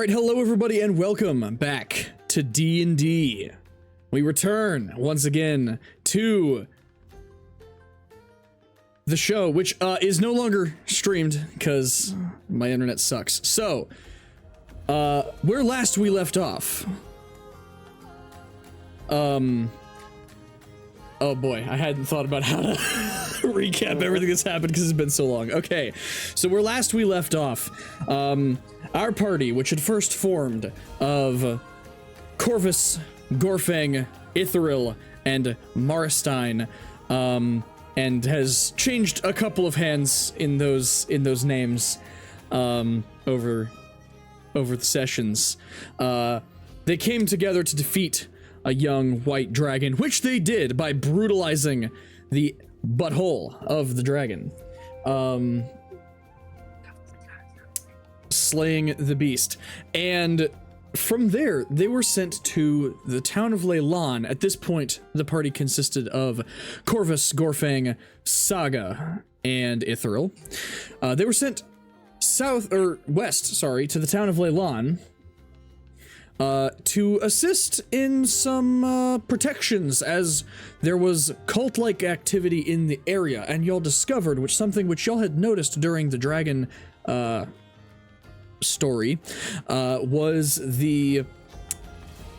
right, hello everybody and welcome back to D&D. We return once again to the show, which is no longer streamed because my internet sucks. So, where last we left off, oh boy, I hadn't thought about how to recap everything that's happened because it's been so long. Okay, so where last we left off, our party, which had first formed of Corvus, Gorfang, Ithril, and Marstein, and has changed a couple of hands in those names over the sessions. They came together to defeat a young white dragon, which they did by brutalizing the butthole of the dragon, slaying the beast. And from there, they were sent to the town of Leylan. At this point, the party consisted of Corvus, Gorfang, Saga, and Ithril. They were sent west, to the town of Leylan, to assist in some protections, as there was cult-like activity in the area, and y'all discovered something which y'all had noticed during the dragon story, was the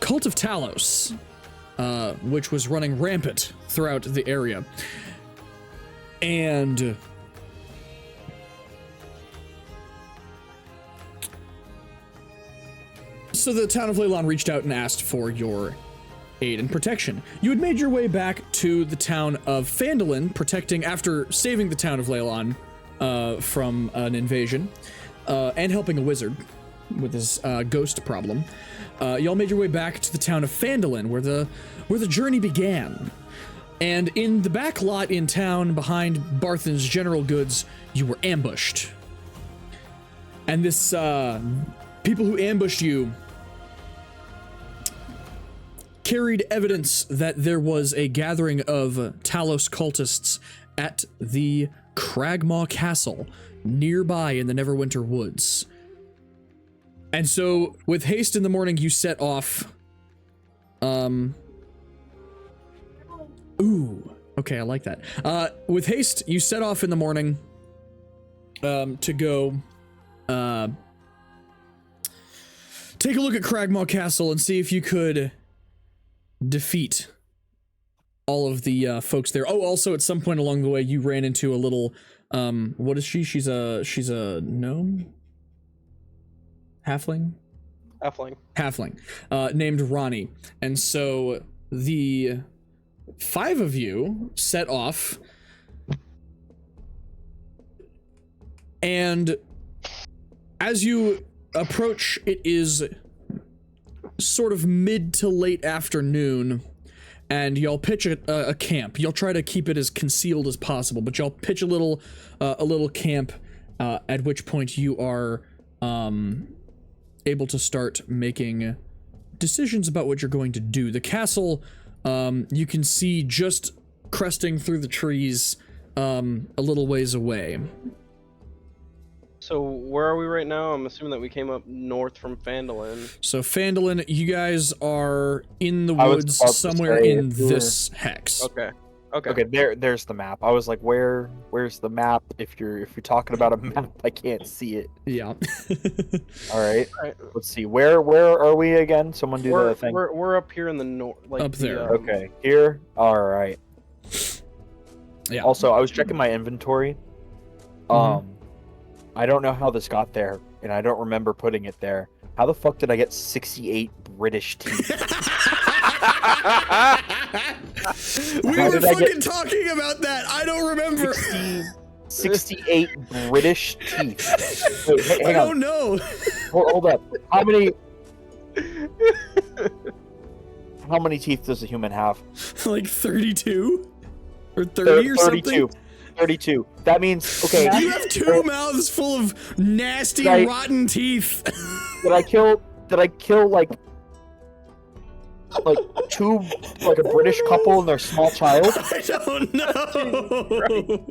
cult of Talos, which was running rampant throughout the area. And so the town of Leylan reached out and asked for your aid and protection. You had made your way back to the town of Phandalin, protecting after saving the town of Leylan from an invasion, and helping a wizard with his ghost problem. Y'all made your way back to the town of Phandalin, where the journey began. And in the back lot in town, behind Barthen's General Goods, you were ambushed. And this people who ambushed you carried evidence that there was a gathering of Talos cultists at the Cragmaw Castle nearby in the Neverwinter Woods. And so, with haste in the morning, you set off. Ooh, okay, I like that. With haste, you set off in the morning to go take a look at Cragmaw Castle and see if you could defeat all of the folks there. Oh, also at some point along the way, you ran into a little, what is she? She's a gnome? Halfling, named Ronnie. And so the 5 of you set off, and as you approach, it is sort of mid to late afternoon, and y'all pitch a camp. Y'all try to keep it as concealed as possible, but y'all pitch a little camp, at which point you are able to start making decisions about what you're going to do. The castle, you can see just cresting through the trees a little ways away. So where are we right now? I'm assuming that we came up north from Phandalin. So Phandalin, you guys are in the woods somewhere in this hex. Okay. There's the map. I was like, where's the map? If you're talking about a map, I can't see it. Yeah. All right. Let's see. Where are we again? Someone do the thing. We're up here in the north. Like up there. Okay. Here. All right. Yeah. Also, I was checking my inventory. I don't know how this got there, and I don't remember putting it there. How the fuck did I get 68 British teeth? We were fucking talking about that. I don't remember. 68 British teeth. Wait, hang I on. don't know. Hold up. How many teeth does a human have? Like 32? Or 30 or 32. Something? 32. That means, okay. You have 2 mouths full of nasty, rotten teeth. Did I kill like two, like a British couple and their small child? I don't know.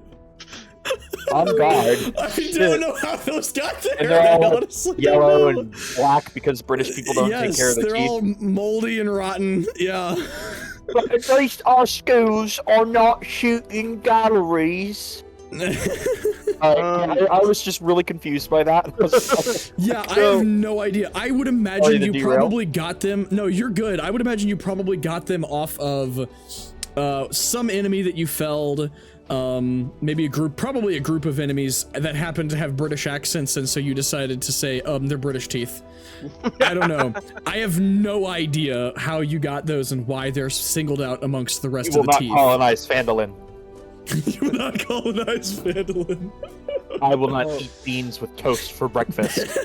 on guard. I don't know how those got there. And they're all I honestly don't yellow know. and black because British people don't take care of their they're teeth. all moldy and rotten. Yeah. But at least our schools are not shooting galleries. I was just really confused by that. Yeah, I have no idea. I would imagine to you derail? probably got them. No, you're good. I would imagine you probably got them off of some enemy that you felled. Maybe probably a group of enemies that happened to have British accents, and so you decided to say, they're British teeth. I don't know. I have no idea how you got those and why they're singled out amongst the rest You will of the not teeth. colonize Phandalin. You will not colonize Phandalin. I will not eat beans with toast for breakfast.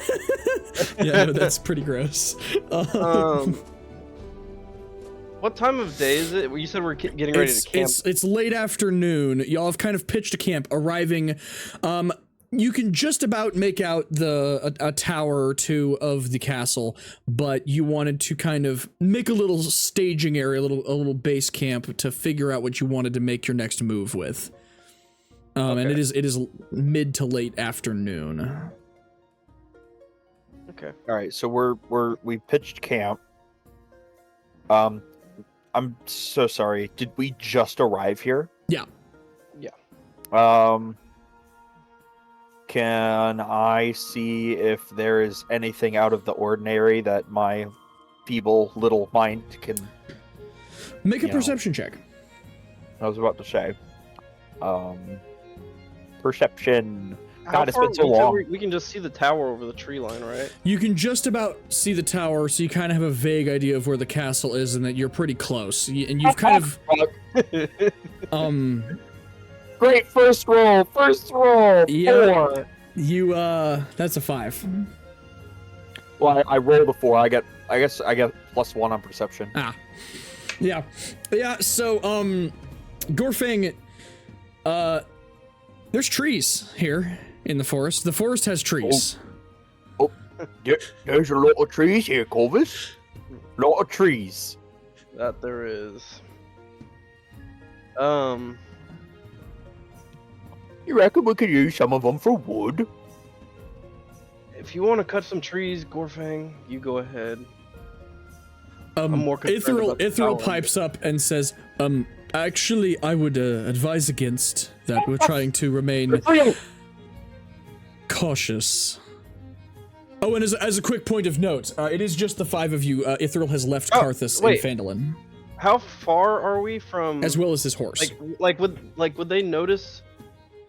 Yeah, no, that's pretty gross. What time of day is it? You said we're getting ready to camp. It's late afternoon. Y'all have kind of pitched a camp, arriving. You can just about make out a tower or two of the castle, but you wanted to kind of make a little staging area, a little base camp to figure out what you wanted to make your next move with. Okay. And it is mid to late afternoon. Okay. All right, so we pitched camp. I'm so sorry. Did we just arrive here? Yeah. Yeah. Can I see if there is anything out of the ordinary that my feeble little mind can... Make a perception check. I was about to say. Perception. How God, it's far- been so we said long. we can just see the tower over the tree line, right? You can just about see the tower, so you kind of have a vague idea of where the castle is and that you're pretty close. And you've kind of... Great first roll! First roll! Yeah. 4! You, that's a 5. Well, I rolled a 4. I guess I get +1 on perception. Ah. Yeah. So, Gorfang, there's trees here in the forest. The forest has trees. There's a lot of trees here, Corvus. Lot of trees. That there is. You reckon we could use some of them for wood? If you want to cut some trees, Gorfang, you go ahead. I'm more concerned about the Ithril tower. pipes up and says, actually, I would advise against that. We're trying to remain cautious. Oh, and as a quick point of note, it is just the 5 of you. Ithril has left Karthus wait. and Phandalin, How far are we from? as well as his horse. would they notice,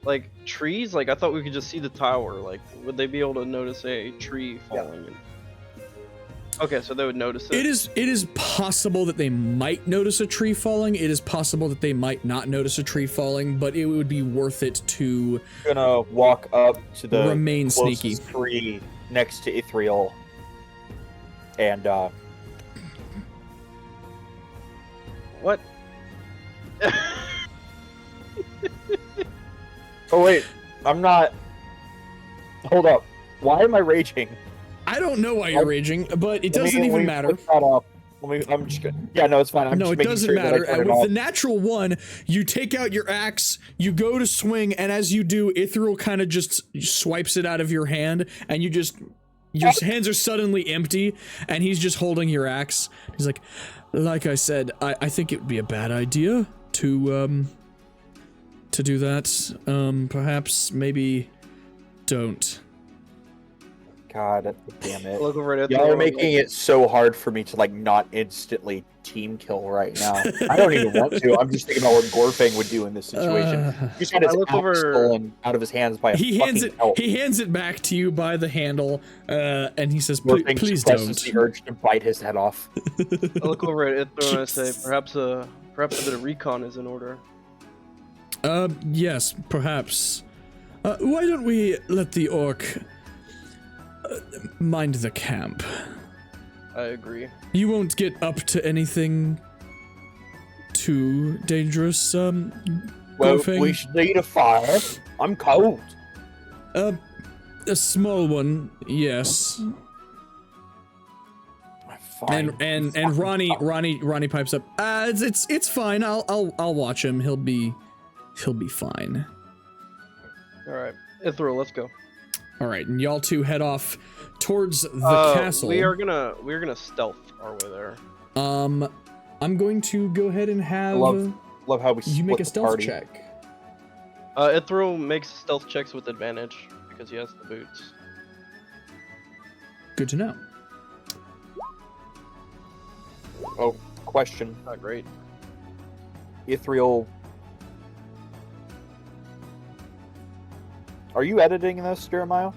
like trees? Like I thought we could just see the tower. Like would they be able to notice a tree falling? Yeah. Okay, so they would notice it. It is possible that they might notice a tree falling. It is possible that they might not notice a tree falling, but it would be worth it to Gonna walk up to the remain closest sneaky. tree next to Ithril, and What? oh wait, I'm not. Hold up. Why am I raging? I don't know why you're raging, but it doesn't even matter. I'm just gonna. Yeah, no, it's fine. I'm No, just it making doesn't sure that I matter. turn it With off. the natural 1, you take out your axe, you go to swing, and as you do, Ithril kind of just swipes it out of your hand, and your hands are suddenly empty, and he's just holding your axe. He's like I said, I think it would be a bad idea to do that. Perhaps, maybe don't. God damn it. Look over at Y'all are making it so hard for me to like not instantly team kill right now. I don't even want to. I'm just thinking about what Gorfang would do in this situation. He just had his axe stolen out of his hands by a He hands fucking elf. He hands it back to you by the handle, and he says, Gorfang "Please suppresses don't." the urge to bite his head off. I look over at Ithra and I say, perhaps a bit of recon is in order. Yes, perhaps. Why don't we let the orc mind the camp? I agree. You won't get up to anything too dangerous, Well, Gorfang? we should need a fire. I'm cold. A small one, yes. Fine. And Ronnie pipes up. It's fine. I'll watch him. He'll be fine. All right, Ithral, let's go. All right, and y'all two head off towards the castle. We're gonna stealth our way there. I'm going to go ahead and have love how we you make a split the stealth party. check. Ithral makes stealth checks with advantage because he has the boots. Good to know. Oh, question. Not great. Ithriel, are you editing this, Jeremiah?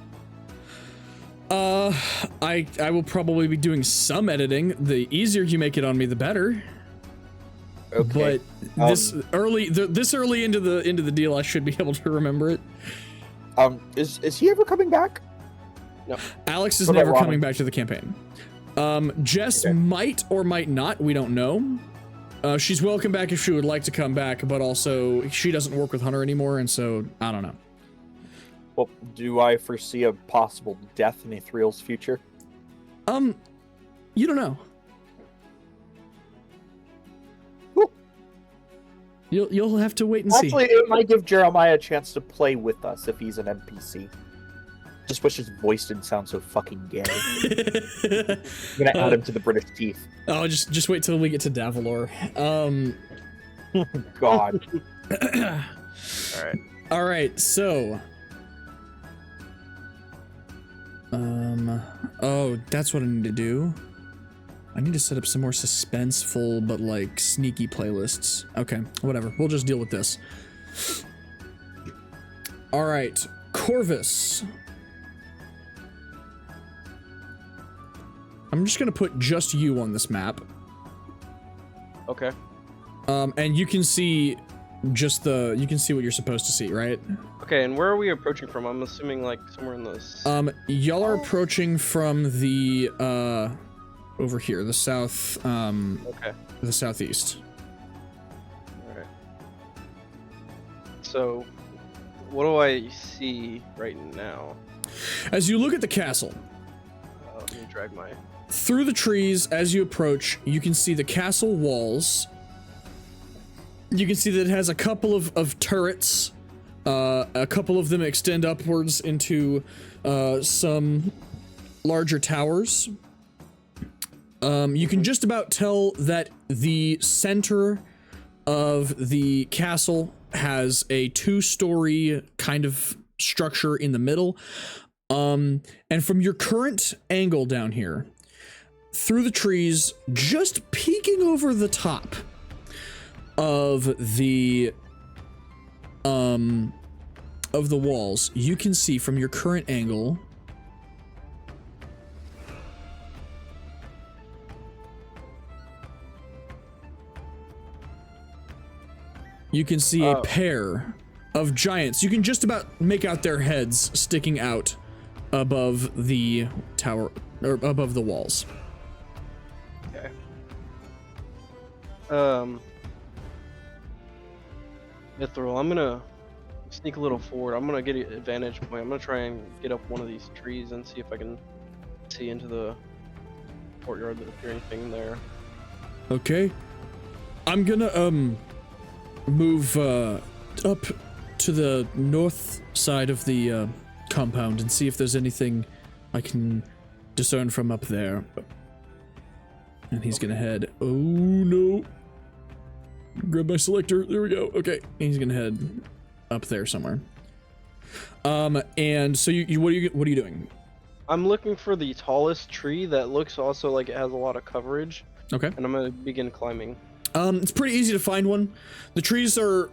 I will probably be doing some editing. The easier you make it on me, the better. Okay. But this early into the deal, I should be able to remember it. Is he ever coming back? No. Alex is What about never Ronald? coming back to the campaign. Jess Okay. might or might not. We don't know. She's welcome back if she would like to come back, but also she doesn't work with Hunter anymore, and so I don't know. Well, do I foresee a possible death in Ithriel's future? You don't know. Cool. You'll have to wait and see. Actually, it might give Jeremiah a chance to play with us if he's an NPC. Just wish his voice didn't sound so fucking gay. I'm gonna add him to the British teeth. Oh, just wait till we get to Davalor. God. All right. All right, so. Oh, that's what I need to do. I need to set up some more suspenseful, but like sneaky playlists. Okay, whatever. We'll just deal with this. All right, Corvus. I'm just gonna put just you on this map. Okay. And you can see just you can see what you're supposed to see, right? Okay, and where are we approaching from? I'm assuming like somewhere in this. Y'all are approaching from the over here, the south, Okay. the southeast. All right. So, what do I see right now? As you look at the castle, Let me drag my. through the trees, as you approach, you can see the castle walls. You can see that it has a couple of turrets. A couple of them extend upwards into some larger towers. You can just about tell that the center of the castle has a 2-story kind of structure in the middle. And from your current angle down here, through the trees, just peeking over the top of the walls, you can see from your current angle you can see a pair of giants. You can just about make out their heads sticking out above the tower, or above the walls. Okay. Ithral, I'm gonna sneak a little forward. I'm gonna get an advantage point. I'm gonna try and get up one of these trees and see if I can see into the courtyard if there's anything there. Okay. I'm gonna move up to the north side of the compound and see if there's anything I can discern from up there. And he's gonna head. Oh no! Grab my selector. There we go. Okay, he's gonna head up there somewhere. And so you what are you doing? I'm looking for the tallest tree that looks also like it has a lot of coverage. Okay. And I'm gonna begin climbing. It's pretty easy to find one. The trees are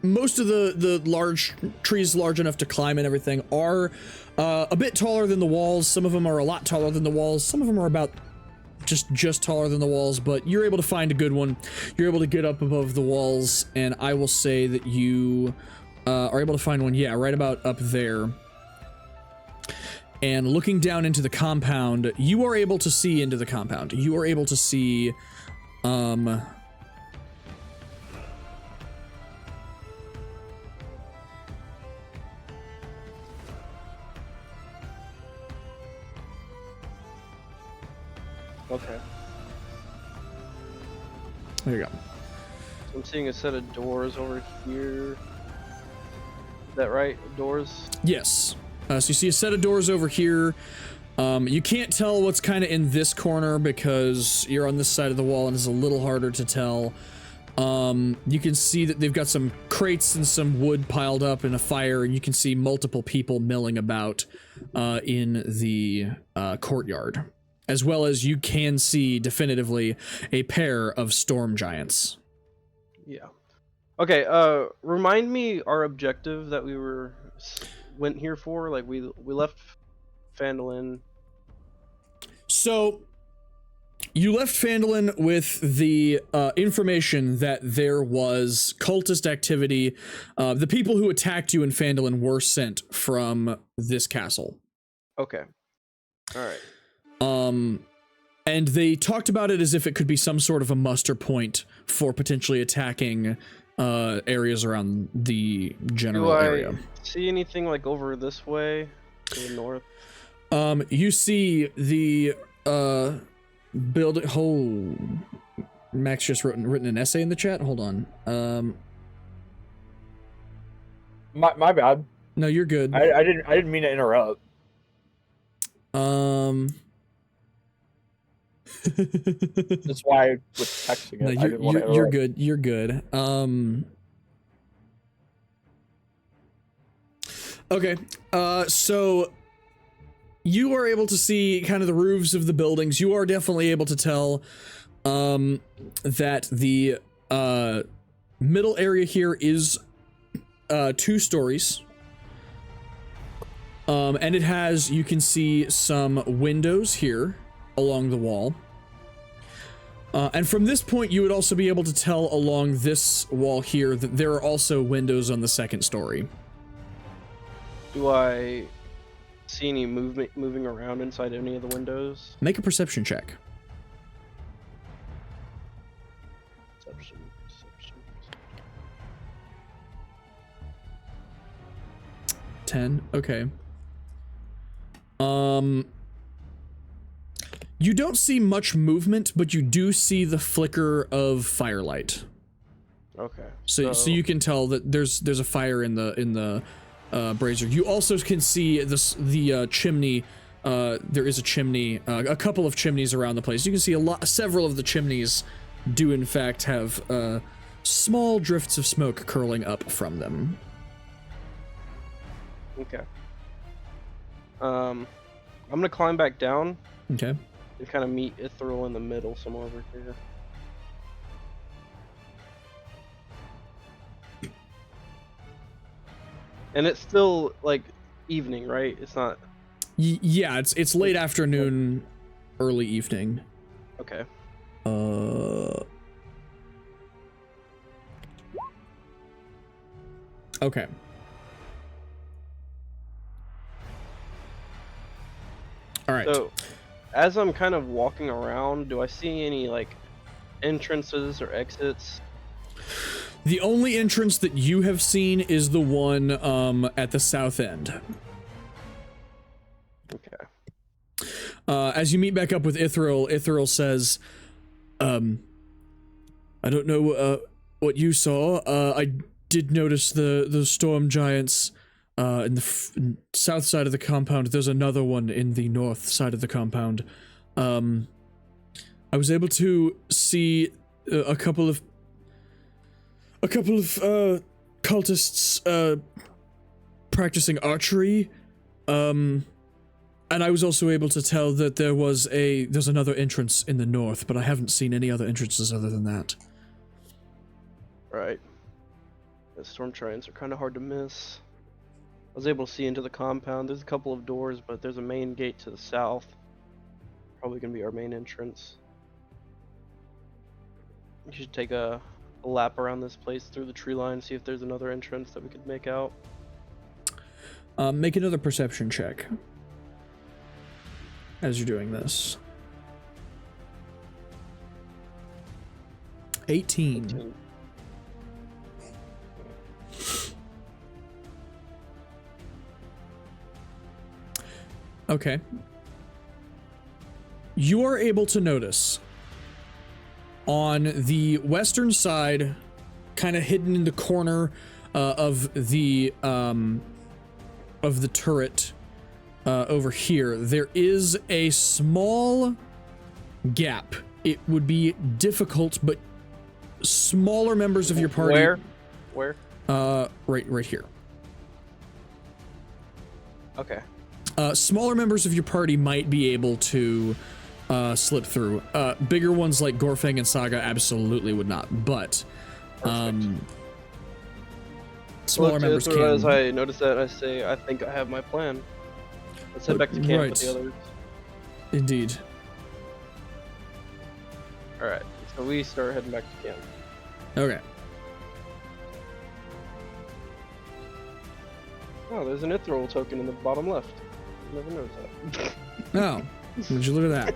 most of the large trees large enough to climb and everything are a bit taller than the walls. Some of them are a lot taller than the walls. Some of them are about just taller than the walls, but you're able to find a good one. You're able to get up above the walls, and I will say that you are able to find one, yeah, right about up there. And looking down into the compound, you are able to see into the compound. You are able to see Okay. there you go. So I'm seeing a set of doors over here. that right? Doors? Yes. So you see a set of doors over here. You can't tell what's kind of in this corner because you're on this side of the wall and it's a little harder to tell. You can see that they've got some crates and some wood piled up in a fire, and you can see multiple people milling about in the courtyard, as well as you can see definitively a pair of storm giants. Yeah. Okay, remind me our objective that we went here for. Like we left Phandalin. So you left Phandalin with the information that there was cultist activity. The people who attacked you in Phandalin were sent from this castle. Okay. All right. And they talked about it as if it could be some sort of a muster point for potentially attacking areas around the general area. See anything like over this way to the north? You see the building. Oh, Max just written an essay in the chat. Hold on. My bad. No, you're good. I didn't mean to interrupt. That's why I was texting it. No, you're good. You're good. Okay. So you are able to see kind of the roofs of the buildings. You are definitely able to tell that the middle area here is 2 stories. And it has, you can see some windows here along the wall. And from this point, you would also be able to tell along this wall here that there are also windows on the 2nd story. Do I see any moving around inside any of the windows? Make a perception check. Perception. 10. Okay. You don't see much movement, but you do see the flicker of firelight. Okay. So you can tell that there's a fire in the brazier. You also can see the chimney. There is a chimney, a couple of chimneys around the place. You can see several of the chimneys do in fact have small drifts of smoke curling up from them. Okay. I'm gonna climb back down. Okay. And kind of meet Ithral in the middle, somewhere over here. And it's still like evening, right? It's not. Yeah, it's late afternoon, early evening. Okay. Okay. All right. So, as I'm kind of walking around, do I see any like entrances or exits? The only entrance that you have seen is the one at the south end. Okay. As you meet back up with Ithral says, I don't know what you saw. I did notice the storm giants in the south side of the compound. There's another one in the north side of the compound. I was able to see a couple of cultists practicing archery, and I was also able to tell that there's another entrance in the north, but I haven't seen any other entrances other than that. Right. The storm giants are kind of hard to miss. I was able to see into the compound. There's a couple of doors, but there's a main gate to the south. Probably gonna be our main entrance. We should take a lap around this place through the tree line, see if there's another entrance that we could make out. Make another perception check as you're doing this. 18. Okay. You are able to notice on the western side, kind of hidden in the corner of the turret over here, there is a small gap. It would be difficult, but smaller members of your party. Where? Right here. Okay. Smaller members of your party might be able to slip through. Bigger ones like Gorfang and Saga absolutely would not, but smaller members can. As I notice that, I say, I think I have my plan. Let's head back to camp with the others. Indeed. Alright, so we start heading back to camp. Okay. Oh, there's an Ithril token in the bottom left. Never noticed that. Oh, would you look at that?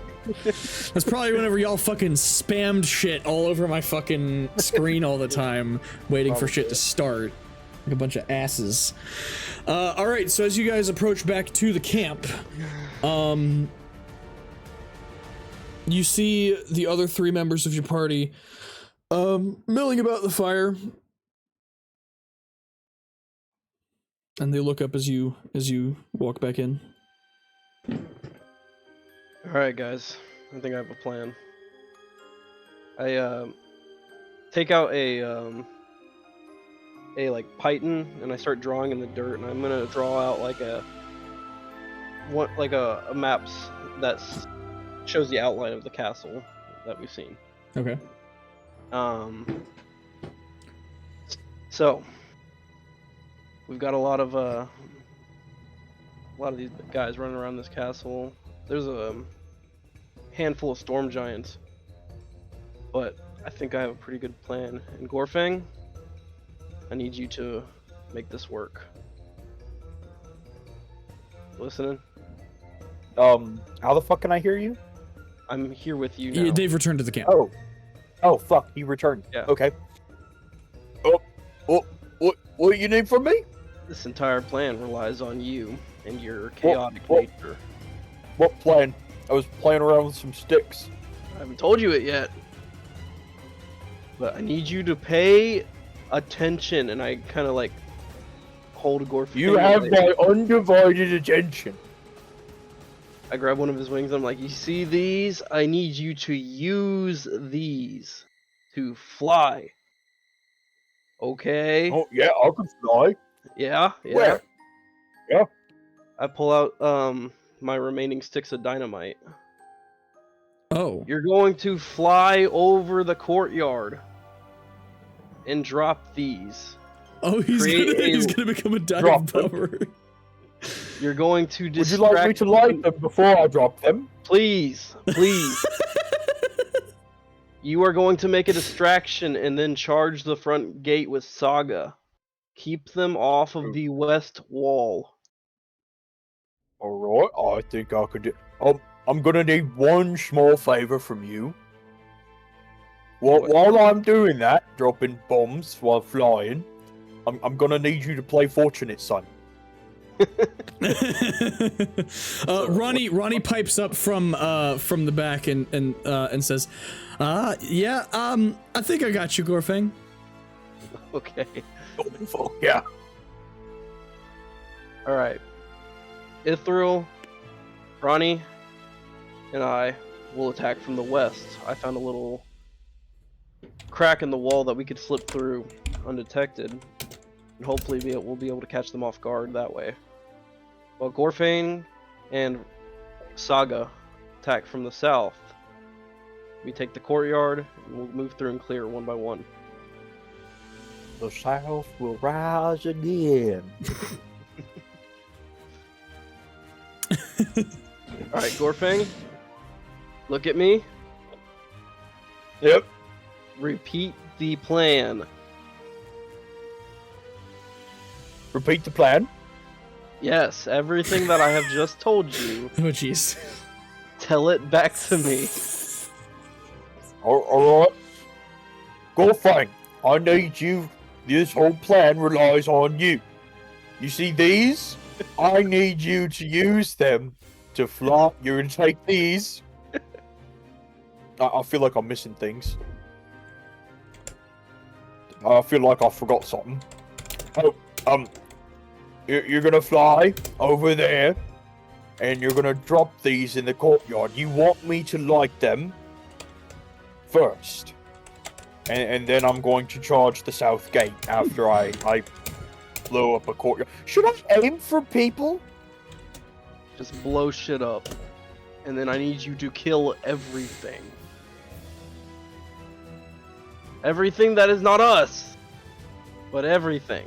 That's probably whenever y'all fucking spammed shit all over my fucking screen all the time, waiting for shit to start. Like a bunch of asses. Alright, so as you guys approach back to the camp, you see the other 3 members of your party milling about the fire. And they look up as you walk back in. Alright guys, I think I have a plan. I take out a like python and I start drawing in the dirt, and I'm gonna draw out like a map that shows the outline of the castle that we've seen. Okay. So we've got a lot of these guys running around this castle. There's a handful of storm giants, but I think I have a pretty good plan. And Gorfang, I need you to make this work. Listening? How the fuck can I hear you? I'm here with you now. They've returned to the camp. Oh, fuck, you returned. Yeah. Okay. What you need from me? This entire plan relies on you and your chaotic What? nature. What plan? I was playing around with some sticks. I haven't told you it yet, but I need you to pay attention. And I kind of like hold Gorfang. You have my undivided attention. I grab one of his wings. I'm like, you see these? I need you to use these to fly. Okay. Oh yeah, I can fly. Yeah. Where? Yeah. I pull out my remaining sticks of dynamite. Oh. You're going to fly over the courtyard and drop these. Oh, he's gonna become a dive bomber. You're going to distract. Would you like me to light them before I drop them? Please. You are going to make a distraction and then charge the front gate with Saga. Keep them off of the west wall. Alright, I think I could do... I'm gonna need one small favor from you. While I'm doing that, dropping bombs while flying, I'm gonna need you to play Fortunate Son. Ronnie pipes up from the back and says, yeah, I think I got you, Gorfang. Okay. Oh, fuck yeah. Alright. Ithril, Ronnie, and I will attack from the west. I found a little crack in the wall that we could slip through undetected, and hopefully we'll be able to catch them off guard that way. While Gorfang and Saga attack from the south, we take the courtyard and we'll move through and clear one by one. The South will rise again. Alright, Gorfang, look at me. Yep. Repeat the plan. Repeat the plan. Yes, everything that I have just told you. Oh, jeez. Tell it back to me. Alright. Gorfang, I need you. This whole plan relies on you. You see these? I need you to use them to fly. You're gonna take these. I feel like I'm missing things. I feel like I forgot something. Oh, you're gonna fly over there, and you're gonna drop these in the courtyard. You want me to light them first, and then I'm going to charge the south gate after I blow up a courtyard. Should I aim for people? Just blow shit up. And then I need you to kill everything. Everything that is not us. But everything.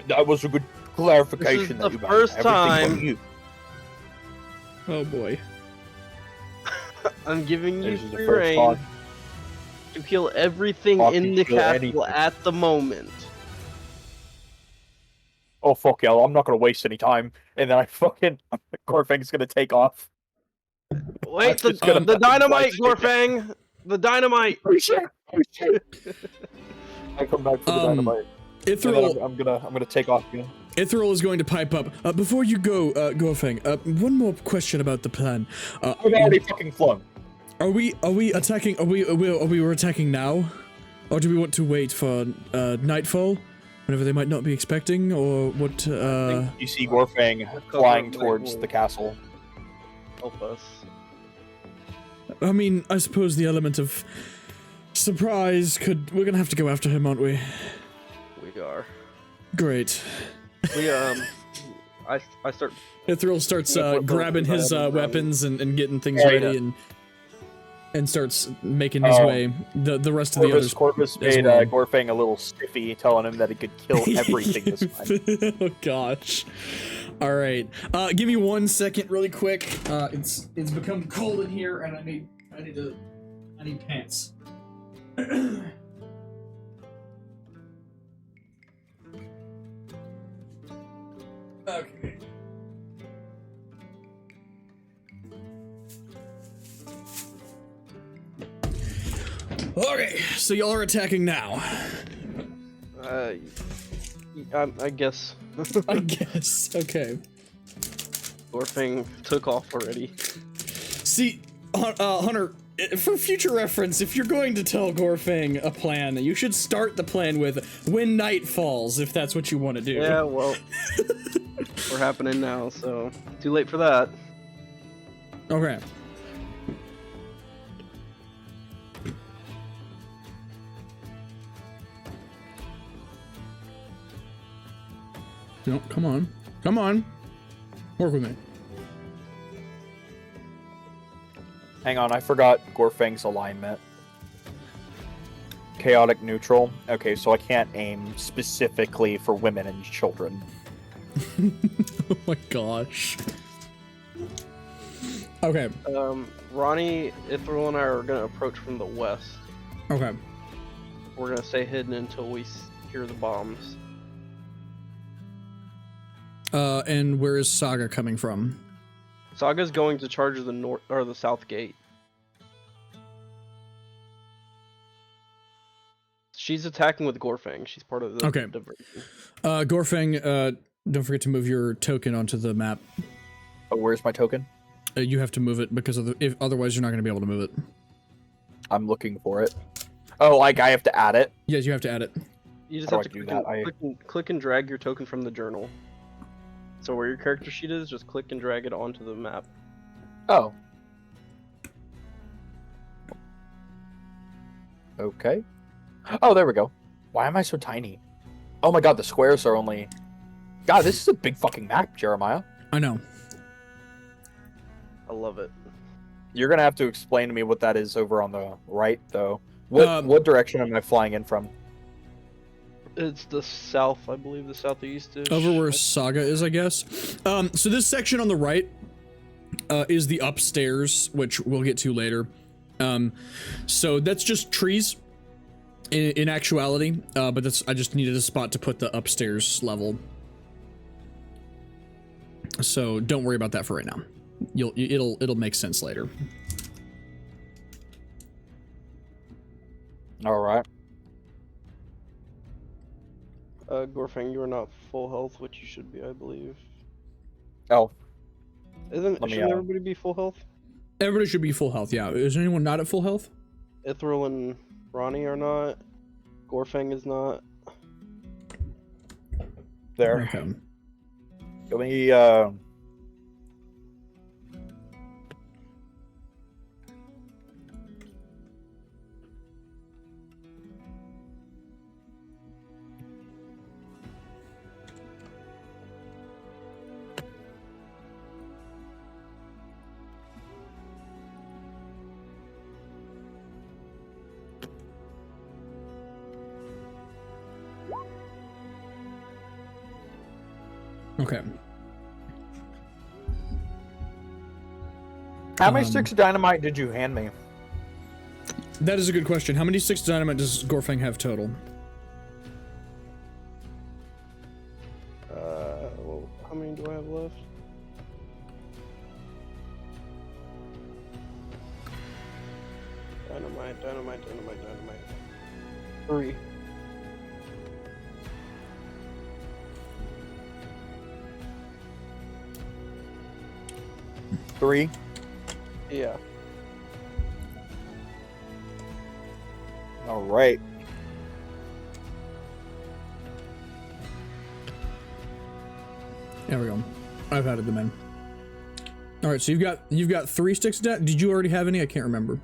That was a good clarification. This is that the you first made. Everything time- but you. Oh boy. I'm giving you This is the free first reign time. to kill everything Fucking in the kill castle anything. at the moment. Oh fuck yeah! I'm not gonna waste any time. And then Gorfang's gonna take off. Wait, I'm just gonna the fucking dynamite, fly Gorfang! The dynamite! Oh shit! Oh shit! I come back for the dynamite. And then Ithril, I'm gonna take off again. Ithril is going to pipe up. Before you go, Gorfang, one more question about the plan. I've already fucking flung. Are we attacking? Are we attacking now, or do we want to wait for nightfall, whenever they might not be expecting, or what? You see Gorfang cover flying of towards lightning. the castle. Help us. I mean, I suppose the element of surprise could. We're gonna have to go after him, aren't we? We are. Great. We I start. Ithril starts Yeah, what- grabbing what- his what- weapons and getting things Yeah, ready yeah. and starts making his way. The rest of the others. Corvus as made well. Gorfang a little stiffy, telling him that he could kill everything this time. Oh gosh. All right. Give me 1 second, really quick. It's become cold in here, and I need pants. Okay. Okay, so y'all are attacking now. I guess. I guess. Okay. Gorfang took off already. See, Hunter, for future reference, if you're going to tell Gorfang a plan, you should start the plan with "when night falls," if that's what you want to do. Yeah, well, we're happening now, so too late for that. Okay. No, come on. Come on. Work with me. Hang on, I forgot Gorfang's alignment. Chaotic neutral. Okay, so I can't aim specifically for women and children. Oh my gosh. Okay. Ronnie, Ithril, and I are gonna approach from the west. Okay. We're gonna stay hidden until we hear the bombs. And where is Saga coming from? Saga's going to charge the north or the south gate. She's attacking with Gorfang. She's part of the Okay. diversion. Gorfang, don't forget to move your token onto the map. Oh, where's my token? You have to move it because of otherwise you're not going to be able to move it. I'm looking for it. Oh, like I have to add it? Mm-hmm. Yes, you have to add it. You just How have do to I do that? click and drag your token from the journal. So where your character sheet is, just click and drag it onto the map. Oh. Okay. Oh, there we go. Why am I so tiny? Oh my god, the squares are only... God, this is a big fucking map, Jeremiah. I know. I love it. You're gonna have to explain to me what that is over on the right, though. What direction am I flying in from? It's the south, I believe, the southeast is. Over where Saga is, I guess. So this section on the right is the upstairs, which we'll get to later. So that's just trees in actuality, but that's I just needed a spot to put the upstairs level. So don't worry about that for right now. It'll make sense later. All right. Gorfang, you are not full health, which you should be, I believe. Oh, Shouldn't me, everybody be full health? Everybody should be full health. Yeah. Is anyone not at full health? Ithril and Ronnie are not. Gorfang is not. there. Okay. Give me Okay. how many sticks of dynamite did you hand me? That is a good question. How many sticks of dynamite does Gorfang have total? Well, how many do I have left? Dynamite. 3. Three. Yeah. All right. There we go. I've added them in. All right, so you've got 3 sticks of dynamite. Did you already have any? I can't remember.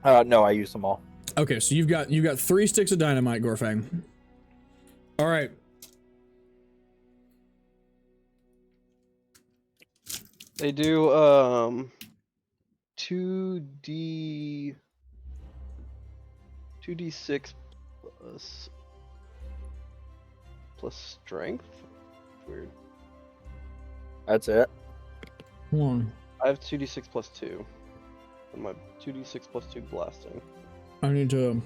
No, I used them all. Okay, so you've got 3 sticks of dynamite, Gorfang. All right. They do 2d 2d6 plus strength. Weird. That's it. Hold on. I have 2d6 plus 2. And my 2d6 plus 2 blasting. I need to.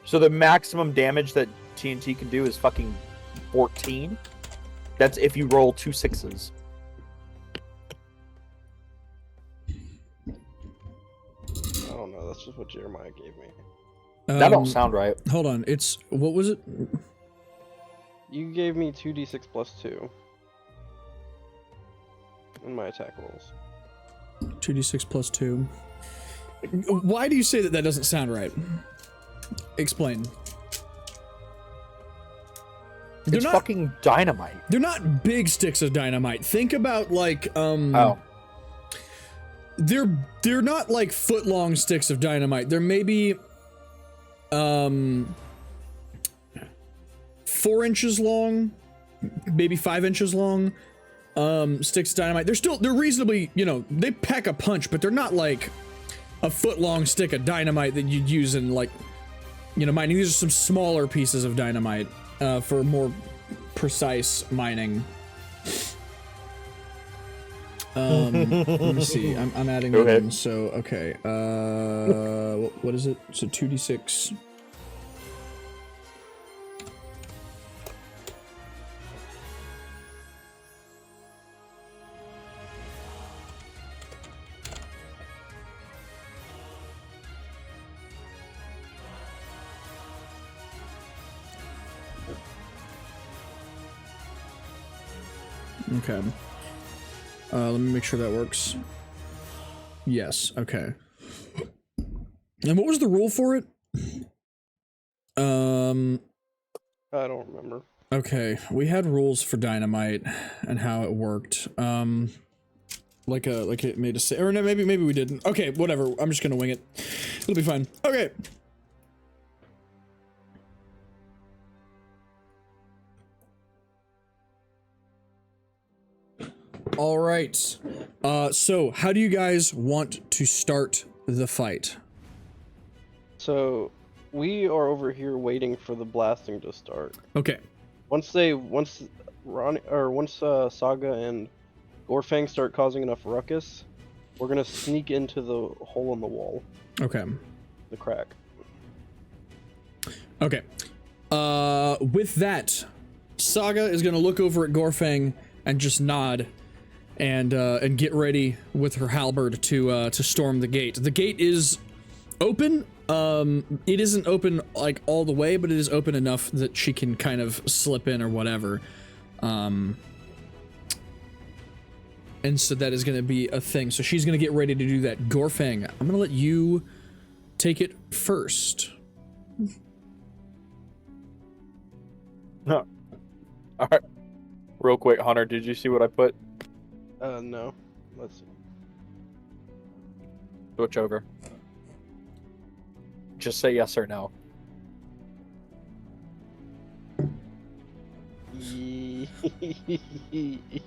So the maximum damage that TNT can do is fucking 14. That's if you roll 2 6s. I don't know. That's just what Jeremiah gave me. That don't sound right. Hold on. It's what was it? You gave me 2d6 plus 2 in my attack rolls. 2d6 plus 2. Why do you say that doesn't sound right? Explain. It's fucking dynamite. They're not big sticks of dynamite. Think about like Oh. They're not like foot-long sticks of dynamite. They're maybe 4 inches long, maybe 5 inches long. Sticks of dynamite. They're reasonably, they pack a punch, but they're not like a foot-long stick of dynamite that you'd use in like, mining. These are some smaller pieces of dynamite for more precise mining. Let me see. I'm adding Go them ahead. in. So okay. What is it? So 2d6. Okay. Let me make sure that works. Yes, okay. And what was the rule for it? I don't remember. Okay, we had rules for dynamite and how it worked. Like it made us say, or no, maybe we didn't. Okay, whatever. I'm just gonna wing it. It'll be fine. Okay. All right. So how do you guys want to start the fight? So we are over here waiting for the blasting to start. Okay. Once Saga and Gorfang start causing enough ruckus, we're gonna sneak into the hole in the wall, Okay. the crack. Okay. With that, Saga is gonna look over at Gorfang and just nod, and get ready with her halberd to storm the gate. The gate is open. It isn't open like all the way, but it is open enough that she can kind of slip in or whatever. And so that is going to be a thing. So she's going to get ready to do that. Gorfang, I'm going to let you take it first. No. All right. Real quick, Hunter, did you see what I put? No. Let's see. Switch over. Just say yes or no.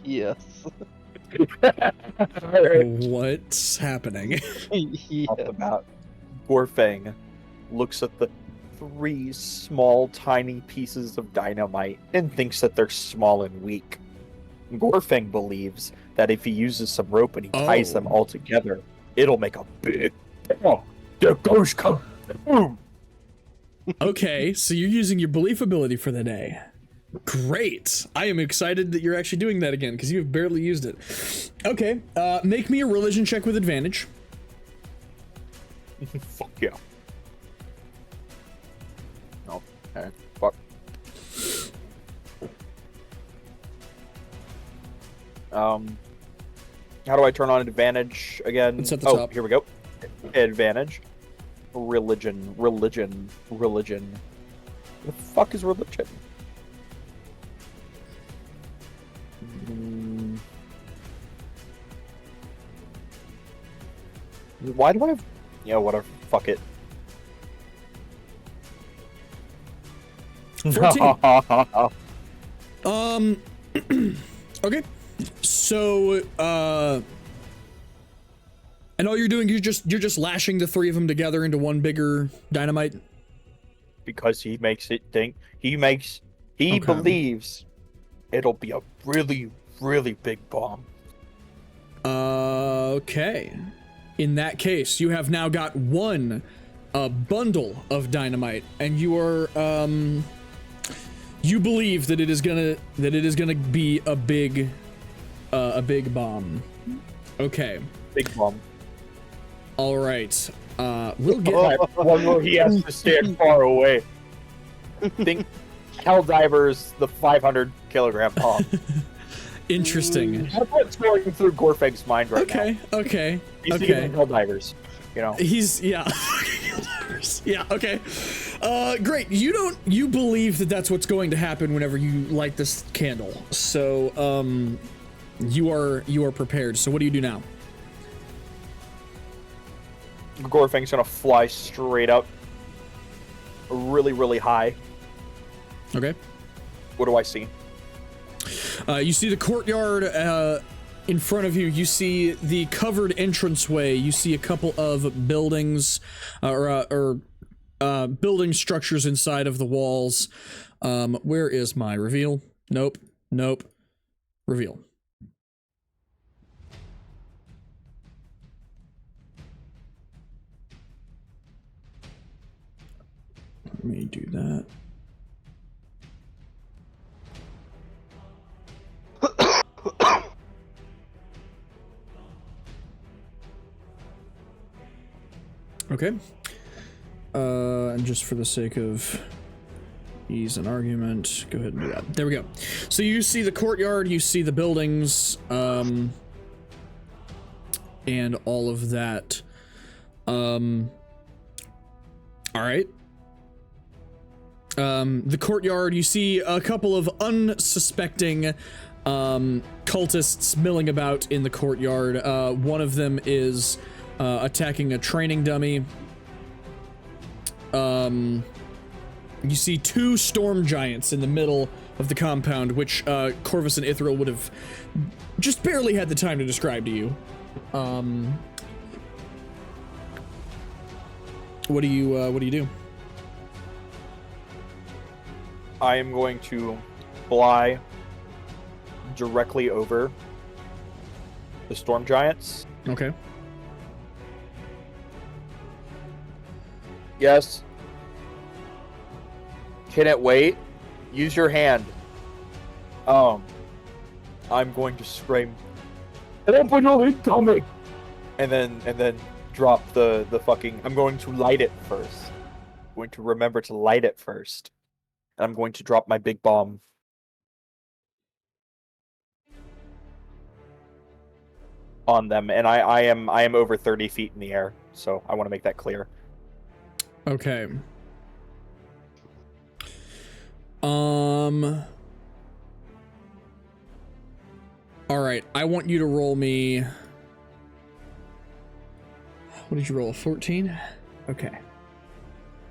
Yes. What's happening? Yes. Off the bat, Gorfang looks at the 3 small, tiny pieces of dynamite and thinks that they're small and weak. Gorfang believes that if he uses some rope and he ties them all together, it'll make a big. Oh, there goes come. Boom. Okay, so you're using your belief ability for the day. Great. I am excited that you're actually doing that again, because you've barely used it. Okay, make me a religion check with advantage. Fuck yeah. No. Okay. Fuck. How do I turn on advantage again? It's at the top. Here we go. Advantage. Religion. What the fuck is religion? Why do I have... Yeah, whatever. Fuck it. 14. Okay. So, and all you're doing, you're just lashing the 3 of them together into one bigger dynamite? Because he makes it think... He believes it'll be a really, really big bomb. Okay. In that case, you have now got one bundle of dynamite, and you are you believe that it is gonna be a big bomb. Okay. Big bomb. All right. We'll get One where he has to stand far away. Think Helldivers, the 500 kilogram bomb. interesting. That's what's going through Gorfeg's mind right now. Okay. He's thinking Helldivers, you know. He's yeah. Yeah, okay. Great. You believe that that's what's going to happen whenever you light this candle. So, you are prepared. So what do you do now? Gorfeng's gonna fly straight up, really, really high. Okay. What do I see? You see the courtyard in front of you. You see the covered entranceway. You see a couple of buildings or building structures inside of the walls. Where is my reveal? Nope. Reveal. Let me do that. Okay. And just for the sake of ease and argument, go ahead and do that. There we go. So you see the courtyard, you see the buildings, and all of that. All right. The courtyard, you see a couple of unsuspecting cultists milling about in the courtyard. One of them is attacking a training dummy. You see 2 storm giants in the middle of the compound, which Corvus and Ithril would have just barely had the time to describe to you. What do you do? I am going to fly directly over the storm giants. Okay. Yes. Can it wait? Use your hand. I'm going to scream. Incoming! And then drop the fucking. I'm going to light it first. I'm going to remember to light it first. And I'm going to drop my big bomb. On them, and I am over 30 feet in the air, so I want to make that clear. Okay. All right, I want you to roll me. What did you roll? 14? Okay.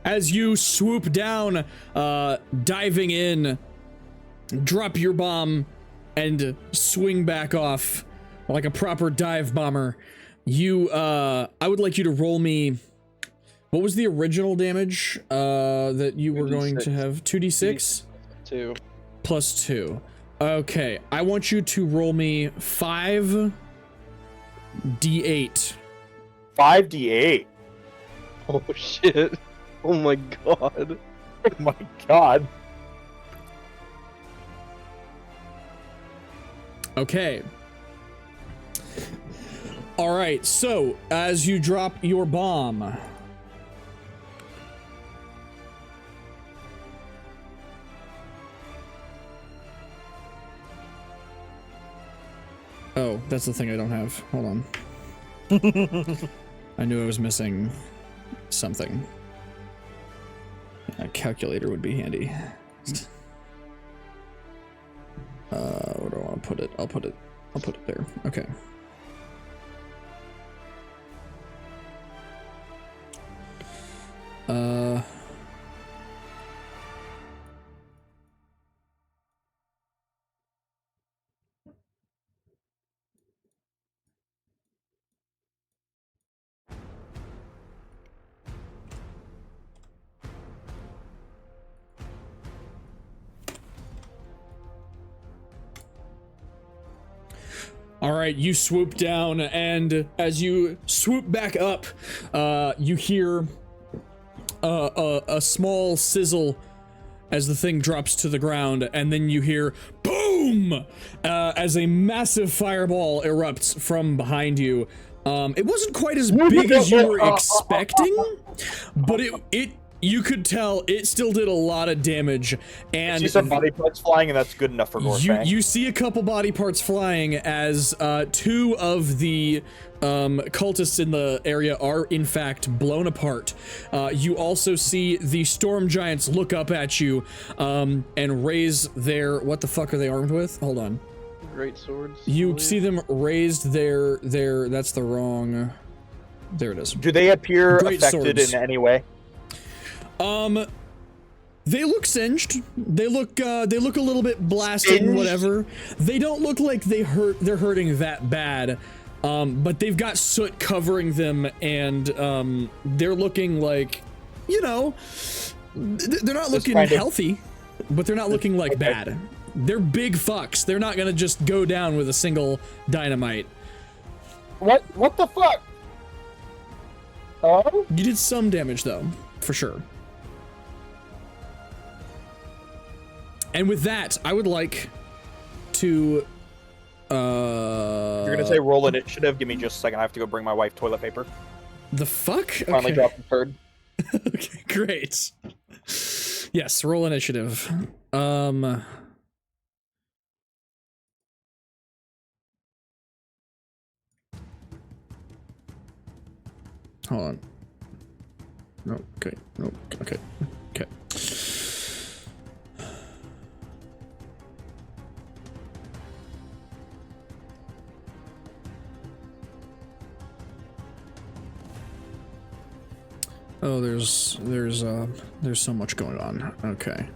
As you swoop down, diving in, drop your bomb, and swing back off like a proper dive bomber. I would like you to roll me. What was the original damage that you were going to have? 2d6? 2. Plus 2. Okay, I want you to roll me 5d8. 5d8. Oh shit. Oh my god. Oh my god. Okay. All right, so as you drop your bomb, oh, that's the thing I don't have. Hold on. I knew I was missing something. A calculator would be handy. Where do I want to put it? I'll put it there. Okay. All right, you swoop down, and as you swoop back up, you hear a small sizzle as the thing drops to the ground, and then you hear boom as a massive fireball erupts from behind you. It wasn't quite as big as you were expecting, but you could tell it still did a lot of damage. And I see some body parts flying, and that's good enough for Gorfang. You see a couple body parts flying as 2 of the cultists in the area are in fact blown apart. You also see the storm giants look up at you and raise their, what the fuck are they armed with? Hold on. Great swords. You see them raised their that's the wrong, there it is. Do they appear Great affected swords. in any way? They look singed. They look a little bit blasted and whatever. They don't look like they're hurting that bad. But they've got soot covering them, and they're looking like, you know, they're not looking healthy, but they're not looking like bad. They're big fucks. They're not gonna just go down with a single dynamite. What the fuck? Oh? You did some damage though, for sure. And with that, I would like to You're gonna say roll initiative? Give me just a second. I have to go bring my wife toilet paper. The fuck? Finally Okay. dropped the third. Okay, great. Yes, roll initiative. Hold on. No, okay. No, okay. Okay. Oh, there's so much going on. Okay.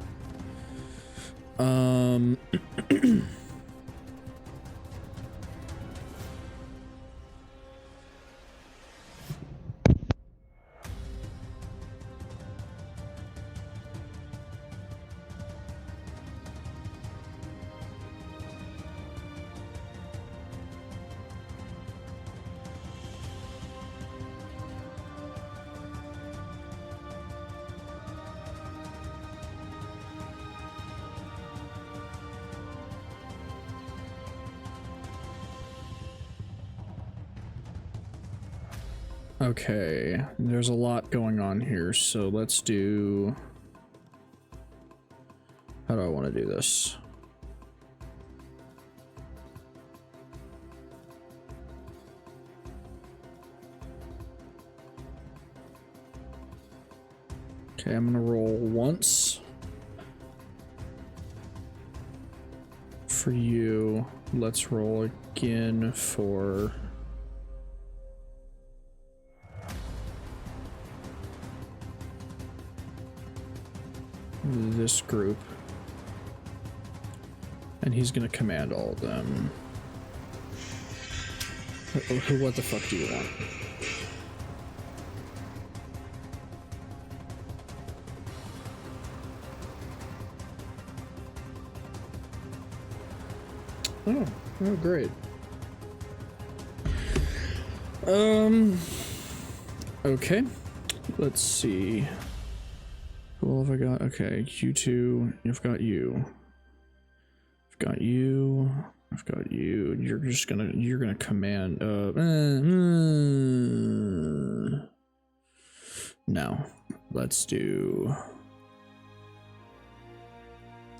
Okay, there's a lot going on here, so let's do... How do I want to do this? Okay, I'm gonna roll once. for you. Let's roll again for this group. And he's gonna command all of them. What the fuck do you want? Oh, great. Okay. Let's see. Who all have I got? Okay, you two. I've got you. I've got you. I've got you. You're gonna command. No. Let's do.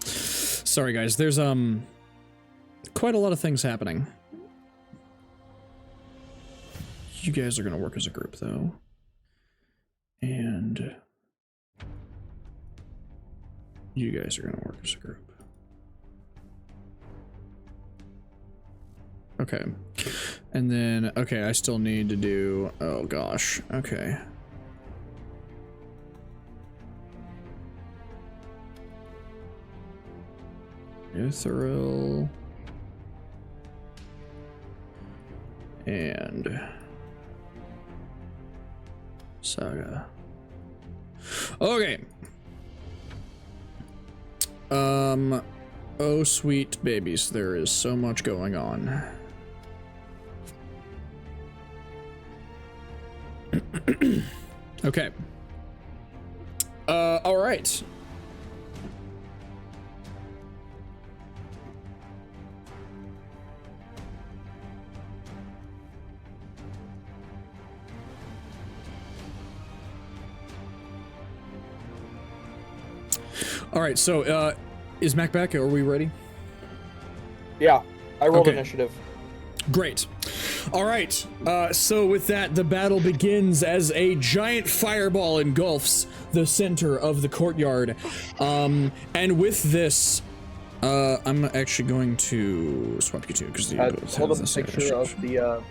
Sorry, guys. There's quite a lot of things happening. You guys are gonna work as a group, though. And you guys are gonna work as a group. Okay. And then, okay, I still need to do, oh gosh, okay. Ethereal. And Saga. Okay. Oh sweet babies, there is so much going on. Okay. All right. All right, so is Mac back? Are we ready? Yeah, I rolled Okay. initiative. Great. All right, so with that, the battle begins as a giant fireball engulfs the center of the courtyard. And with this, I'm actually going to swap you two because you both Hold have up the a same picture of initiative.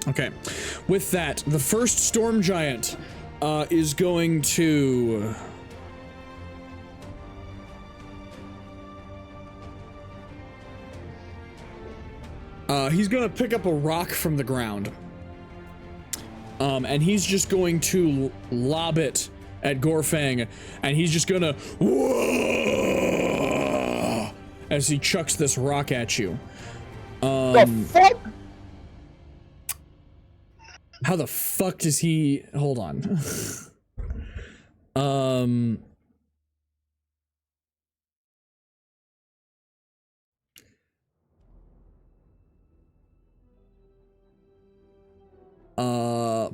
the. Okay, with that, the first storm giant is going to. He's gonna pick up a rock from the ground. And he's just going to lob it at Gorfang, and he's just gonna whoa, as he chucks this rock at you. The fuck? How the fuck does he? Hold on.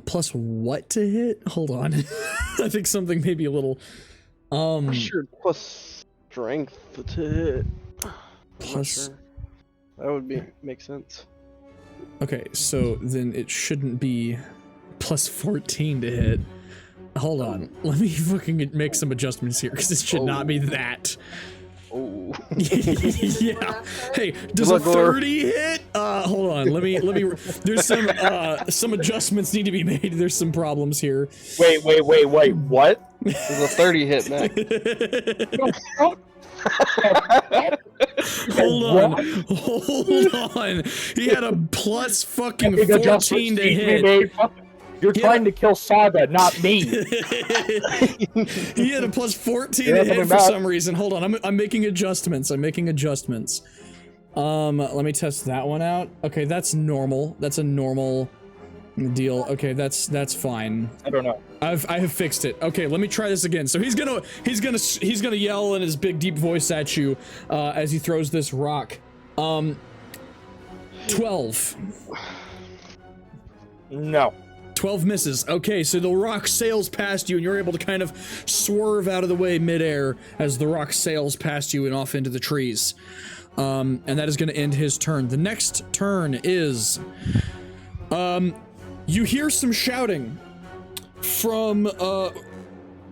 Plus what to hit? Hold on. I think something maybe a little. Sure, plus strength to hit. Plus. Sure. That would make sense. Okay, so then it shouldn't be plus 14 to hit. Hold on, let me fucking make some adjustments here because it should not be that. Oh. Yeah. Hey, does a 30 hit? Hold on. Let me. There's some adjustments need to be made. There's some problems here. Wait, what? There's a 30 hit, Mac. Hold on. He had a plus fucking 14 to hit. You're trying to kill Saga, not me. He had a plus 14 to hit for some reason. Hold on, I'm making adjustments. Let me test that one out. Okay, that's normal. That's a normal deal. Okay, that's fine. I don't know. I have fixed it. Okay, let me try this again. So he's gonna yell in his big deep voice at you as he throws this rock. 12. No. 12 misses. Okay, so the rock sails past you and you're able to kind of swerve out of the way midair as the rock sails past you and off into the trees. And that is going to end his turn. The next turn is, you hear some shouting from,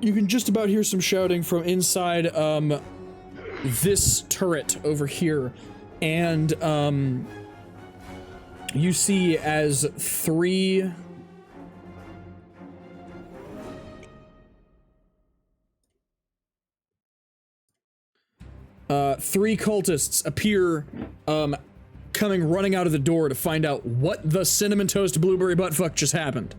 you can just about hear some shouting from inside, this turret over here, and you see as three cultists appear, coming running out of the door to find out what the cinnamon toast blueberry buttfuck just happened.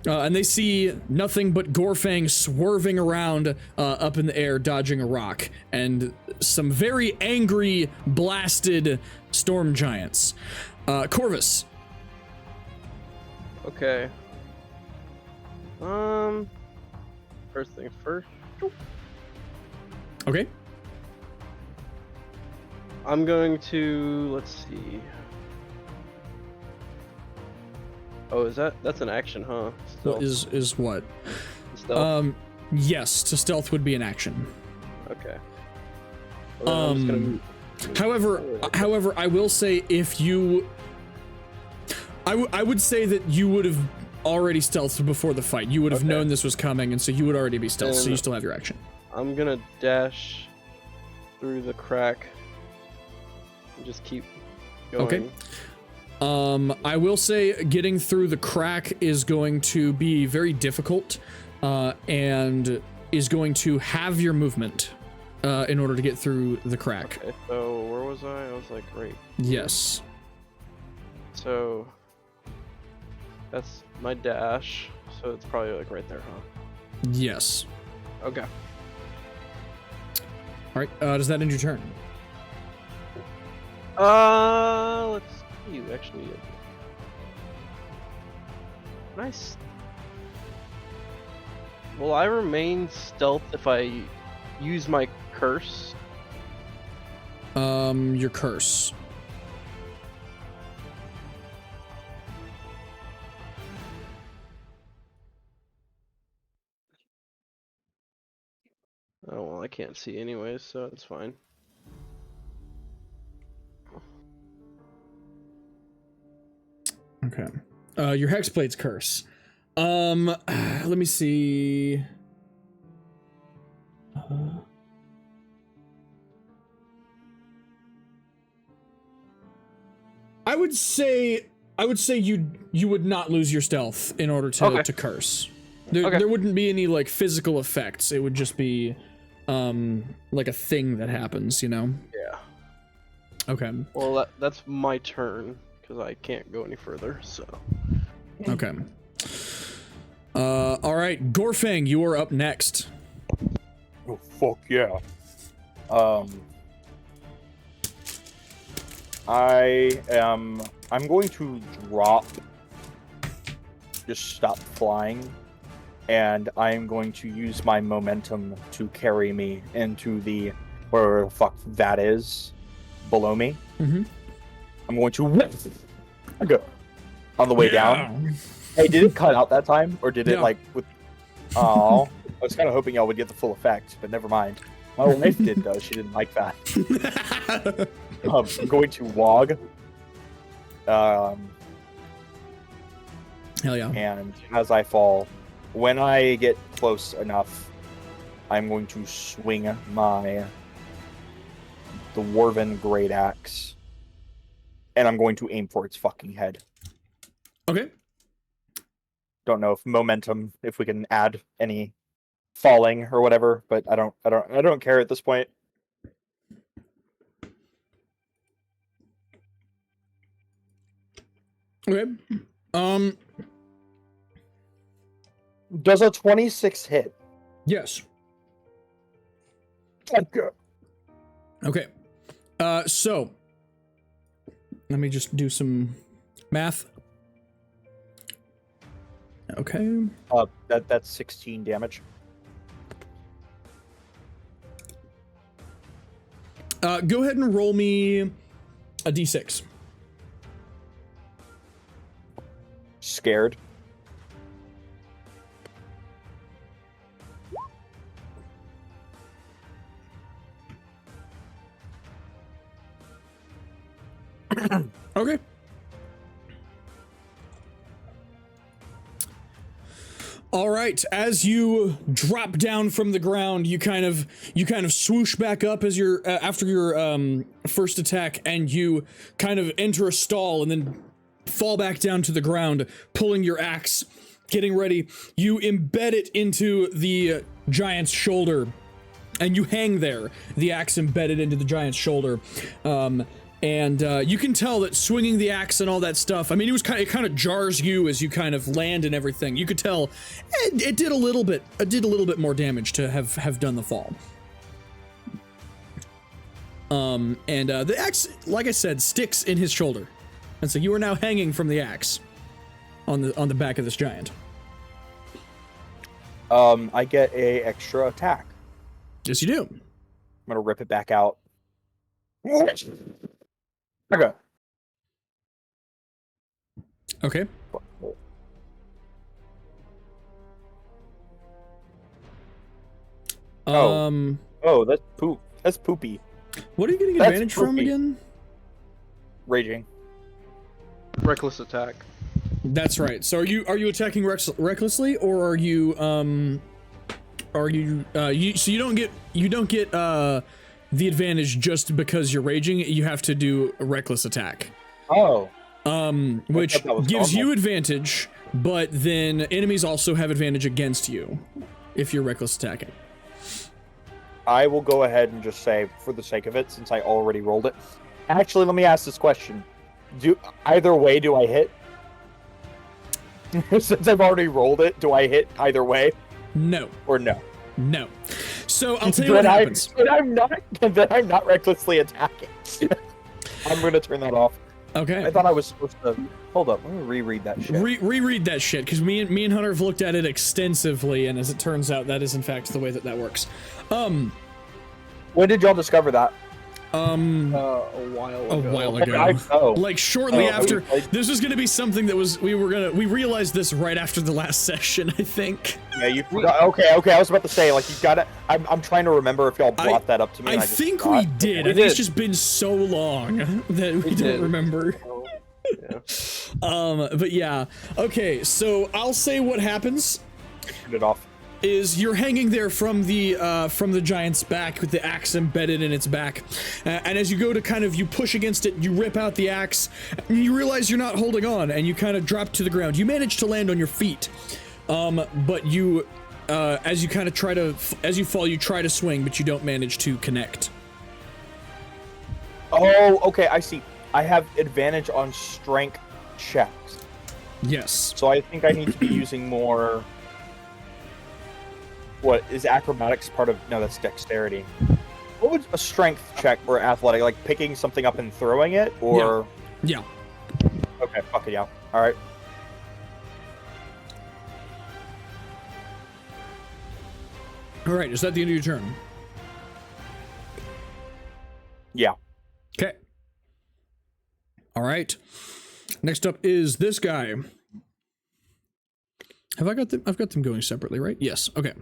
And they see nothing but Gorfang swerving around up in the air, dodging a rock, and some very angry, blasted storm giants. Corvus. Okay. First thing first. Okay. I'm going to, let's see. Oh, that's an action, huh? Well, is what? Stealth? Yes, to stealth would be an action. Okay. Well, I'm just gonna However, I will say if you, I would say that you would have already stealthed before the fight. You would have known this was coming, and so you would already be stealth, so you still have your action. I'm gonna dash through the crack and just keep going. Okay. I will say getting through the crack is going to be very difficult, and is going to have your movement, in order to get through the crack. Okay, so where was I? I was like right. Yes. So that's my dash. So it's probably like right there, huh? Yes. Okay. All right. Does that end your turn? Let's see. Actually, nice. Will I remain stealth if I use my curse? Your curse. Oh well, I can't see anyways, so it's fine. Okay. Your Hexblade's curse. Let me see. I would say you would not lose your stealth in order to curse. There wouldn't be any like physical effects. It would just be like a thing that happens, you know? Yeah. Okay. Well, that's my turn because I can't go any further. So. Okay. All right, Gorfang, you are up next. Oh fuck yeah. I'm going to drop, just stop flying, and I'm going to use my momentum to carry me into the, wherever the fuck that is, below me. Mm-hmm. I'm going to go on the way down. Hey, did it cut out that time, or did it like with? Oh, I was kind of hoping y'all would get the full effect, but never mind. My wife did though; she didn't like that. I'm going to wog. Hell yeah! And as I fall, when I get close enough, I'm going to swing the dwarven great axe, and I'm going to aim for its fucking head. Okay. Don't know if momentum, if we can add any falling or whatever, but I don't care at this point. Okay. Does a 26 hit? Yes. Okay. So let me just do some math. Okay. That's 16 damage. Go ahead and roll me a d6. Scared. Okay. All right. right, as you drop down from the ground, you kind of swoosh back up as your after your first attack, and you kind of enter a stall and then fall back down to the ground, pulling your axe, getting ready. You embed it into the giant's shoulder, and you hang there, the axe embedded into the giant's shoulder. And you can tell that swinging the axe and all that stuff, I mean, it kind of jars you as you kind of land and everything. You could tell it did a little bit more damage to have done the fall. The axe, like I said, sticks in his shoulder, and so you are now hanging from the axe on the back of this giant. I get a extra attack. Yes, you do. I'm gonna rip it back out. Okay. Okay. Oh, that's poop. That's poopy. What are you getting That's advantage from poopy. again? Raging. Reckless attack. That's right. So are you attacking recklessly, or are you so you don't get the advantage just because you're raging? You have to do a reckless attack. Oh. Which that was gives normal. you advantage, but then enemies also have advantage against you if you're reckless attacking. I will go ahead and just say, for the sake of it, since I already rolled it. Actually, let me ask this question: either way, do I hit? Since I've already rolled it, do I hit either way? No. Or no? No. So I'll tell you what happens. I'm not recklessly attacking. I'm gonna turn that off. Okay. I thought I was supposed to. Hold up, let me reread that shit. Reread that shit, because me and Hunter have looked at it extensively, and as it turns out, that is in fact the way that works. When did y'all discover that? A while ago. A while ago. Like shortly after. okay. This was gonna be something that we realized this right after the last session, I think. Yeah, you forgot. Okay. I was about to say, like, you got it. I'm trying to remember if y'all brought that up to me. I and I just think forgot. we did. We I think it's did. just been so long that we don't did. remember. Yeah. But yeah. Okay, so I'll say what happens Turn it off. is you're hanging there from the giant's back with the axe embedded in its back, and as you go to you push against it, you rip out the axe, and you realize you're not holding on, and you kind of drop to the ground. You manage to land on your feet, but you as you fall, you try to swing, but you don't manage to connect. Oh, okay, I see. I have advantage on strength checks. Yes. So I think I need to be using more. What is acrobatics part of? No, that's dexterity. What would a strength check or athletic, like picking something up and throwing it, or? Yeah. Okay, fuck it, yeah. All right. All right. Is that the end of your turn? Yeah. Okay. All right. Next up is this guy. Have I got them? I've got them going separately, right? Yes. Okay.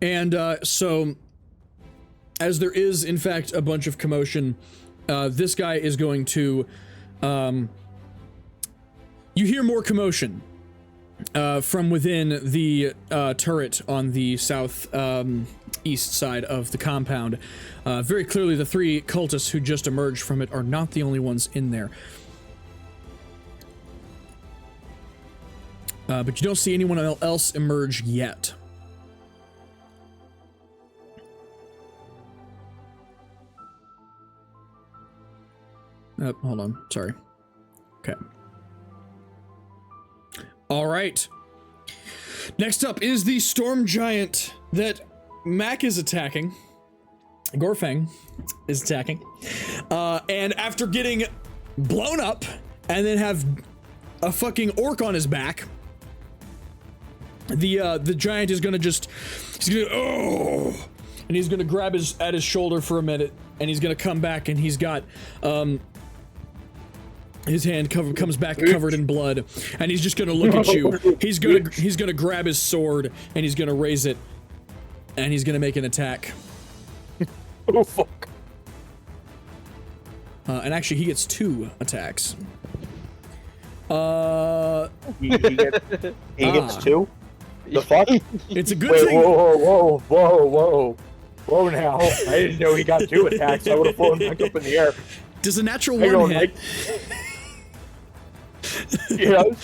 And so, as there is, in fact, a bunch of commotion, this guy is going to. You hear more commotion from within the turret on the south east side of the compound. Very clearly, the three cultists who just emerged from it are not the only ones in there. But you don't see anyone else emerge yet. Hold on. Sorry. Okay. All right. Next up is the storm giant that Mac is attacking. Gorfang is attacking. And after getting blown up and then have a fucking orc on his back, the giant is gonna and he's gonna grab at his shoulder for a minute, and he's gonna come back, and he's got his hand comes back covered in blood, and he's just gonna look at you. He's gonna grab his sword, and he's gonna raise it, and he's gonna make an attack. Oh fuck. And actually, he gets 2 attacks. He gets 2? The fuck? It's a good Wait, thing. Whoa now. I didn't know he got 2 attacks. I would have flown back up in the air. Does a natural Hang 1 on, hit? No.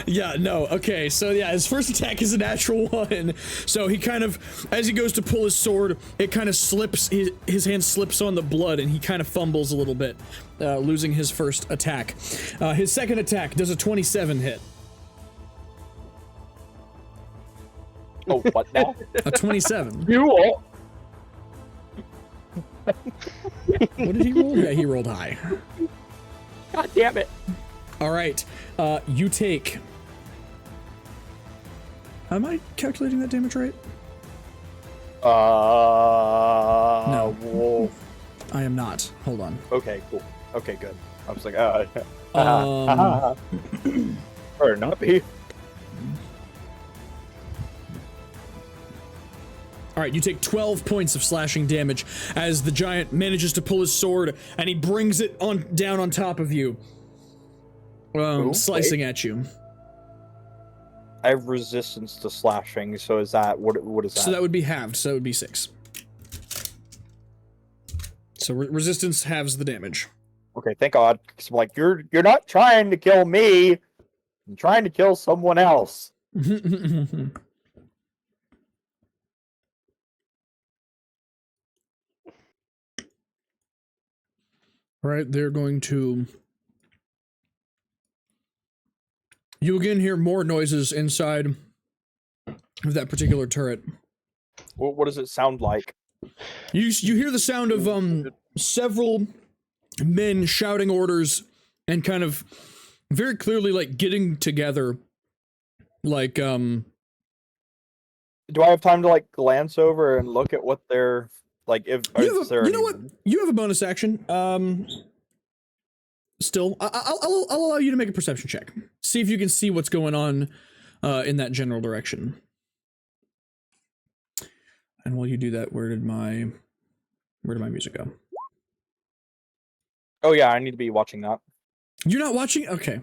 Yeah, no. Okay, so yeah, his first attack is a natural 1. So he kind of, as he goes to pull his sword, it kind of slips, his hand slips on the blood, and he kind of fumbles a little bit, losing his first attack. His second attack does a 27 hit. Oh, what now? A 27. You all. What did he roll? Yeah, he rolled high. God damn it. All right, you take... Am I calculating that damage right? No. Well, I am not. Hold on. okay, cool. Okay, good. I was like, or not be. All right, you take 12 points of slashing damage as the giant manages to pull his sword and he brings it on down on top of you, slicing at you. I have resistance to slashing, so is that what is that? So that would be halved. So that would be 6. So resistance halves the damage. Okay, thank God. 'Cause I'm like, you're not trying to kill me. I'm trying to kill someone else. Right, they're going to... You again hear more noises inside of that particular turret. What does it sound like? You hear the sound of several men shouting orders and kind of very clearly like getting together. Like Do I have time to like glance over and look at what they're like? If you know what? You have a bonus action. Still, I'll allow you to make a perception check. See if you can see what's going on in that general direction. And while you do that, where did my music go? Oh yeah, I need to be watching that. You're not watching? Okay.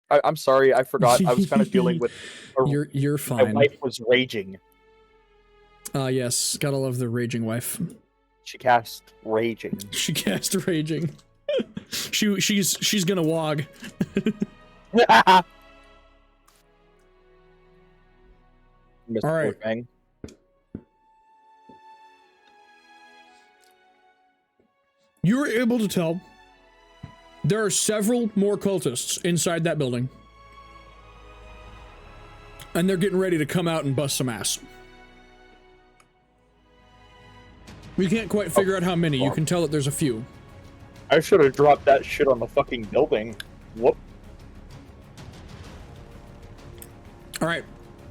I'm sorry, I forgot. I was kind of dealing with. You're My fine. wife was raging. Yes, gotta love the raging wife. She cast raging. She cast raging. she's gonna wog. All right. Bang. You were able to tell there are several more cultists inside that building. And they're getting ready to come out and bust some ass. We can't quite figure out how many. You can tell that there's a few. I should have dropped that shit on the fucking building. Whoop. Alright.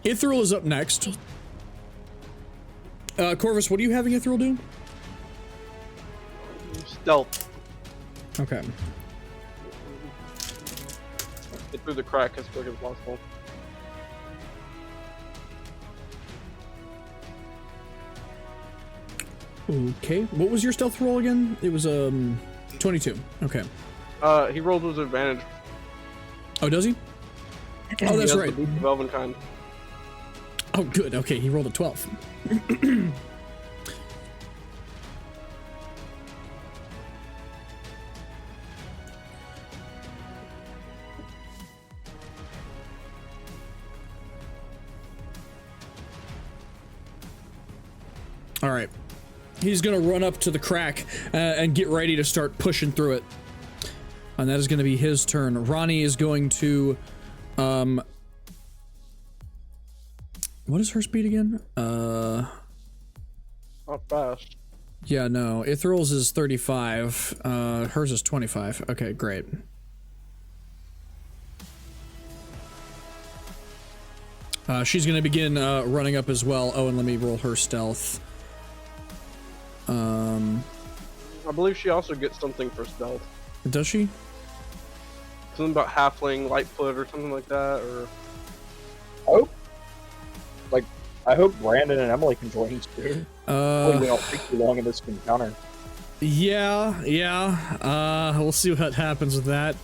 Ithril is up next. Corvus, what are you having Ithril do? Stealth. Okay. Get through the crack as quick as possible. Okay. What was your stealth roll again? It was 22. Okay. He rolled with advantage. Oh, does he? Oh, that's right. The boost of Elvenkind. Oh, good. Okay, he rolled a 12. All right. He's going to run up to the crack and get ready to start pushing through it. And that is going to be his turn. Ronnie is going to... what is her speed again? Not fast. Yeah, no. Ithril's is 35. Hers is 25. Okay, great. She's going to begin running up as well. Oh, and let me roll her stealth. I believe she also gets something for stealth. Does she? Something about halfling, lightfoot, or something like that, or... I hope Brandon and Emily can join soon. We don't take too long in this encounter. Yeah. We'll see what happens with that.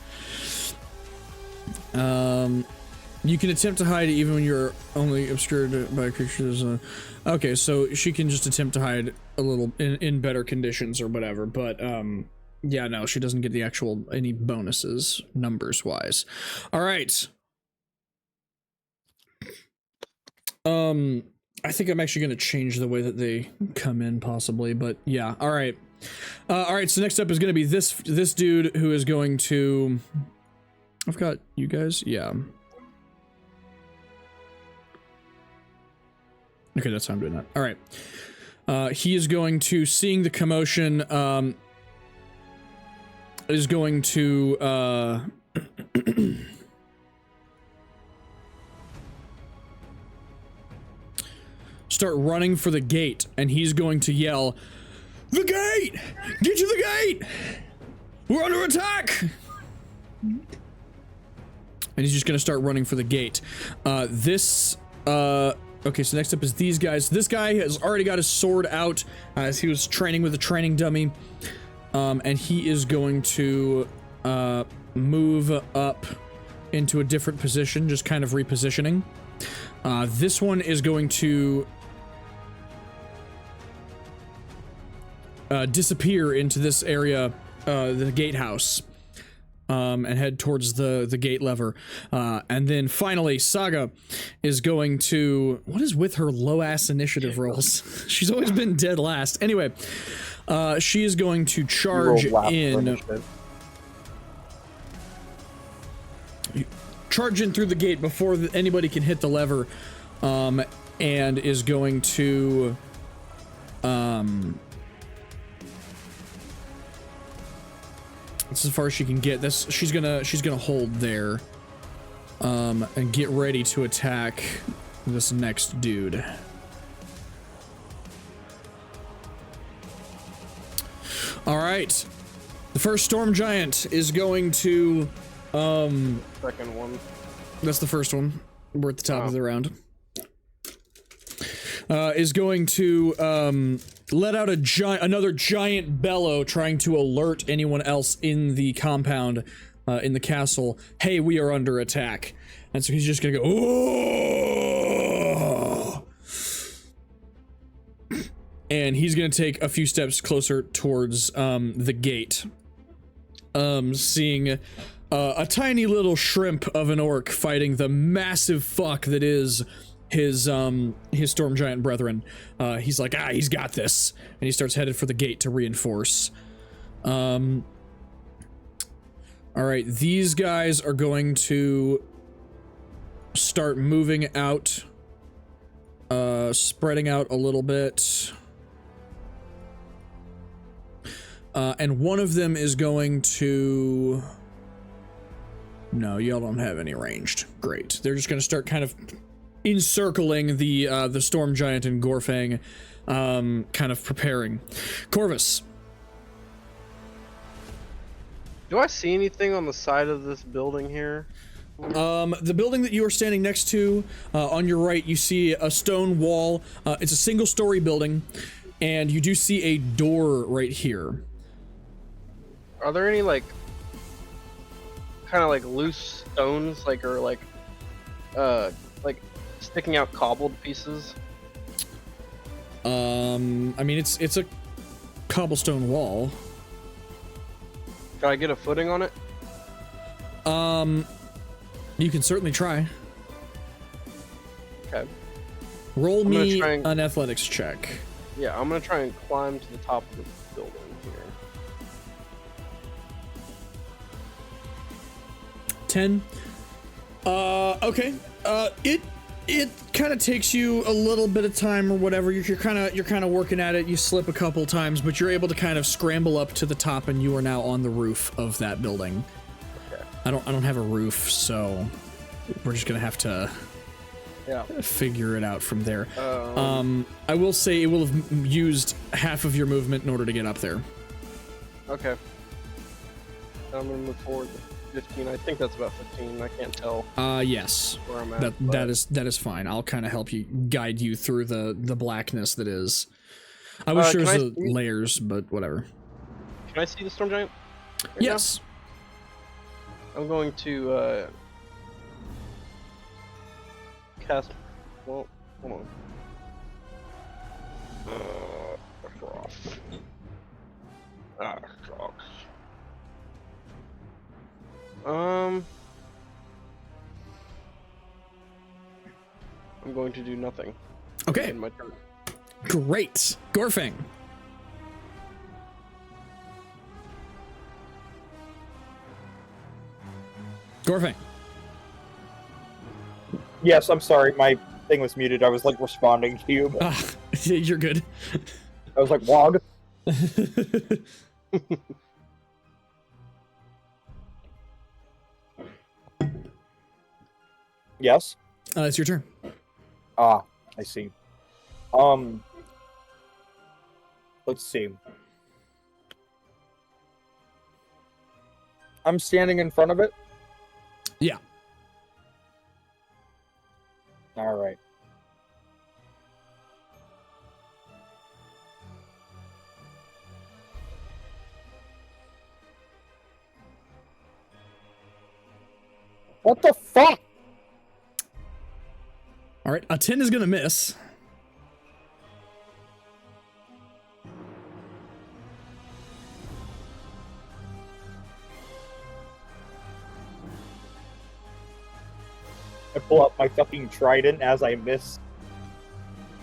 You can attempt to hide even when you're only obscured by creatures. Okay, so she can just attempt to hide a little in better conditions or whatever, but yeah, no, she doesn't get the actual any bonuses numbers wise. All right. I think I'm actually going to change the way that they come in possibly, but yeah. All right. All right, so next up is going to be this dude who is going to I've got you guys. Yeah. Okay, that's how I'm doing that. All right. He is going to, seeing the commotion, is going to, start running for the gate, and he's going to yell, "The gate! Get to the gate! We're under attack!" And he's just gonna start running for the gate. Okay, so next up is these guys. This guy has already got his sword out as he was training with a training dummy. And he is going to move up into a different position, just kind of repositioning. This one is going to disappear into this area, the gatehouse. And head towards the gate lever. And then finally, Saga is going to... What is with her low-ass initiative rolls? She's always been dead last. Anyway, she is going to charge in... Charge in through the gate before anybody can hit the lever. And is going to... That's as far as she can get. This she's gonna hold there, and get ready to attack this next dude. All right, the first storm giant is going to. Second one. That's the first one. We're at the top of the round. Is going to let out another giant bellow, trying to alert anyone else in the compound, in the castle. Hey, we are under attack. And so he's just gonna go, "Oh!" And he's gonna take a few steps closer towards the gate, seeing a tiny little shrimp of an orc fighting the massive fuck that is his storm giant brethren. He's like, he's got this, and he starts headed for the gate to reinforce. All right, these guys are going to start moving out, spreading out a little bit, and one of them is going to... No, y'all don't have any ranged. Great. They're just going to start kind of encircling the storm giant and Gorfang, kind of preparing. Corvus. Do I see anything on the side of this building here? The building that you are standing next to, on your right, you see a stone wall. It's a single-story building, and you do see a door right here. Are there any like kind of like loose stones, like sticking out cobbled pieces? I mean, it's a cobblestone wall. Can I get a footing on it? You can certainly try. Okay. Roll me an athletics check. Yeah, I'm gonna try and climb to the top of the building here. 10. Okay. It kind of takes you a little bit of time or whatever. You're kind of working at it. You slip a couple times, but you're able to kind of scramble up to the top, and you are now on the roof of that building. Okay. I don't have a roof, so we're just gonna have to figure it out from there. I will say it will have used half of your movement in order to get up there. Okay. I'm gonna move forward. 15. I think that's about 15. I can't tell. Yes. Where I'm at, that is fine. I'll kind of help you, guide you through the blackness that is. I wish there was layers, but whatever. Can I see the storm giant? Yes. Now? I'm going to cast. Well, hold on. Off. Ah, shucks. I'm going to do nothing. Okay. In my turn. Great. Gorfang. Gorfang. Yes, I'm sorry. My thing was muted. I was like responding to you. But Yeah, you're good. I was like, Wog. Yes. It's your turn. Ah, I see. Let's see. I'm standing in front of it. Yeah. All right. What the fuck? All right. A 10 is gonna miss. I pull up my fucking trident as I miss.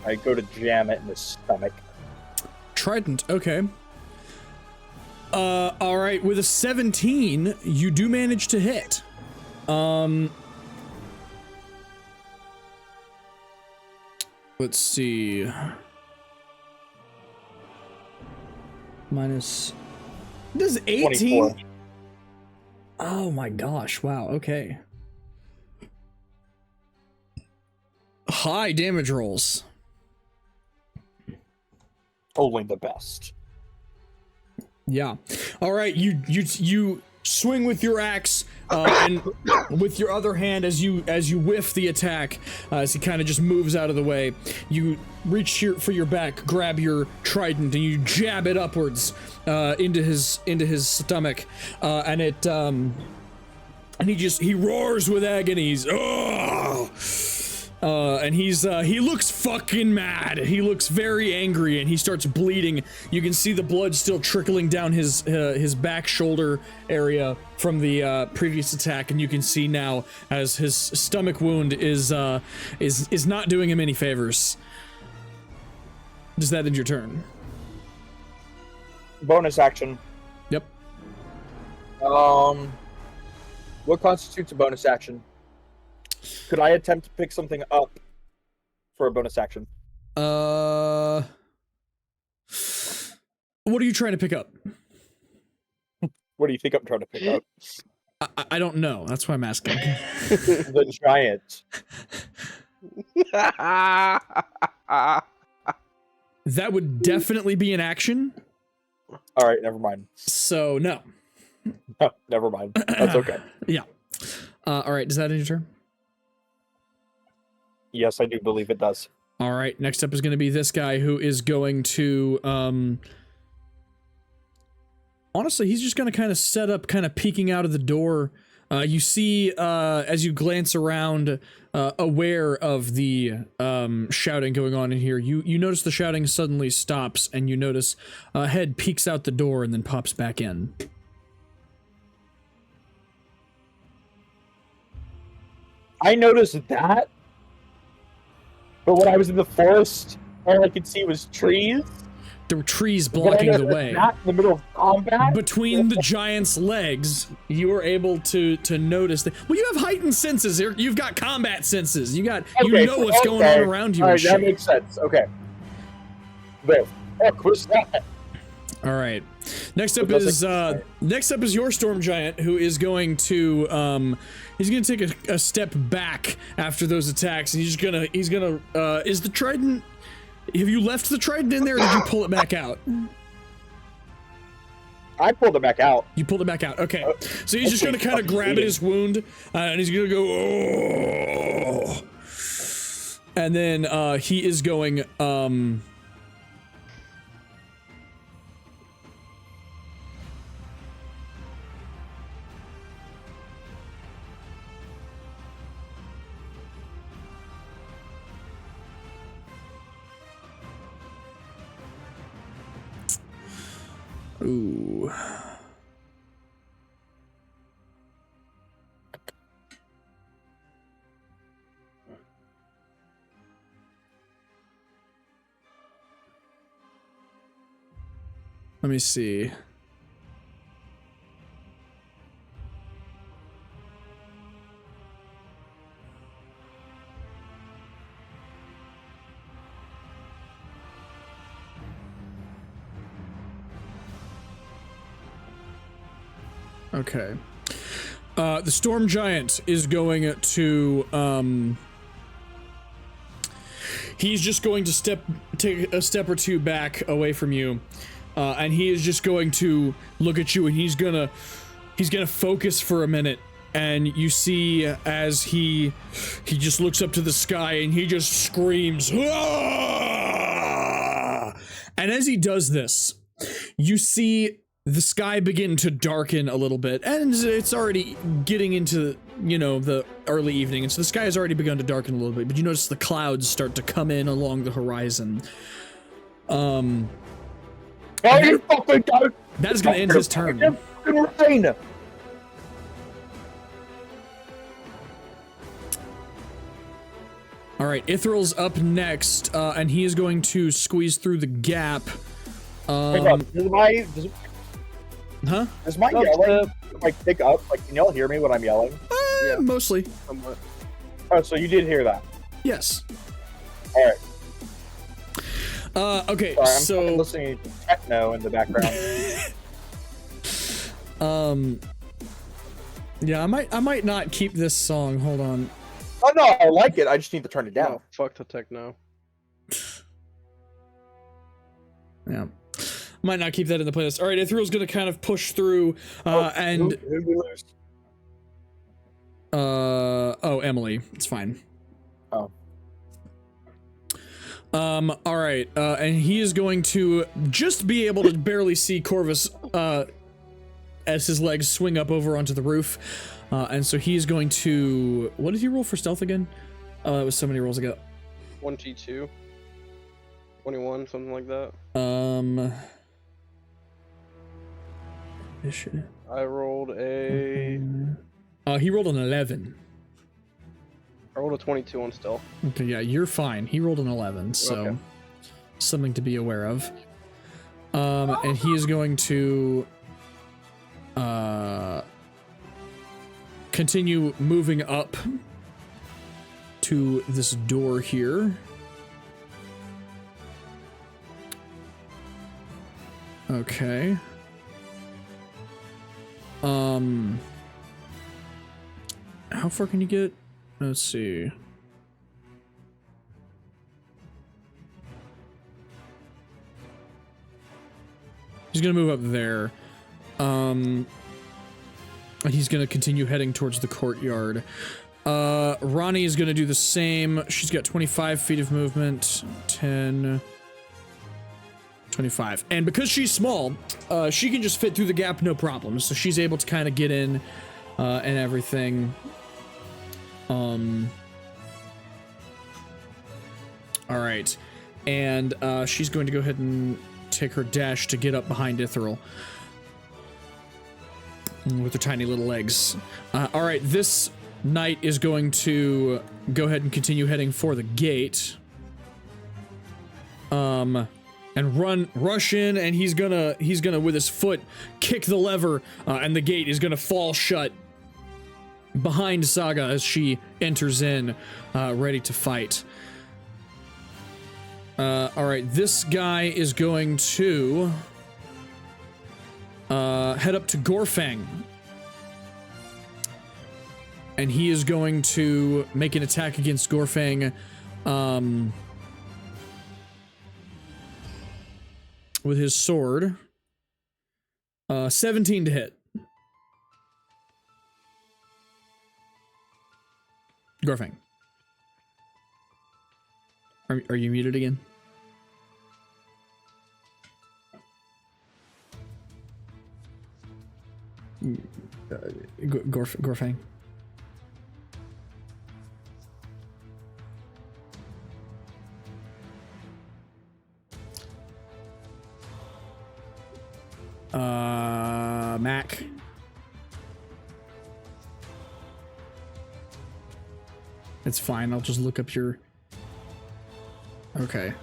I go to jam it in the stomach. Trident. Okay. All right. With a 17, you do manage to hit. Let's see. Minus. This is 18. 24. Oh my gosh. Wow. Okay. High damage rolls. Only the best. Yeah. All right. You swing with your axe, and with your other hand as you whiff the attack, as he kind of just moves out of the way. You reach for your back, grab your trident, and you jab it upwards into his stomach, and it and he roars with agony. He's and he looks fucking mad. He looks very angry, and he starts bleeding. You can see the blood still trickling down his back shoulder area from the previous attack, and you can see now as his stomach wound is not doing him any favors. Does that end your turn? Bonus action. Yep. What constitutes a bonus action? Could I attempt to pick something up for a bonus action? What are you trying to pick up? What do you think I'm trying to pick up? I don't know. That's why I'm asking. The giant. That would definitely be an action. All right, never mind. So no. No, never mind. That's okay. Yeah. All right. Does that end your turn? Yes, I do believe it does. All right. Next up is going to be this guy who is going to. Honestly, he's just going to kind of set up, kind of peeking out of the door. You see, as you glance around, aware of the shouting going on in here, you notice the shouting suddenly stops, and you notice a head peeks out the door and then pops back in. I noticed that, but when I was in the forest, all I could see was trees. There were trees blocking the way. That in the middle of combat? Between the giant's legs, you were able to notice that. Well, you have heightened senses. You've got combat senses. You know what's going on around you. All and right, that shit. makes sense. Okay. The fuck was that? All right. Next up is your storm giant, who is going to he's gonna take a step back after those attacks, and he's gonna is the trident? Have you left the trident in there, or did you pull it back out? I pulled it back out. You pulled it back out. Okay. So he's just gonna kind of grab at his wound, and he's gonna go, oh, and then he is going Ooh. Let me see. Okay. The Storm Giant is going to, he's just going to take a step or two back away from you, and he is just going to look at you, and he's gonna focus for a minute, and you see as he just looks up to the sky, and he just screams, "Ah!" And as he does this, you see the sky begin to darken a little bit, and it's already getting into, you know, the early evening, and so the sky has already begun to darken a little bit, but you notice the clouds start to come in along the horizon. Oh, you fucking don't! That is going to end his turn. Rain. All right, Ithril's up next, and he is going to squeeze through the gap. Hang on, does my yelling like pick up? Like, can y'all hear me when I'm yelling? Yeah. Mostly. Somewhat. Oh, so you did hear that? Yes. All right. Okay, Sorry, I'm so listening to techno in the background. Yeah, I might not keep this song. Hold on. Oh no, I like it. I just need to turn it down. Oh, fuck the techno. Yeah. Might not keep that in the playlist. All right, Ithril's gonna kind of push through, and who we lose? oh, Emily, it's fine. Oh. All right, and he is going to just be able to barely see Corvus, as his legs swing up over onto the roof, and so he's going to. What did he roll for stealth again? Oh, that was so many rolls ago. 1G2, 21, something like that. I rolled a. He rolled an 11. I rolled a 22 on stealth. Okay, yeah, you're fine. He rolled an 11, so Okay. something to be aware of. And he is going to continue moving up to this door here. Okay. How far can you get? Let's see. He's gonna move up there. And he's gonna continue heading towards the courtyard. Ronnie is gonna do the same. She's got 25 feet of movement. 10, 25. And because she's small, she can just fit through the gap, no problem. So she's able to kind of get in, and everything. All right. And, she's going to go ahead and take her dash to get up behind Ithril with her tiny little legs. All right, this knight is going to go ahead and continue heading for the gate. And rush in, and he's gonna with his foot kick the lever, and the gate is gonna fall shut behind Saga as she enters in, ready to fight. All right, this guy is going to head up to Gorfang, and he is going to make an attack against Gorfang, with his sword. 17 to hit. Gorfang. Are you muted again? Gorfang. Mac. It's fine. I'll just look up your... Okay.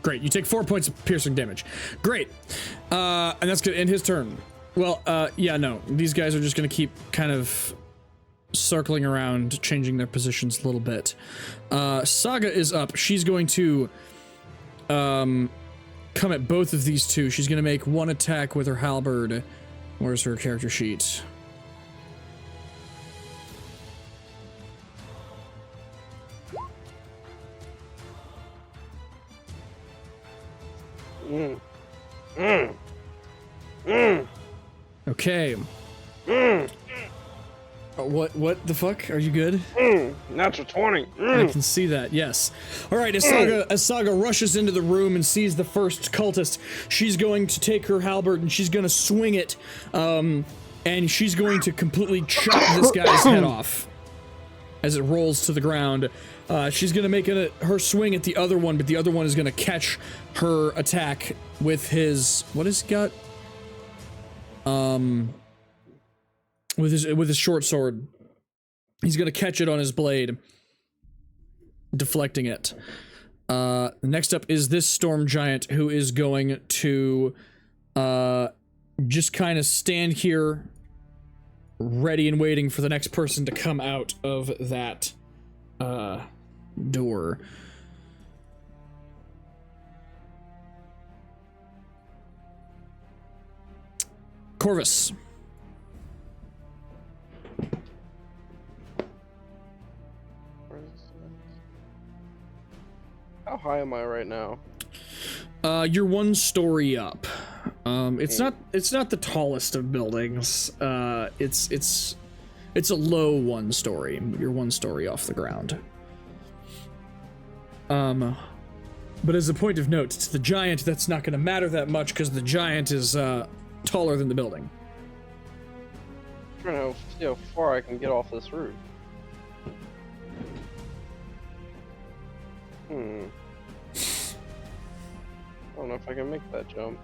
Great. You take 4 points of piercing damage. Great. And that's gonna end his turn. Well, yeah, no. These guys are just gonna keep kind of circling around, changing their positions a little bit. Saga is up. She's going to come at both of these two. She's gonna make one attack with her halberd. Where's her character sheet? Okay. What the fuck? Are you good? Natural 20. I can see that, yes. Alright, as Saga rushes into the room and sees the first cultist, she's going to take her halberd and she's gonna swing it, and she's going to completely chop this guy's head off as it rolls to the ground. She's gonna make her swing at the other one, but the other one is gonna catch her attack with his... What has he got? With his short sword. He's gonna catch it on his blade, deflecting it. Next up is this storm giant, who is going to just kind of stand here, ready and waiting for the next person to come out of that door. Corvus. How high am I right now? You're one story up. It's not the tallest of buildings. It's a low one story. You're one story off the ground. But as a point of note, to the giant, that's not going to matter that much because the giant is taller than the building. I'm trying to see how far I can get off this roof. I don't know if I can make that jump.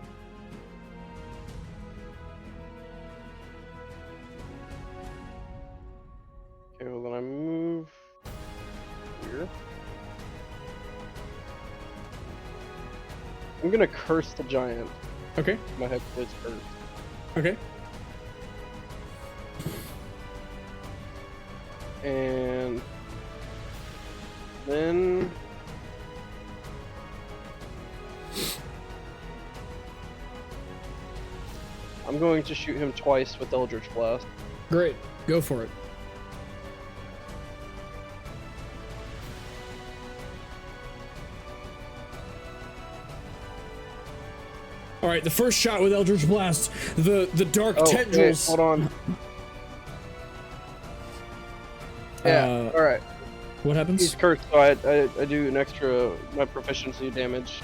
Okay, well then I move here. I'm gonna curse the giant. Okay. My head is cursed. Okay. And then I'm going to shoot him twice with Eldritch Blast. Great. Go for it. All right, the first shot with Eldritch Blast, the dark tendrils. Hold on. Yeah. All right. What happens? He's cursed, so I do an extra my proficiency damage.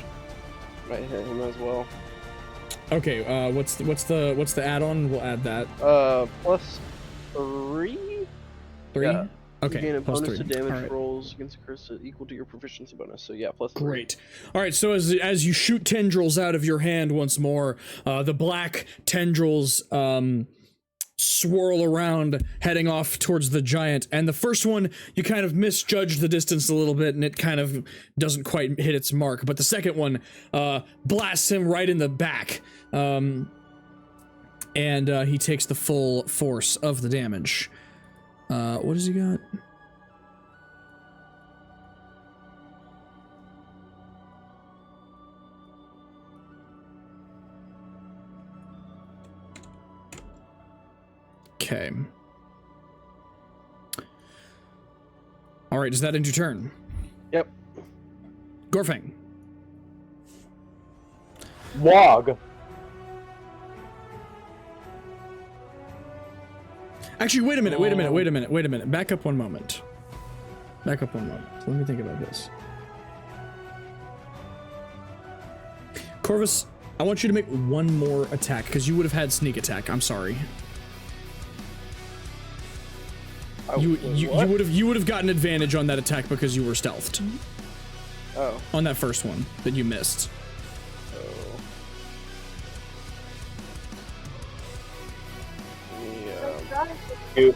Might hit him as well. Okay. What's the add-on? We'll add that. Plus 3. 3. Yeah. Okay. You gain a plus bonus 3. to damage All right. rolls against a curse equal to your proficiency bonus. So yeah, plus 3. Great. All right. So as you shoot tendrils out of your hand once more, the black tendrils swirl around, heading off towards the giant. And the first one, you kind of misjudged the distance a little bit, and it kind of doesn't quite hit its mark. But the second one blasts him right in the back, and he takes the full force of the damage. What has he got? Okay. All right, does that end your turn? Yep. Gorfang. Wog. Actually, wait a minute. Back up one moment. Let me think about this. Corvus, I want you to make one more attack, because you would have had sneak attack. I'm sorry. You would have gotten advantage on that attack because you were stealthed. Oh. On that first one that you missed. You.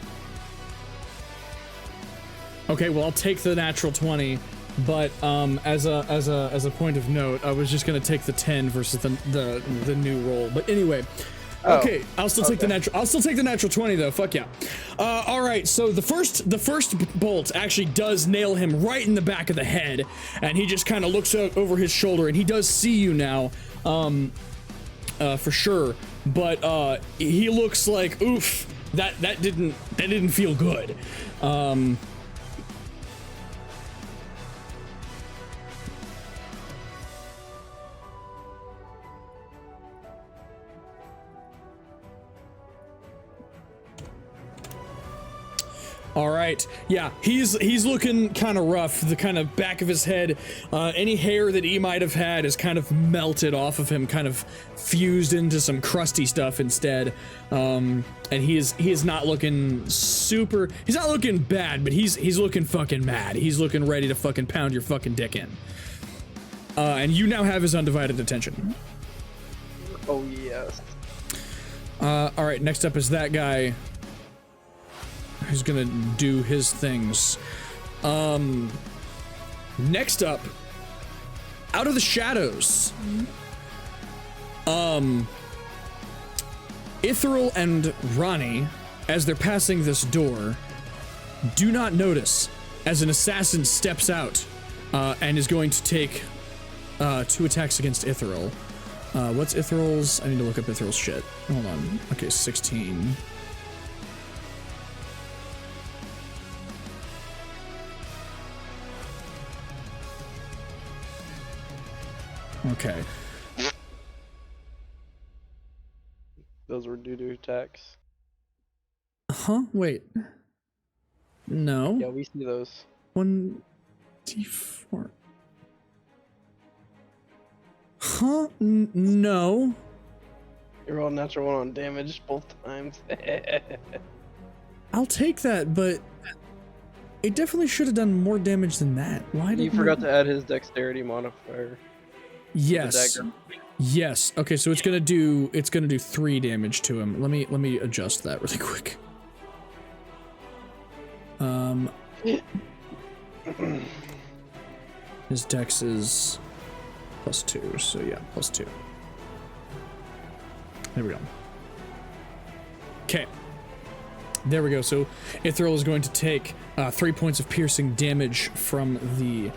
Okay, well, I'll take the natural 20, but as a point of note, I was just gonna take the 10 versus the new roll. But anyway, okay, I'll still take the natural. I'll still take the natural 20 though. Fuck yeah. All right, so the first bolt actually does nail him right in the back of the head, and he just kind of looks over his shoulder, and he does see you now, for sure. But he looks like, oof, that didn't feel good. All right, yeah, he's looking kind of rough. The kind of back of his head, any hair that he might have had is kind of melted off of him, kind of fused into some crusty stuff instead. And he is not looking super. He's not looking bad, but he's looking fucking mad. He's looking ready to fucking pound your fucking dick in. And you now have his undivided attention. Oh yes. All right, next up is that guy who's gonna do his things. Next up, out of the shadows, Ithril and Ronnie, as they're passing this door, do not notice as an assassin steps out and is going to take 2 attacks against Ithril. What's Ithril's? I need to look up Ithril's shit. Hold on. Okay, 16. Okay. Those were doo-doo attacks. Huh? Wait. No. Yeah, we see those. 1d4. Huh? No. You're all natural 1 on damage both times. I'll take that, but it definitely should have done more damage than that. Why did you forgot to add his dexterity modifier? Yes. Yes. Okay, so it's gonna do 3 damage to him. Let me adjust that really quick. His dex is +2, so yeah, +2. There we go. Okay. There we go. So Ithril is going to take 3 points of piercing damage from the.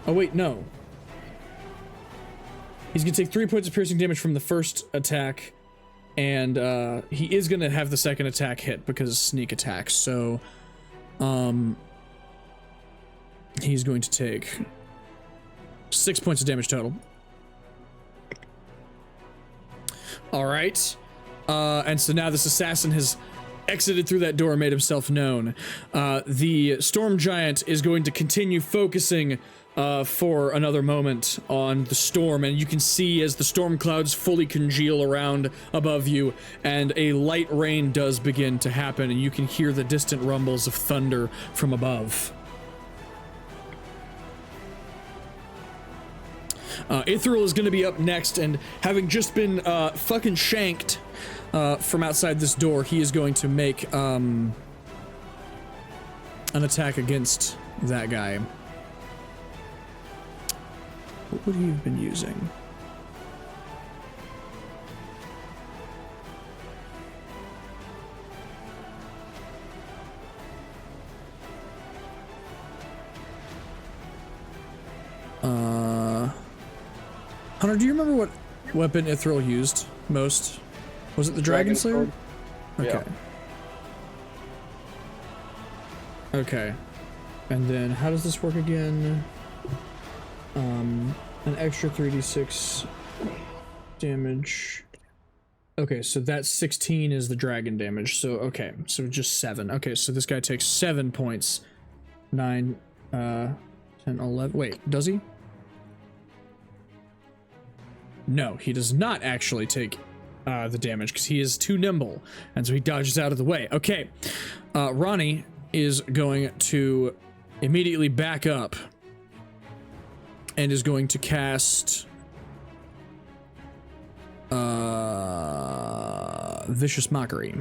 Oh wait, no. He's gonna take 3 points of piercing damage from the first attack, and he is gonna have the second attack hit because of sneak attack. So, he's going to take 6 points of damage total. All right, and so now this assassin has exited through that door and made himself known. The storm giant is going to continue focusing for another moment on the storm, and you can see as the storm clouds fully congeal around above you, and a light rain does begin to happen, and you can hear the distant rumbles of thunder from above. Ithril is going to be up next, and having just been fucking shanked from outside this door, he is going to make an attack against that guy. What would he have been using? Hunter, do you remember what weapon Ithril used most? Was it the Dragon Slayer? Okay. Yeah. Okay. And then how does this work again? An extra 3d6 damage. Okay, so that 16 is the dragon damage. So, okay, so just 7. Okay, so this guy takes 7 points. 9, 10, 11. Wait, does he? No, he does not actually take the damage because he is too nimble, and so he dodges out of the way. Okay, Ronnie is going to immediately back up and is going to cast Vicious Mockery.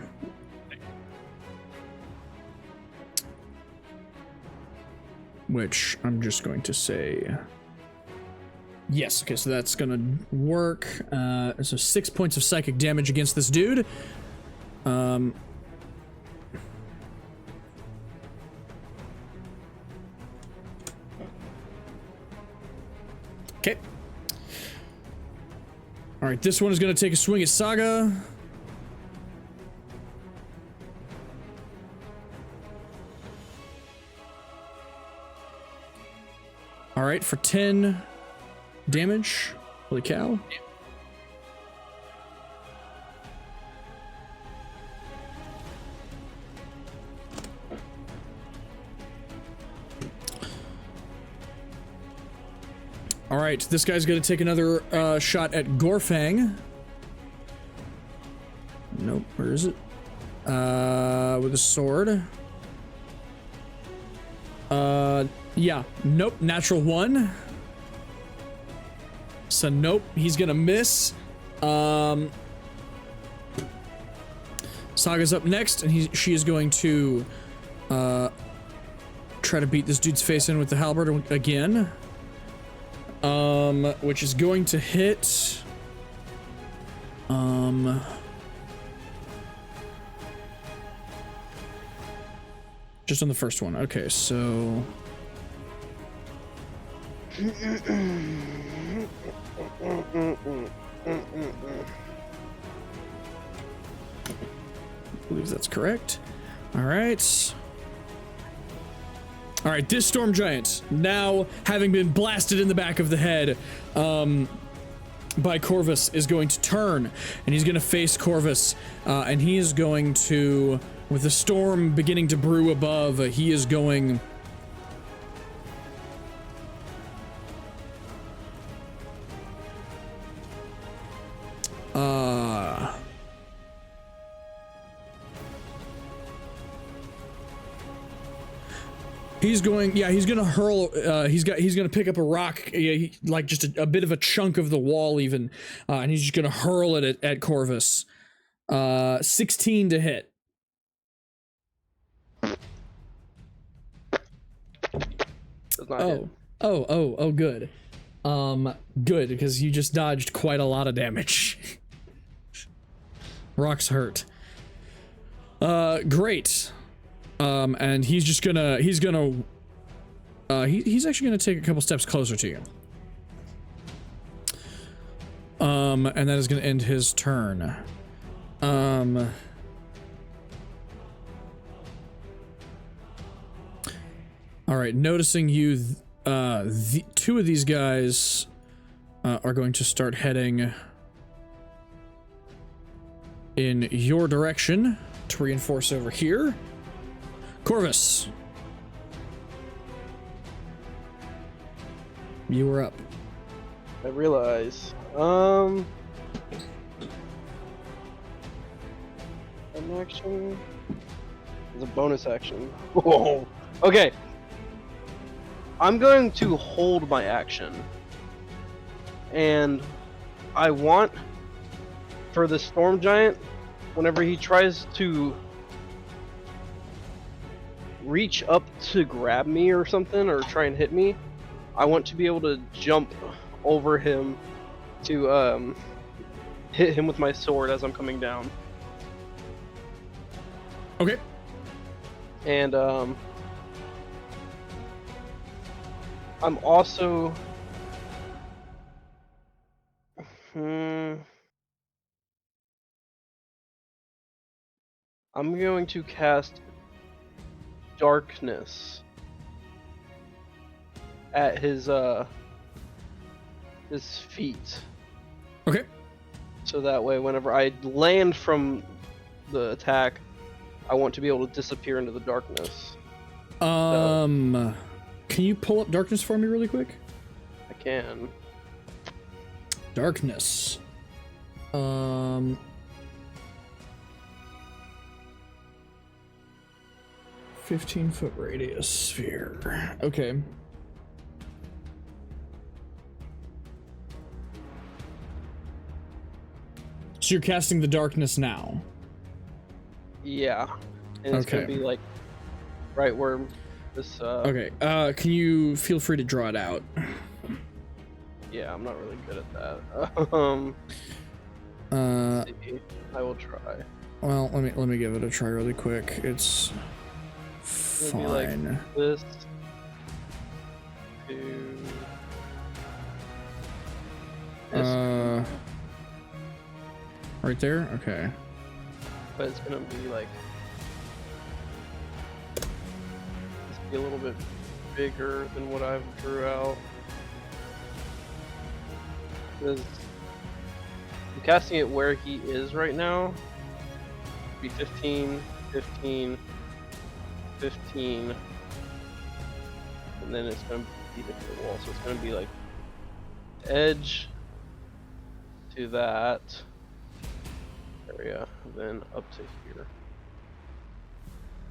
which I'm just going to say yes. Okay, so that's gonna work. So 6 points of psychic damage against this dude. Okay. All right, this one is gonna take a swing at Saga. All right, for 10 damage. Holy cow. All right, this guy's gonna take another shot at Gorfang. Nope, where is it? With a sword. Yeah, nope, natural 1. So nope, he's gonna miss. Saga's up next, and she is going to try to beat this dude's face in with the halberd again. Which is going to hit. Just on the first one. Okay, so. I believe that's correct. All right. All right, this storm giant, now having been blasted in the back of the head by Corvus, is going to turn, and he's going to face Corvus, and he is going to, with the storm beginning to brew above, he is going... He's going, yeah, he's gonna hurl, he's gonna pick up a rock, like just a bit of a chunk of the wall even, and he's just gonna hurl it at Corvus. 16 to hit. Does not hit. Oh, good. Good, because you just dodged quite a lot of damage. Rocks hurt. Great. And he's just gonna, he's actually gonna take a couple steps closer to you. And that is gonna end his turn. All right, noticing you, two of these guys are going to start heading in your direction to reinforce over here. Corvus, you were up. I realize. An action is a bonus action. Whoa. Okay. I'm going to hold my action, and I want for the storm giant, whenever he tries to reach up to grab me or something, or try and hit me, I want to be able to jump over him to hit him with my sword as I'm coming down. Okay. And I'm also I'm going to cast darkness at his feet. Okay. So that way, whenever I land from the attack, I want to be able to disappear into the darkness. Can you pull up darkness for me really quick? I can. Darkness. 15-foot radius sphere. Okay. So you're casting the darkness now. Yeah. And it's gonna be like right where This. Okay. Can you feel free to draw it out? Yeah, I'm not really good at that. Let's see. I will try. Well, let me give it a try really quick. It's Maybe fine. like this. To. This. Right there. Okay. But it's gonna be like. It's be a little bit bigger than what I've drew out. Because I'm casting it where he is right now. Be 15, 15, 15, and then it's gonna be the wall. So it's gonna be like edge to that area, and then up to here.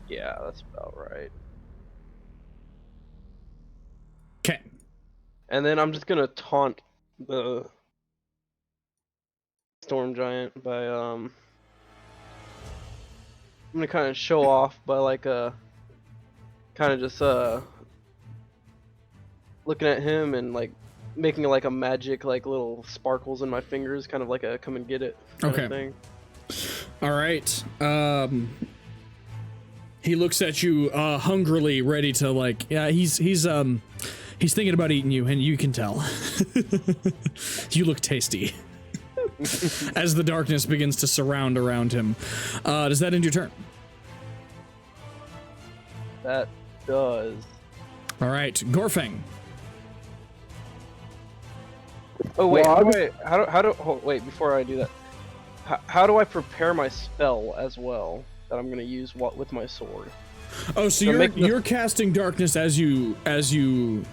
Yeah, that's about right. Okay. And then I'm just gonna taunt the storm giant by I'm gonna kind of show off by like kind of just looking at him and like making like a magic like little sparkles in my fingers, kind of like a come and get it kind of thing. All right. He looks at you hungrily, ready to like. Yeah, he's thinking about eating you, and you can tell. You look tasty. As the darkness begins to surround around him. Does that end your turn? That does. All right, Gorfang. Oh wait, Well, how do wait before I do that? How do I prepare my spell as well that I'm gonna use with my sword? Oh, so you're casting darkness as you.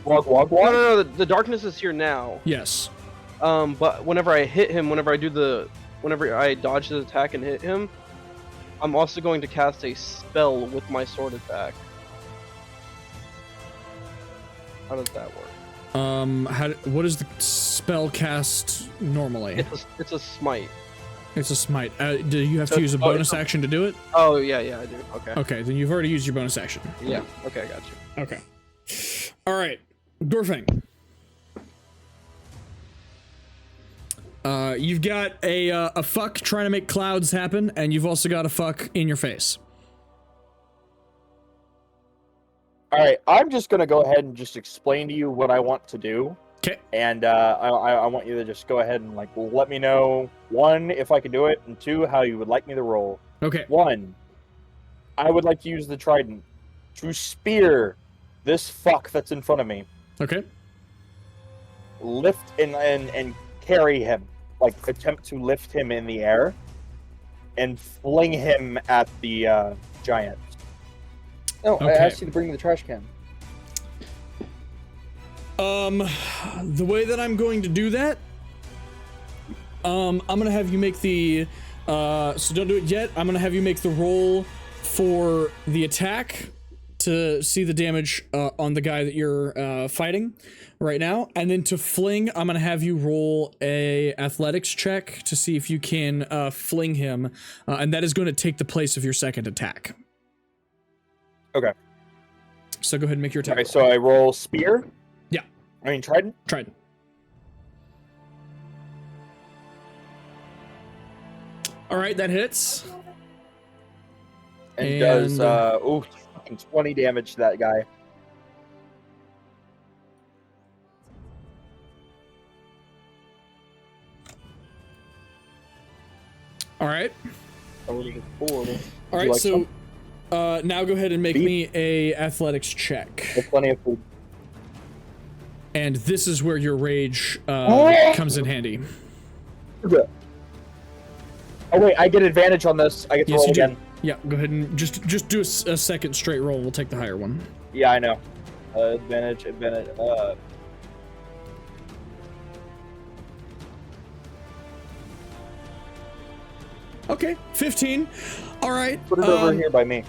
Walk. No, the darkness is here now. Yes. But whenever I hit him, whenever I dodge his attack and hit him, I'm also going to cast a spell with my sword attack. How does that work? What does the spell cast normally? It's a smite. It's a smite. Do you have to use a bonus action to do it? Oh yeah, I do. Okay. Okay, then you've already used your bonus action. Yeah. Okay, I got you. Okay. All right, Gorfang. You've got a fuck trying to make clouds happen, and you've also got a fuck in your face. All right, I'm just gonna go ahead and just explain to you what I want to do. Okay. And I want you to just go ahead and like let me know, one, if I can do it, and two, how you would like me to roll. Okay. One, I would like to use the trident to spear this fuck that's in front of me. Okay. Lift and carry him, like attempt to lift him in the air, and fling him at the giant. No, Okay. I asked you to bring the trash can. The way that I'm going to do that, I'm gonna have you make the, so don't do it yet. I'm gonna have you make the roll for the attack to see the damage on the guy that you're fighting right now, and then to fling, I'm gonna have you roll a athletics check to see if you can fling him, and that is going to take the place of your second attack. Okay. So go ahead and make your attack. Okay, so I roll spear. Yeah. I mean trident. Trident. All right, that hits. And does fucking 20 damage to that guy. All right. All All right, like so now go ahead and make me a athletics check. There's plenty of food. And this is where your rage comes in handy. Okay. Oh wait, I get advantage on this. I get to Yes, roll you do. again. Yeah, go ahead and just do a second straight roll. We'll take the higher one. Yeah, I know. Advantage. Okay, 15. All right. Put it over here by me.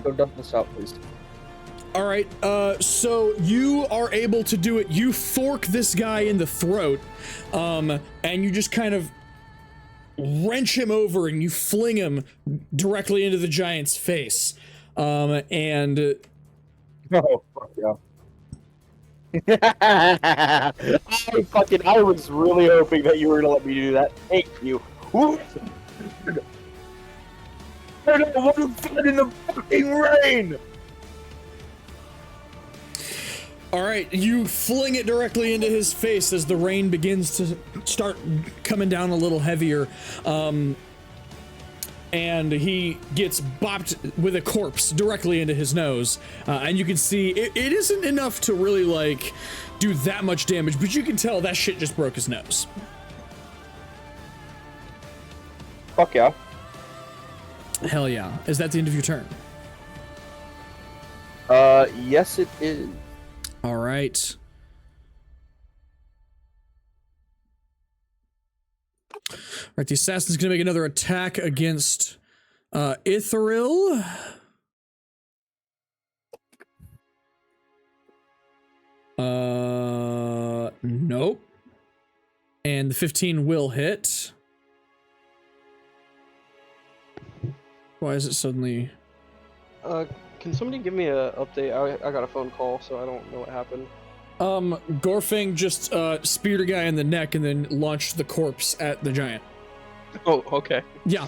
Go dump this out, please. All right, so you are able to do it. You fork this guy in the throat, and you just kind of wrench him over and you fling him directly into the giant's face. And Oh, fuck yeah. I was really hoping that you were gonna let me do that. Thank you. Ooh. I don't want to fight in the fucking rain! All right, you fling it directly into his face as the rain begins to start coming down a little heavier. And he gets bopped with a corpse directly into his nose. And you can see it isn't enough to really like do that much damage, but you can tell that shit just broke his nose. Fuck yeah. Hell yeah. Is that the end of your turn? Yes it is. All right. Right, the assassin's gonna make another attack against Ithril. Nope. And the 15 will hit. Why is it suddenly? Can somebody give me a update? I got a phone call, so I don't know what happened. Gorfang just speared a guy in the neck and then launched the corpse at the giant. Oh, okay. Yeah.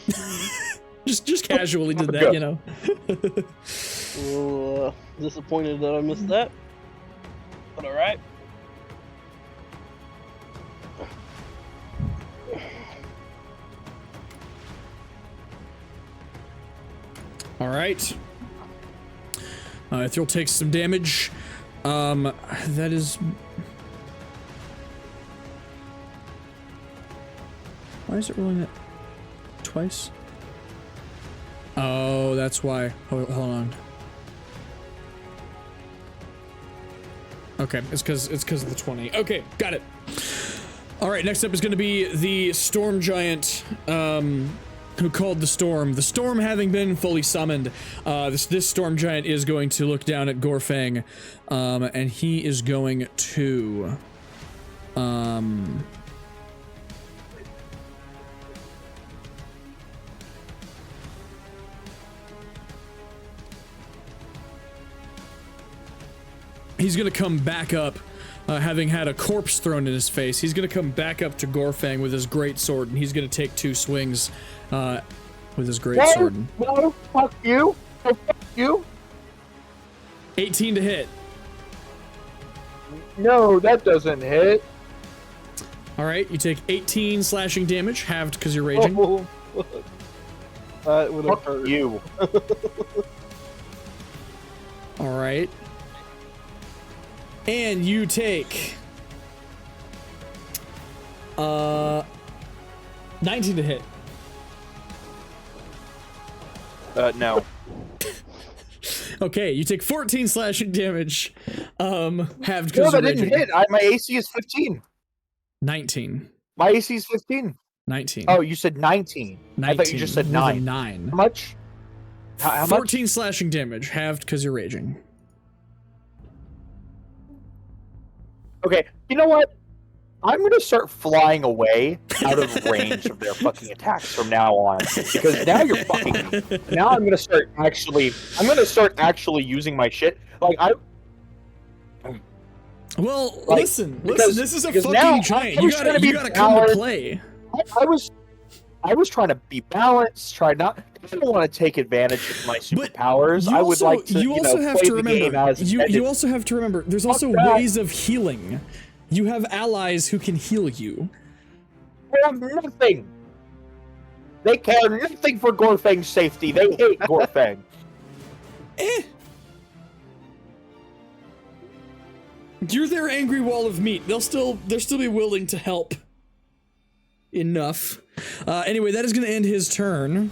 just casually did that, you know. A little disappointed that I missed that. But alright. All right. Ithril takes some damage. That is... Why is it rolling that twice? Oh, that's why. Hold on. Okay, it's because of the 20. Okay, got it. All right, next up is going to be the storm giant, who called the storm. The storm having been fully summoned, this storm giant is going to look down at Gorfang, and he is going to, he's gonna come back up, having had a corpse thrown in his face. He's gonna come back up to Gorfang with his great sword, and he's gonna take 2 swings with his great sword. No, fuck you. No, fuck you. 18 to hit. No, that doesn't hit. All right, you take 18 slashing damage, halved because you're raging. Oh, that would have Fuck hurt. you. All right. And you take 19 to hit. No. Okay, you take 14 slashing damage, halved No, because you're that raging. didn't hit. My AC is 15. 19. My AC is 15. 19. Oh, you said 19. 19. I thought you just said With a 9. 9. How much? How much? 14 slashing damage, halved because you're raging. Okay, you know what? I'm gonna start flying away out of range of their fucking attacks from now on, because now you're fucking me. Now I'm gonna start actually using my shit. Like Well, Like, listen, because- this is a because fucking now giant. I You was trying to be gotta come to balanced. play. I was trying to be balanced. Try not. I don't want to take advantage of my But superpowers. I would like to, you also have play to the game remember. as You intended. also have to remember. There's also that. ways of healing. You have allies who can heal you. They have nothing. They care nothing for Gorfang's safety. They hate Gorfang. You're their angry wall of meat. They'll still be willing to help. Enough. Anyway, that is going to end his turn.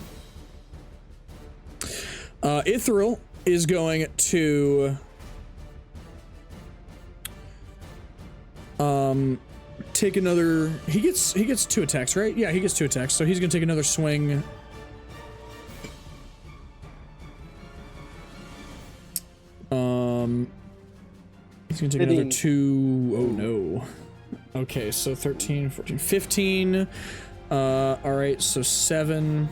Ithril is going to take another. He gets 2 attacks, right? Yeah, he gets 2 attacks. So he's going to take another swing. He's going to take another 2. Oh no. Okay, so 13, 14, 15. All right, so 7.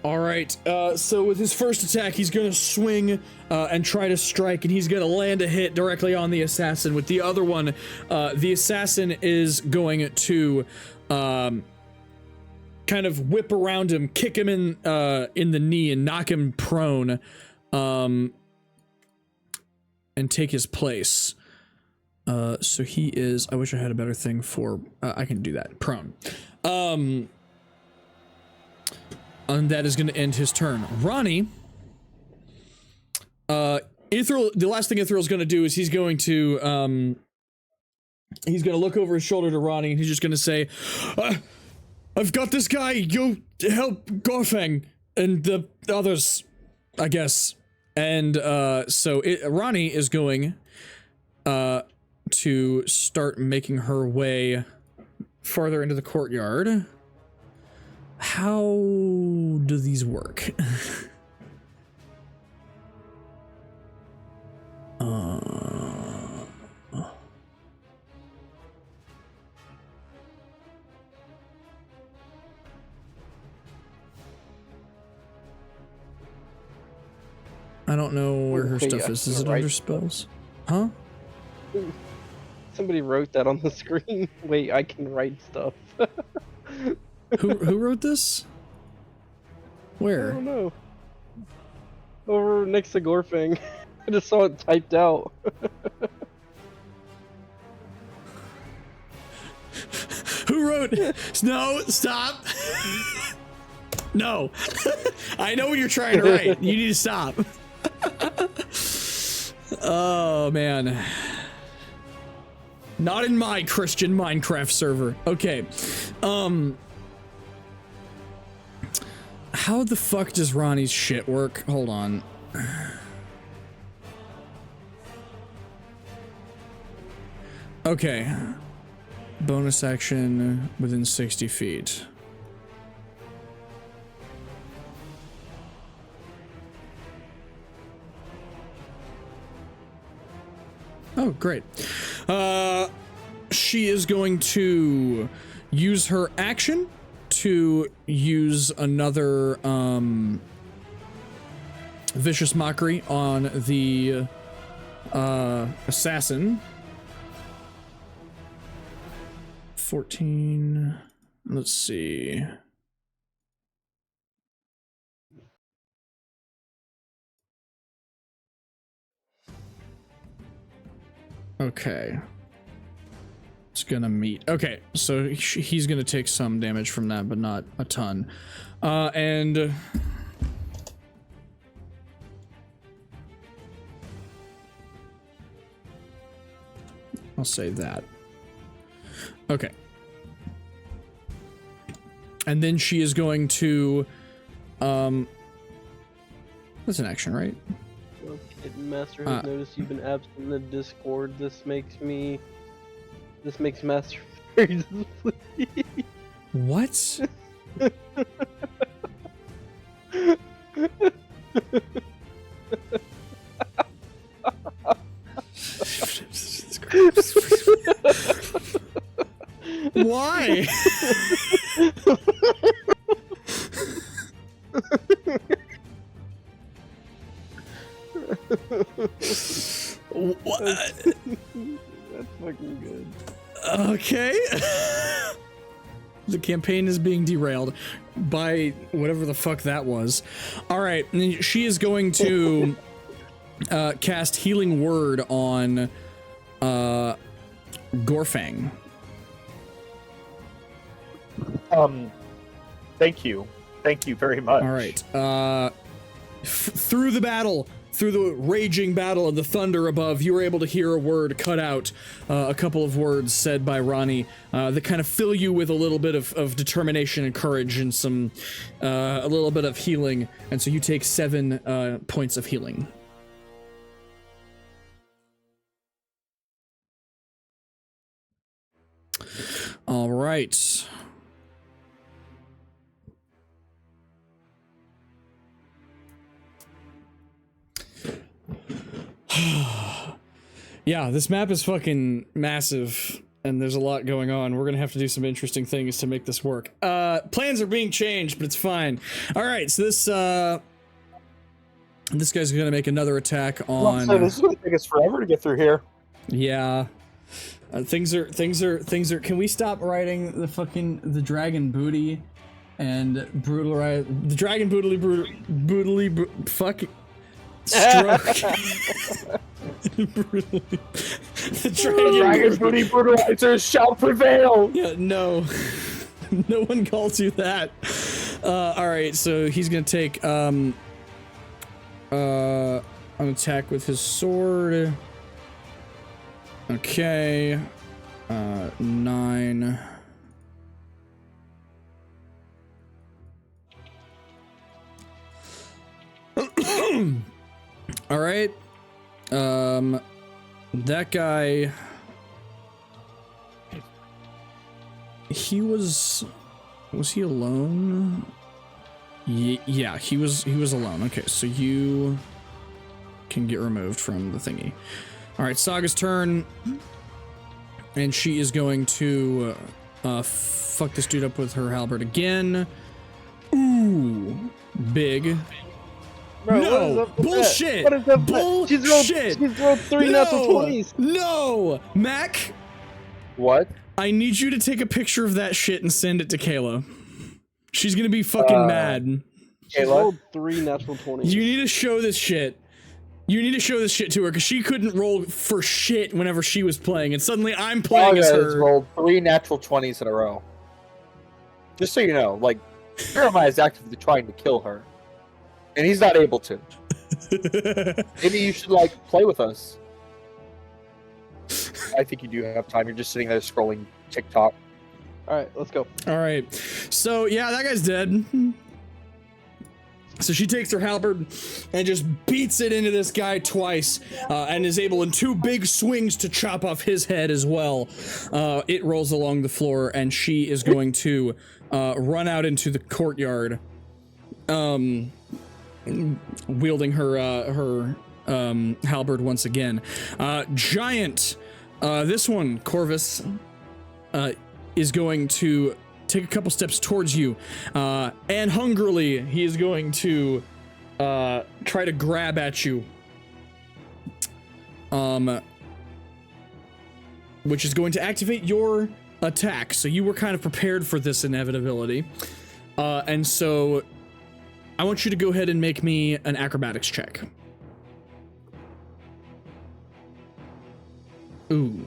All right, so with his first attack, he's gonna swing and try to strike, and he's gonna land a hit directly on the assassin. With the other one, the assassin is going to kind of whip around him, kick him in the knee, and knock him prone, and take his place. So he is. I wish I had a better thing for. I can do that. Prone. And that is going to end his turn. Ronnie, Ithril, the last thing Ithril is going to do is he's going to look over his shoulder to Ronnie, and he's just going to say, I've got this guy, go help Gorfang and the others, I guess. And, Ronnie is going, to start making her way farther into the courtyard. How do these work? I don't know where her stuff is. Is it under spells? Huh? Somebody wrote that on the screen. Wait, I can write stuff. Who wrote this? I Where? don't know. Over next to Gorfang. I just saw it typed out. Who wrote? No, stop. No. I know what you're trying to write. You need to stop. Oh, man. Not in my Christian Minecraft server. Okay. How the fuck does Ronnie's shit work? Hold on. Okay. Bonus action within 60 feet. Oh, great. She is going to use her action to use another vicious mockery on the assassin. 14. Let's see. Okay. It's gonna meet. Okay, so he's gonna take some damage from that, but not a ton. And I'll say that. Okay. And then she is going to, that's an action, right? Well, Kitten Master has noticed you've been absent in the Discord. This makes Master very displeased. What? Why? What? That's fucking good. Okay. The campaign is being derailed by whatever the fuck that was. All right, and she is going to cast Healing Word on Gorfang. Thank you very much. All right. Through the battle, through the raging battle and the thunder above, you were able to hear a word cut out, a couple of words said by Ronnie that kind of fill you with a little bit of determination and courage and some, a little bit of healing. And so you take 7 points of healing. All right. Yeah, this map is fucking massive, and there's a lot going on. We're gonna have to do some interesting things to make this work. Plans are being changed, but it's fine. All right, so this guy's gonna make another attack on. This is gonna take us forever to get through here. Yeah. Things are. Can we stop riding the dragon booty and brutalize the dragon brutally fuck stroke. The Dragon booty brutalizers shall prevail. Yeah, no. No one calls you that. All right, so he's gonna take an attack with his sword. Okay. 9. All right. That guy. He was he alone? Yeah, he was alone. Okay, so you can get removed from the thingy. All right, Saga's turn, and she is going to fuck this dude up with her halberd again. Ooh, big. Bro, No, bullshit. What is up? Bullshit. She's rolled 3 natural 20s. No, Mac. What? I need you to take a picture of that shit and send it to Kayla. She's gonna be fucking mad. She rolled 3 natural 20s. You need to show this shit. You need to show this shit to her because she couldn't roll for shit whenever she was playing, and suddenly I'm playing as Saga has her. rolled 3 natural 20s in a row. Just so you know, like, Jeremiah is actively trying to kill her, and he's not able to. Maybe you should, like, play with us. I think you do have time. You're just sitting there scrolling TikTok. Alright, let's go. All right, so yeah, that guy's dead. So she takes her halberd and just beats it into this guy twice, and is able in 2 big swings to chop off his head as well. It rolls along the floor, and she is going to run out into the courtyard, wielding her halberd once again. Giant, this one, Corvus, is going to take a couple steps towards you, and hungrily he is going to try to grab at you, which is going to activate your attack. So you were kind of prepared for this inevitability, and so I want you to go ahead and make me an acrobatics check. Ooh.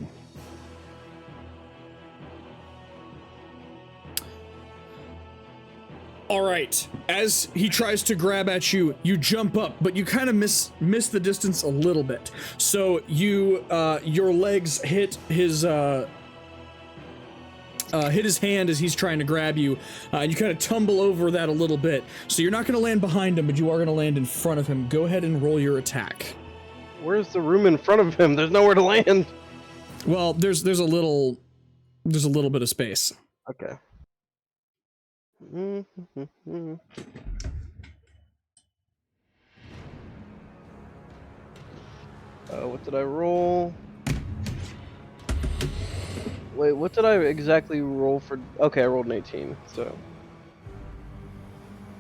All right, as he tries to grab at you, you jump up, but you kind of miss the distance a little bit. So you, your legs hit his hand as he's trying to grab you, and you kind of tumble over that a little bit. So you're not going to land behind him, but you are going to land in front of him. Go ahead and roll your attack. Where's the room in front of him? There's nowhere to land. Well, there's a little bit of space. Okay. What did I roll? Wait, what did I exactly roll for? Okay, I rolled an 18, so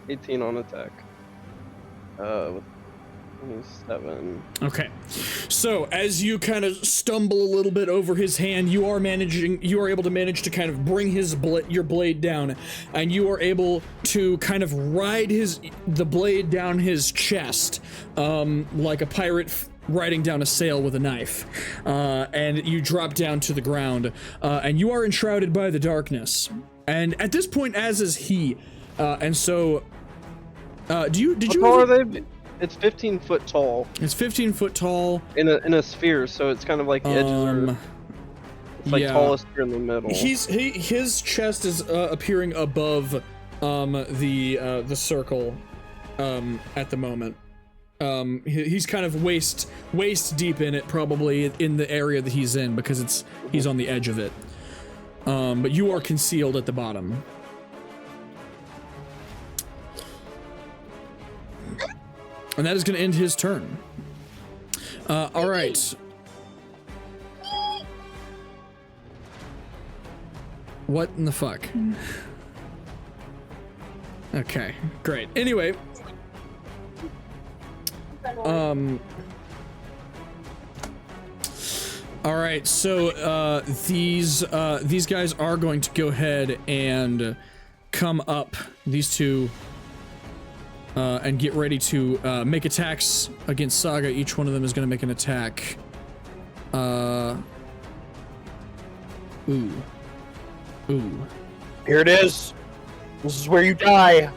18 on attack. With 27. Okay, so as you kind of stumble a little bit over his hand, you are able to manage to kind of bring your blade down, and you are able to kind of ride the blade down his chest, like a pirate riding down a sail with a knife, and you drop down to the ground, and you are enshrouded by the darkness. And at this point, as is he, and so, did you? How tall are they? It's 15 foot tall. It's 15 foot tall. In a sphere, so it's kind of like the edges are. It's like tallest here in the middle. His chest is appearing above the circle at the moment. He's kind of waist deep in it, probably in the area that he's in, because he's on the edge of it. But you are concealed at the bottom. And that is going to end his turn. All right. What in the fuck? Okay, great. Anyway, all right, so these guys are going to go ahead and come up, these two, and get ready to make attacks against Saga. Each one of them is going to make an attack. Ooh. Here it is. This is where you die.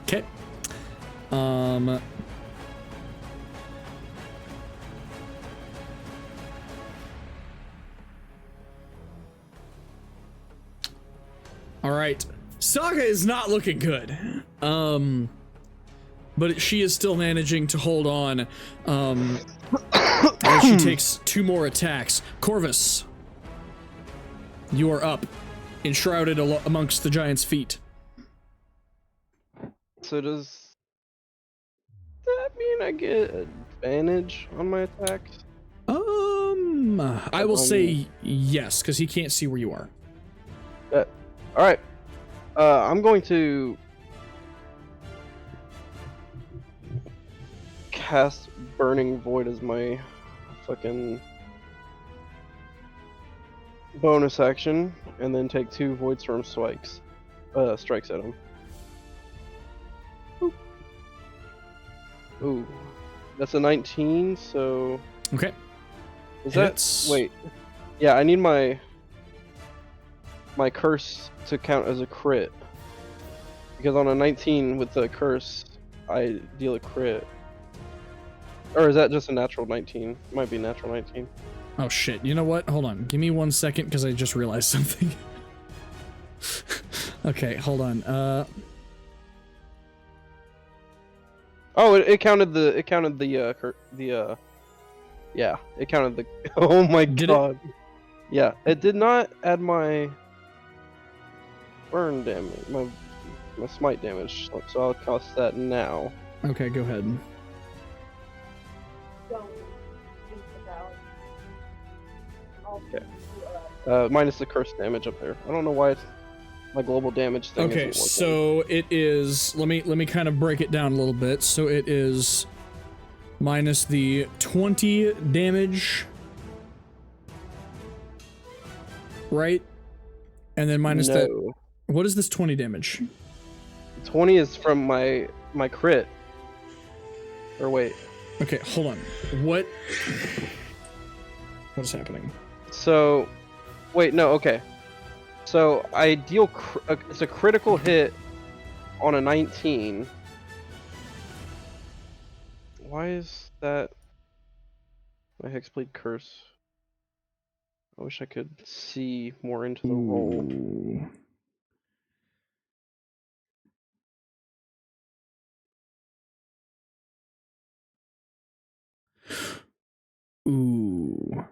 Okay. All right. Saga is not looking good. But she is still managing to hold on. As she takes 2 more attacks. Corvus, you are up, enshrouded amongst the giant's feet. So does that mean I get advantage on my attacks? I will say yes, because he can't see where you are. All right. I'm going to cast Burning Void as my fucking bonus action, and then take 2 Void Storm strikes at him. Ooh, that's a 19. So Okay. is Hits. that wait? Yeah, I need my curse to count as a crit, because on a 19 with the curse, I deal a crit. Or is that just a natural 19? Might be natural 19. Oh shit, you know what? Hold on. Give me 1 second, because I just realized something. Okay, hold on. Oh, it counted the yeah, it counted the oh my Did it? god. Yeah, it did not add my burn damage, my smite damage, so I'll cast that now. Okay, go ahead. Minus the curse damage up there. I don't know why it's my global damage thing. Okay, isn't working. so it is, let me kind of break it down a little bit. So it is minus the 20 damage, right? And then minus that. No. What is this 20 damage? 20 is from my crit. Or wait. Okay, hold on. What is happening? So, wait, no, okay. So I deal it's a critical hit on a 19. Why is that my Hexblade curse? I wish I could see more into the roll. Ooh.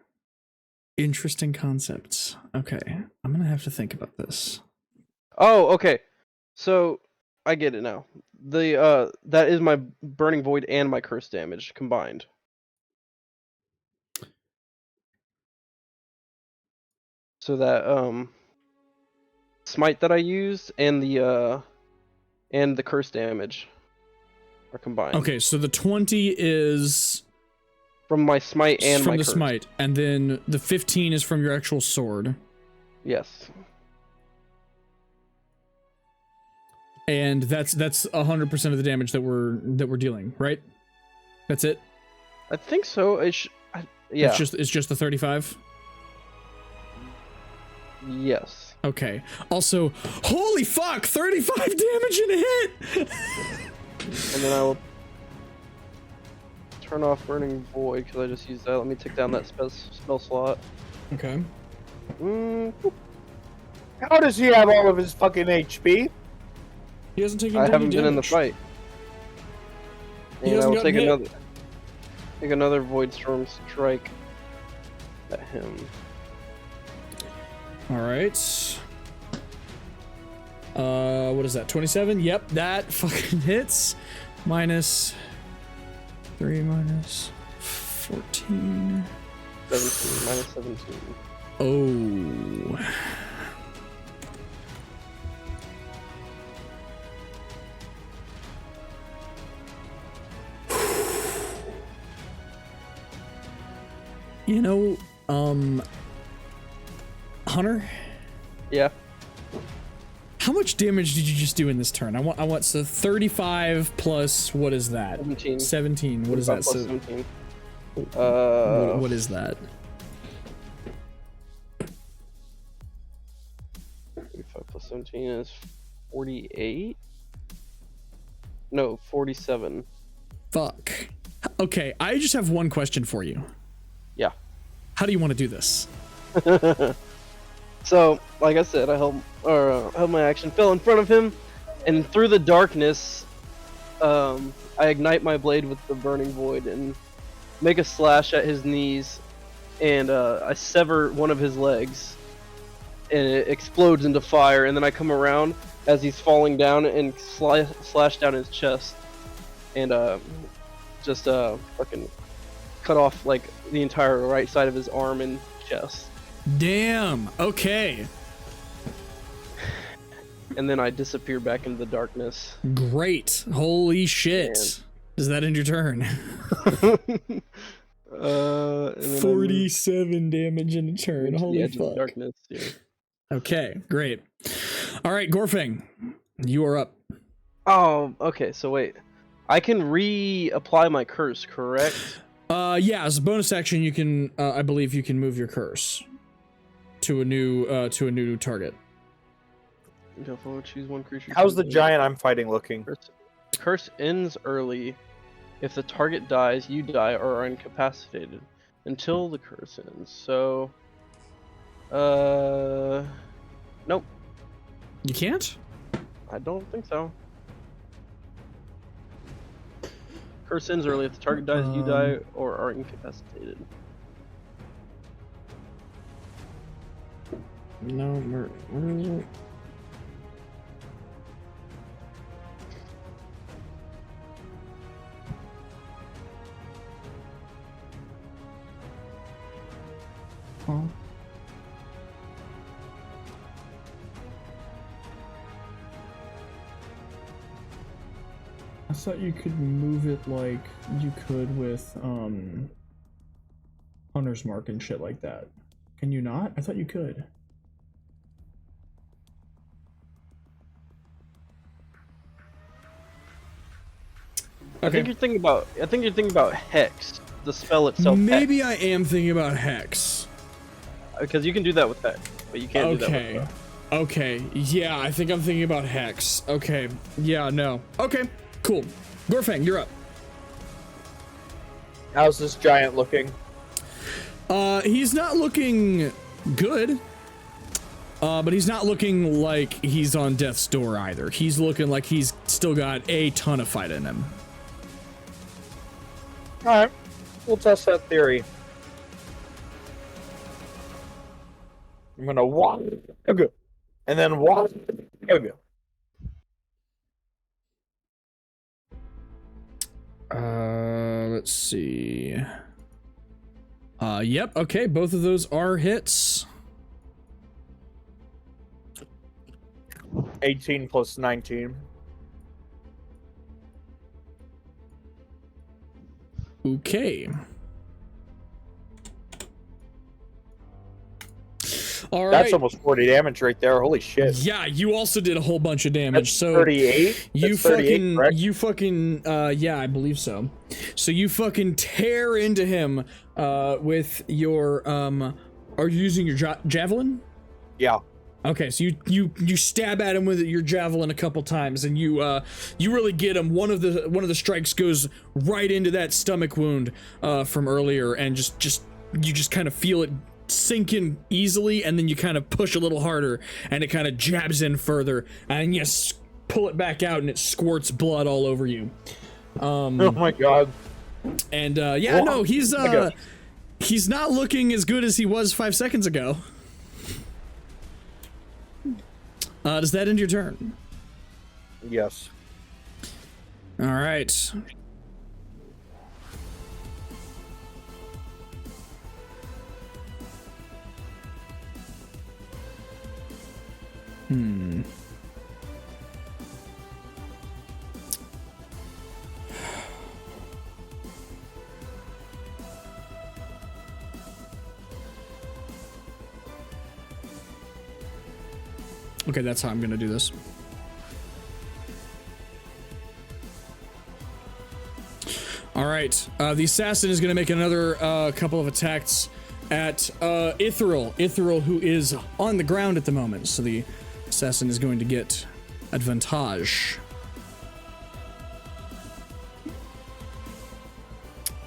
Interesting concepts. Okay, I'm gonna have to think about this. Oh, okay. So I get it now. The that is my Burning Void and my curse damage combined. So that smite that I used and the curse damage are combined. Okay, so the 20 is From my smite and from my the curse. smite, and then the 15 is from your actual sword. Yes. And that's 100% of the damage that we're dealing, right? That's it. I think so. Yeah. It's just the 35. Yes. Okay. Also, holy fuck, 35 damage in a hit. And then I will turn off Burning Void because I just used that. Let me take down that spell slot. Okay. How does he have all of his fucking HP? He hasn't taken I any haven't been in the damage. fight. He And I hasn't will gotten take another Void Storm strike at him. All right. What is that? 27? Yep, that fucking hits. Minus 3 minus 14. 17, minus 17. Oh. You know, Hunter, Yeah. how much damage did you just do in this turn? I want so 35 plus, what is that? 17. 17. What is that? Plus So 17. what is that? 35 plus 17 is 48? No, 47. Fuck. Okay, I just have one question for you. Yeah. How do you want to do this? So, like I said, I held my action, fell in front of him, and through the darkness, I ignite my blade with the burning void and make a slash at his knees, and I sever one of his legs, and it explodes into fire. And then I come around as he's falling down and slash down his chest, and just fucking cut off like the entire right side of his arm and chest. Damn. Okay. And then I disappear back into the darkness. Great. Holy shit. Man. Does that end your turn? And then 47 damage in a turn. into the Holy edge of the fuck. darkness. Yeah. Okay, great. All right, Gorfing, you are up. Oh, okay. So wait, I can reapply my curse, correct? Yeah, as a bonus action, you can, I believe you can move your curse to a new target. Choose one creature. How's the giant I'm fighting looking? Curse ends early. If the target dies, you die or are incapacitated until the curse ends. So, nope. You can't? I don't think so. Curse ends early. If the target dies, you die or are incapacitated. No, where is it? Huh? I thought you could move it like you could with Hunter's Mark and shit like that. Can you not? I thought you could. I think you're thinking about Hex, the spell itself. Maybe I am thinking about Hex. Because you can do that with Hex, but you can't do that with Okay. Okay. Yeah, I think I'm thinking about Hex. Okay. Yeah, no. Okay. Cool. Gorfang, you're up. How's this giant looking? He's not looking good. But he's not looking like he's on death's door either. He's looking like he's still got a ton of fight in him. Alright, we'll test that theory. I'm gonna walk, okay, and then walk, okay. Let's see. Yep, okay, both of those are hits. 18 plus 19. Okay. All right. That's almost 40 damage right there. Holy shit. Yeah, you also did a whole bunch of damage. That's So 38? you That's 38, fucking, correct? yeah, I believe so. So you fucking tear into him, with your, are you using your javelin? Yeah. Okay, so you stab at him with your javelin a couple times, and you really get him. One of the strikes goes right into that stomach wound from earlier, and you just kind of feel it sink in easily, and then you kind of push a little harder, and it kind of jabs in further, and you pull it back out, and it squirts blood all over you. Oh my god. And yeah, no, he's not looking as good as he was 5 seconds ago. Does that end your turn? Yes. All right. Okay, that's how I'm gonna do this. All right, the assassin is gonna make another couple of attacks at Ithral. Ithral, who is on the ground at the moment, so the assassin is going to get advantage.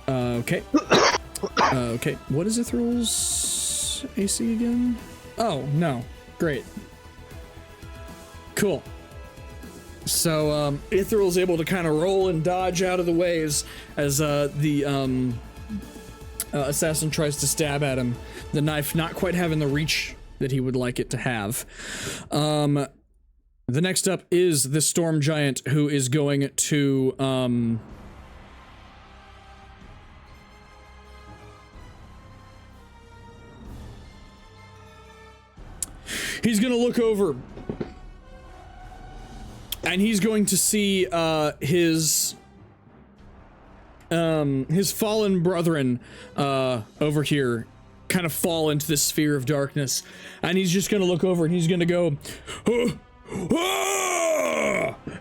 Okay. Okay, what is Ithral's AC again? Oh, no. Great. Cool. So, Ithral's able to kind of roll and dodge out of the way as the assassin tries to stab at him. The knife not quite having the reach that he would like it to have. The next up is the Storm Giant, who is going to, he's gonna look over, and he's going to see his fallen brethren over here kind of fall into this sphere of darkness, and he's just gonna look over and he's gonna go,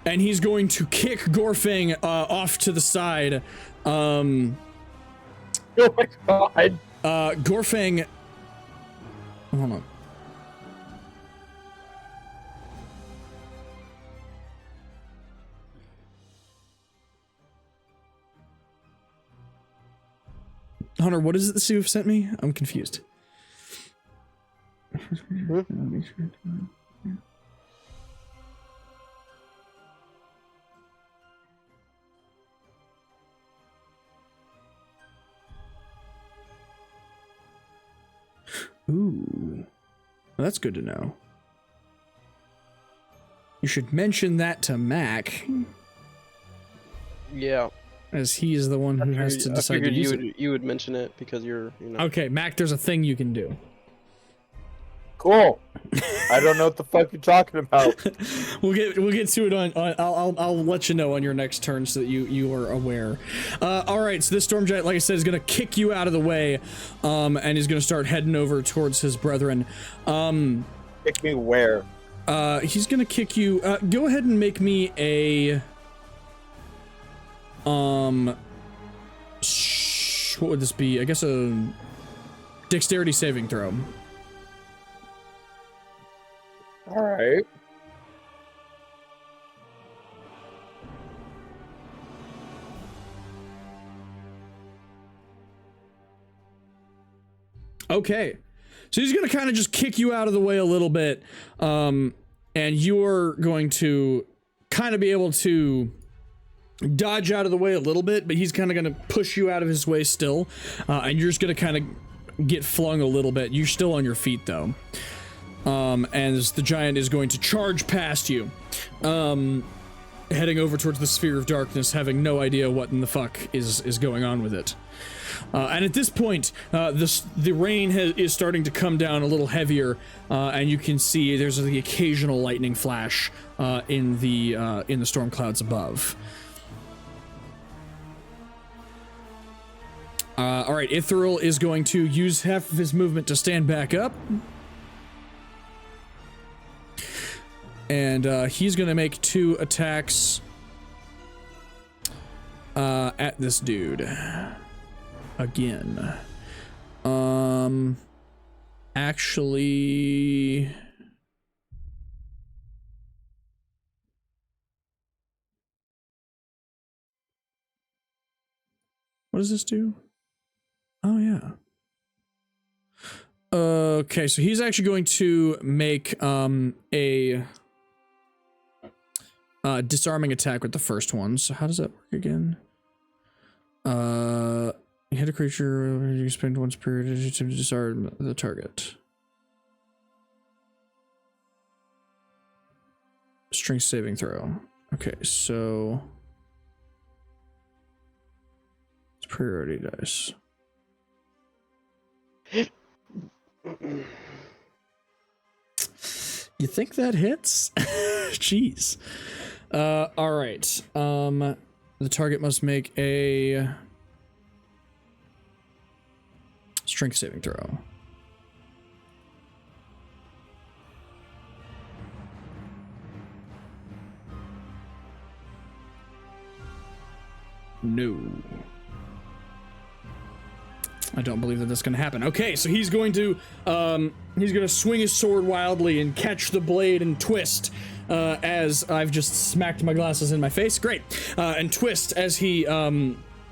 and he's going to kick Gorfang off to the side. Oh my god. Gorfang, hold on. Hunter, what is it that you've sent me? I'm confused. Ooh. Well, that's good to know. You should mention that to Mac, Yeah. as he is the one who has to decide to use it. You would mention it because you're, you know. Okay, Mac, there's a thing you can do. Cool. I don't know what the fuck you're talking about. We'll get to it on I'll let you know on your next turn so that you are aware. All right, so this Storm Giant, like I said, is gonna kick you out of the way, and he's gonna start heading over towards his brethren. Kick me where? He's gonna kick you. Go ahead and make me a what would this be? I guess a dexterity saving throw. All right. Okay, so he's gonna kind of just kick you out of the way a little bit, and you're going to kind of be able to dodge out of the way a little bit, but he's kind of gonna push you out of his way still, and you're just gonna kind of get flung a little bit. You're still on your feet though. As the giant is going to charge past you, heading over towards the sphere of darkness, having no idea what in the fuck is going on with it. And at this point, the rain is starting to come down a little heavier, and you can see there's the occasional lightning flash in the storm clouds above. All right, Ithral is going to use half of his movement to stand back up. And he's going to make 2 attacks at this dude. Again. Actually... What does this do? Oh, yeah. Okay, so he's actually going to make a disarming attack with the first one. So how does that work again? You hit a creature, you spend once per to disarm the target. Strength saving throw. Okay, so it's priority dice. You think that hits? Jeez. All right. The target must make a strength saving throw. No. I don't believe that that's going to happen. Okay, so he's going to swing his sword wildly and catch the blade and twist as I've just smacked my glasses in my face. Great. And twist as he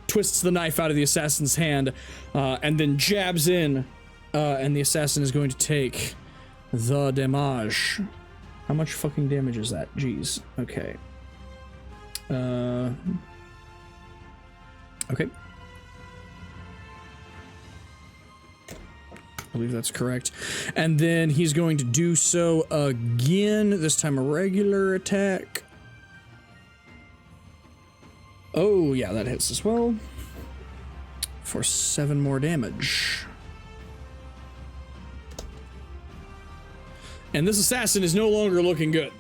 twists the knife out of the assassin's hand and then jabs in, and the assassin is going to take the damage. How much fucking damage is that? Jeez. Okay. Okay. I believe that's correct. And then he's going to do so again, this time a regular attack. Oh, yeah, that hits as well. For 7 more damage. And this assassin is no longer looking good.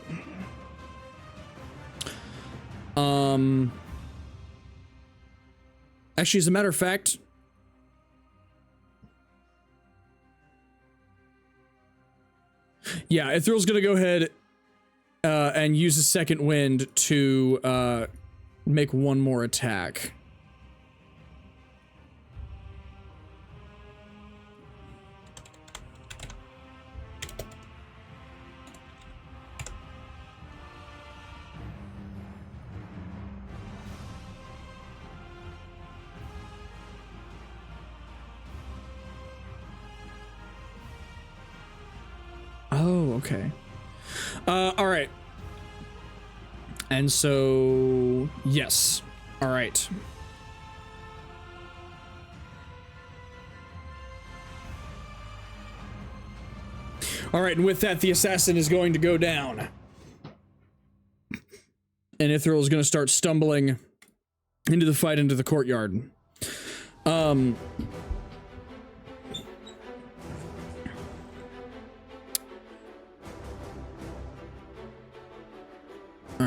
Actually, as a matter of fact, yeah, Ithril's gonna go ahead and use a second wind to make one more attack. Oh, okay. All right. And so, yes. All right. All right, and with that, the assassin is going to go down. And Ithril is going to start stumbling into the fight, into the courtyard. All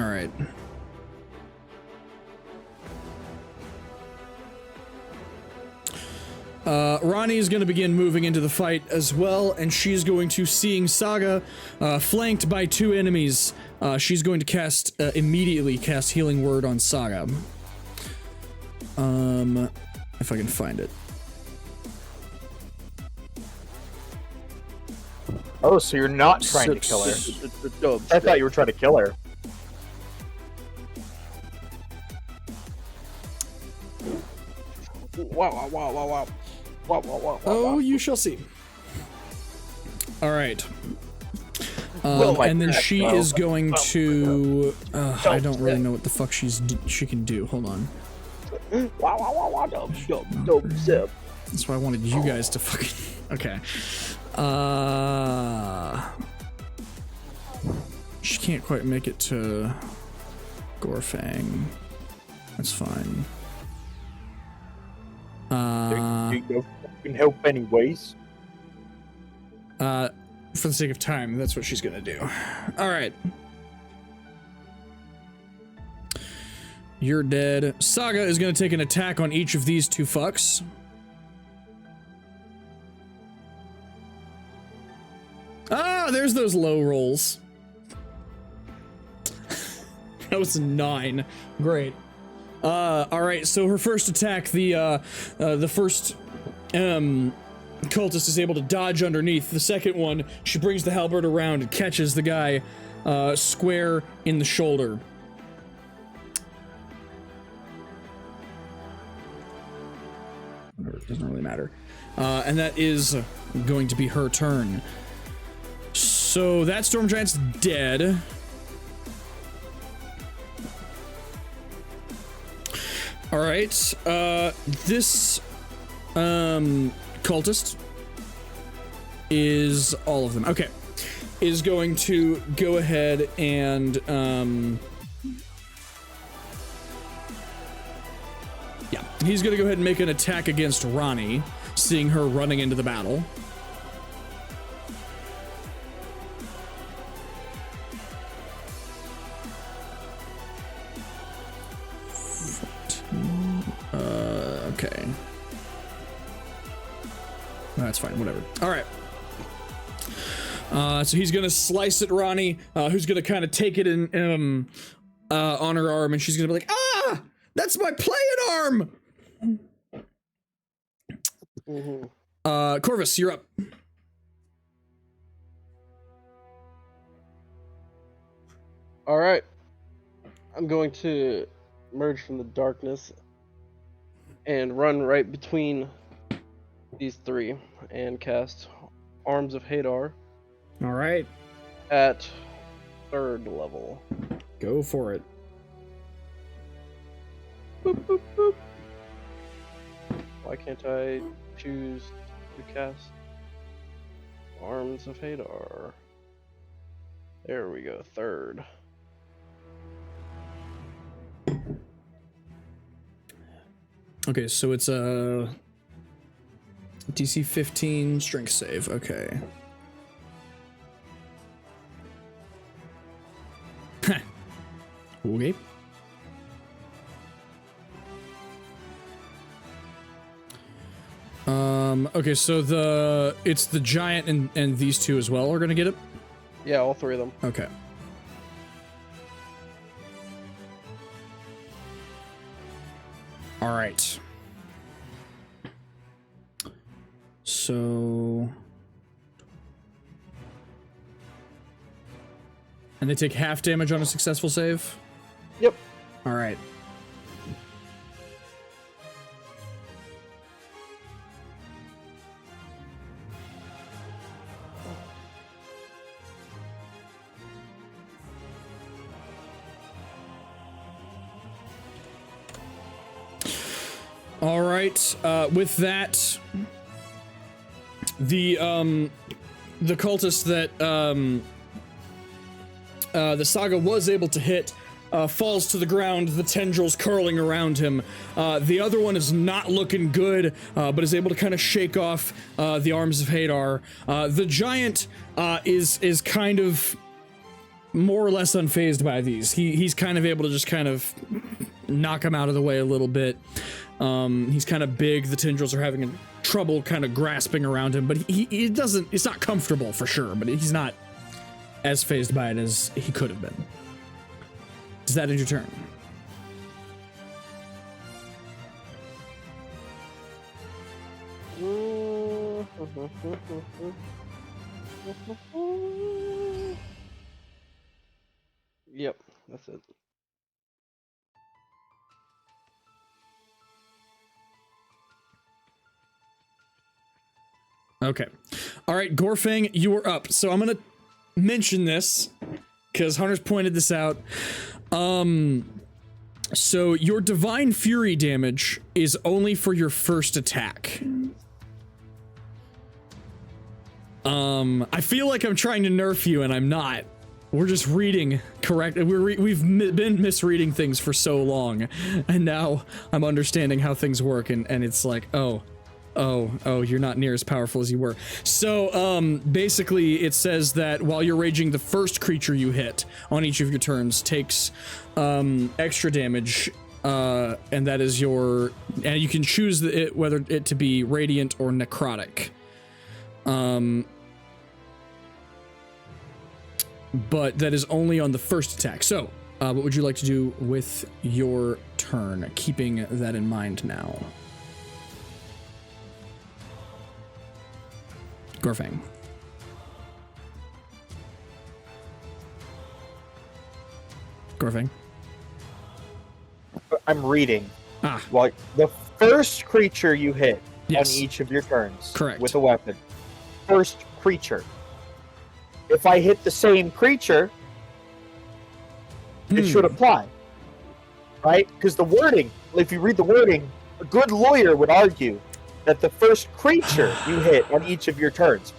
right. Ronnie is going to begin moving into the fight as well, and she's going to, seeing Saga flanked by 2 enemies, she's going to immediately cast Healing Word on Saga. If I can find it. Oh, so you're not trying to kill her. I thought you were trying to kill her. Wow. Oh, you shall see. All right. And then she is going to. I don't really know what the fuck she can do. Hold on. That's why I wanted you guys to fucking. Okay. She can't quite make it to Gorfang. That's fine. You can help anyways. For the sake of time, that's what she's gonna do. All right. You're dead. Saga is gonna take an attack on each of these 2 fucks. Ah, there's those low rolls. That was a 9. Great. All right, so her first attack, the first cultist is able to dodge underneath. The second one, she brings the halberd around and catches the guy square in the shoulder. It doesn't really matter. And that is going to be her turn. So that storm giant's dead. All right, this cultist is all of them. Okay, is going to go ahead and yeah, he's gonna go ahead and make an attack against Ronnie, seeing her running into the battle. Okay. That's fine, whatever. All right. So he's gonna slice at Ronnie, who's gonna kind of take it in on her arm, and she's gonna be like, ah! That's my playing arm! Corvus, you're up. All right. I'm going to emerge from the darkness and run right between these three and cast Arms of Hadar All right, at 3rd level. go for it. Boop, boop, boop. Why can't I choose to cast Arms of Hadar? There we go, 3rd. Okay, so it's a DC 15 strength save. Okay. Okay. Okay, so it's the giant and these two as well are gonna get it? Yeah, all 3 of them. Okay. All right. So, and they take half damage on a successful save? Yep. All right. All right. With that, the cultist that the saga was able to hit falls to the ground, the tendrils curling around him. The other one is not looking good, but is able to kind of shake off the arms of Hadar. The giant is kind of more or less unfazed by these. He's kind of able to just kind of knock him out of the way a little bit. He's kind of big. The tendrils are having trouble kind of grasping around him, but he doesn't, it's not comfortable for sure, but he's not as fazed by it as he could have been. Does that end your turn? Yep, that's it. Okay. All right, Gorfang, you are up. So I'm going to mention this because Hunter's pointed this out. So your Divine Fury damage is only for your first attack. I feel like I'm trying to nerf you and I'm not. We're just reading correct. We've been misreading things for so long, and now I'm understanding how things work, and it's like, oh, you're not near as powerful as you were. So, basically, it says that while you're raging, the first creature you hit on each of your turns takes extra damage, and that is and you can choose whether it to be radiant or necrotic. But that is only on the first attack. So, what would you like to do with your turn, keeping that in mind now? Gorfang. Gorfang. I'm reading. Ah. Like the first creature you hit Yes. on each of your turns. Correct. With a weapon. First creature. If I hit the same creature, it should apply. Right? Because the wording, if you read the wording, a good lawyer would argue that the first creature you hit on each of your turns,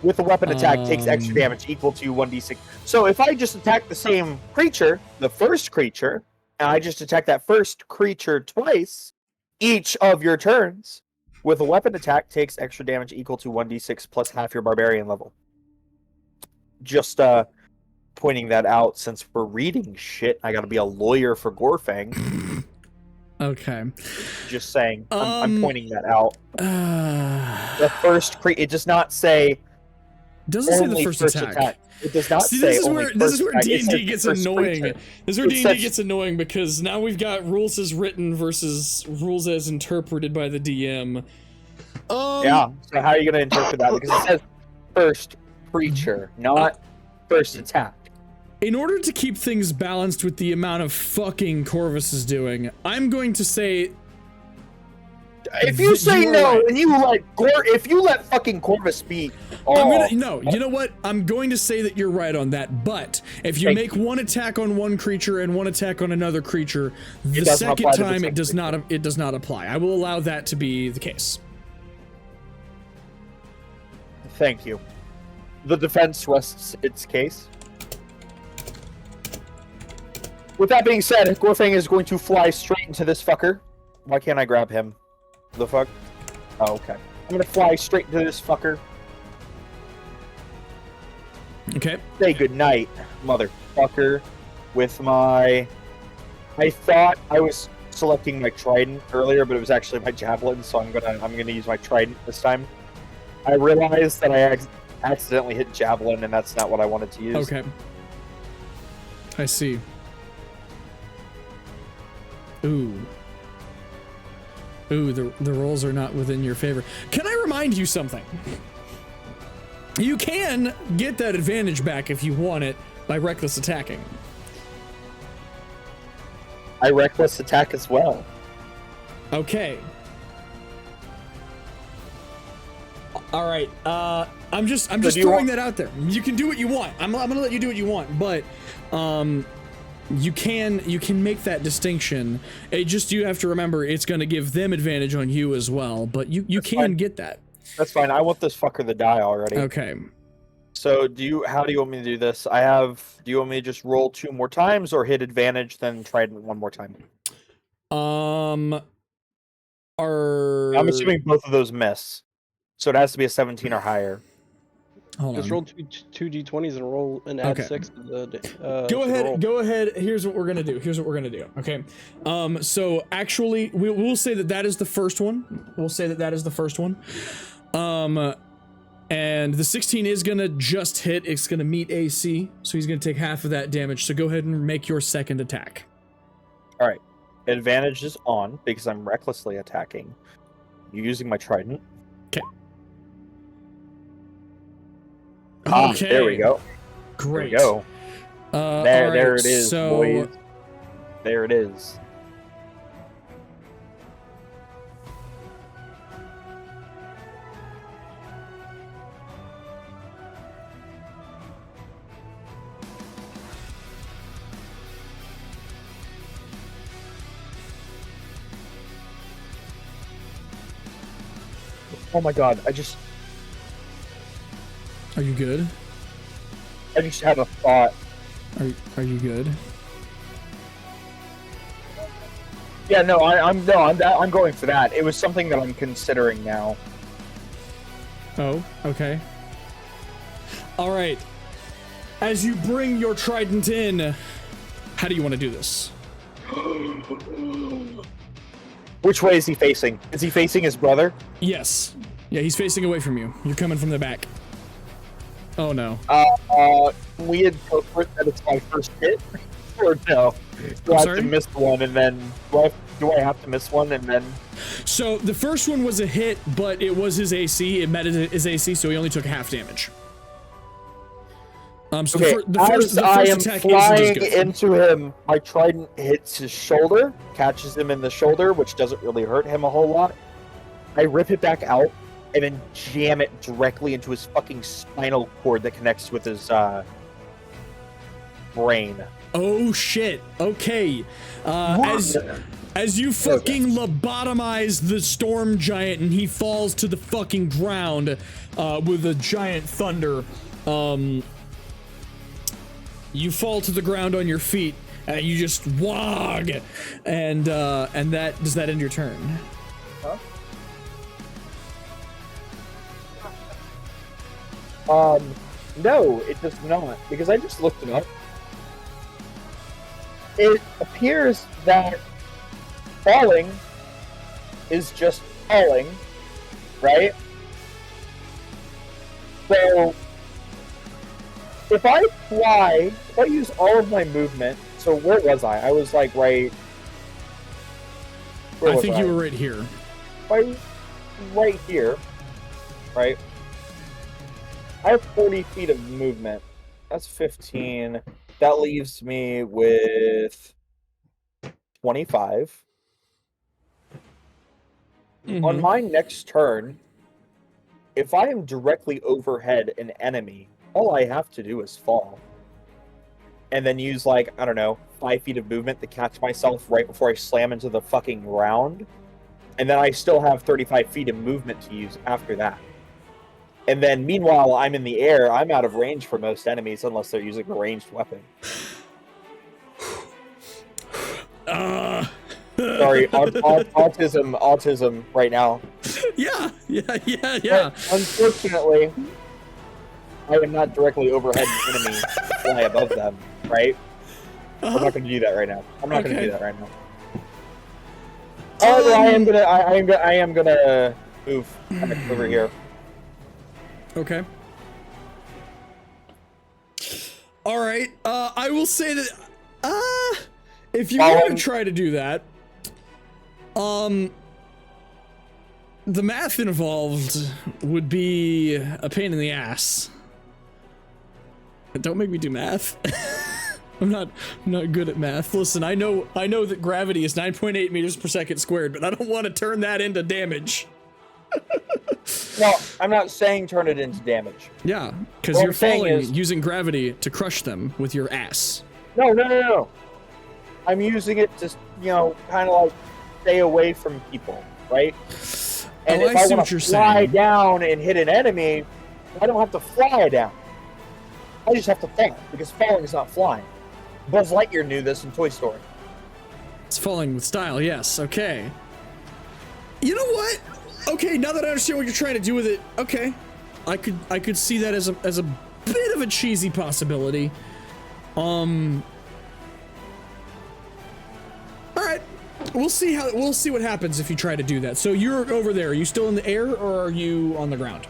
with a weapon attack takes extra damage equal to 1d6. So if I just attack the same creature, the first creature, and I just attack that first creature twice, each of your turns, with a weapon attack takes extra damage equal to 1d6 plus half your barbarian level. Just pointing that out, since we're reading shit, I gotta be a lawyer for Gorfang. Okay. Just saying. I'm pointing that out. The first it does not say doesn't say the first attack. It does not See, say this is only where this is first where attack, it D&D says gets first annoying. creature. This is where It D&D says- gets annoying because now we've got rules as written versus rules as interpreted by the DM. Yeah. So how are you going to interpret that? Because it says first creature, not first attack. In order to keep things balanced with the amount of fucking Corvus is doing, I'm going to say If you say you are no right. and if you let fucking Corvus speak, no, you know what? I'm going to say that you're right on that, but if you Thank make one attack on one creature and one attack on another creature, the doesn't second apply to the time second it does not apply. I will allow that to be the case. Thank you. The defense rests its case. With that being said, Gorfang is going to fly straight into this fucker. Why can't I grab him? The fuck? Oh, okay. I'm gonna fly straight into this fucker. Okay. Say goodnight, motherfucker. With my... I thought I was selecting my trident earlier, but it was actually my javelin, so I'm gonna use my trident this time. I realized that I accidentally hit javelin, and that's not what I wanted to use. Okay. I see. Ooh. Ooh, the rolls are not within your favor. Can I remind you something? You can get that advantage back if you want it by reckless attacking. I reckless attack as well. Okay. All right. I'm just throwing that out there. You can do what you want. I'm gonna let you do what you want, but you can make that distinction. You have to remember it's gonna give them advantage on you as well. But you can fine. get that. That's fine. I want this fucker to die already. Okay. So how do you want me to do this? Do you want me to just roll 2 more times or hit advantage, then trident 1 more time? I'm assuming both of those miss. So it has to be a 17 or higher. Hold Just on. roll two d20s and roll and add Okay. 6 to the. Go to the ahead. roll. Go ahead. Here's what we're gonna do. Okay. So actually, we'll say that is the first one. And the 16 is gonna just hit. It's gonna meet AC, so he's gonna take half of that damage. So go ahead and make your second attack. All right. Advantage is on because I'm recklessly attacking using my trident. Okay. There we go. Great. There we go. There it is, so, boys. There it is. Oh my god, I just Are you good? had a thought. Are you good? Yeah, no, I'm going for that. It was something that I'm considering now. Oh, okay. All right. As you bring your trident in, how do you want to do this? Which way is he facing? Is he facing his brother? Yes. Yeah, he's facing away from you. You're coming from the back. Oh no. We interpret that it's my first hit, or no? Do I have sorry? to miss one and then do I have to miss one and then? So the first one was a hit, but it was his AC. It met his AC, so he only took half damage. So Okay, the first I am attack flying isn't as good. into him. My trident hits his shoulder, catches him in the shoulder, which doesn't really hurt him a whole lot. I rip it back out and then jam it directly into his fucking spinal cord that connects with his brain. Oh shit. Okay. As you fucking lobotomize the storm giant and he falls to the fucking ground with a giant thunder, you fall to the ground on your feet. You just wog, and that does that end your turn? Huh? No, it does not, because I just looked it up. It appears that falling is just falling, right? So if I fly, if I use all of my movement, so where was I? I was like right. I think you were right here. Right here, right? I have 40 feet of movement. That's 15. That leaves me with 25. On my next turn, if I am directly overhead an enemy, all I have to do is fall. And then use, like, I don't know, 5 feet of movement to catch myself right before I slam into the fucking ground. And then I still have 35 feet of movement to use after that. And then, meanwhile, I'm in the air. I'm out of range for most enemies unless they're using a ranged weapon. Sorry, autism right now. Yeah. But unfortunately, I am not directly overhead an enemy to fly above them, right? I'm not going to do that right now. Oh, I am gonna move back over here. Okay. All right. I will say that if you're gonna try to do that, the math involved would be a pain in the ass. Don't make me do math. I'm not good at math. Listen, I know that gravity is 9.8 meters per second squared, but I don't want to turn that into damage. No, I'm not saying turn it into damage. Yeah, because you're falling using gravity to crush them with your ass. No. I'm using it to, kind of like stay away from people, right? And if I want to fly down and hit an enemy, I don't have to fly down. I just have to fall, because falling is not flying. Buzz Lightyear knew this in Toy Story. It's falling with style, yes. Okay. You know what? Okay, now that I understand what you're trying to do with it, okay, I could see that as a bit of a cheesy possibility. All right, we'll see what happens if you try to do that. So you're over there. Are you still in the air or are you on the ground?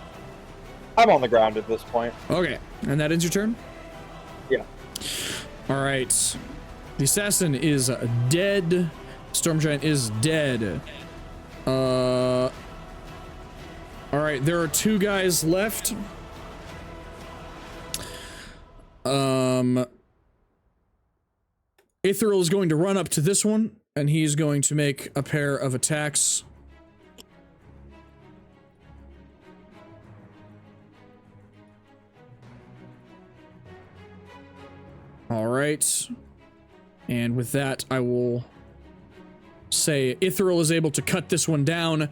I'm on the ground at this point. Okay, and that ends your turn? Yeah. All right. The assassin is dead. Storm Giant is dead. All right, there are 2 guys left. Ithral is going to run up to this one, and he's going to make a pair of attacks. All right. And with that, I will say Ithral is able to cut this one down,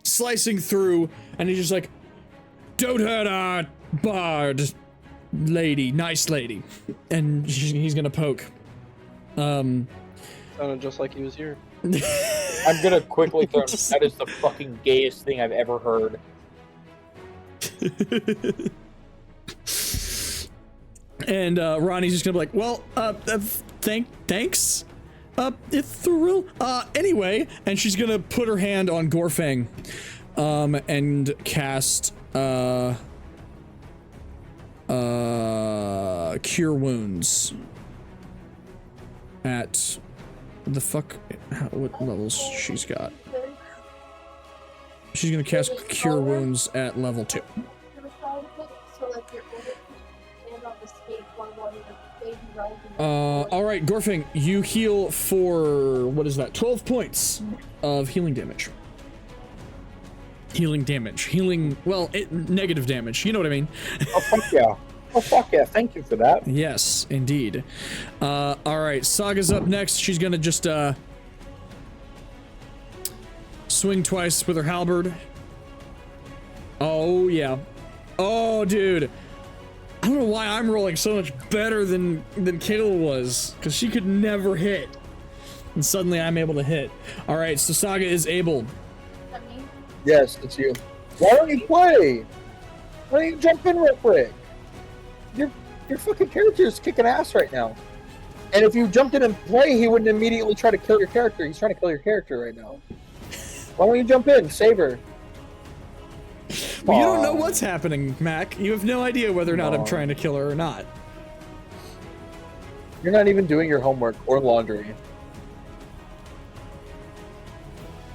slicing through, and he's just like, "Don't hurt our bard lady, nice lady," and he's gonna poke. Sounded just like he was here. I'm gonna quickly throw. That is the fucking gayest thing I've ever heard. And Ronnie's just gonna be like, "Well, thanks, Ithral. Anyway," and she's gonna put her hand on Gorfang, and cast Cure Wounds at the fuck. What levels she's got? She's gonna cast Cure Wounds at level 2. All right, Gorfang, you heal for, what is that, 12 points of healing damage. Negative damage, you know what I mean. Oh, fuck yeah. Oh, fuck yeah, thank you for that. Yes, indeed. All right, Saga's up next. She's gonna just, swing twice with her halberd. Oh, yeah. Oh, dude. I don't know why I'm rolling so much better than Kayla was, because she could never hit. And suddenly I'm able to hit. All right, so Saga is able. Yes, it's you. Why don't you play? Why don't you jump in real quick? Your fucking character is kicking ass right now. And if you jumped in and play, he wouldn't immediately try to kill your character. He's trying to kill your character right now. Why don't you jump in? Save her. Well, you don't know what's happening, Mac. You have no idea whether or not I'm trying to kill her or not. You're not even doing your homework or laundry.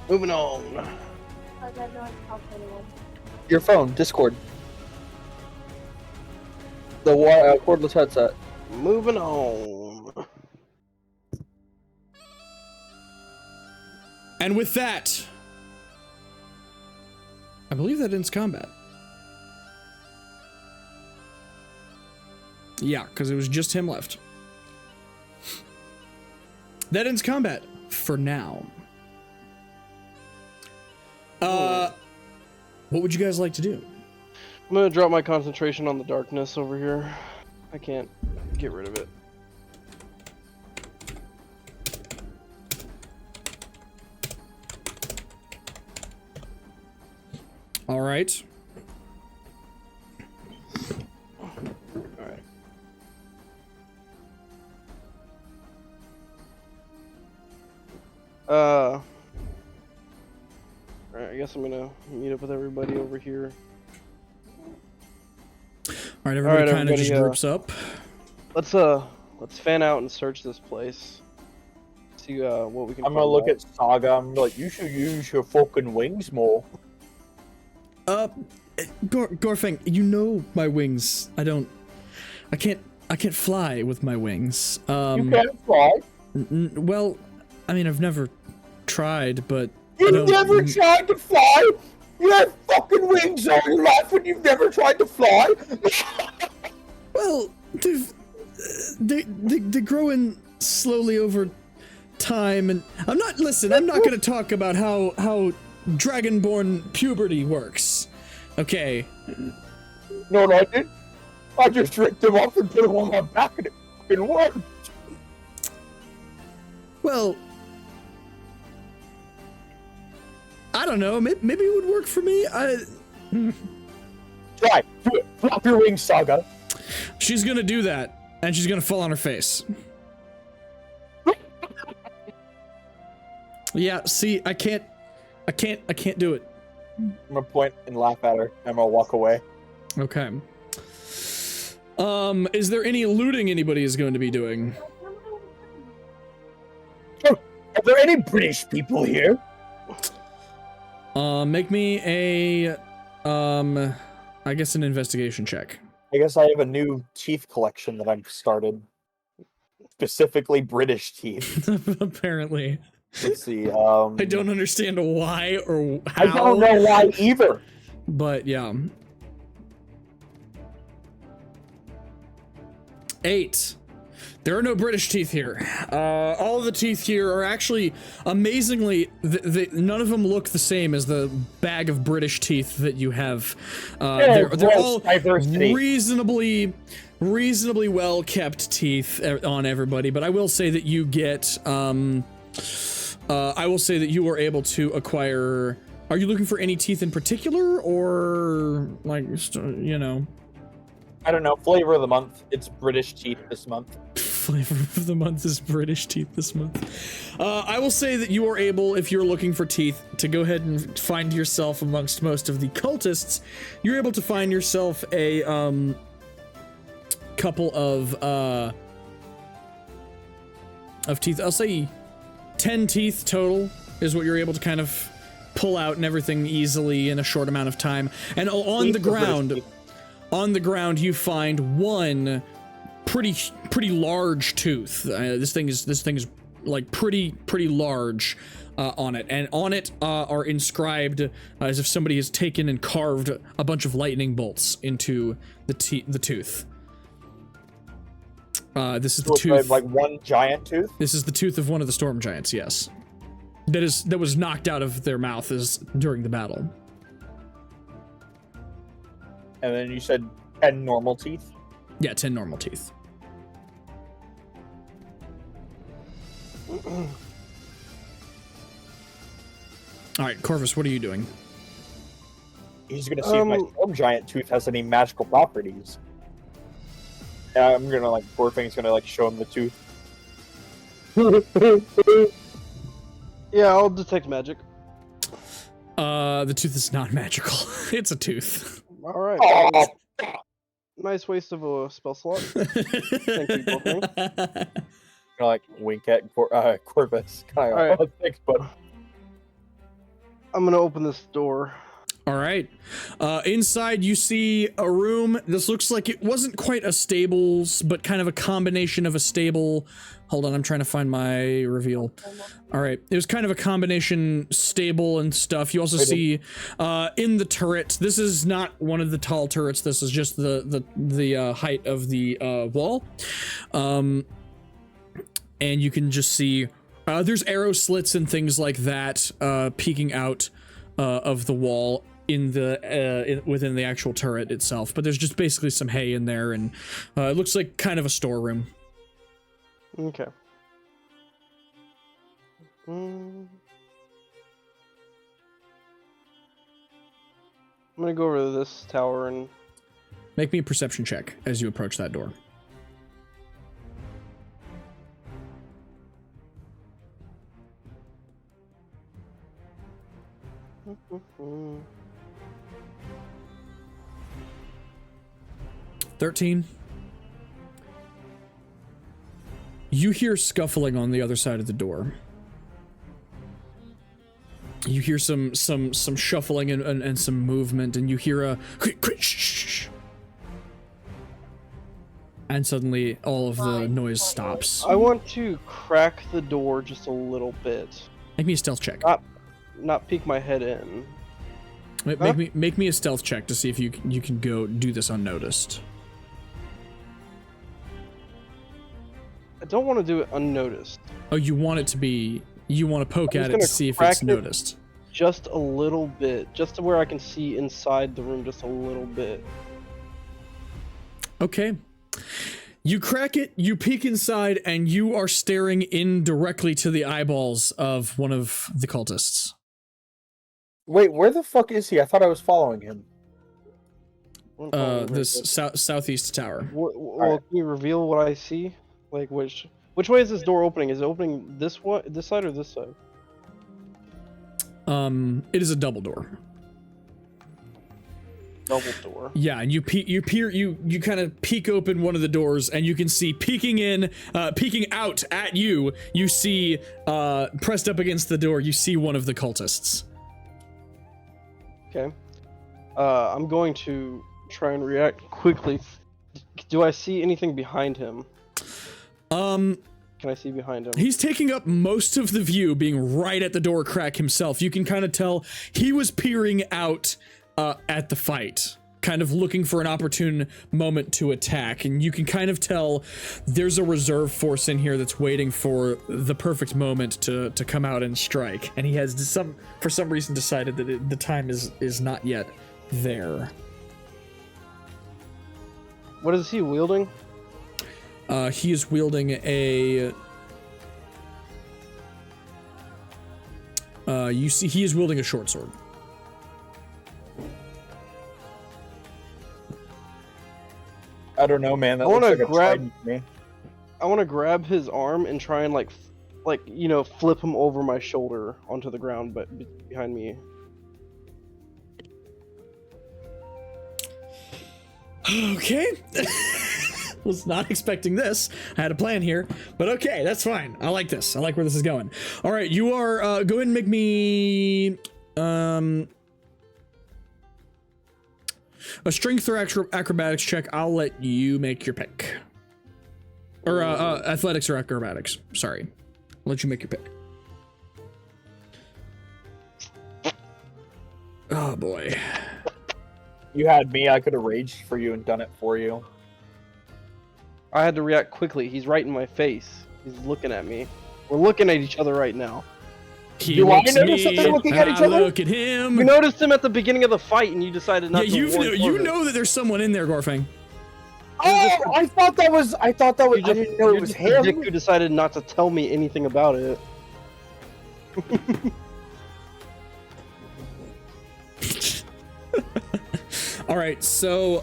Moving on. Your phone, Discord. The cordless headset. Moving on. And with that, I believe that ends combat. Yeah, because it was just him left. That ends combat for now. What would you guys like to do? I'm gonna drop my concentration on the darkness over here. I can't get rid of it. All right. Alright. Alright, I guess I'm gonna meet up with everybody over here. All right, everybody kind of just groups up. Let's fan out and search this place. See what we can. I'm gonna look at Saga. I'm like, you should use your fucking wings more. Gorfang, you know my wings. I can't fly with my wings. You can't fly. Well, I mean, I've never tried, but You've never tried to fly? You have fucking wings all your life when you've never tried to fly? Well, they're growing slowly over time, and I'm not gonna talk about how Dragonborn puberty works. Okay. No, I didn't. I just ripped them off and put them on my back and it fucking worked. Well, I don't know. Maybe it would work for me. Try. Do it. Flop your wings, Saga. She's gonna do that, and she's gonna fall on her face. Yeah. See, I can't do it. I'm gonna point and laugh at her, and I'm gonna walk away. Okay. Is there any looting anybody is going to be doing? Are there any British people here? Make me a, I guess an investigation check. I guess I have a new teeth collection that I've started. Specifically British teeth. Apparently. Let's see, I don't understand why or how. I don't know why either. But yeah. 8. There are no British teeth here. All of the teeth here are actually, amazingly, none of them look the same as the bag of British teeth that you have. They're all reasonably well kept teeth on everybody. But I will say that you get, I will say that you are able to acquire. Are you looking for any teeth in particular, or like, you know? I don't know. Flavor of the month. It's British teeth this month. Flavor of the month is British teeth this month. I will say that you are able, if you're looking for teeth, to go ahead and find yourself amongst most of the cultists. You're able to find yourself a couple of teeth. I'll say 10 teeth total is what you're able to kind of pull out and everything easily in a short amount of time. And on the ground, you find one pretty large tooth. This thing is like pretty large on it, and on it are inscribed as if somebody has taken and carved a bunch of lightning bolts into the tooth. This is the tooth. Like one giant tooth. This is the tooth of one of the storm giants. Yes, that was knocked out of their mouth during the battle. And then you said 10 normal teeth? Yeah, 10 normal teeth. Alright, Corvus, what are you doing? He's gonna see if my storm giant tooth has any magical properties. I'm gonna, like, Gorfang's gonna, like, show him the tooth. Yeah, I'll detect magic. The tooth is not magical. It's a tooth. All right. Oh, Nice waste of a spell slot. Thank you, both of you. like wink at Corvus. Kind of, Alright. oh, thanks, bud. I'm gonna open this door. All right. Inside, you see a room. This looks like it wasn't quite a stables, but kind of a combination of a stable. Hold on, I'm trying to find my reveal. All right. It was kind of a combination stable and stuff. You also see in the turret. This is not one of the tall turrets. This is just the height of the wall. And you can just see there's arrow slits and things like that peeking out of the wall in the within the actual turret itself, but there's just basically some hay in there, and it looks like kind of a storeroom. Okay. I'm gonna go over to this tower and Make me a perception check as you approach that door. Mm. 13. You hear scuffling on the other side of the door. You hear some shuffling and some movement, and you hear a shh. And suddenly all of the noise stops. I want to crack the door just a little bit. Make me a stealth check. Not peek my head in. Make me a stealth check to see if you can go do this unnoticed. I don't want to do it unnoticed. Oh, you want it to be... You want to poke I'm at just it to gonna see if crack it's it. noticed. Just a little bit. Just to where I can see inside the room just a little bit. Okay. You crack it, you peek inside, and you are staring in directly to the eyeballs of one of the cultists. Wait, where the fuck is he? I thought I was following him. This southeast tower. Well, can you reveal what I see? Like which way is this door opening? Is it opening this side or this side? It is a double door. Double door. Yeah, and you kind of peek open one of the doors, and you can see peeking out at you. You see pressed up against the door. You see one of the cultists. Okay. I'm going to try and react quickly. Do I see anything behind him? Can I see behind him? He's taking up most of the view, being right at the door crack himself. You can kind of tell he was peering out at the fight, kind of looking for an opportune moment to attack, and you can kind of tell there's a reserve force in here that's waiting for the perfect moment to come out and strike, and he has for some reason decided that the time is not yet there. What is he wielding? He is wielding a you see he is wielding a short sword. I don't know, man. That I wanna looks like a grab- trident to me. I want to grab his arm and try and like flip him over my shoulder onto the ground, but behind me. Okay. Was not expecting this. I had a plan here, but okay, that's fine. I like this. I like where this is going. All right, you are go ahead and make me a strength or acrobatics check. I'll let you make your pick. Or athletics or acrobatics. Sorry. I'll let you make your pick. Oh boy. You had me. I could have raged for you and done it for you. I had to react quickly. He's right in my face. He's looking at me. We're looking at each other right now. He Do I looks notice that me, they're looking at and each I other? look at him. You noticed him at the beginning of the fight, and you decided not to. You know that there's someone in there, Gorfang. Oh, I thought that was. I didn't know it was him. Dick who decided not to tell me anything about it. All right, so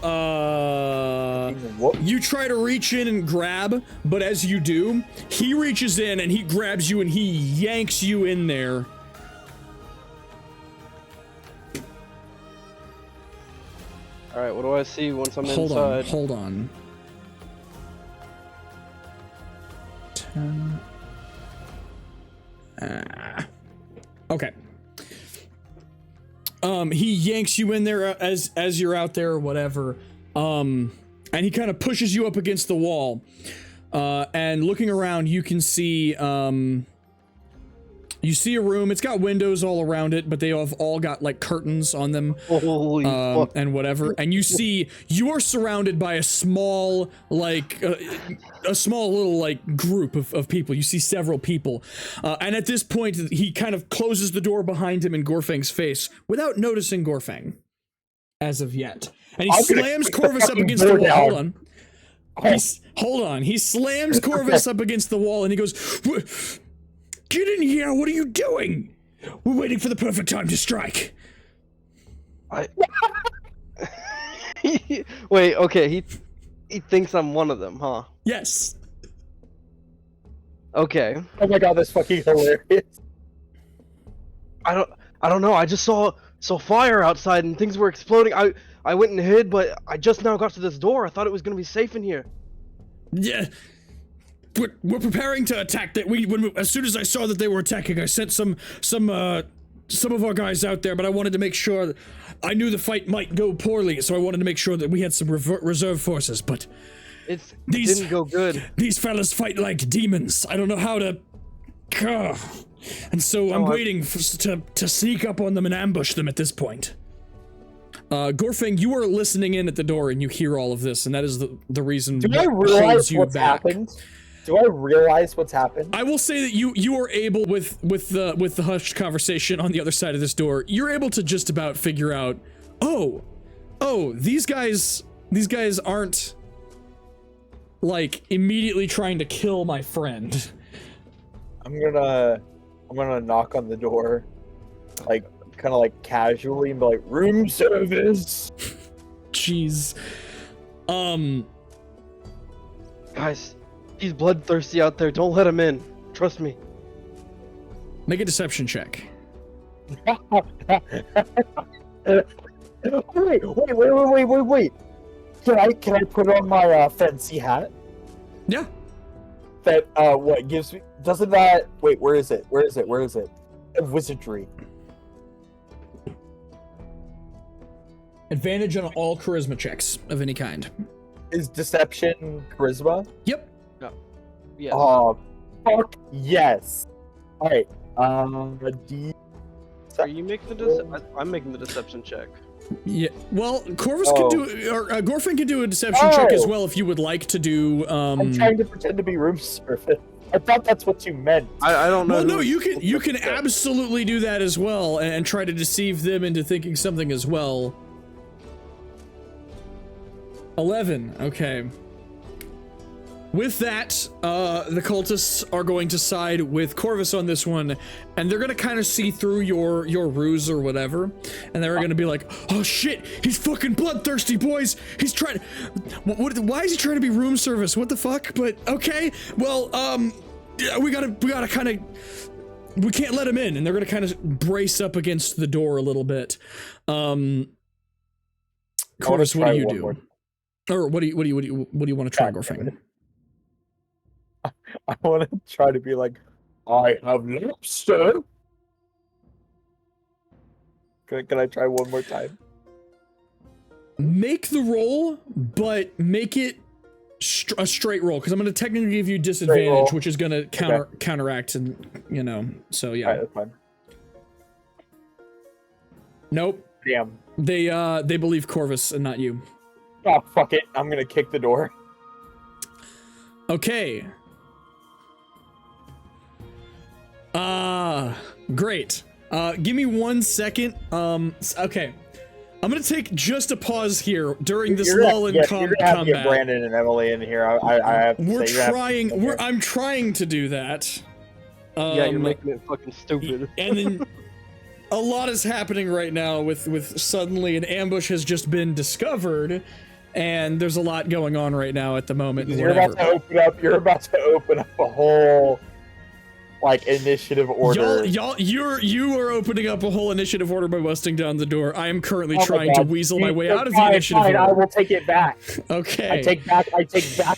you try to reach in and grab, but as you do, he reaches in and he grabs you and he yanks you in there. All right, what do I see once I'm Hold inside? Hold on. 10. Okay. He yanks you in there as you're out there or whatever. And he kind of pushes you up against the wall. And looking around, you can see, you see a room. It's got windows all around it, but they have all got like curtains on them. Holy fuck. And whatever. And you see, you are surrounded by a small, like, a small little, like, group of people. You see several people. And at this point, he kind of closes the door behind him in Gorfang's face without noticing Gorfang as of yet. And he slams Corvus up against the wall. Hold on. Hold on. He slams Corvus up against the wall and he goes, "Get in here! What are you doing? We're waiting for the perfect time to strike." Wait, okay, he thinks I'm one of them, huh? Yes. Okay. Oh my god, that's fucking hilarious. I don't know. I just saw fire outside and things were exploding. I went and hid, but I just now got to this door. I thought it was gonna be safe in here. Yeah. We're preparing to attack. That as soon as I saw that they were attacking, I sent some of our guys out there, but I wanted to make sure that I knew the fight might go poorly, so I wanted to make sure that we had some reserve forces. But It didn't go good. These fellas fight like demons. I don't know how to. And so I'm waiting to sneak up on them and ambush them at this point. Gorfang, you are listening in at the door and you hear all of this, and that is the reason. Do I realize what's happened? Do I realize what's happened? I will say that you are able with the hushed conversation on the other side of this door. You're able to just about figure out. Oh, these guys aren't like immediately trying to kill my friend. I'm gonna knock on the door, like kind of like casually, and be like, "Room service." Jeez. Guys, he's bloodthirsty out there. Don't let him in. Trust me. Make a deception check. Wait. Can I put on my fancy hat? Yeah. That what gives me? Doesn't that? Wait, where is it? Wizardry. Advantage on all charisma checks of any kind. Is deception charisma? Yep. Yeah. Oh, fuck yes. All right. Are you making the I'm making the deception check. Yeah. Well, Corvus can do, or Gorfin can do a deception check as well if you would like to do. I'm trying to pretend to be room service. I thought that's what you meant. I don't know. Well, no, you can absolutely do that as well and try to deceive them into thinking something as well. 11. Okay. With that, the cultists are going to side with Corvus on this one, and they're gonna kind of see through your ruse or whatever, and they're gonna be like, "Oh shit, he's fucking bloodthirsty, boys. He's trying. Why is he trying to be room service? What the fuck?" But okay, well, yeah, we gotta kind of. We can't let him in, and they're gonna kind of brace up against the door a little bit. Corvus, what do you do? Or what do you want to try, Gorfang? I want to try to be like, "I have lobster." Can I try one more time? Make the roll, but make it a straight roll, because I'm going to technically give you disadvantage, which is going to counteract, and so yeah. All right, that's fine. Nope. Damn. They believe Corvus and not you. Oh, fuck it. I'm gonna kick the door. Okay. Great. Give me 1 second. Okay. I'm gonna take just a pause here during this lull in combat. You're gonna have to get Brandon and Emily in here. I have to I'm trying to do that. Yeah, you're making it fucking stupid. And then a lot is happening right now with suddenly an ambush has just been discovered, and there's a lot going on right now at the moment. You're about to open up a like initiative order. You are opening up a whole initiative order by busting down the door. I am currently Oh my trying to God. weasel my way out of the Fine, initiative fine, order. I will take it back. Okay. I take back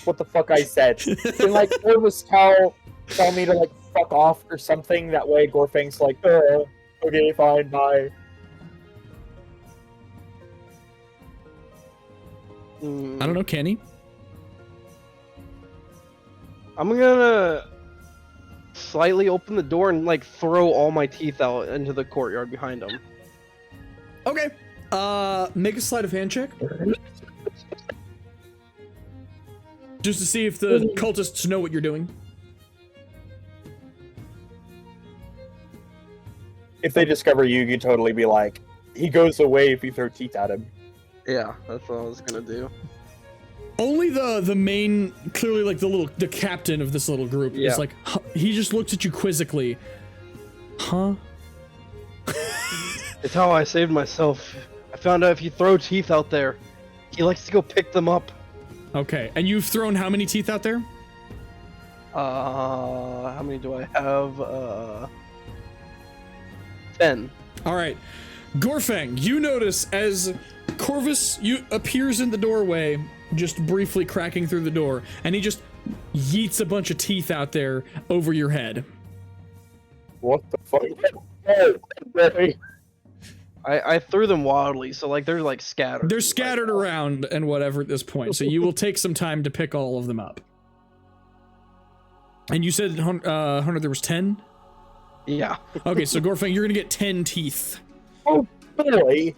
what the fuck I said. Can like Corvus tell me to like fuck off or something? That way Gorfang's like, okay, fine, bye. I don't know, can he? I'm gonna slightly open the door and like throw all my teeth out into the courtyard behind him. Okay. Make a sleight of hand check. Just to see if the cultists know what you're doing. If they discover you, you'd totally be like, he goes away if you throw teeth at him. Yeah, that's what I was gonna do. Only the main, clearly like the captain of this little group is like, huh, he just looks at you quizzically. Huh? It's how I saved myself. I found out if you throw teeth out there, he likes to go pick them up. Okay, and you've thrown how many teeth out there? How many do I have? 10. All right, Gorfang, you notice as Corvus appears in the doorway, just briefly cracking through the door, and he just yeets a bunch of teeth out there over your head. What the fuck? I threw them wildly, so like they're like scattered. They're scattered around and whatever at this point, so you will take some time to pick all of them up. And you said, Hunter, there was 10? Yeah. Okay, so Gorfang, you're gonna get 10 teeth. Oh boy!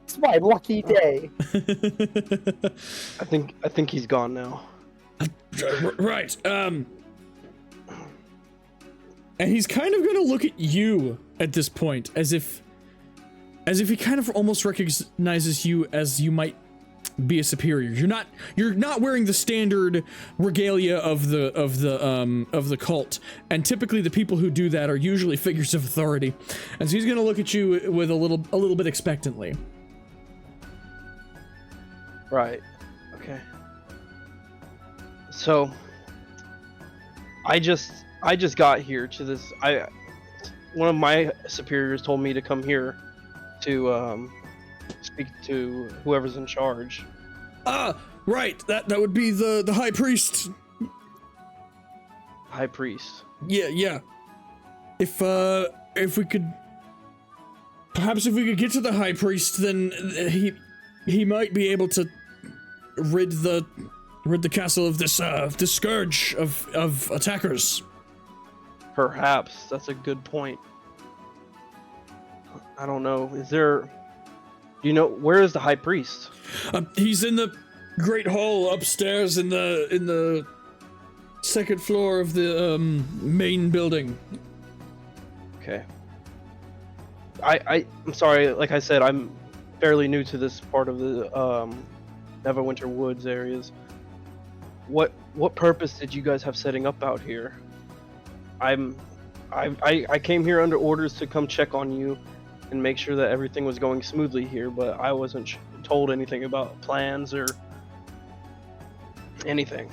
It's my lucky day. I think he's gone now. Right. And he's kind of gonna look at you at this point, as if he kind of almost recognizes you as you might be a superior. You're not wearing the standard regalia of the cult, and typically the people who do that are usually figures of authority. And so he's gonna look at you with a little bit expectantly. Right. Okay. So I just got here to this. One of my superiors told me to come here to speak to whoever's in charge. Right. That would be the high priest. High priest. Yeah. If we could get to the high priest, then he might be able to rid the castle of this scourge of attackers. Perhaps that's a good point. I don't know. Do you know where is the high priest? He's in the great hall upstairs in the second floor of the main building. Okay. I'm sorry. Like I said, I'm fairly new to this part of the Neverwinter Woods areas. What purpose did you guys have setting up out here? I came here under orders to come check on you and make sure that everything was going smoothly here, but I wasn't told anything about plans or anything.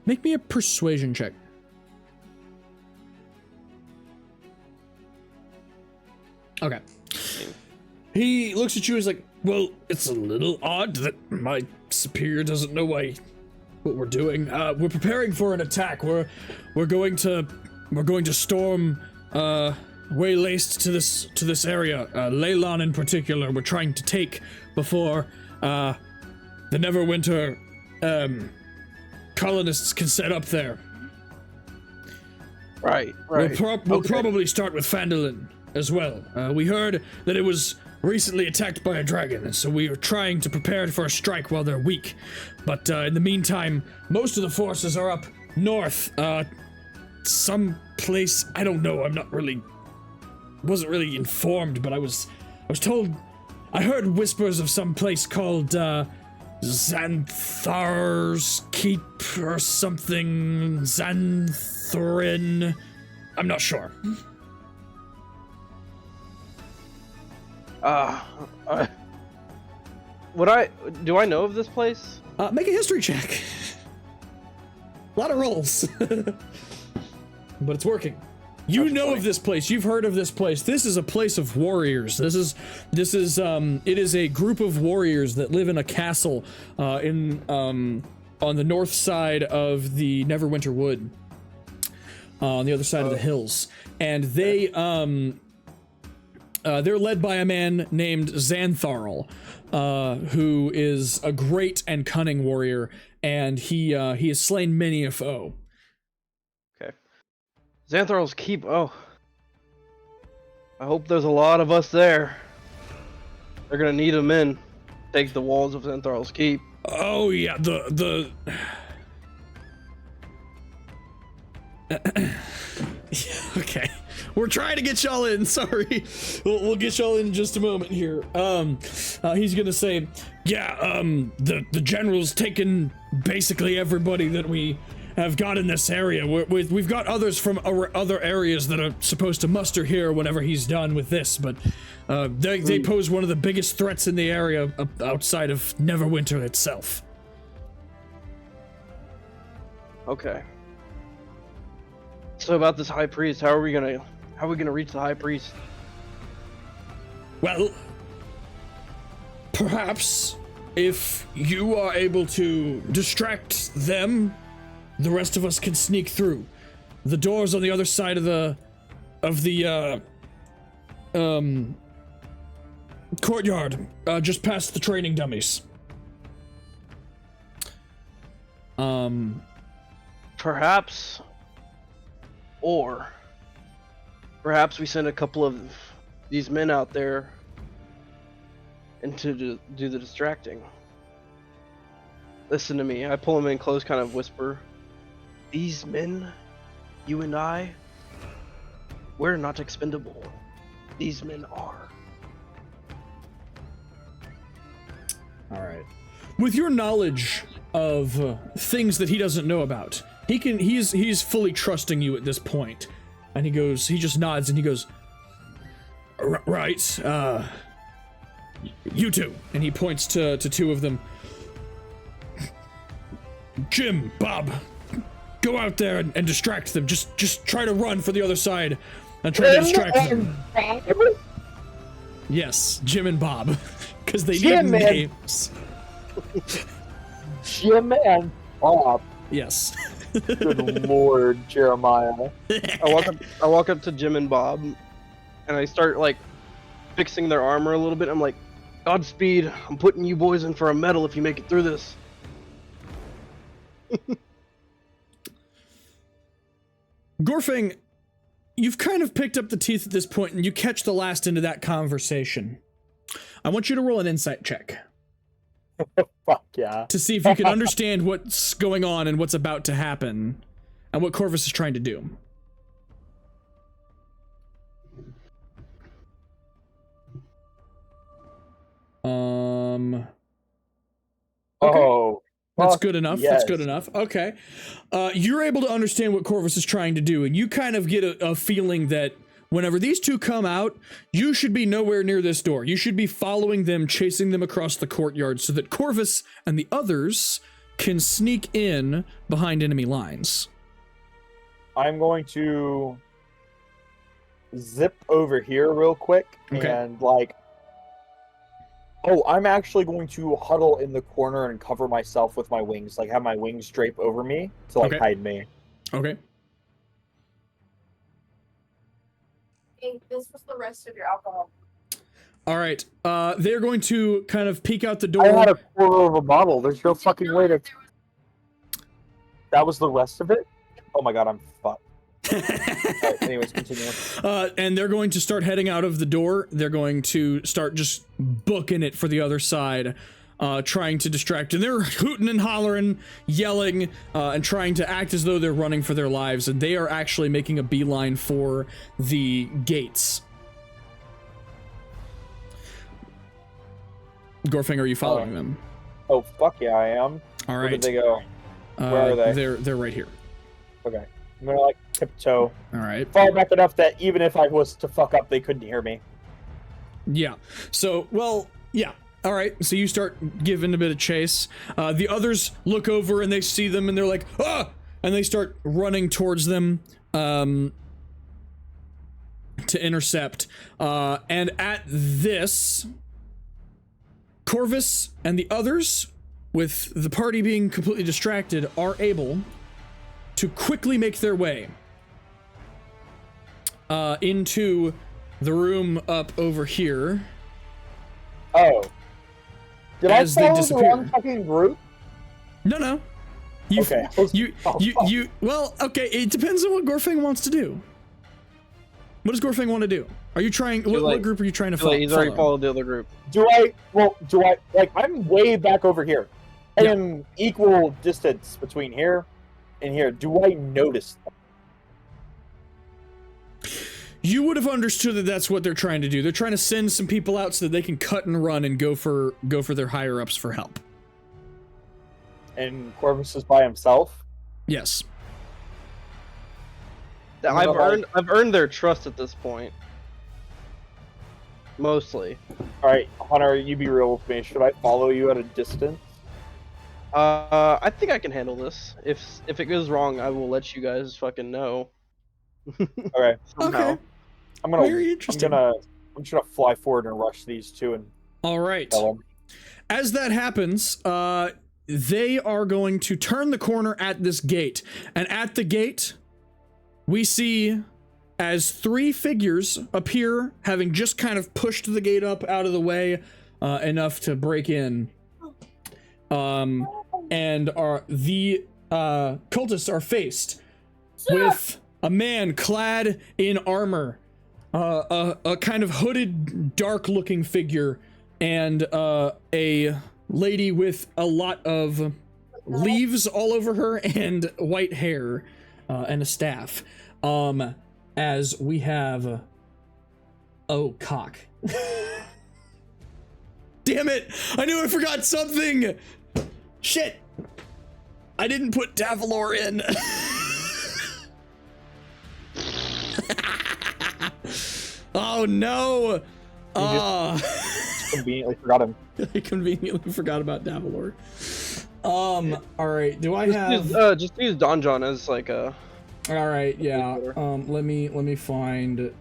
Make me a persuasion check. Okay. He looks at you as like, well, it's a little odd that my superior doesn't know what we're doing. We're preparing for an attack. We're going to storm waylaced to this area. Leylon in particular, we're trying to take before the Neverwinter colonists can set up there. Right. We'll probably start with Phandalin as well. We heard that it was recently attacked by a dragon, and so we are trying to prepare for a strike while they're weak. But in the meantime, most of the forces are up north. Some place, I don't know, wasn't really informed, but I was told, I heard whispers of some place called Xanthar's Keep or something, Xanthorin. I'm not sure. Do I know of this place? Make a history check. A lot of rolls. But it's working. You That's know funny. of this place. You've heard of this place. This is a place of warriors. It is a group of warriors that live in a castle on the north side of the Neverwinter Wood. On the other side of the hills. And they're led by a man named Xantharl, who is a great and cunning warrior, and he has slain many a foe. Okay. Xantharl's Keep. Oh. I hope there's a lot of us there. They're gonna need them in. Take the walls of Xantharl's Keep. Oh yeah, the okay, we're trying to get y'all in. Sorry, we'll get y'all in just a moment here. He's gonna say, yeah, the general's taken basically everybody that we have got in this area. We've got others from other areas that are supposed to muster here whenever he's done with this, but they pose one of the biggest threats in the area outside of Neverwinter itself. Okay. So about this high priest, how are we gonna reach the high priest? Well, perhaps if you are able to distract them, the rest of us can sneak through. The door's on the other side of the courtyard, just past the training dummies. Perhaps we send a couple of these men out there and to do the distracting. Listen to me. I pull him in close, kind of whisper. These men, you and I, we're not expendable. These men are. All right. With your knowledge of things that he doesn't know about, he's fully trusting you at this point. And he just nods and he goes, right, you two. And he points to two of them. Jim, Bob, go out there and distract them. Just try to run for the other side and try to distract them. Yes, Jim and Bob, because they need names. Jim and Bob. Yes. Good Lord, Jeremiah. I walk up to Jim and Bob, and I start like fixing their armor a little bit. I'm like, Godspeed. I'm putting you boys in for a medal if you make it through this. Gorfang, you've kind of picked up the teeth at this point, and you catch the last end of that conversation. I want you to roll an insight check. Fuck yeah. To see if you can understand what's going on and what's about to happen, and what Corvus is trying to do. Okay. Oh. That's good enough. Yes. That's good enough. Okay. You're able to understand what Corvus is trying to do, and you kind of get a feeling that whenever these two come out, you should be nowhere near this door. You should be following them, chasing them across the courtyard so that Corvus and the others can sneak in behind enemy lines. I'm going to zip over here real quick and like. Oh, I'm actually going to huddle in the corner and cover myself with my wings, like have my wings drape over me to like hide me. Okay. Hey, this was the rest of your alcohol. All right. They're going to kind of peek out the door. I had a quarter of a bottle. There's no fucking way to. That was the rest of it? Oh my god, I'm fucked. Right, anyways, continue. And they're going to start heading out of the door. They're going to start just booking it for the other side, trying to distract. And they're hooting and hollering, yelling, and trying to act as though they're running for their lives. And they are actually making a beeline for the gates. Gorfang, are you following them? Oh, fuck yeah, I am. All right. Where did they go? Where are they? They're right here. Okay. I'm gonna like tiptoe All right. far back enough that even if I was to fuck up, they couldn't hear me. Yeah. So, well, yeah. All right. So you start giving a bit of chase. The others look over and they see them and they're like, ah! And they start running towards them to intercept. And at this, Corvus and the others, with the party being completely distracted, are able to quickly make their way into the room up over here. Oh. Did As I they follow the disappear. wrong fucking group? No. You, Okay. well, okay, it depends on what Gorfang wants to do. What does Gorfang want to do? Are you trying, what group are you trying to follow? He's already followed the other group. Like, I'm way back over here. I Yeah. am equal distance between here and here. Do I notice them? You would have understood that that's what they're trying to do. They're trying to send some people out so that they can cut and run and go for their higher ups for help. And Corvus is by himself? Yes. I've earned their trust at this point. Mostly. Alright, Hunter, you be real with me. Should I follow you at a distance? I think I can handle this. If it goes wrong, I will let you guys fucking know. Okay. Somehow. Okay. I'm gonna Very interesting. I'm just gonna fly forward and rush these two and All right. tell them. As that happens, they are going to turn the corner at this gate. And at the gate, we see as three figures appear, having just kind of pushed the gate up out of the way enough to break in. And the cultists are faced with a man clad in armor, a kind of hooded, dark-looking figure, and a lady with a lot of leaves all over her and white hair and a staff. As we have... Oh, cock. Damn it! I knew I forgot something! Shit! I didn't put Davalor in. Oh no! Conveniently forgot him. I conveniently forgot about Davalor. Alright, do I have... Just use Donjon as like a... Alright, yeah. Let me find...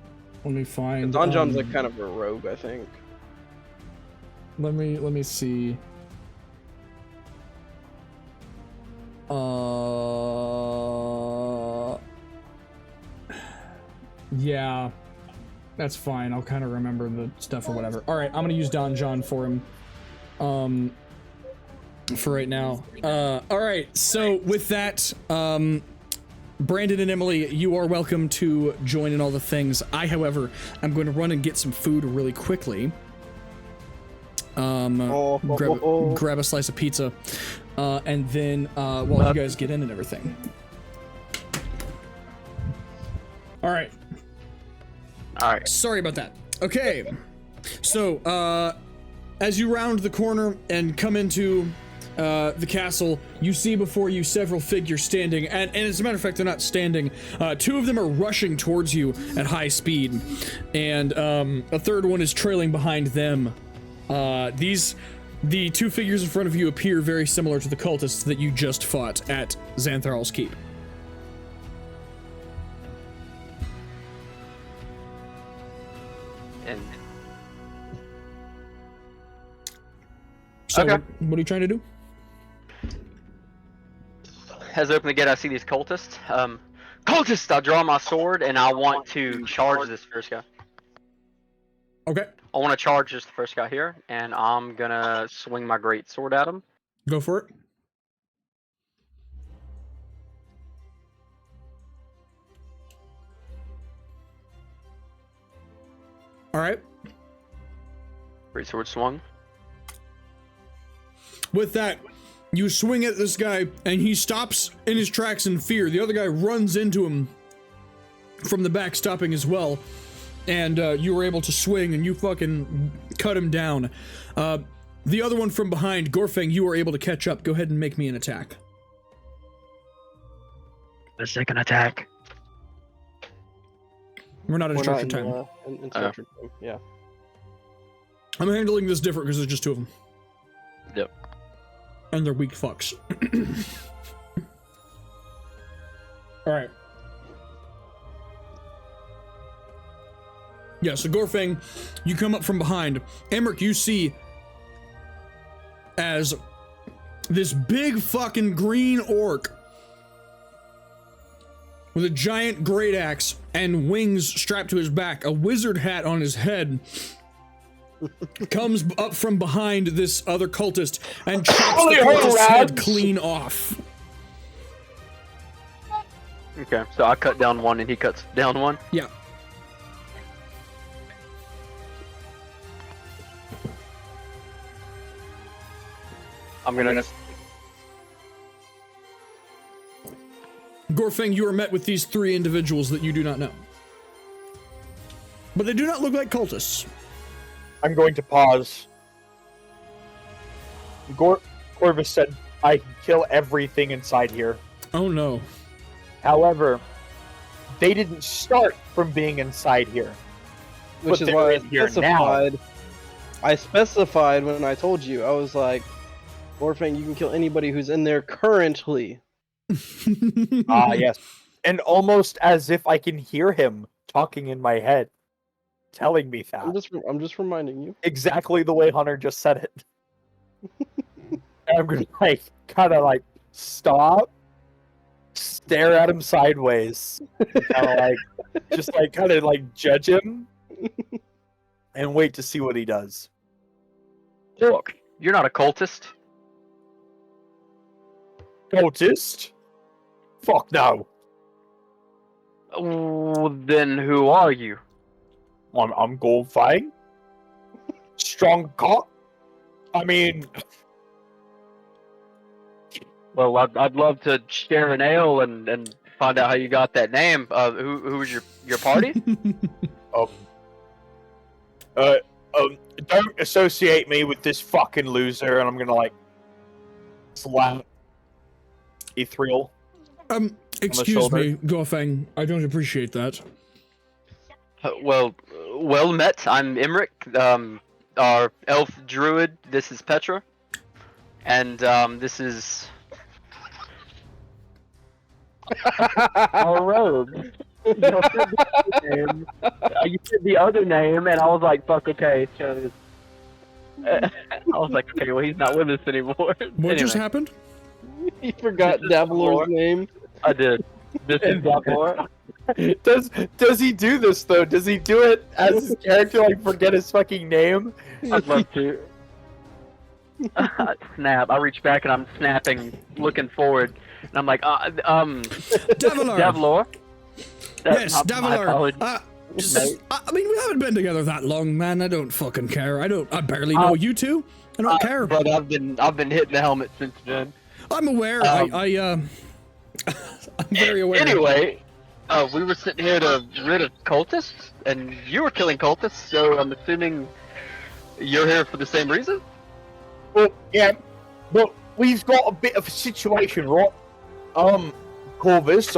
Donjon's like kind of a rogue, I think. Let me see. Yeah. That's fine. I'll kind of remember the stuff or whatever. All right, I'm gonna use Don John for him. For right now. All right. So with that, Brandon and Emily, you are welcome to join in all the things. I, however, I'm going to run and get some food really quickly. Grab a slice of pizza, and then while you guys get in and everything. All right. Sorry about that. Okay. So, as you round the corner and come into the castle, you see before you several figures standing, and as a matter of fact, they're not standing. Two of them are rushing towards you at high speed, and a third one is trailing behind them. The two figures in front of you appear very similar to the cultists that you just fought at Xantharl's Keep. And So, Okay. what are you trying to do? as I open the gate, I see these cultists. Cultists! I draw my sword and I want to charge this first guy. Okay, I want to charge this first guy here, and I'm gonna swing my great sword at him. go for it. All right. Great sword swung. With that, you swing at this guy, and he stops in his tracks in fear. The other guy runs into him from the back, stopping as well. And you were able to swing, and you fucking cut him down. The other one from behind, Gorfang, you were able to catch up. Go ahead and make me an attack. The second attack. We're not in We're not instruction in, time. instruction time. Yeah. I'm handling this different because there's just two of them. Yep. And they're weak fucks. Alright. Yeah, so Gorfang, you come up from behind. Emmerich, you see as this big fucking green orc with a giant great axe and wings strapped to his back, a wizard hat on his head, comes up from behind this other cultist and chops the cultist's head clean off. Okay, so I cut down one and he cuts down one. Yeah. I'm gonna. Gorfang, you are met with these three individuals that you do not know. But they do not look like cultists. I'm going to pause. Corvus said I can kill everything inside here. Oh no. However, they didn't start from being inside here. Which But is why I they're in here specified. I specified when I told you. I was like, Orphan, you can kill anybody who's in there currently. Ah, yes. And almost as if I can hear him talking in my head, telling me that. I'm just reminding you. Exactly the way Hunter just said it. And I'm gonna kind of stop, stare at him sideways, just kind of judge him, and wait to see what he does. Look, you're not a cultist. Cultist? Fuck no. Oh, then who are you? I'm Goldfang. Strong cock. I mean, Well, I'd love to share an ale and find out how you got that name. Who was your party? don't associate me with this fucking loser, and I'm gonna slap Ethereal. Excuse me, Gorfang. I don't appreciate that. Well met. I'm Emmerich, our elf druid. This is Petra, and this is our rogue. You said the other name, and I was like, "Fuck, okay." So, I was like, "Okay, well, he's not with us anymore." What just happened? You forgot Davalor's name. I did. This is Davalor. Does he do this though? Does he do it as his character forget his fucking name? I'd love to. Snap. I reach back and I'm snapping, looking forward, and I'm like, Davalor. Davalor. Yes, My Davalor. apologies. I mean, we haven't been together that long, man. I don't fucking care. I barely know you two. I don't care. But I've been hitting the helmet since then. I'm aware. I'm very aware. Anyway, we were sitting here to rid of cultists, and you were killing cultists, so I'm assuming you're here for the same reason? Well, yeah, but we've got a bit of a situation, right? Corvus,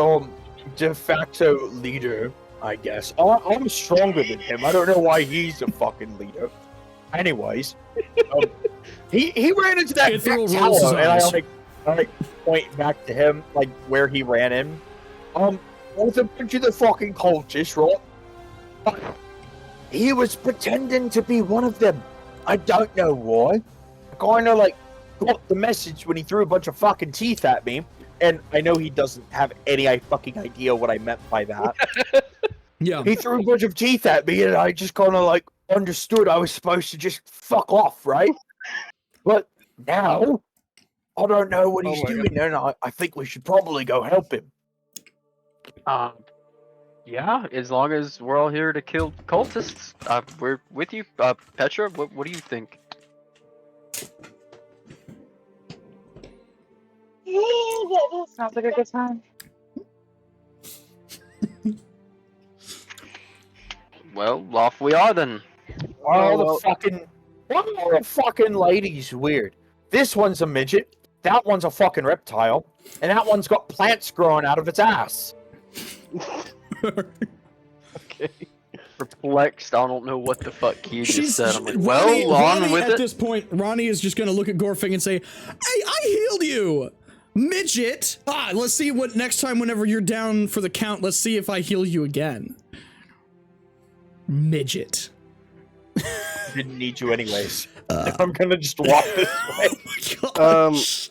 de facto leader, I guess. I'm stronger than him. I don't know why he's a fucking leader. Anyways, he ran into that Ethereal big rolls his tower, and eyes. I point back to him, where he ran in. With a bunch of the fucking cultists, right? But he was pretending to be one of them. I don't know why. I kind of got the message when he threw a bunch of fucking teeth at me, and I know he doesn't have any fucking idea what I meant by that. Yeah. He threw a bunch of teeth at me, and I just kind of understood I was supposed to just fuck off, right? But now I don't know what he's doing, and I think we should probably go help him. Yeah, as long as we're all here to kill cultists, we're with you. Petra, what do you think? Sounds like a good time. Well, off we are then. Why are the fucking ladies weird? This one's a midget, that one's a fucking reptile, and that one's got plants growing out of its ass. Okay. perplexed. I don't know what the fuck Q just said. I'm like, Ronnie, well, on Ronnie with at it. this point, Ronnie is just gonna look at Gorfing and say, "Hey, I healed you, midget." Let's see what next time. Whenever you're down for the count, let's see if I heal you again, midget. Didn't need you anyways. If I'm gonna just walk this way. Oh my gosh.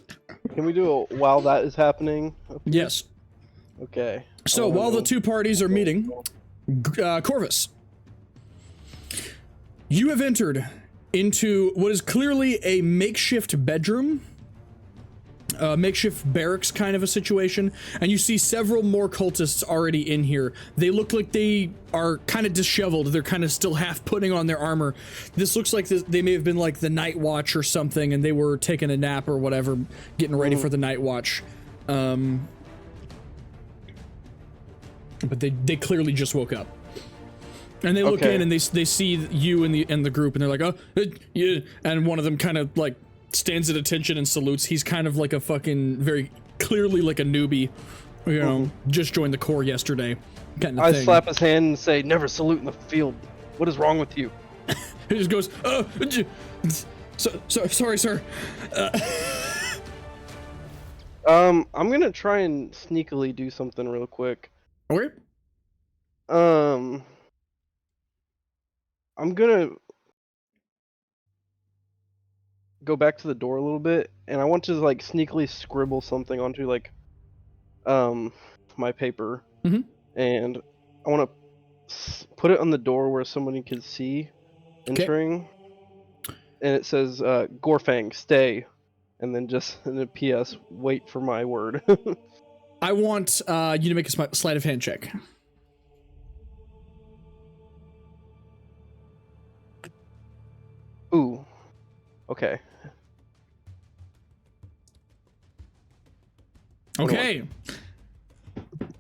Can we do a while that is happening? Yes. Okay. So while the two parties are meeting, Corvus, you have entered into what is clearly a makeshift bedroom, makeshift barracks kind of a situation, and you see several more cultists already in here. They look like they are kind of disheveled. They're kind of still half putting on their armor. This looks like they may have been like the night watch or something, and they were taking a nap or whatever, getting ready for the night watch. But they clearly just woke up, and they look in and they see you and the group, and they're like, "Oh, yeah," and one of them kind of like stands at attention and salutes. He's kind of like a fucking very clearly like a newbie, you know, just joined the Corps yesterday, kind of I thing. slap his hand and say, "Never salute in the field. What is wrong with you?" He just goes, sorry, sir." I'm gonna try and sneakily do something real quick. Okay. I'm gonna go back to the door a little bit, and I want to like sneakily scribble something onto like my paper, and I want to put it on the door where somebody can see entering, and it says Gorfang, stay, and then just in a PS, wait for my word. I want you to make a sleight of hand check. Ooh. Okay. Okay.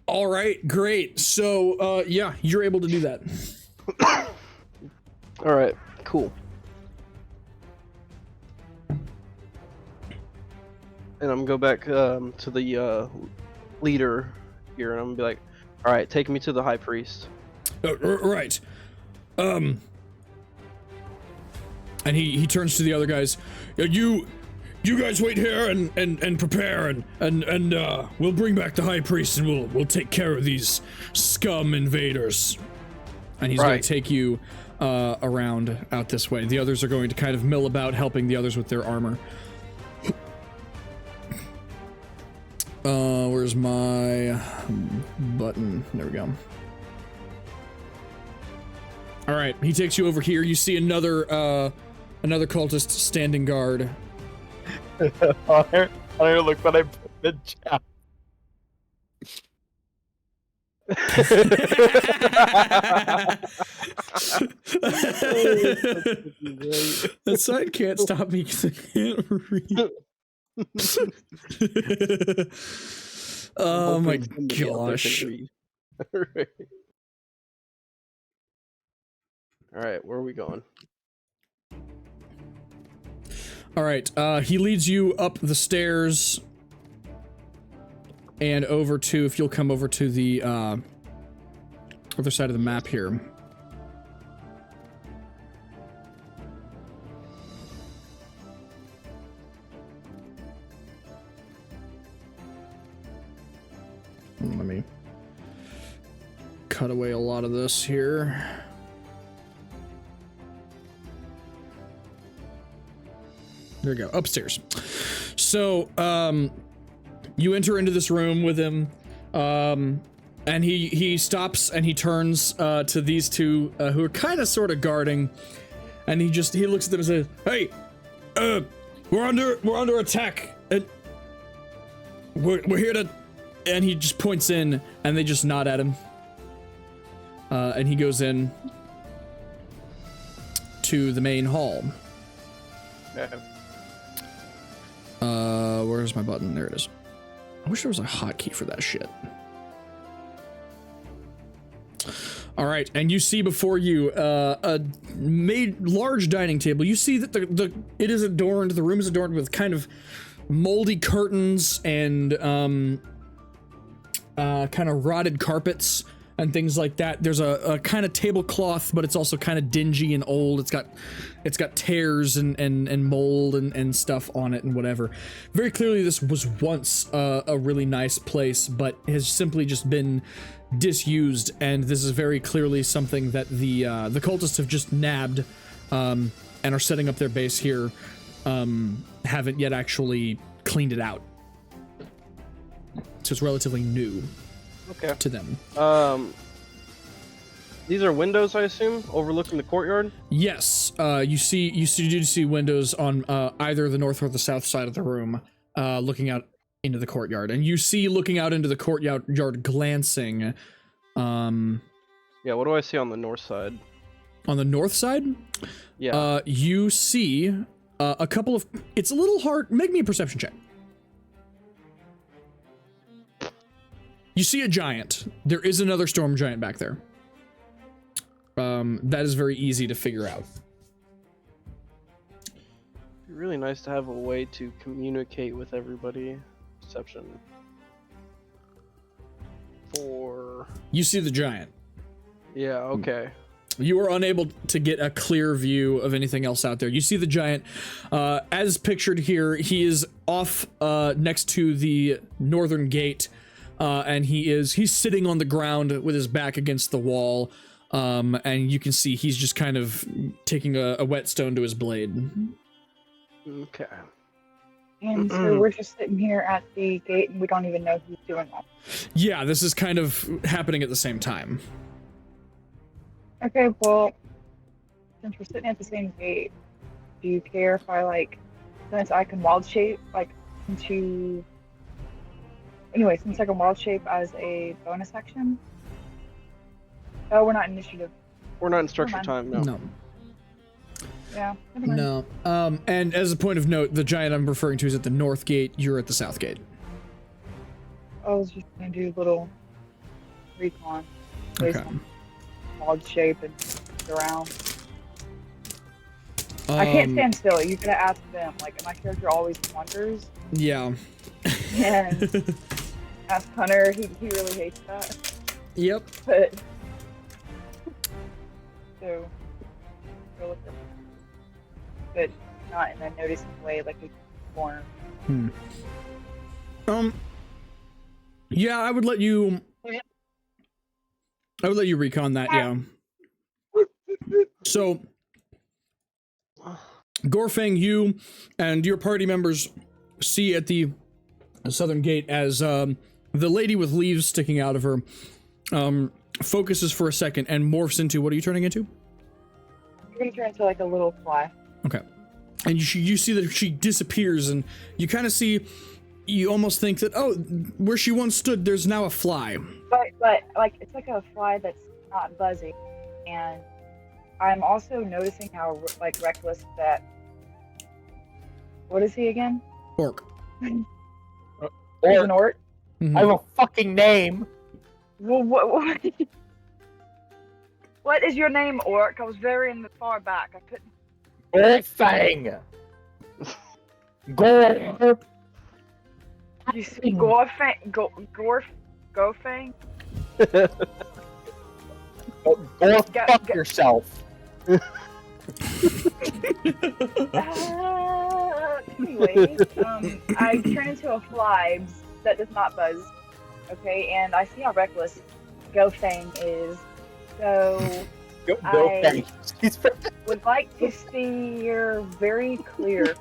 All right, great. So, yeah, you're able to do that. All right. Cool. And I'm gonna go back to the leader here, and I'm gonna be like, "All right, take me to the high priest." Right. And he turns to the other guys. You guys wait here and prepare and we'll bring back the high priest and we'll take care of these scum invaders. And he's going to take you around out this way. The others are going to kind of mill about, helping the others with their armor. Where's my button? There we go. All right, he takes you over here. You see another cultist standing guard. I don't look what I put in the chat. The sign can't stop me because I can't read. Oh my gosh. All right, where are we going? All right, he leads you up the stairs and over to, if you'll come over to the other side of the map here. Let me cut away a lot of this here. There we go, upstairs. So, you enter into this room with him, and he stops and he turns to these two who are kind of sort of guarding, and he looks at them and says, "Hey, we're under attack, and we're here to," and he just points in, and they just nod at him, and he goes in to the main hall. Where's my button? There it is. I wish there was a hotkey for that shit. All right, and you see before you a large dining table. You see that it is adorned. The room is adorned with kind of moldy curtains and kind of rotted carpets. and things like that. There's a kind of tablecloth, but it's also kind of dingy and old. It's got tears and mold and stuff on it and whatever. Very clearly this was once a really nice place, but has simply just been disused, and this is very clearly something that the cultists have just nabbed and are setting up their base here. Haven't yet actually cleaned it out, so it's relatively new to them. These are windows, I assume, overlooking the courtyard. Yes, you do see windows on either the north or the south side of the room, looking out into the courtyard, and you see looking out into the courtyard glancing. Yeah, what do I see on the north side? On the north side, Yeah. you see a couple of. It's a little hard. Make me a perception check. You see a giant. There is another storm giant back there. That is very easy to figure out. It'd be really nice to have a way to communicate with everybody. Perception. 4. You see the giant. Yeah, okay. You are unable to get a clear view of anything else out there. You see the giant, as pictured here. He is off next to the northern gate, and he's sitting on the ground with his back against the wall, and you can see he's just kind of taking a whetstone to his blade. Okay. And so we're just sitting here at the gate and we don't even know who's doing that. Yeah, this is kind of happening at the same time. Okay, well, since we're sitting at the same gate, do you care if since I can wild shape, into... Anyway, since I can wild shape as a bonus action? Oh, we're not initiative. We're not in structure time, no. No. Yeah, never mind. No. And as a point of note, the giant I'm referring to is at the north gate. You're at the south gate. I was just gonna do a little recon. Based Okay. on wild shape and around. I can't stand still. You could have asked them. My character always wonders. Yeah. And ask Hunter. He really hates that. Yep. But so go with them. But not in a noticing way like a form. Yeah, I would let you recon that, yeah. So Gorfang, you and your party members see at the southern gate as the lady with leaves sticking out of her focuses for a second and morphs into, what are you turning into? You're gonna turn into a little fly. Okay. And you see that she disappears, and you kind of see, you almost think that, oh, where she once stood, there's now a fly. But it's like a fly that's not buzzing, and I'm also noticing how reckless that. What is he again? Orc. He's an orc. Mhm. I have a fucking name. Well, what is your name, orc? I was very in the far back. I couldn't. Gorfang. Gore. You see, Gorfang. Gorfang. Go fuck yourself. Anyways, I turn into a fly that does not buzz. Okay, and I see how reckless Gorfang is. So I would like to steer very clear.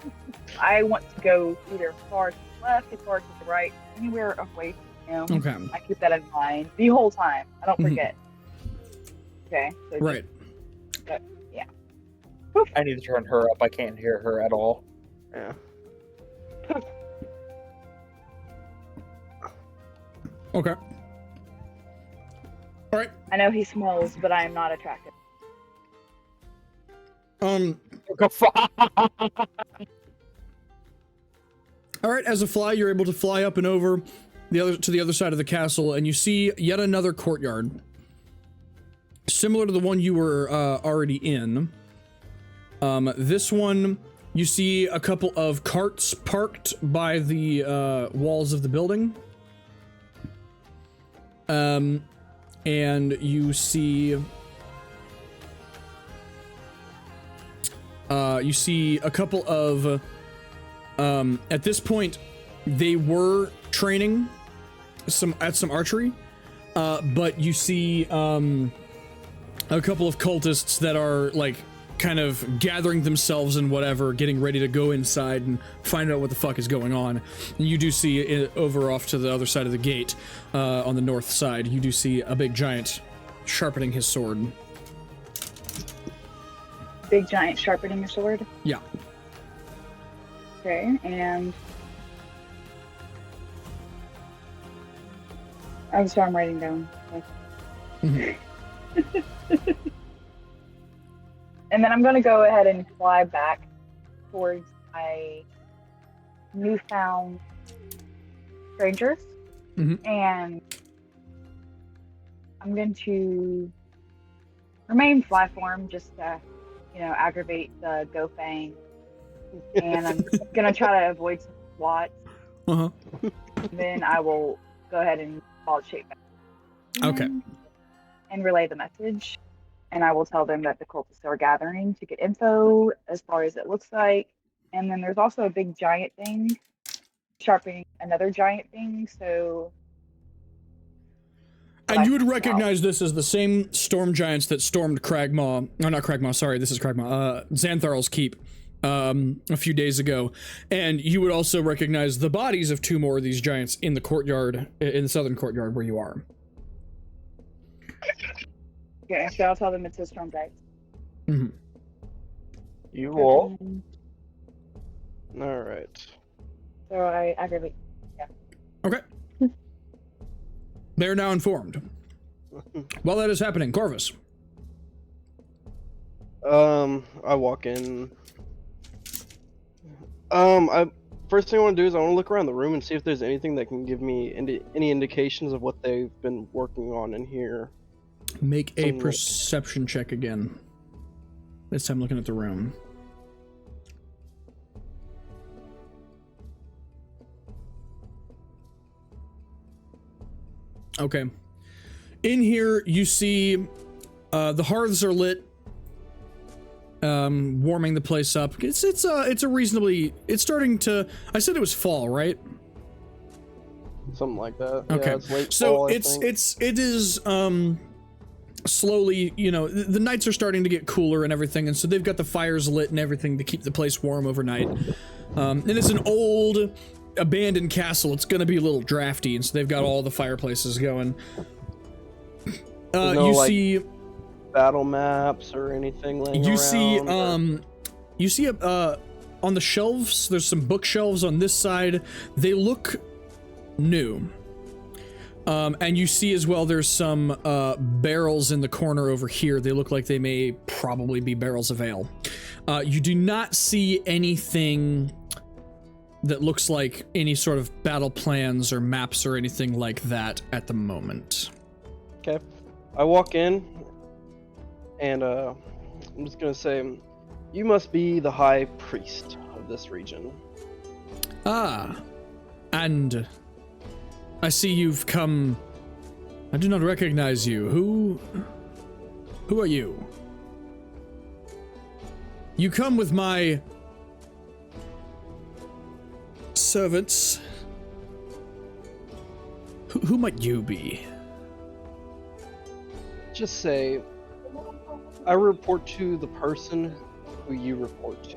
I want to go either far to the left or far to the right, anywhere away from him. Okay. I keep that in mind the whole time. I don't forget. Okay. So Right. yeah. I need to turn her up. I can't hear her at all. Yeah. Okay. All right. I know he smells, but I am not attracted. All right. As a fly, you're able to fly up and over to the other side of the castle, and you see yet another courtyard, similar to the one you were already in. This one, you see a couple of carts parked by the walls of the building. And and you see a couple of at this point they were training some archery, but you see a couple of cultists that are like kind of gathering themselves and whatever, getting ready to go inside and find out what the fuck is going on. And you do see it over off to the other side of the gate, on the north side, you do see a big giant sharpening his sword. Big giant sharpening a sword? Yeah. Okay, and... I'm sorry, I'm writing down. And then I'm going to go ahead and fly back towards my newfound strangers. And I'm going to remain fly form just to, aggravate the Go Fang. And I'm going to try to avoid some swats. Then I will go ahead and fall shape back. Okay. And relay the message. And I will tell them that the cultists are gathering to get info as far as it looks like. And then there's also a big giant thing sharpening another giant thing, so... And you would recognize this as the same storm giants that stormed Cragmaw. No, not Cragmaw, sorry, this is Cragmaw. Xantharl's Keep a few days ago. And you would also recognize the bodies of two more of these giants in the courtyard, in the southern courtyard where you are. Okay, so I'll tell them it's a storm giant. You will. All right. So I aggravate. Yeah. Okay. They're now informed. While that is happening, Corvus. I walk in. First thing I want to do is I want to look around the room and see if there's anything that can give me any indications of what they've been working on in here. Make a perception check again. This time looking at the room. Okay. In here, you see the hearths are lit, warming the place up. It's a reasonably. It's starting to. I said it was fall, right? Something like that. Okay. Yeah, it's late So fall, it is slowly, the nights are starting to get cooler and everything, and so they've got the fires lit and everything to keep the place warm overnight. And it's an old abandoned castle. It's gonna be a little drafty, and so they've got all the fireplaces going. You see battle maps or anything laying you around. You see on the shelves, there's some bookshelves on this side. They look new. And you see as well there's some barrels in the corner over here. They look like they may probably be barrels of ale. You do not see anything that looks like any sort of battle plans or maps or anything like that at the moment. Okay. I walk in, and I'm just gonna say, you must be the high priest of this region. Ah, and I see you've come. I do not recognize you. Who are you? You come with my servants. Who might you be? Just say, I report to the person who you report to.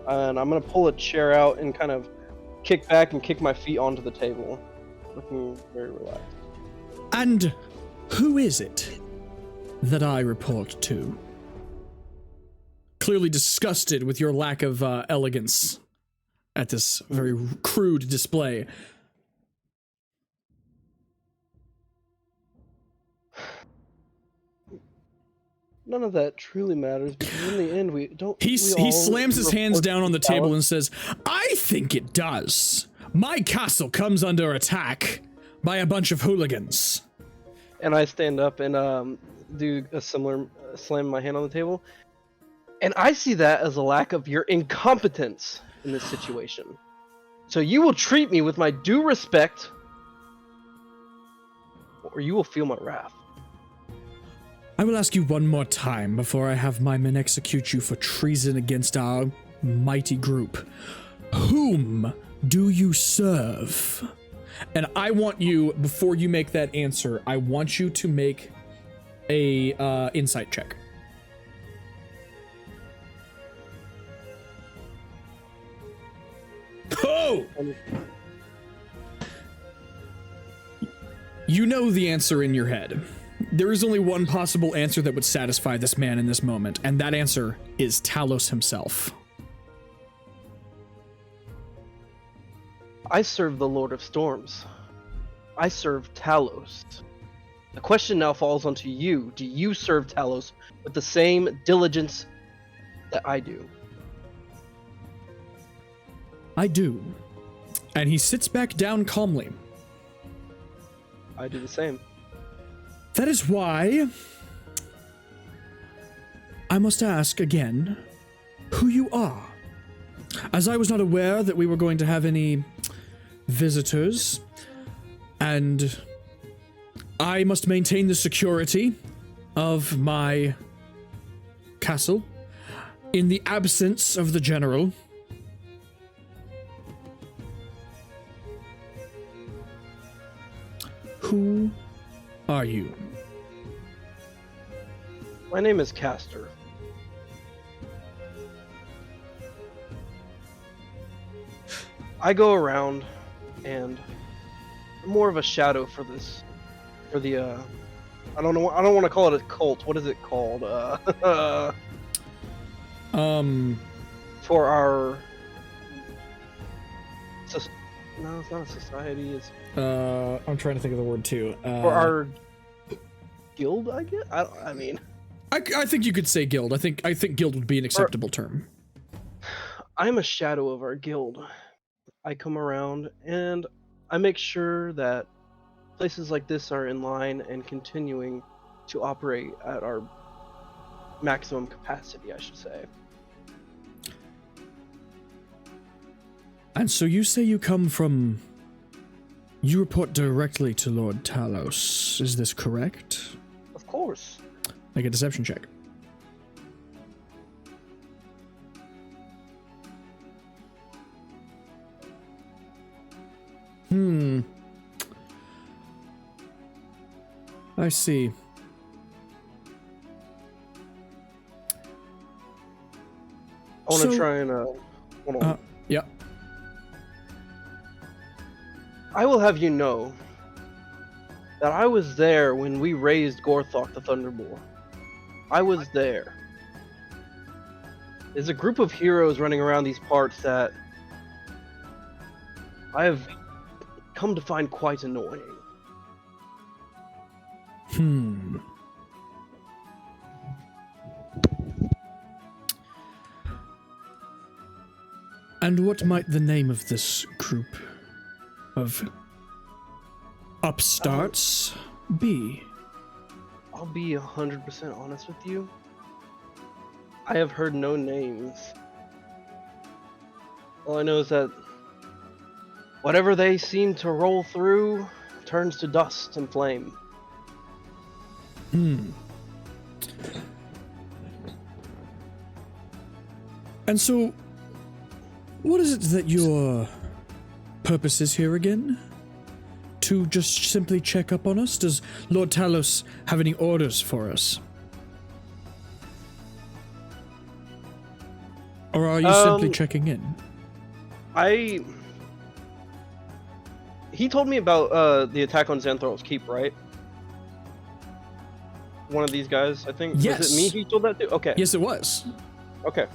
And I'm gonna pull a chair out and kind of kick back and kick my feet onto the table, looking very relaxed. And who is it that I report to? Clearly disgusted with your lack of elegance at this very crude display. None of that truly matters, because in the end we don't. He slams his hands down on the table and says, I think it does. My castle comes under attack by a bunch of hooligans. And I stand up and do a similar slam my hand on the table. And I see that as a lack of your incompetence in this situation. So you will treat me with my due respect, or you will feel my wrath. I will ask you one more time before I have my men execute you for treason against our mighty group. Whom do you serve? And I want you, before you make that answer, I want you to make a insight check. Oh! You know the answer in your head. There is only one possible answer that would satisfy this man in this moment, and that answer is Talos himself. I serve the Lord of Storms. I serve Talos. The question now falls onto you. Do you serve Talos with the same diligence that I do? I do. And he sits back down calmly. I do the same. That is why I must ask again who you are. As I was not aware that we were going to have any visitors, and I must maintain the security of my castle in the absence of the general. Who are you? My name is Castor. I go around and I'm more of a shadow for this, for the, I don't want to call it a cult. What is it called? For our, no, it's not a society. It's I'm trying to think of the word too. for our guild, I guess. I mean, I think you could say guild. I think guild would be an acceptable term. I'm a shadow of our guild. I come around and I make sure that places like this are in line and continuing to operate at our maximum capacity, I should say. And so you say you come from... You report directly to Lord Talos. Is this correct? Of course. Make a deception check. I see. I want to try and hold on. Yeah. I will have you know that I was there when we raised Gorthok the Thunderboar. I was there. There's a group of heroes running around these parts that I have come to find quite annoying. And what might the name of this group of upstarts be? I'll be 100% honest with you. I have heard no names. All I know is that whatever they seem to roll through turns to dust and flame. And so, what is it that your purpose is here again? To just simply check up on us? Does Lord Talos have any orders for us? Or are you simply checking in? He told me about the attack on Xanthar's Keep, right? One of these guys, I think. Yes. Was it me he told that to? Okay. Yes, it was. Okay.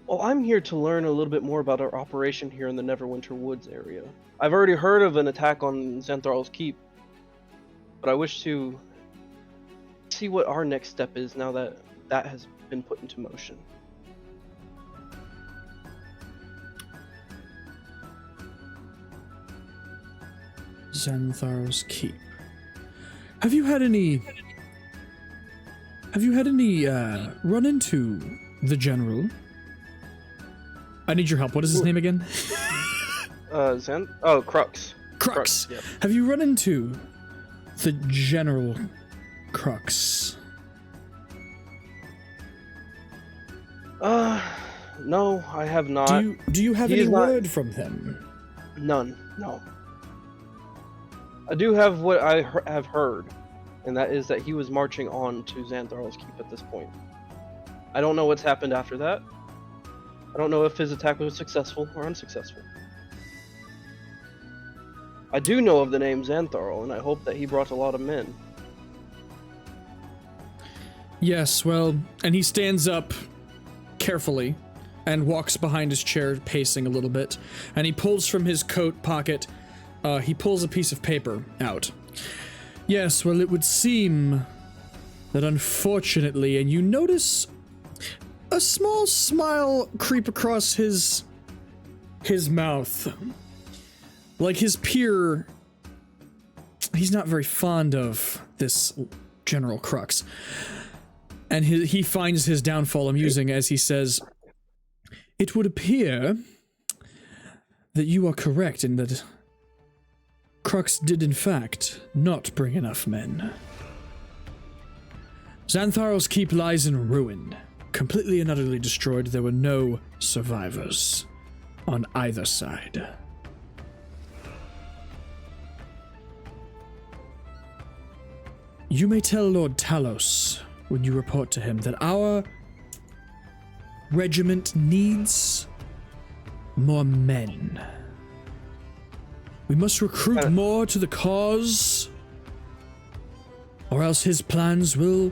Well, I'm here to learn a little bit more about our operation here in the Neverwinter Woods area. I've already heard of an attack on Xanthar's Keep, but I wish to see what our next step is now that that has been put into motion. Xanthar's Keep. Have you had any run into the general? I need your help. What is his name again? Oh, Crux. Crux. Yep. Have you run into the General Crux? No, I have not. Do you have he any is not- word from him? None. No. I do have what I have heard, and that is that he was marching on to Xantharl's Keep at this point. I don't know what's happened after that. I don't know if his attack was successful or unsuccessful. I do know of the name Xantharl, and I hope that he brought a lot of men. Yes, well, and he stands up carefully and walks behind his chair, pacing a little bit, and he pulls from his coat pocket, he pulls a piece of paper out. Yes, well, it would seem that unfortunately, and you notice a small smile creep across his mouth. Like his peer, he's not very fond of this General Crux. And he finds his downfall amusing as he says, "It would appear that you are correct in that Crux did in fact not bring enough men. Xantharl's Keep lies in ruin. Completely and utterly destroyed, there were no survivors on either side. You may tell Lord Talos, when you report to him, that our regiment needs more men. We must recruit more to the cause, or else his plans will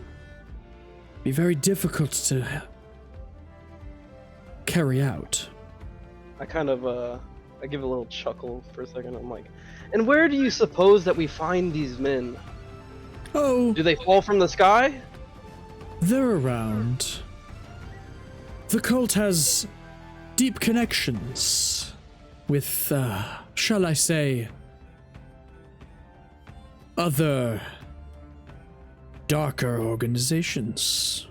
be very difficult to carry out." I kind of, I give a little chuckle for a second. I'm like, and where do you suppose that we find these men? Oh, Do they fall from the sky? they're around. The cult has deep connections with, shall I say, other darker organizations.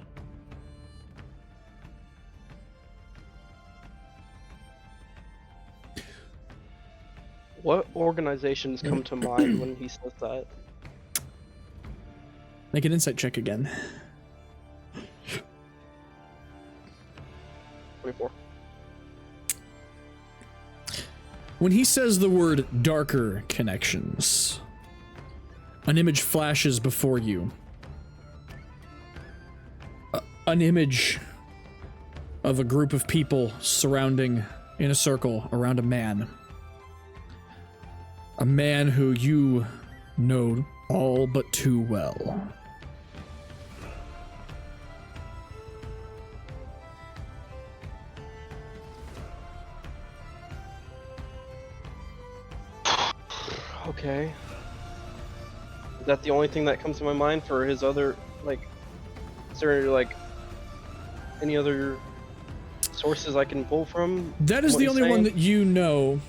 What organizations come to mind when he says that? Make an insight check again. 24. When he says the word darker connections, an image flashes before you. An image of a group of people surrounding in a circle around a man. A man who you know all but too well. Okay. Is that the only thing that comes to my mind for his other, like, is there, like, any other sources I can pull from? That is what the he's only one saying? that you know,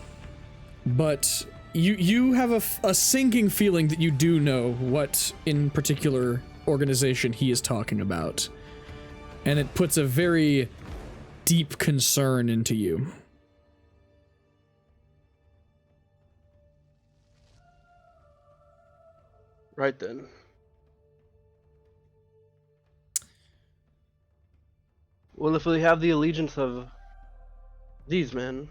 but you have a sinking feeling that you do know what in particular organization he is talking about. And it puts a very deep concern into you. Right then. Well, if we have the allegiance of these men,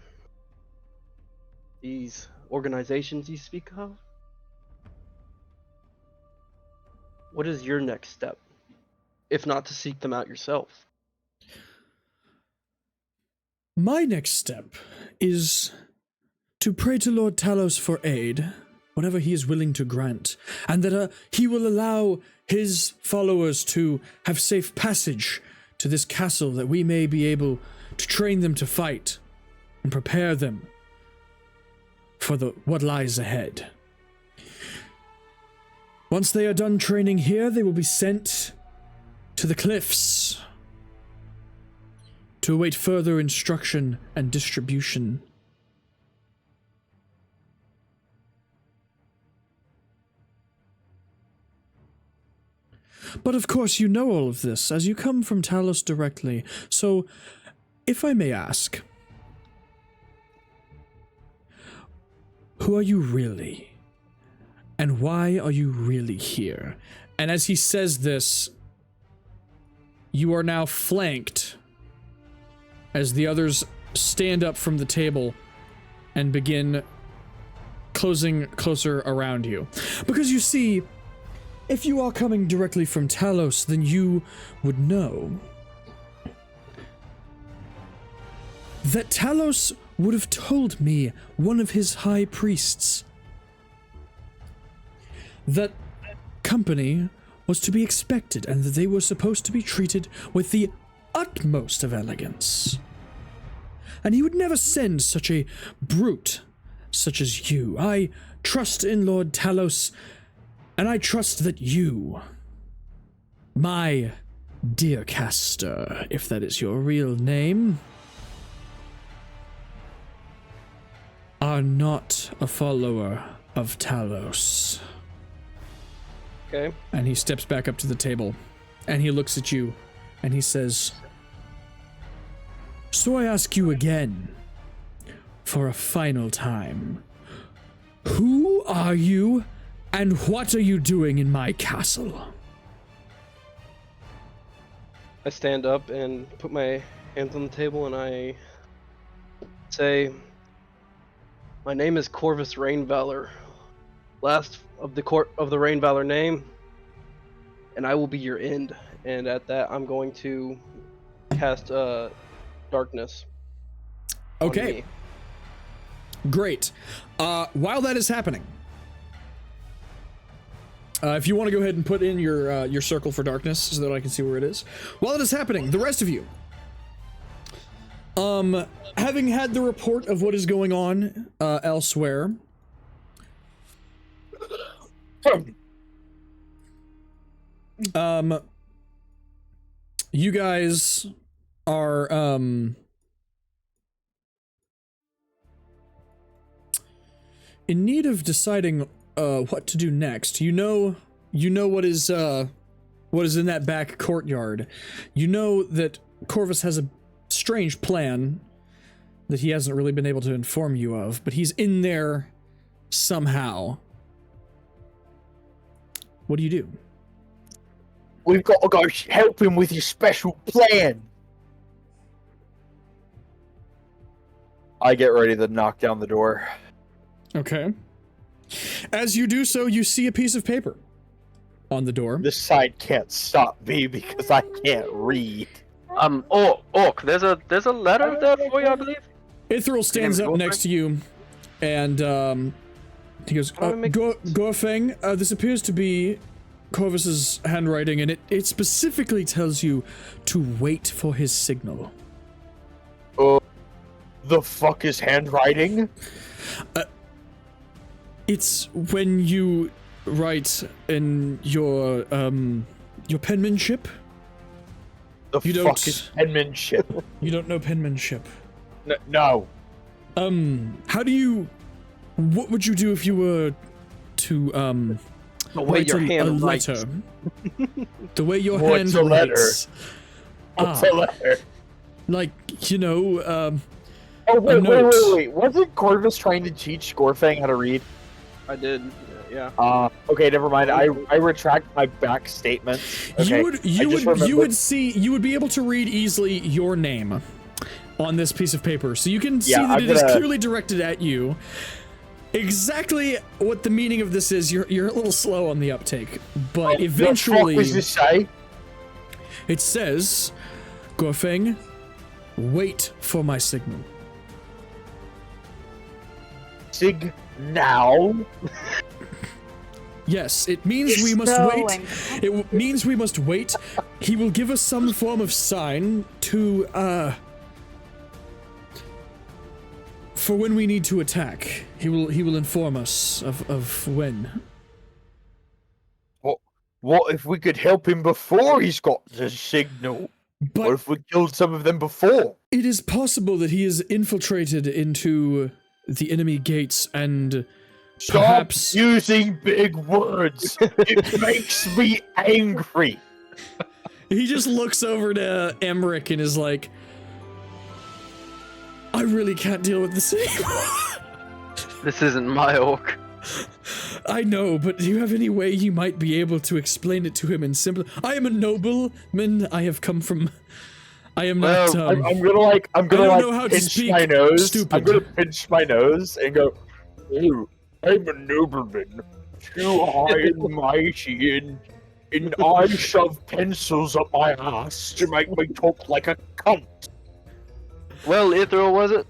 these organizations you speak of, what is your next step? If not to seek them out yourself. My next step is to pray to Lord Talos for aid, whatever he is willing to grant, and that he will allow his followers to have safe passage to this castle, that we may be able to train them to fight and prepare them for what lies ahead. Once they are done training here, they will be sent to the cliffs to await further instruction and distribution. But of course you know all of this, as you come from Talos directly, so if I may ask, who are you really? And why are you really here? And as he says this, you are now flanked as the others stand up from the table and begin closing closer around you. Because you see, if you are coming directly from Talos, then you would know that Talos would have told me, one of his high priests, that company was to be expected and that they were supposed to be treated with the utmost of elegance. And he would never send such a brute such as you. I trust in Lord Talos, and I trust that you, my dear caster, if that is your real name, are not a follower of Talos. Okay. And he steps back up to the table, and he looks at you, and he says, so I ask you again, for a final time, who are you, and what are you doing in my castle? I stand up and put my hands on the table and I say, my name is Corvus Rainvalor, last of the court of the Rainvalor name, and I will be your end. And at that, I'm going to cast darkness. on Okay. me. Great. While that is happening, if you want to go ahead and put in your circle for darkness so that I can see where it is. While it is happening, the rest of you, having had the report of what is going on elsewhere, you guys are in need of deciding what to do next. You know what is in that back courtyard. You know that Corvus has a strange plan that he hasn't really been able to inform you of, but he's in there somehow. What do you do? We've got to go help him with his special plan. I get ready to knock down the door. Okay. As you do so, you see a piece of paper on the door. This side can't stop me because I can't read. Orc, there's a letter there for you, I believe. Ithril stands up next to you, and he goes, Gorfeng, this appears to be Corvus's handwriting, and it specifically tells you to wait for his signal. The fuck is handwriting? It's when you write in your penmanship. The You fuck don't- is penmanship? You don't know penmanship. No. What would you do if you were to The way your hand writes. letter? The way your What's hand a letter? writes. What's a letter? Like, Oh, wait. note. Wasn't Corvus trying to teach Gorfang how to read? I did. Yeah. Okay, never mind. I retract my back statement. Okay. you would be able to read easily your name on this piece of paper. So you can see Yeah, that I'm it is gonna- clearly directed at you. Exactly what the meaning of this is, you're a little slow on the uptake, but eventually What the fuck does this say? it says, Gorfeng, wait for my signal. Sig now? Yes, it means we must So wait. It means we must wait. He will give us some form of sign to, for when we need to attack. He will inform us of when. What if we could help him before he's got the signal? What But if we killed some of them before? it is possible that he is infiltrated into the enemy gates and Stop perhaps... using big words. It makes me angry. He just looks over to Emmerich and is like, I really can't deal with this anymore. This isn't my orc. I know, but do you have any way you might be able to explain it to him in simple? I am a nobleman. I have come from. I am not. Well, I'm gonna I don't know how to pinch speak, my nose. stupid. I'm gonna pinch my nose and go, "Oh, I'm a nobleman, too high and mighty, and I shove pencils up my ass to make me talk like a cunt." well, Ithril, was it?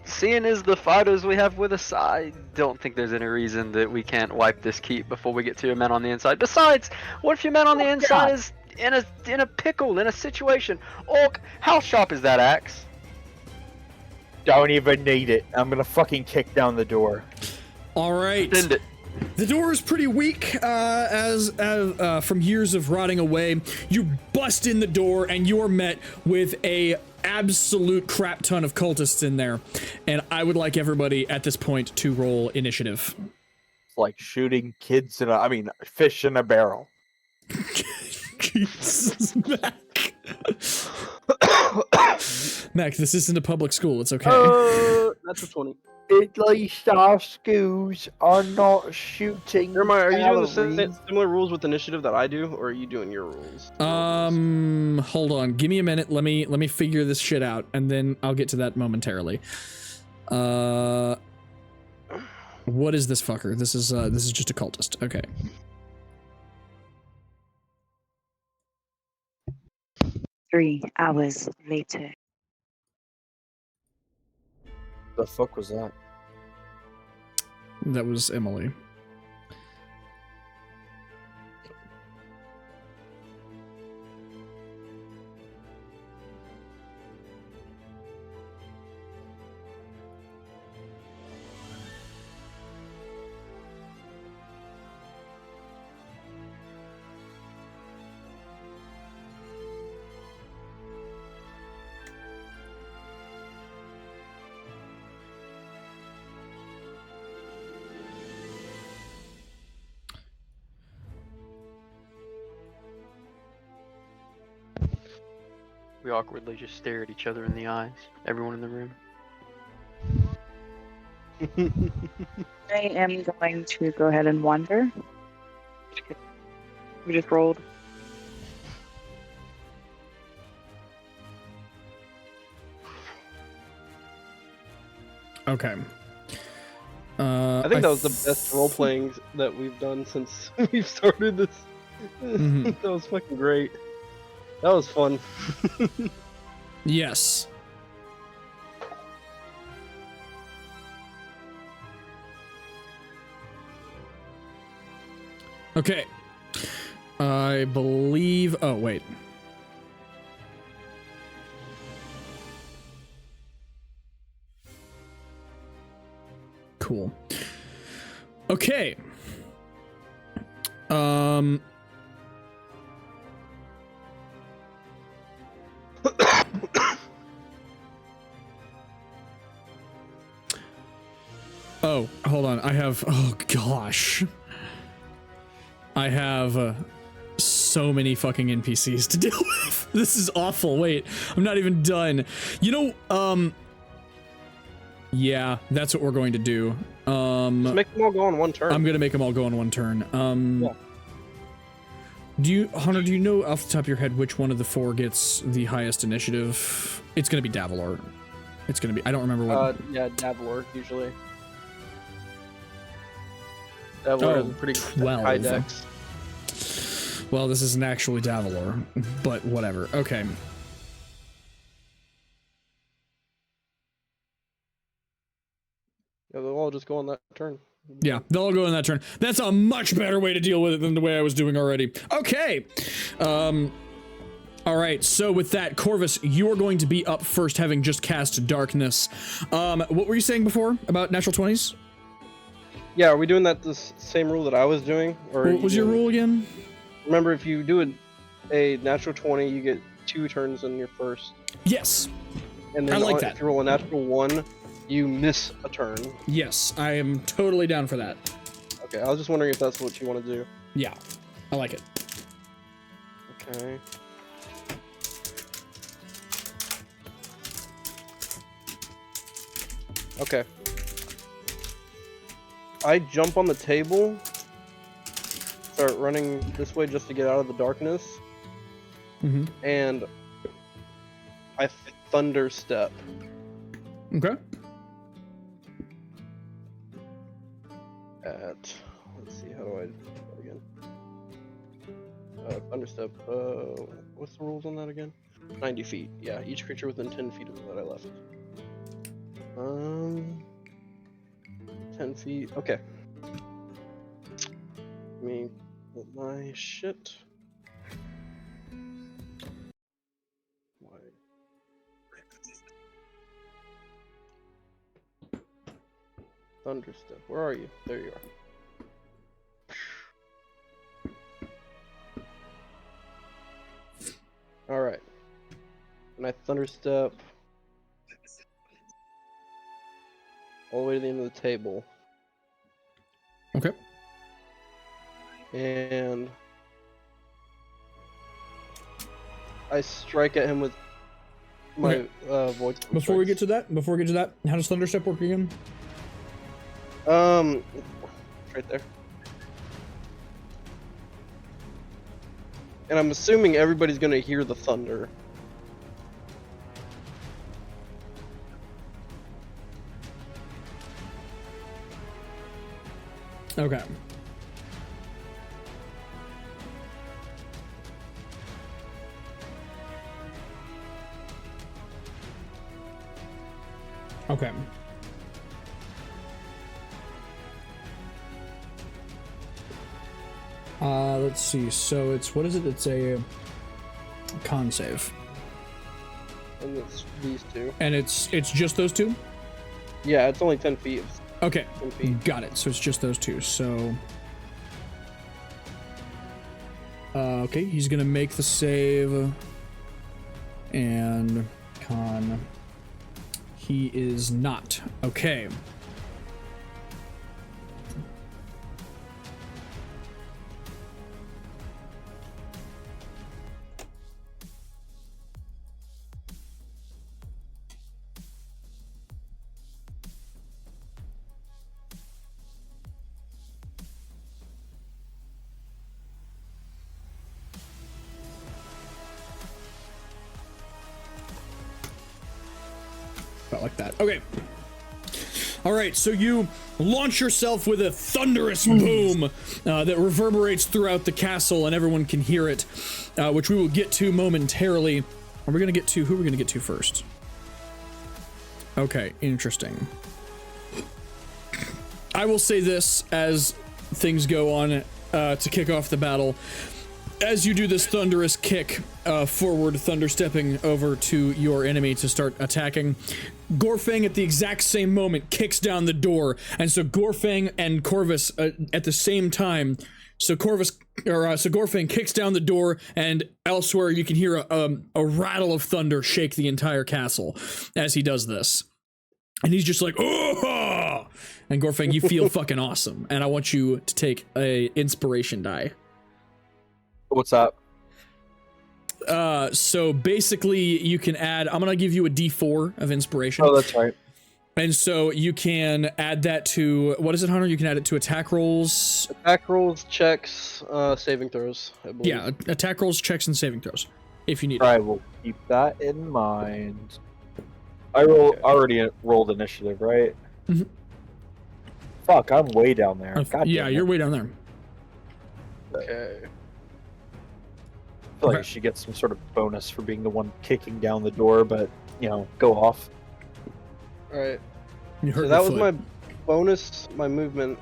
Seeing as the fighters we have with us, I don't think there's any reason that we can't wipe this keep before we get to your men on the inside. Besides, what if your man on the inside is in a pickle, in a situation? Orc, how sharp is that axe? Don't even need it. I'm gonna fucking kick down the door. All right. Send it. The door is pretty weak, as from years of rotting away. You bust in the door, and you're met with a absolute crap ton of cultists in there. And I would like everybody at this point to roll initiative. It's like shooting kids fish in a barrel. Jesus, Mac. Mac, this isn't a public school. It's okay. That's a 20. At least our schools are not shooting. Jeremiah, are you doing the calories. similar rules with initiative that I do, or are you doing your rules? Hold on. Give me a minute. Let me figure this shit out, and then I'll get to that momentarily. What is this fucker? This is just a cultist. Okay. Three hours later. The fuck was that? That was Emily. We awkwardly just stare at each other in the eyes. Everyone in the room. I am going to go ahead and wander. We just rolled. Okay. I think that was the best role playing that we've done since we've started this. Mhm. That was fucking great. That was fun. Yes. Okay. I believe. Oh, wait. Cool. Okay. Oh, hold on. I have. Oh, gosh. I have so many fucking NPCs to deal with. This is awful. Wait, I'm not even done. You know, yeah, that's what we're going to do. Just make them all go on one turn. I'm gonna make them all go on one turn. Yeah. Do you, Hunter, do you know off the top of your head which one of the four gets the highest initiative? It's gonna be Davalor. It's gonna be, I don't remember what. Yeah, Davalor, usually. Davalor has a pretty 12. high dex. Well, this isn't actually Davalor, but whatever. Okay. Yeah, they'll all just go on that turn. Yeah, they'll all go in that turn. That's a much better way to deal with it than the way I was doing already. Okay. All right, so with that, Corvus, you are going to be up first, having just cast Darkness. What were you saying before about natural 20s? Yeah, are we doing that the same rule that I was doing? Or What was your rule again? Remember, if you do a natural 20, you get 2 turns on your first. Yes. And then I like that. if you roll a natural 1, you miss a turn. Yes, I am totally down for that. Okay, I was just wondering if that's what you want to do. Yeah, I like it. Okay. Okay. I jump on the table, start running this way just to get out of the darkness, and I thunder step. Okay. At, let's see, how do I do that again? Thunder step. What's the rules on that again? 90 feet. Yeah, each creature within 10 feet of that I left. 10 feet. Okay. Let me put my shit. Why? Thunderstep. Where are you? There you are. Alright. And I thunderstep all the way to the end of the table. Okay. And I strike at him with my voice. Before we get to that, how does Thunderstep work again? Right there. And I'm assuming everybody's gonna hear the thunder. Okay. Okay. Let's see. So it's, what is it? It's a con save. And it's these two. And it's just those two? Yeah, it's only 10 feet. Okay. 10 feet. Got it. So it's just those two. So okay, he's gonna make the save. And con. He is not. Okay. About like that. Okay. All right, so you launch yourself with a thunderous boom that reverberates throughout the castle, and everyone can hear it, which we will get to momentarily. Are we gonna get to, who are we gonna get to first? Okay, interesting. I will say this as things go on to kick off the battle. As you do this thunderous kick forward, thunderstepping over to your enemy to start attacking, Gorfang at the exact same moment kicks down the door, and so Gorfang and Corvus at the same time. So Gorfang kicks down the door, and elsewhere you can hear a rattle of thunder shake the entire castle as he does this. And he's just like, oh! And Gorfang, you feel fucking awesome, and I want you to take a inspiration die. What's up? So basically you can add, I'm gonna give you a D4 of inspiration. Oh, that's right. And so you can add that to, what is it, Hunter? You can add it to attack rolls. Attack rolls, checks, saving throws, I believe. Yeah, attack rolls, checks, and saving throws, if you need I it. will keep that in mind. Already rolled initiative, right? Mhm. Fuck, I'm way down there. God Yeah, damn it. you're way down there. Okay. I feel like she gets some sort of bonus for being the one kicking down the door, but, you know, go off. Alright. You hurt So that your was foot. my bonus, my movement.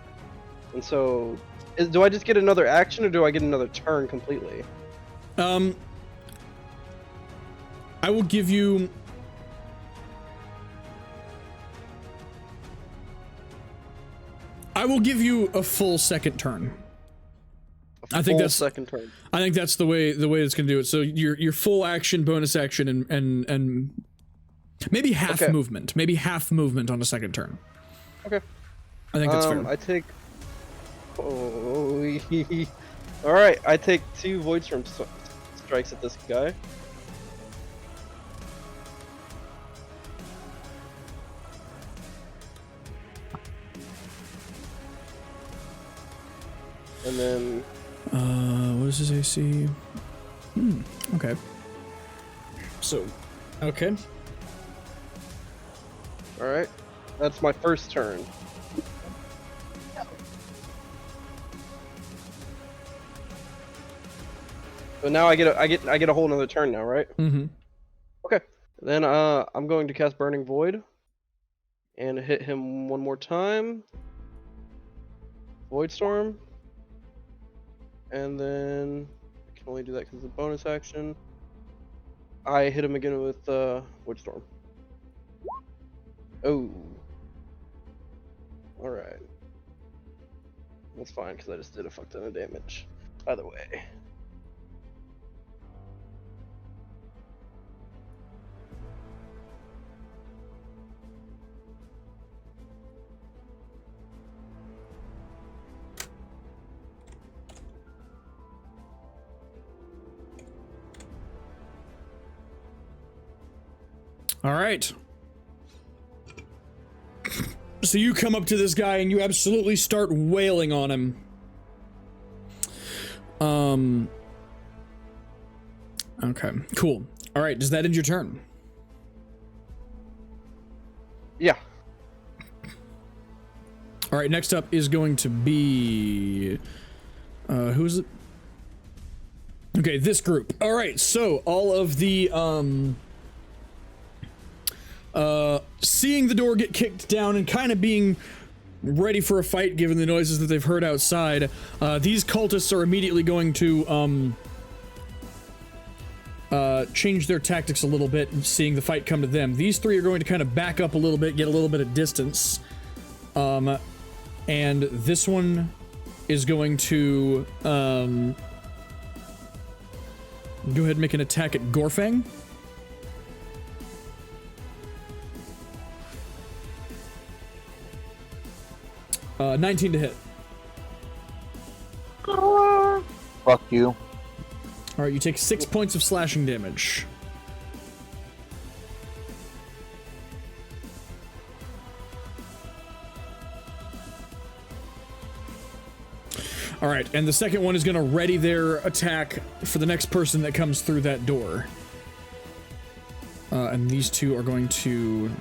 And so, do I just get another action, or do I get another turn completely? I will give you... I will give you a full second turn. I think that's second turn. I think that's the way it's gonna do it. So your full action, bonus action, and maybe half movement. Maybe half movement on a second turn. Okay. I think that's fair. I take. Oh, all right. I take 2 void storm strikes at this guy. And then What is his AC? Okay. So, okay. all right, that's my first turn. So now I get a whole another turn now, right? Mm-hmm. Okay. Then I'm going to cast Burning Void and hit him one more time. Void Storm. And then I can only do that because it's a bonus action. I hit him again with Void Storm. Oh. Alright. That's fine because I just did a fuck ton of damage. Either way. All right. So you come up to this guy and you absolutely start wailing on him. Okay, cool. All right, does that end your turn? Yeah. All right, next up is going to be who is it? Okay, this group. All right, so all of the seeing the door get kicked down and kind of being ready for a fight given the noises that they've heard outside, these cultists are immediately going to change their tactics a little bit, seeing the fight come to them. These three are going to kind of back up a little bit, get a little bit of distance. And this one is going to go ahead and make an attack at Gorfang. 19 to hit. Fuck you. All right, you take 6 points of slashing damage. All right, and the second one is going to ready their attack for the next person that comes through that door. And these two are going to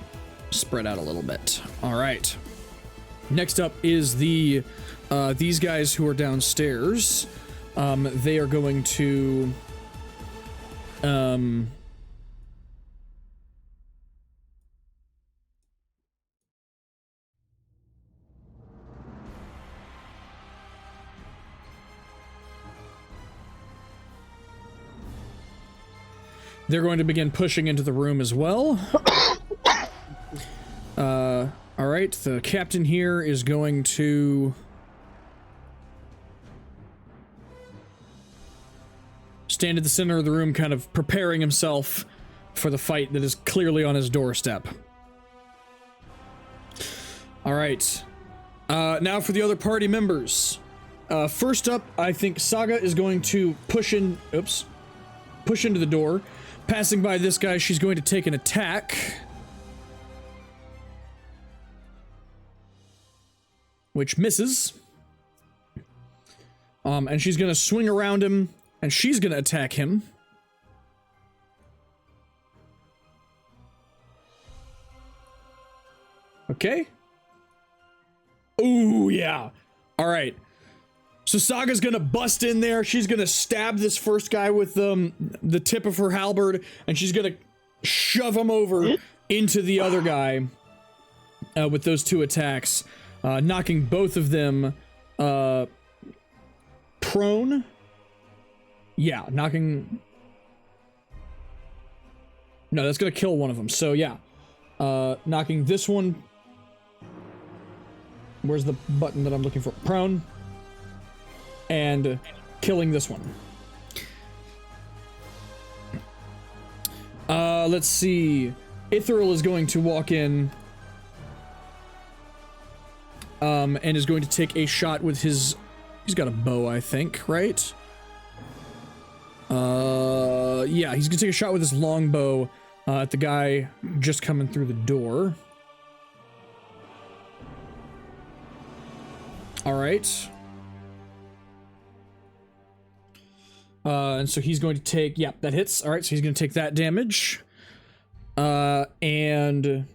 spread out a little bit. All right. Next up is the these guys who are downstairs. They are going to they're going to begin pushing into the room as well. All right, the captain here is going to stand at the center of the room, kind of preparing himself for the fight that is clearly on his doorstep. All right, now for the other party members. First up, I think Saga is going to push into the door. Passing by this guy, she's going to take an attack, which misses. And she's gonna swing around him, and she's gonna attack him. Okay. Ooh, yeah. All right. So Saga's gonna bust in there. She's gonna stab this first guy with the tip of her halberd, and she's gonna shove him over into the other guy with those two attacks. Knocking both of them prone. Yeah, knocking... No, that's gonna kill one of them. So yeah, knocking this one... Where's the button that I'm looking for? Prone. And killing this one. Let's see. Ithral is going to walk in... and is going to take a shot with his... He's got a bow, I think, right? Yeah, he's gonna take a shot with his longbow at the guy just coming through the door. All right. And so he's going to take, yeah, that hits. All right, so he's going to take that damage. And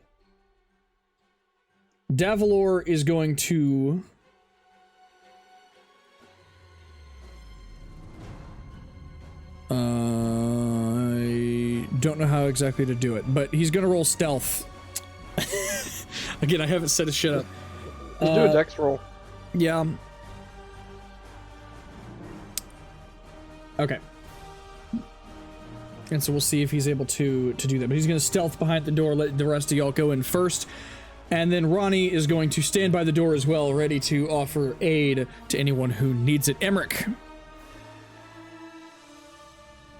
Davalor is going to I don't know how exactly to do it, but he's going to roll stealth. Again, I haven't set his shit up. Let's do a dex roll. Yeah. Okay. And so we'll see if he's able to do that. But he's going to stealth behind the door, let the rest of y'all go in first. And then Ronnie is going to stand by the door as well, ready to offer aid to anyone who needs it. Emmerich.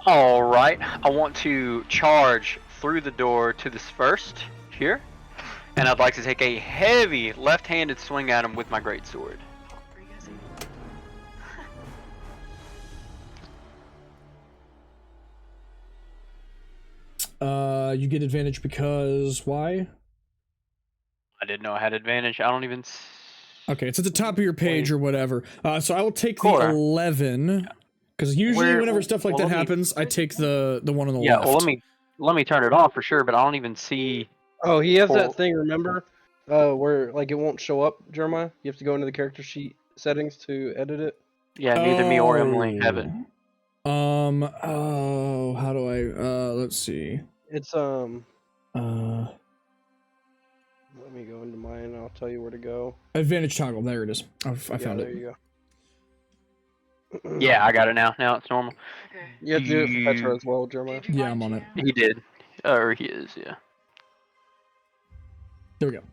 All right, I want to charge through the door to this first here, and I'd like to take a heavy left-handed swing at him with my greatsword. You get advantage because why? I didn't know I had advantage. I don't even. Okay, it's at the top of your page or whatever. So I will take the Core. 11 because usually whenever stuff like that happens, I take the one on the left. Well, let me turn it off for sure, but I don't even see. Oh, he has Cool. that thing, remember? Where like it won't show up, Jeremiah? You have to go into the character sheet settings to edit it. Yeah, neither me or Emily have it. Oh, how do I, let's see. It's let me go into mine and I'll tell you where to go. Advantage toggle, there it is. I found there it. you go. Yeah, I got it now. Now it's normal. You have to do it for Petra as well, Jeremiah. Yeah, I'm on it. He did. Or he is, yeah. There we go.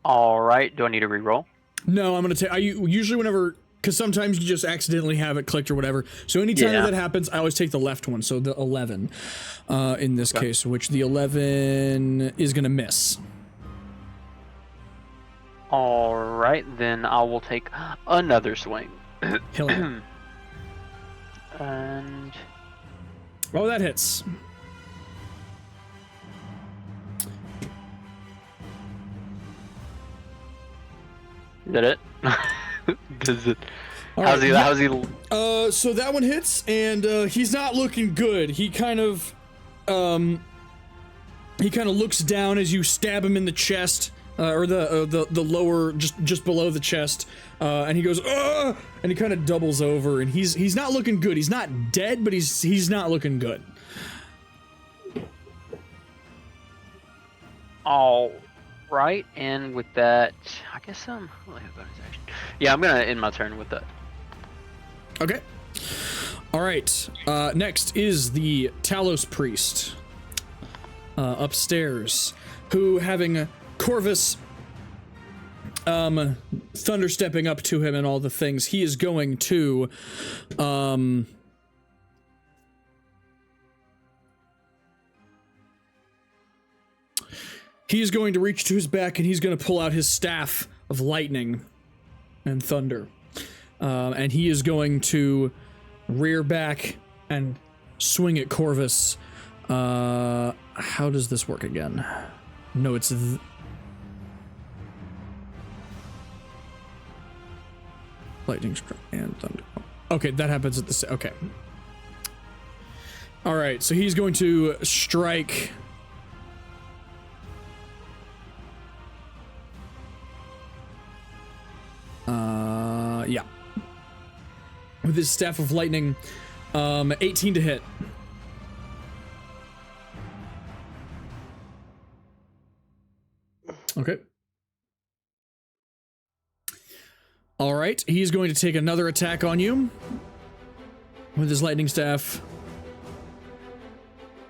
All right. Do I need to re-roll? No, I'm gonna take. Usually whenever, because sometimes you just accidentally have it clicked or whatever. So anytime that happens, I always take the left one. So the 11, in this case, which the 11 is gonna miss. All right, then I will take another swing. Hell yeah. And Oh, that hits. is that it? Does it? All How's right, he? yeah. How's he? So that one hits, and he's not looking good. He kind of looks down as you stab him in the chest, or the lower, just below the chest, and he goes, "Ugh!" and he kind of doubles over, and he's not looking good. He's not dead, but he's not looking good. All right, and with that, I guess I have bonus action. Yeah, I'm gonna end my turn with that. Okay. All right. Next is the Talos priest upstairs, who, having Corvus thunder stepping up to him and all the things, he is going to he's going to reach to his back and he's going to pull out his staff of lightning and thunder. And he is going to rear back and swing at Corvus. How does this work again? No, it's lightning strike and thunder. Okay, that happens at the okay. All right, so he's going to strike. Yeah. With his staff of lightning, 18 to hit. Okay. All right, he's going to take another attack on you with his lightning staff.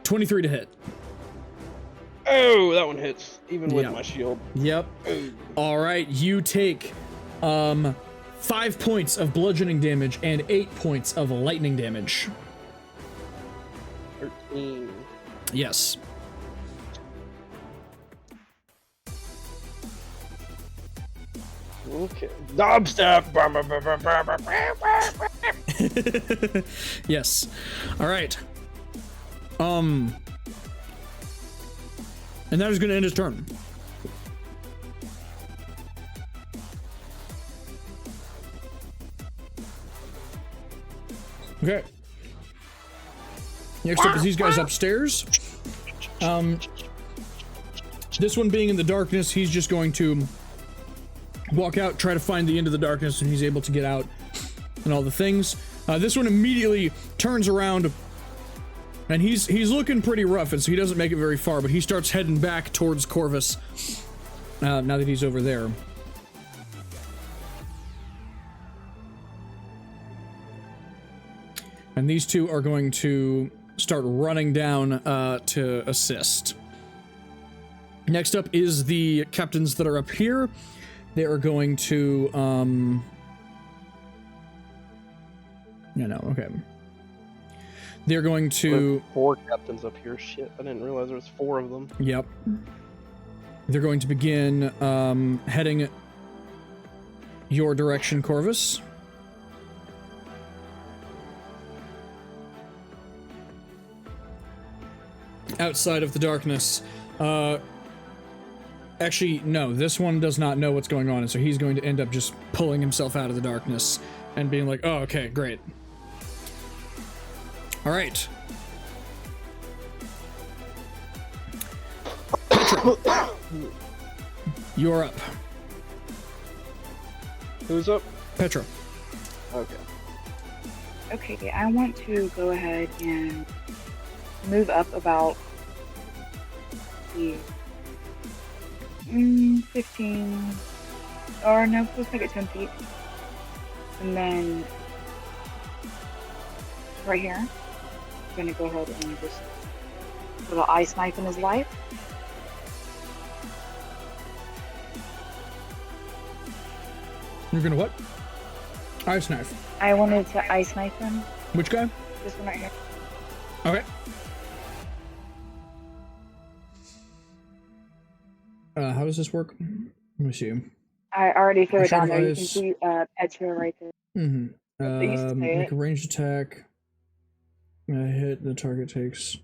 23 to hit. Oh, that one hits, even with my shield. Yep. All right, you take 5 points of bludgeoning damage and 8 points of lightning damage. 13. Yes. Okay. Knob staff. Yes. All right. And that is going to end his turn. Okay. Next up is these guys upstairs. This one being in the darkness, he's just going to walk out, try to find the end of the darkness, and he's able to get out and all the things. This one immediately turns around, and he's looking pretty rough, and so he doesn't make it very far, but he starts heading back towards Corvus now that he's over there. And these two are going to start running down to assist. Next up is the captains that are up here. They are going to, okay. They're going to... 4 captains up here. Shit, I didn't realize there was 4 of them. Yep. They're going to begin heading your direction, Corvus. Outside of the darkness. Actually, no, this one does not know what's going on, and so he's going to end up just pulling himself out of the darkness and being like, oh, okay, great. All right. Petra, you're up. Who's up? Petra. Okay. Okay, I want to go ahead and move up about the 15, or no, let's make it 10 feet. And then right here, I'm gonna go ahead and just put an ice knife in his life. You're gonna what? Ice knife. I wanted to ice knife him. Which guy? This one right here. Okay. How does this work? Let me see. I already threw it down Shard there. You of can ice. see Petra right there. Mm-hmm. They used to say Make it. a ranged attack. Hit, the target takes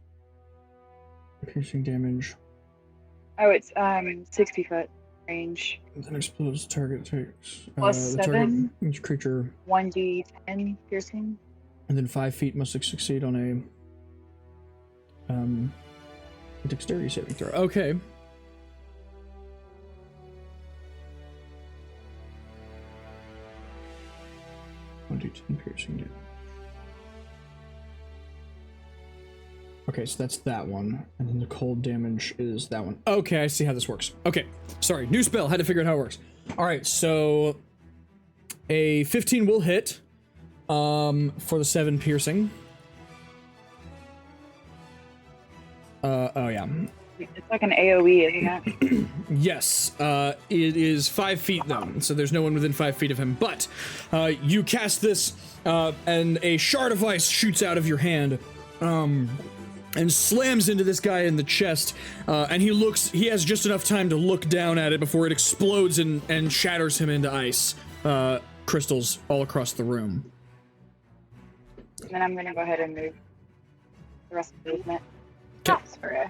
piercing damage. Oh, it's 60 foot range. Then explodes, the target takes Plus the 7. target, each creature, 1d10 piercing. and then 5 feet must succeed on a dexterity saving throw. Okay. One d10 piercing damage. Okay, so that's that one, and then the cold damage is that one. Okay, I see how this works. Okay, sorry, new spell, had to figure out how it works. All right, so a 15 will hit for the 7 piercing. Oh yeah. It's like an AoE, isn't it? Yes, it is 5 feet though, so there's no one within 5 feet of him. But you cast this, and a shard of ice shoots out of your hand, and slams into this guy in the chest. And he has just enough time to look down at it before it explodes and shatters him into ice crystals all across the room. And then I'm gonna go ahead and move the rest of the movement. Okay. That's for it.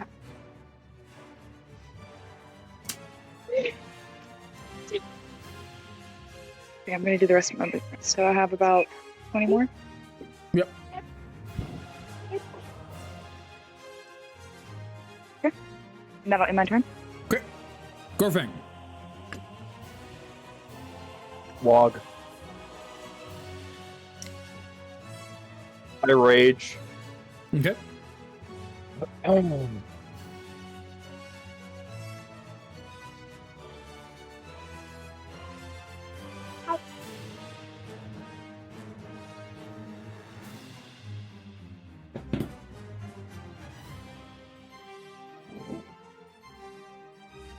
Okay, I'm gonna do the rest of my movement. So I have about 20 more. Yep. Okay. Now in my turn. Okay. Gorfang. Wog. I rage. Okay.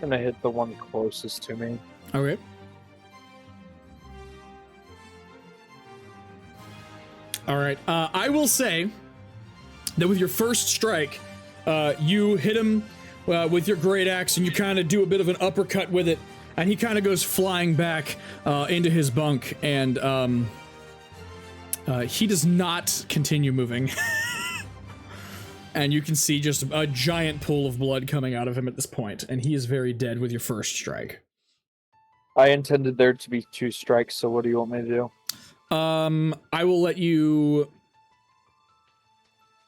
Gonna hit the one closest to me. Okay. All right. I will say that with your first strike, you hit him with your great axe, and you kind of do a bit of an uppercut with it, and he kind of goes flying back into his bunk, and he does not continue moving. And you can see just a giant pool of blood coming out of him at this point, and he is very dead with your first strike. I intended there to be 2 strikes, so what do you want me to do? I will let you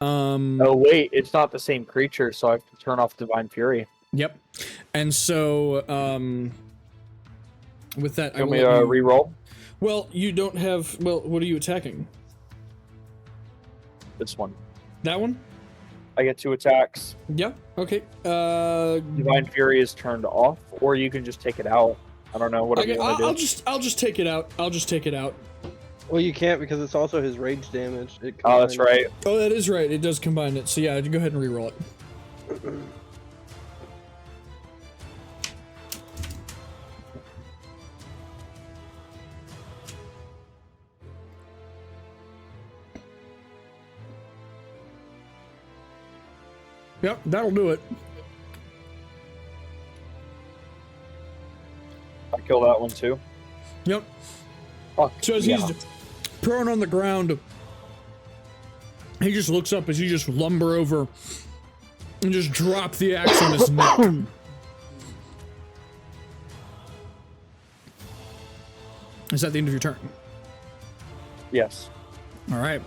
Oh wait, it's not the same creature, so I have to turn off Divine Fury. Yep. And so, with that, I Can will we let you... re-roll Well, you don't have... Well, what are you attacking? this one? That one? I get 2 attacks. Yeah. Okay. Divine Fury is turned off, or you can just take it out. I don't know. Whatever you want to do. I'll just take it out. I'll just take it out. Well, you can't because it's also his rage damage. It Oh, that's combines. right. Oh, that is right. It does combine it. So yeah, go ahead and reroll it. Yep, that'll do it. I kill that one too. Yep. Fuck. So as yeah. he's prone on the ground, he just looks up as you just lumber over and just drop the axe on his neck. Is that the end of your turn? Yes. All right.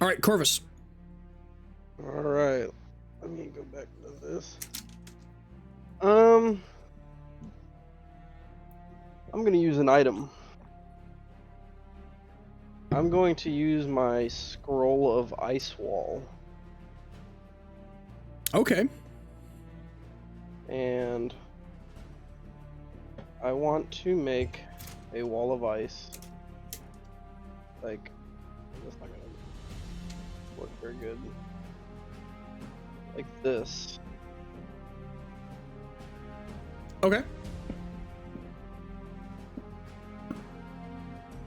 All right, Corvus. All right. Let me go back to this. I'm gonna use an item. I'm going to use my Scroll of Ice Wall. Okay. And I want to make a wall of ice. Like, that's not gonna work very good. Like this. Okay.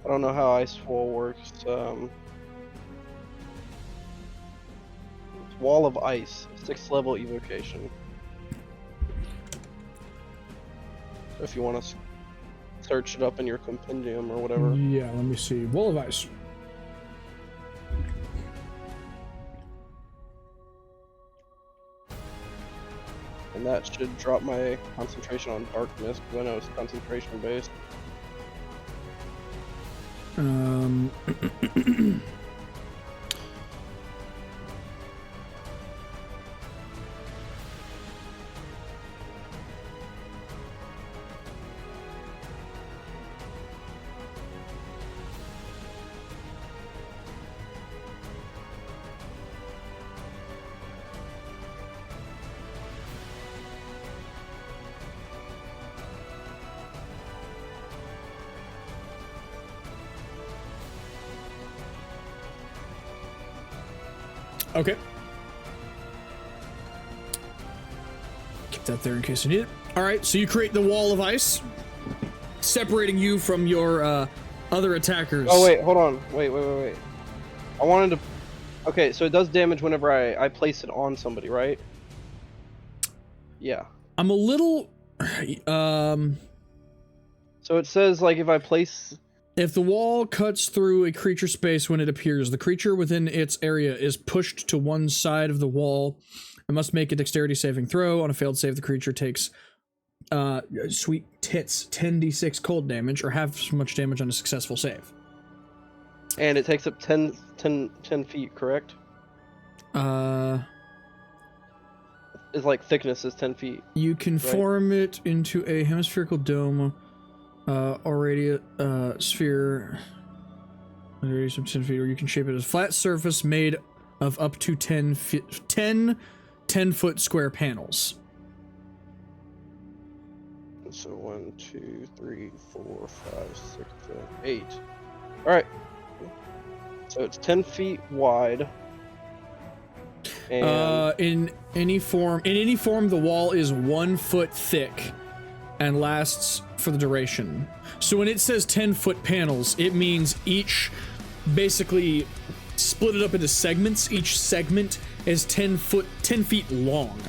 I don't know how ice wall works. It's wall of ice, 6th level evocation. So if you want to search it up in your compendium or whatever. Yeah, let me see. Wall of ice. And that should drop my concentration on dark mist because I know it's concentration based. Okay. Keep that there in case you need it. All right, so you create the wall of ice, separating you from your other attackers. Oh wait, hold on. Wait. I wanted to. Okay, so it does damage whenever I place it on somebody, right? Yeah. I'm a little. So it says like if I place. If the wall cuts through a creature space when it appears, the creature within its area is pushed to one side of the wall and must make a dexterity saving throw. On a failed save, the creature takes sweet tits 10d6 cold damage or half as much damage on a successful save. And it takes up 10 feet, correct? It's like thickness is 10 feet. You can right? form it into a hemispherical dome or radius sphere. Radius of 10 feet, or you can shape it as a flat surface made of up to 10 10-foot square panels. So 1, 2, 3, 4, 5, 6, 7, 8. Alright. So it's 10 feet wide. And In any form, the wall is 1 foot thick and lasts for the duration. So when it says 10-foot panels, it means each, basically split it up into segments. Each segment is 10 feet long,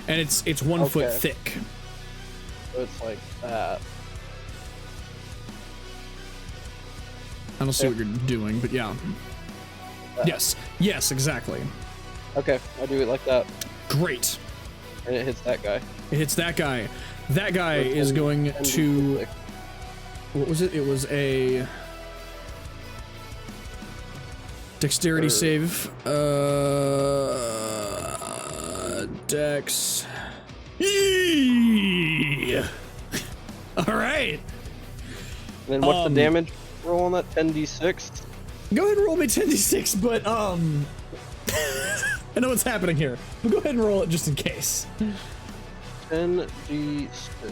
and it's 1 foot Okay. thick. so it's like that. I don't see what you're doing, but yeah. Yes, exactly. Okay, I do it like that, Great. and it hits that guy. It hits that guy. That guy So is 10 going 10 to. thick. What was it? It was a dexterity Or- save. Dex. Yee! All right. And then what's the Um, damage roll on that? 10d6. Go ahead and roll me 10d6, but I know what's happening here. But go ahead and roll it just in case. 10d6.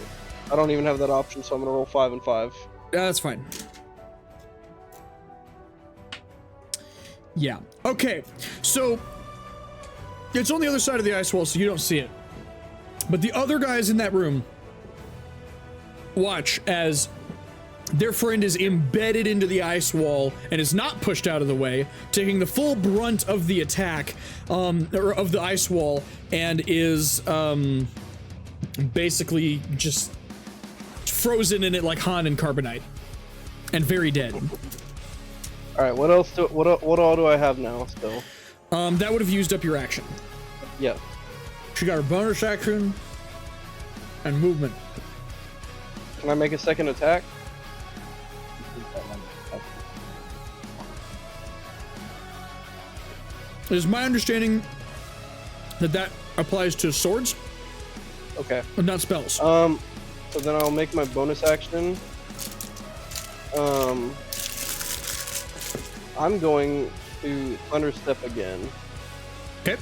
I don't even have that option, so I'm gonna roll 5 and 5. That's fine. Yeah. Okay. So it's on the other side of the ice wall, so you don't see it. But the other guys in that room watch as their friend is embedded into the ice wall and is not pushed out of the way, taking the full brunt of the attack, or of the ice wall, and is basically just frozen in it like Han in carbonite, and very dead. All right, what else? What all do I have now? Still? That would have used up your action. Yeah. She got her bonus action and movement. Can I make a second attack? It is my understanding that that applies to swords, Okay. but not spells. So then I'll make my bonus action. I'm going to Thunderstep again. Okay.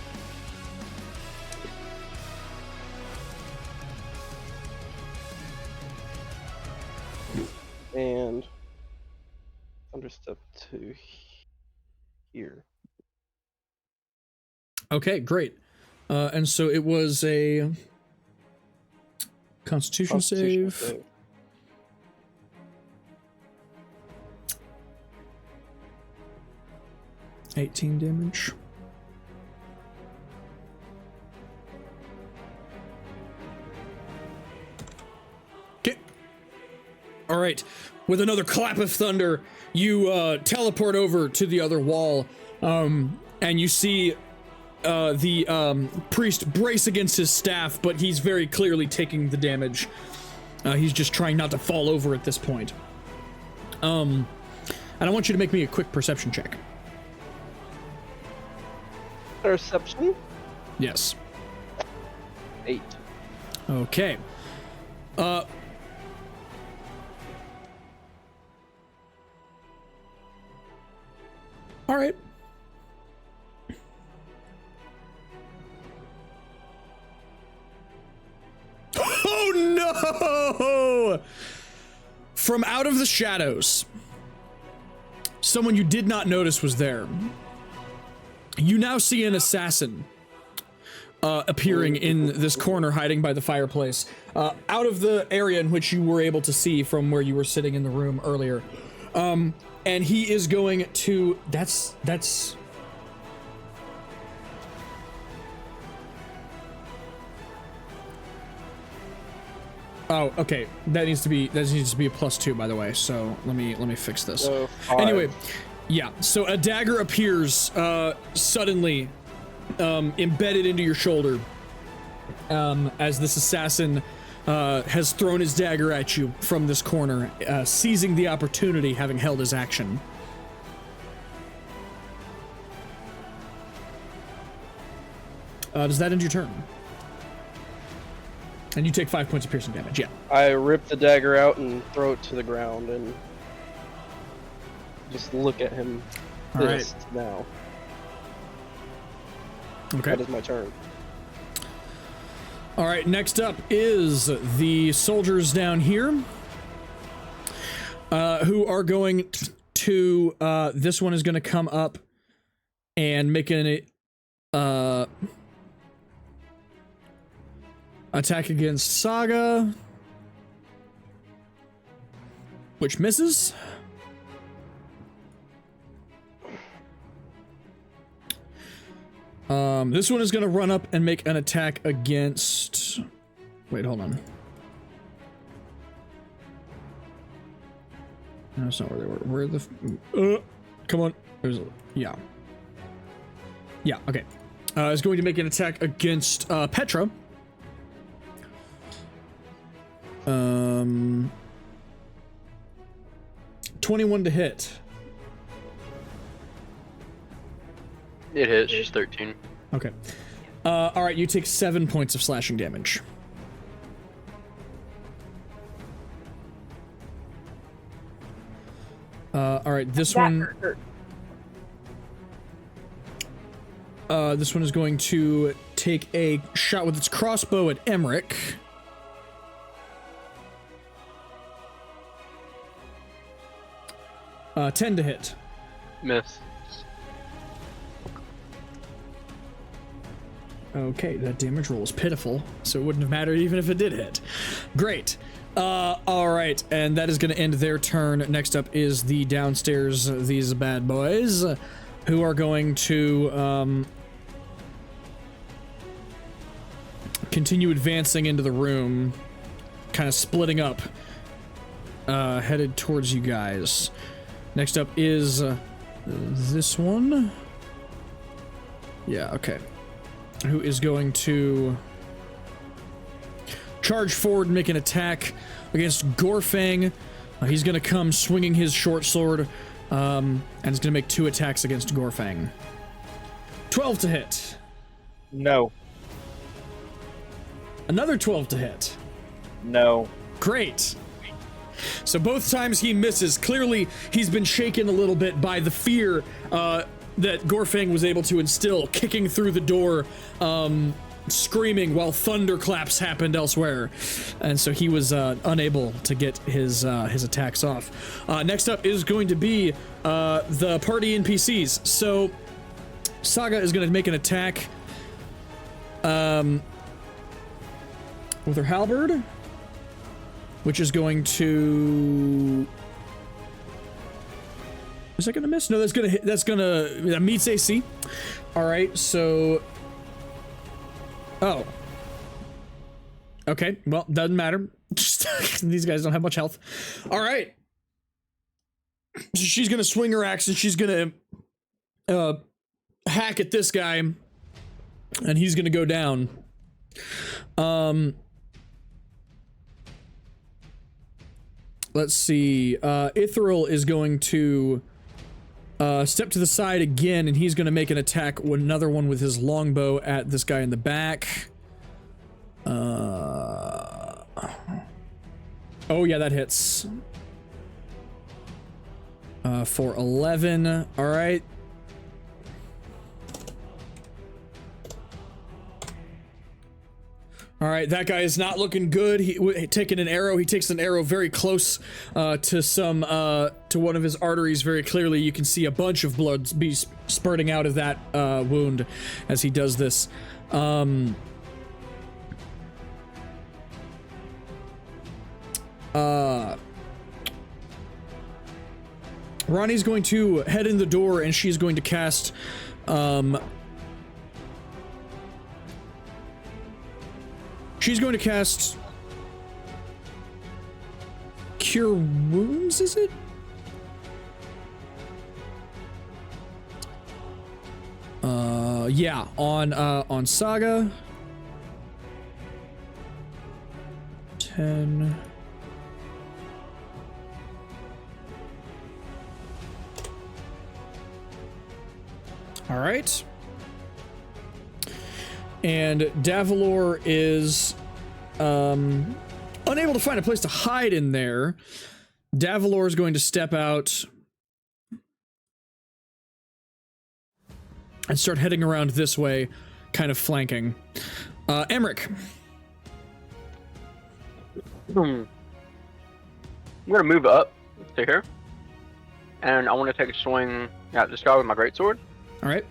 And Thunderstep to here. Okay, great. And so it was a Constitution save. 18 damage. Okay. All right. With another clap of thunder, you teleport over to the other wall, and you see the priest brace against his staff, but he's very clearly taking the damage. He's just trying not to fall over at this point. And I want you to make me a quick perception check. Perception? Yes. 8. Okay. All right. Oh no! From out of the shadows, someone you did not notice was there. You now see an assassin appearing in this corner, hiding by the fireplace, out of the area in which you were able to see from where you were sitting in the room earlier. And he is going to... That's... Oh, okay. That needs to be a +2, by the way. So let me fix this. So 5. Anyway, yeah. So a dagger appears suddenly, embedded into your shoulder, as this assassin has thrown his dagger at you from this corner, seizing the opportunity, having held his action. Does that end your turn? And you take 5 points of piercing damage, yeah. I rip the dagger out and throw it to the ground and just look at him All right. pissed now. Okay. That is my turn. All right, next up is the soldiers down here, who are going to, this one is going to come up and make an Attack against Saga, which misses. This one is going to run up and make an attack against... Wait, hold on. No, that's not where they were. Where the... come on. There's a... Yeah. Yeah, okay. Is going to make an attack against Petra. 21 to hit. It hits. She's 13. Okay. All right, you take 7 points of slashing damage. All right, this one. This one is going to take a shot with its crossbow at Emmerich. Uh, 10 to hit. Miss. Okay, that damage roll is pitiful, so it wouldn't have mattered even if it did hit. Great. All right, and that is going to end their turn. Next up is the downstairs, these bad boys, who are going to continue advancing into the room, kind of splitting up, headed towards you guys. Next up is this one. Yeah, okay. Who is going to charge forward and make an attack against Gorfang. He's going to come swinging his short sword, and he's going to make 2 attacks against Gorfang. 12 to hit. No. Another 12 to hit. No. Great. So both times he misses. Clearly, he's been shaken a little bit by the fear that Gorfang was able to instill, kicking through the door, screaming while thunderclaps happened elsewhere. And so he was unable to get his attacks off. Next up is going to be the party NPCs. So Saga is going to make an attack with her halberd, which is going to... Is that gonna miss? No, that's gonna hit. That meets AC. All right, so. Oh. Okay, well, doesn't matter. These guys don't have much health. All right. So she's gonna swing her axe and she's gonna hack at this guy, and he's gonna go down. Let's see. Ithral is going to step to the side again, and he's going to make an attack with another one with his longbow at this guy in the back. Oh yeah, that hits. For 11. All right. All right, that guy is not looking good. He taking an arrow. He takes an arrow very close to one of his arteries. Very clearly, you can see a bunch of blood be spurting out of that wound as he does this. Ronnie's going to head in the door, and she's going to cast. She's going to cast Cure Wounds, is it? Yeah, on Saga. 10. All right. And Davalor is unable to find a place to hide in there. Davalor is going to step out and start heading around this way, kind of flanking. Emmerich. I'm gonna move up to here, and I want to take a swing at this guy with my greatsword. All right.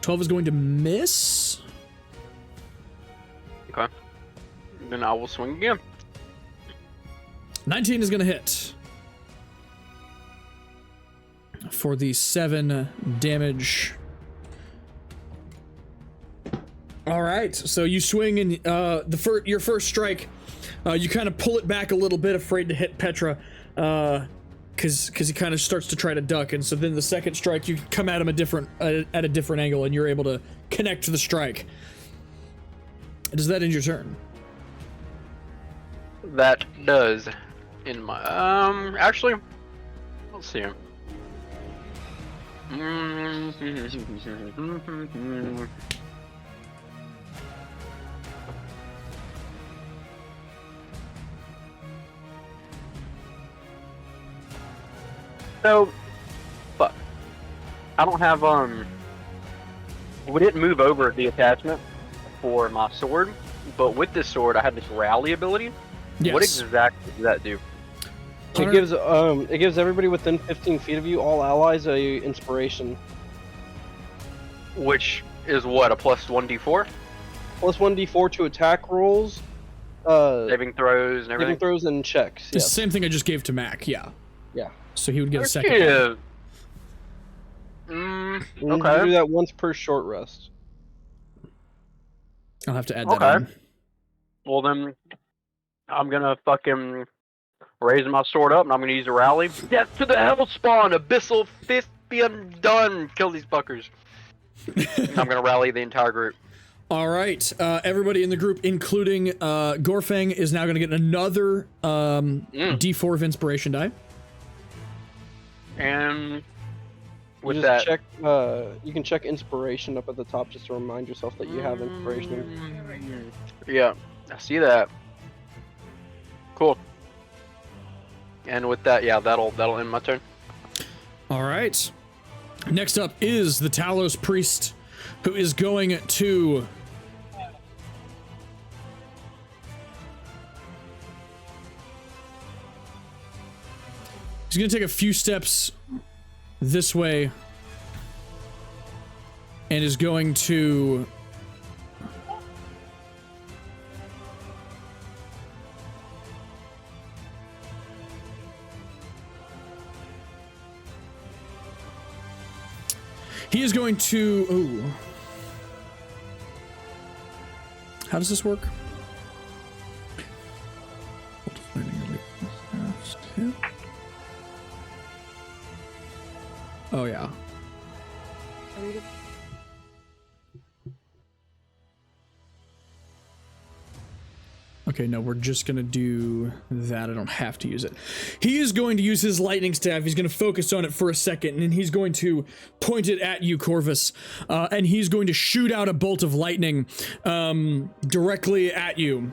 12 is going to miss. Okay. Then I will swing again. 19 is going to hit. For the 7 damage. All right, so you swing and your first strike, you kind of pull it back a little bit, afraid to hit Petra, because he kind of starts to try to duck, and so then the second strike, you come at him at a different angle, and you're able to connect to the strike. Does that end your turn? That does. In my actually, let's see. So, fuck. I don't have we didn't move over the attachment for my sword, but with this sword I have this rally ability. Yes. What exactly does that do? It gives everybody within 15 feet of you, all allies, a inspiration. Which is what, a plus 1d4? Plus 1d4 to attack rolls, Saving throws and everything? saving throws and checks. It's the same thing I just gave to Mac, yeah. Yeah. So he would get a second. Yeah. You Okay. do that once per short rest. I'll have to add that Okay. in. Well then, I'm gonna fucking raise my sword up and I'm gonna use a rally. Death to the Hellspawn! Abyssal Fist be undone! Kill these fuckers. And I'm gonna rally the entire group. All right, everybody in the group, including Gorfang, is now going to get another D4 of inspiration die. And You with just that, check. You can check inspiration up at the top just to remind yourself that you have inspiration. Yeah, I see that. Cool. And with that, yeah, that'll end my turn. All right. Next up is the Talos Priest, who is going to... He's going to take a few steps this way and is going to... He is going to... Ooh. How does this work? Oh, yeah. Okay, no, we're just gonna do that. I don't have to use it. He is going to use his lightning staff. He's gonna focus on it for a second, and he's going to point it at you, Corvus. And he's going to shoot out a bolt of lightning directly at you.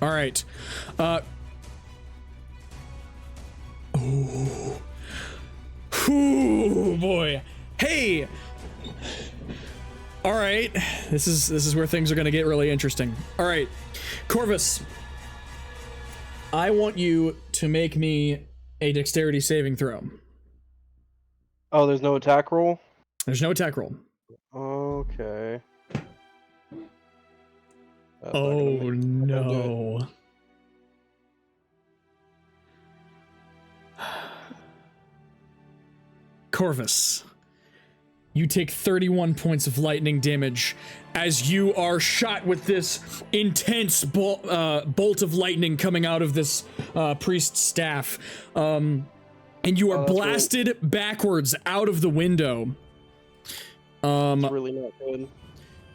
All right. Ooh, boy. Hey. All right. This is where things are going to get really interesting. All right. Corvus, I want you to make me a dexterity saving throw. Oh, there's no attack roll? There's no attack roll. Okay. That's not Oh, gonna make it. no. Corvus, you take 31 points of lightning damage as you are shot with this intense bolt of lightning coming out of this priest's staff. And you are blasted backwards out of the window. It's really not good.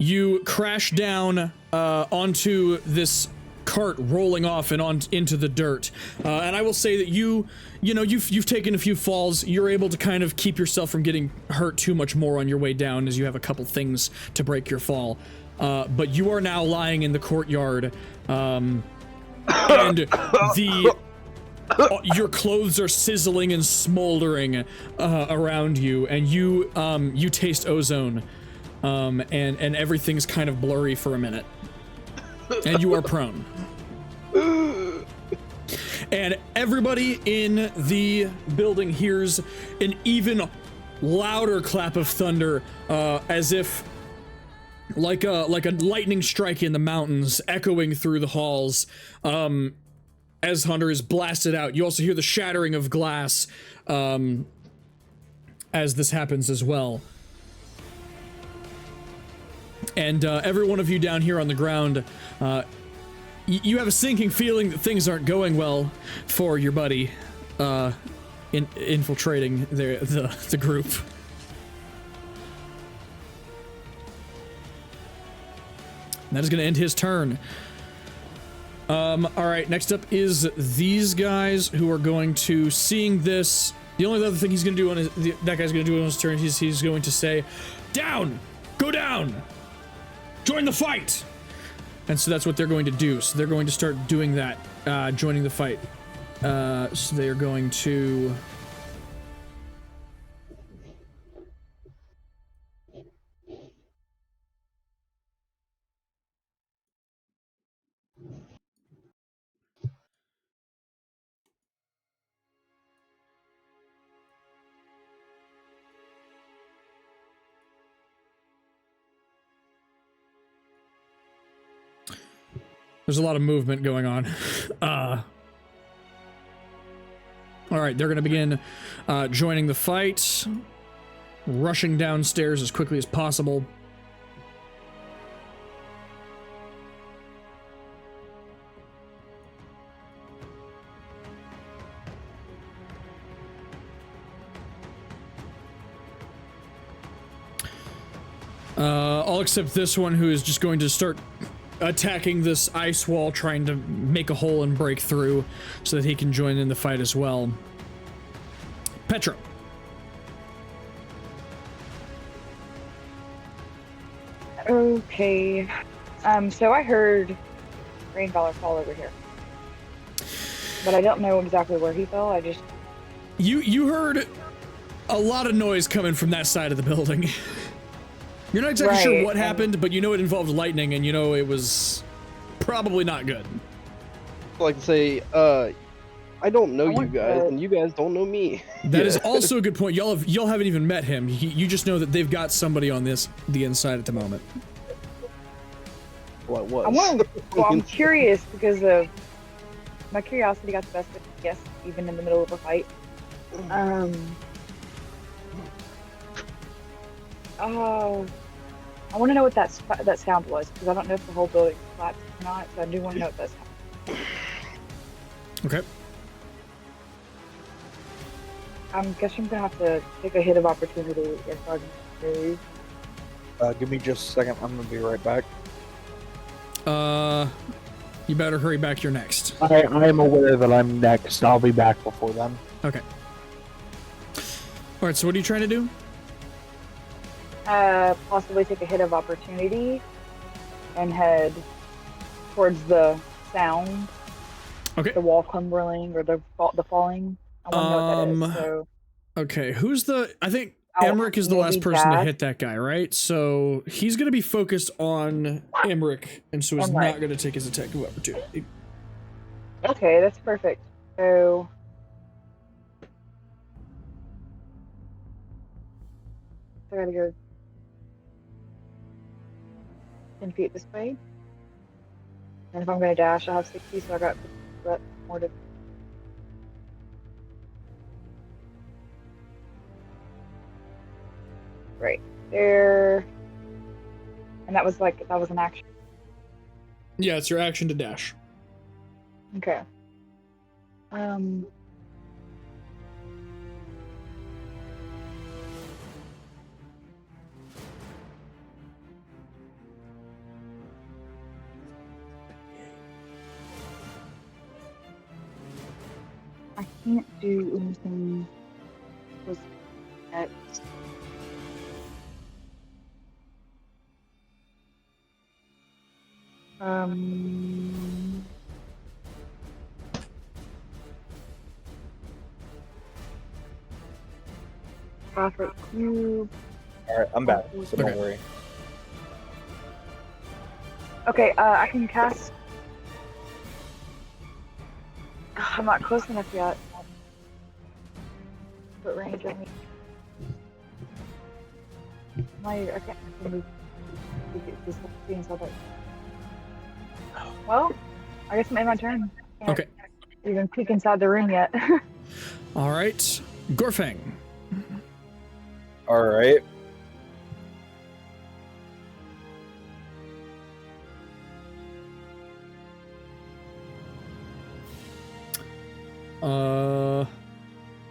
You crash down onto this cart rolling off and into the dirt. And I will say that you've taken a few falls. You're able to kind of keep yourself from getting hurt too much more on your way down, as you have a couple things to break your fall. But you are now lying in the courtyard. And Your clothes are sizzling and smoldering around you, and you taste ozone, and everything's kind of blurry for a minute, and you are prone. And everybody in the building hears an even louder clap of thunder, as if like a lightning strike in the mountains, echoing through the halls. As Hunter is blasted out, you also hear the shattering of glass as this happens as well. And every one of you down here on the ground, you have a sinking feeling that things aren't going well for your buddy infiltrating the group. And that is going to end his turn. All right, next up is these guys who are going to, seeing this, the only other thing he's going to do on his, that guy's going to do on his turn, he's going to say, down, go down, join the fight. And so that's what they're going to do. So they're going to start doing that, joining the fight. So they are going to... There's a lot of movement going on. All right, they're going to begin joining the fight, rushing downstairs as quickly as possible. All except this one, who is just going to start attacking this ice wall, trying to make a hole and break through so that he can join in the fight as well. Petra. Okay. So I heard Rain Valor fall over here. But I don't know exactly where he fell. I just... You heard a lot of noise coming from that side of the building. You're not exactly sure what happened, but you know it involved lightning, and you know it was probably not good. I like to say, I don't know you guys, and you guys don't know me. That is also a good point. Y'all haven't even met him. You just know that they've got somebody on the inside at the moment. Well, it was. I'm curious because of my curiosity got the best of me, yes, even in the middle of a fight. Oh, I want to know what that sound was, because I don't know if the whole building collapsed or not, so I do want to know what that sound was. Okay. I guess I'm going to have to take a hit of opportunity if I can move. Give me just a second. I'm going to be right back. You better hurry back. You're next. I am aware that I'm next. I'll be back before then. Okay. All right, so what are you trying to do? Possibly take a hit of opportunity and head towards the sound. Okay. The wall crumbling or the falling. I want to know what that is. So. Okay, who's the... I think Emmerich is the last person to hit that guy, right? So he's going to be focused on Emmerich, and so is not going to take his attack of opportunity. Okay, that's perfect. So... I gotta go 10 feet this way. And if I'm gonna dash, I'll have 60, so I got more to... Right there. And that was an action. Yeah, it's your action to dash. Okay. I can't do anything with X. 5-foot cube. All right, I'm back, so don't Okay. worry. Okay, I can cast. I'm not close enough yet. What range I need? I can't move. Well, I guess I'm in my turn. Can't Okay. even peek inside the room yet. All right. Gorfang. All right.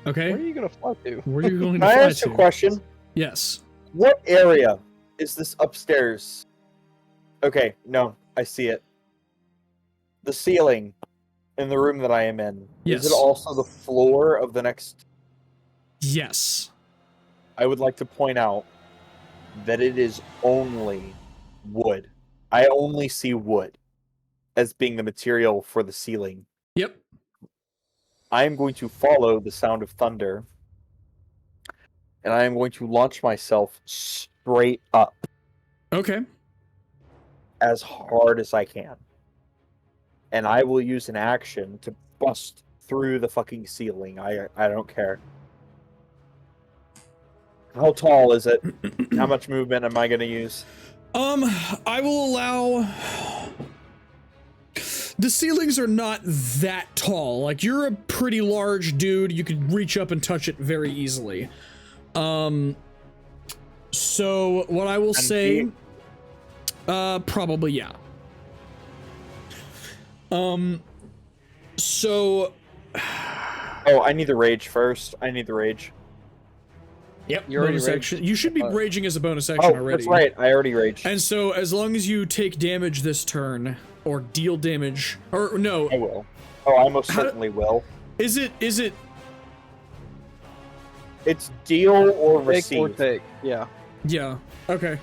Okay. Where are you gonna fly to? Where are you going Can to I fly ask you to? a question? Yes. What area is this upstairs? Okay, no, I see it. The ceiling in the room that I am in. Yes. Is it also the floor of the next? Yes. I would like to point out that it is only wood. I only see wood as being the material for the ceiling. Yep. I am going to follow the sound of thunder, and I am going to launch myself straight up Okay. as hard as I can. And I will use an action to bust through the fucking ceiling. I don't care. How tall is it? How much movement am I going to use? I will allow. The ceilings are not that tall. Like, you're a pretty large dude. You could reach up and touch it very easily. So what I will say, probably, yeah. So. Oh, I need the rage first. I need the rage. Yep. You already bonus raged. action. You should be raging as a bonus action Oh, already. that's right. I already raged. And so, as long as you take damage this turn, or deal damage, or no, I will. Oh, I most How- certainly will. is it? It's deal or Take or receive. take. Yeah. Yeah. Okay.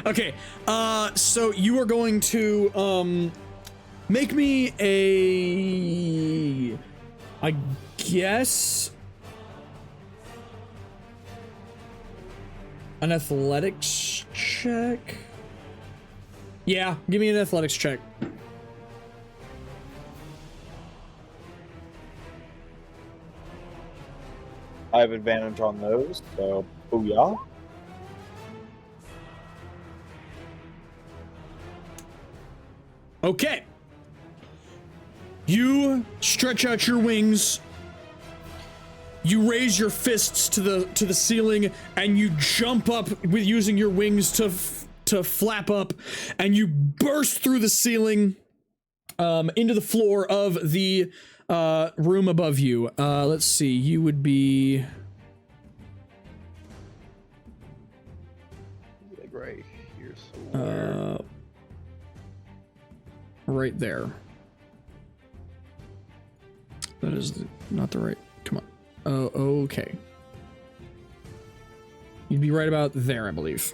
Okay. So you are going to make me a, I guess, an athletics check. Yeah, give me an athletics check. I have advantage on those, so booyah. Okay. You stretch out your wings. You raise your fists to the ceiling, and you jump up with using your wings to flap up, and you burst through the ceiling into the floor of the room above you. Let's see. You would be Like right here somewhere. right there. That is not the right. Come on. Oh, okay. You'd be right about there, I believe.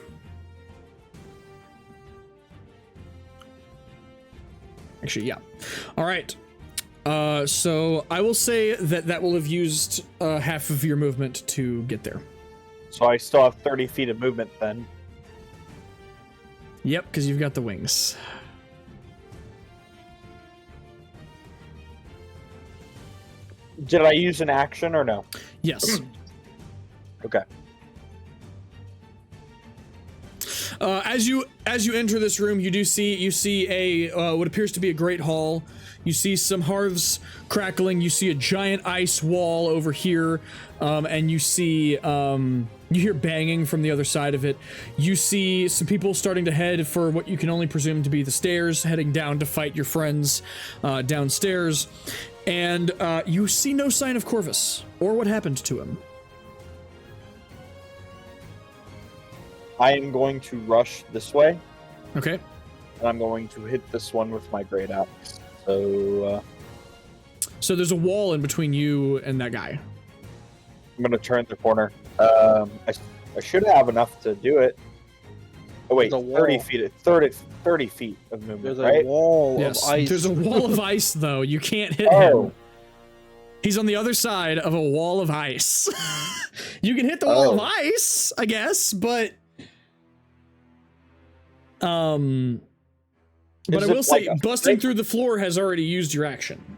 Actually, yeah. All right. So I will say that will have used half of your movement to get there. So I still have 30 feet of movement then. Yep, because you've got the wings. Did I use an action or no? Yes. Okay. As you enter this room, you see a what appears to be a great hall. You see some hearths crackling. You see a giant ice wall over here, and you see you hear banging from the other side of it. You see some people starting to head for what you can only presume to be the stairs, heading down to fight your friends downstairs, and you see no sign of Corvus or what happened to him. I am going to rush this way, Okay. and I'm going to hit this one with my great axe. So So there's a wall in between you and that guy. I'm going to turn the corner. I should have enough to do it. Oh wait, There's a 30 wall. feet. 30 feet of movement, There's a right? wall Yes. of ice. There's a wall of ice though. You can't hit Oh. him. He's on the other side of a wall of ice. You can hit the wall of ice, I guess, but but I Is will it say like a busting stick? through the floor has already used your action.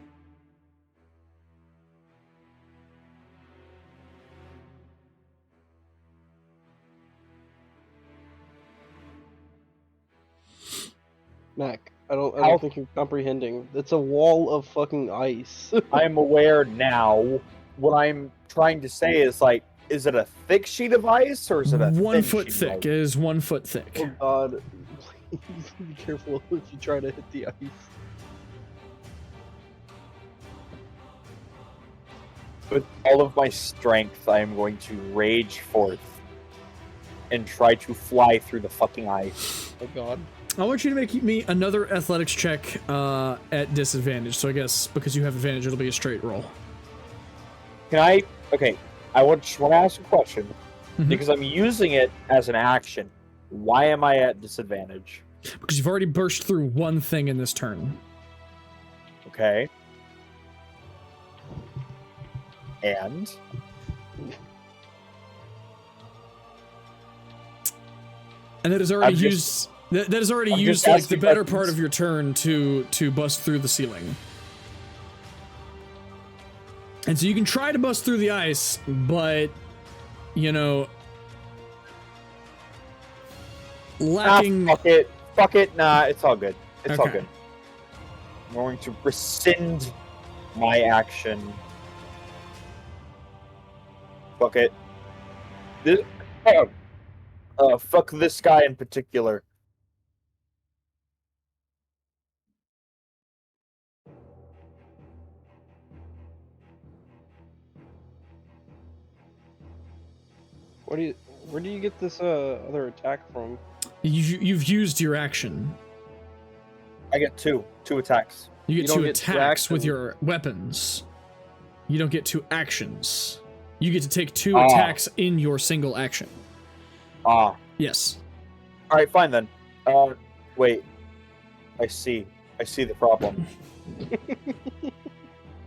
Mac, I don't How- think you're comprehending. It's a wall of fucking ice. I'm aware now. What I'm trying to say is like, is it a thick sheet of ice or is it a 1 thin foot sheet thick. Of It is 1 foot thick. Oh god. Please be careful if you try to hit the ice. With all of my strength, I am going to rage forth and try to fly through the fucking ice. Oh god. I want you to make me another athletics check at disadvantage. So I guess because you have advantage, it'll be a straight roll. Can I? Okay, I want to ask a question Mhm. because I'm using it as an action. Why am I at disadvantage? Because you've already burst through one thing in this turn. Okay. And And that has already I'm just- used. That has already I'm used just like the asking better questions. part of your turn to bust through the ceiling. And so you can try to bust through the ice, but you know, lacking. fuck it. Nah, it's all good. It's all Okay. good. I'm going to rescind my action. Fuck it. This, fuck this guy in particular. Where do you get this other attack from? You've used your action. I get two attacks. You You get don't two get two attacks with actions. your weapons. You don't get two actions. You get to take two Ah. attacks in your single action. Ah, Yes. all right, fine then. Wait. I see the problem.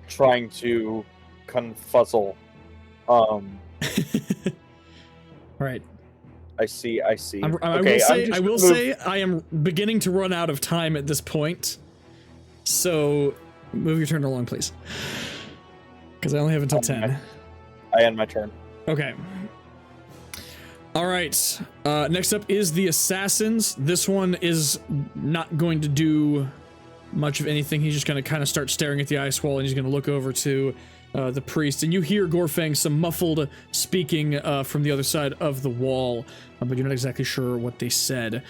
Trying to confuzzle. All right. I see. I Okay, will say I am beginning to run out of time at this point. So move your turn along, please. Because I only have until 10. I end my turn. Okay. All right. Next up is the assassins. This one is not going to do much of anything. He's just going to kind of start staring at the ice wall, and he's going to look over to the priest. And you hear Gorfang some muffled speaking from the other side of the wall, but you're not exactly sure what they said.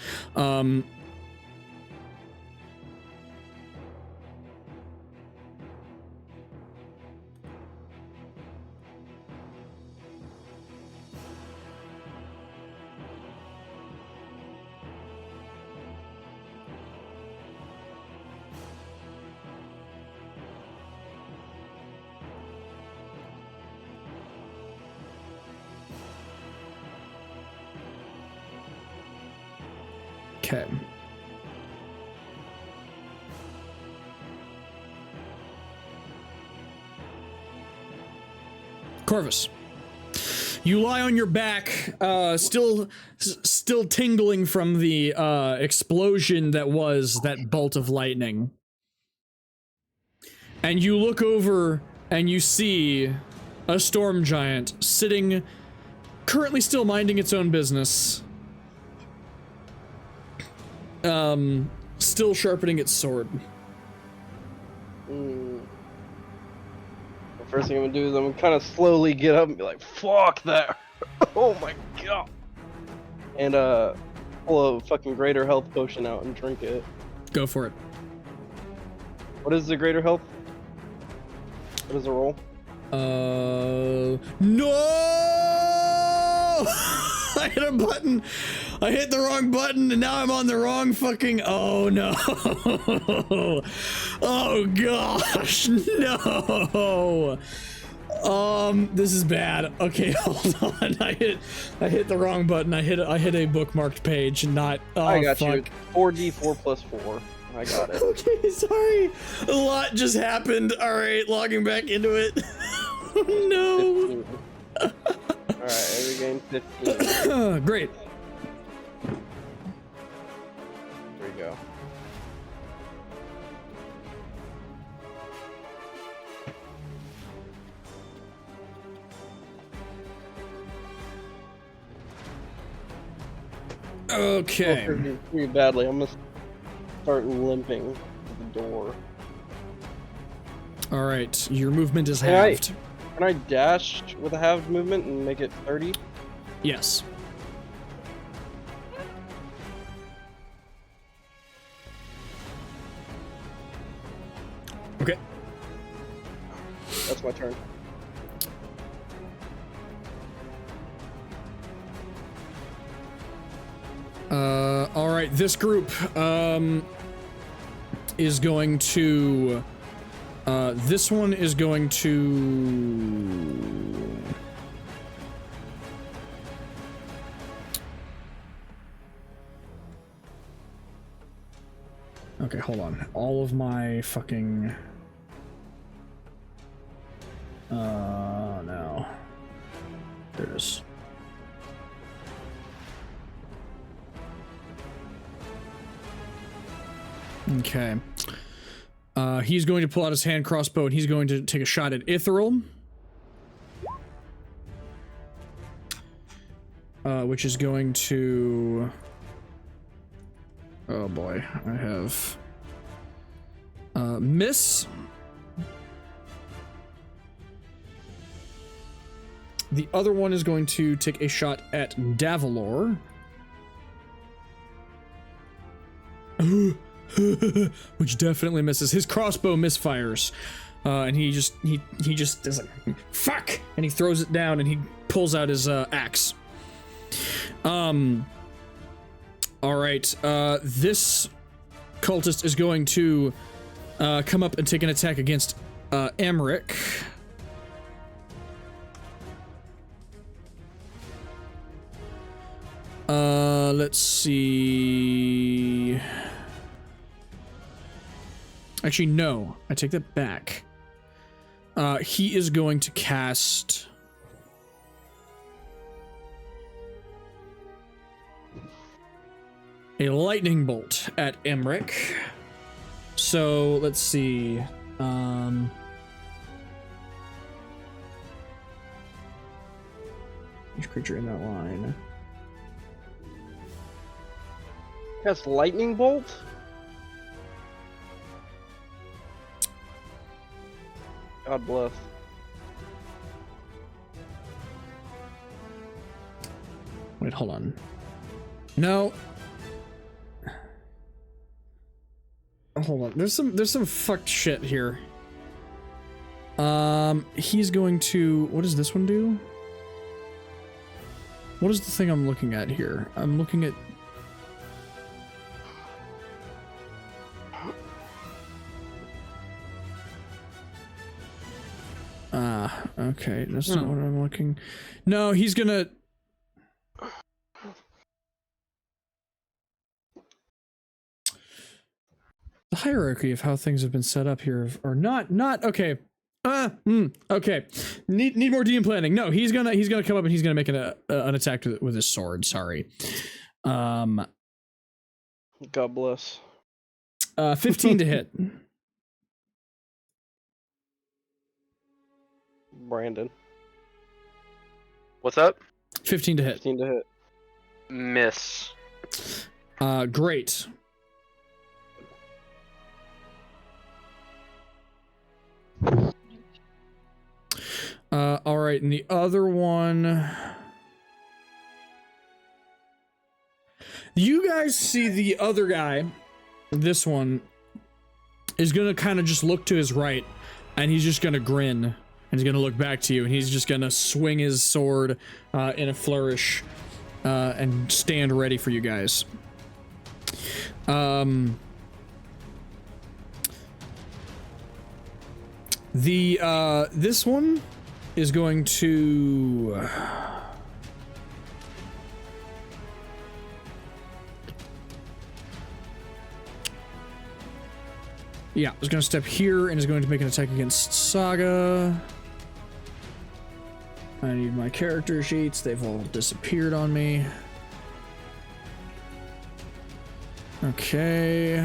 Okay. Corvus, you lie on your back, still tingling from the explosion that was that bolt of lightning. And you look over and you see a storm giant sitting, currently still minding its own business. Still sharpening its sword. The first thing I'm gonna do is I'm gonna kind of slowly get up and be like, "Fuck that! Oh my god!" And pull a fucking greater health potion out and drink it. Go for it. What is the greater health? What is the roll? No! I hit a button. I hit the wrong button, and now I'm on the wrong fucking. Oh no! Oh gosh, no! This is bad. Okay, hold on. I hit the wrong button. I hit a bookmarked page, not. Oh, I got fuck. you. 4d4 plus 4. I got it. Okay, sorry. A lot just happened. All right, logging back into it. Oh, no. 15. Alright, every game 15. Great. There you go. Okay. Pretty badly. I'm gonna start limping to the door. All right, your movement is All right. halved. Can I dash with a halved movement and make it 30? Yes. Okay. That's my turn. All right, this group is going to this one is going to okay, hold on. All of my fucking no. There it is. Okay. He's going to pull out his hand crossbow and he's going to take a shot at Ithral. Which is going to... Oh boy, I have... miss. The other one is going to take a shot at Davalor. Which definitely misses. His crossbow misfires, and he just is like, fuck, and he throws it down and he pulls out his axe. All right, this cultist is going to come up and take an attack against Emmerich. Let's see. Actually, no. I take that back. He is going to cast... a lightning bolt at Emmerich. So, let's see. Each creature in that line. Cast lightning bolt? God bless. Wait, hold on. No. Hold on. There's some fucked shit here. He's going to... What does this one do? What is the thing I'm looking at here? I'm looking at... Okay, that's not what I'm looking... No, he's gonna... The hierarchy of how things have been set up here are not okay. Okay. Need more DM planning. No, he's gonna come up and he's gonna make an attack with his sword. Sorry. God bless. 15 to hit. Brandon. What's up? 15 to hit. 15 to hit. Miss. Great. All right, and the other one... You guys see the other guy, this one, is gonna kind of just look to his right, and he's just gonna grin, and he's gonna look back to you, and he's just gonna swing his sword in a flourish, and stand ready for you guys. This one is going to... Yeah, is going to step here and is going to make an attack against Saga. I need my character sheets. They've all disappeared on me. Okay.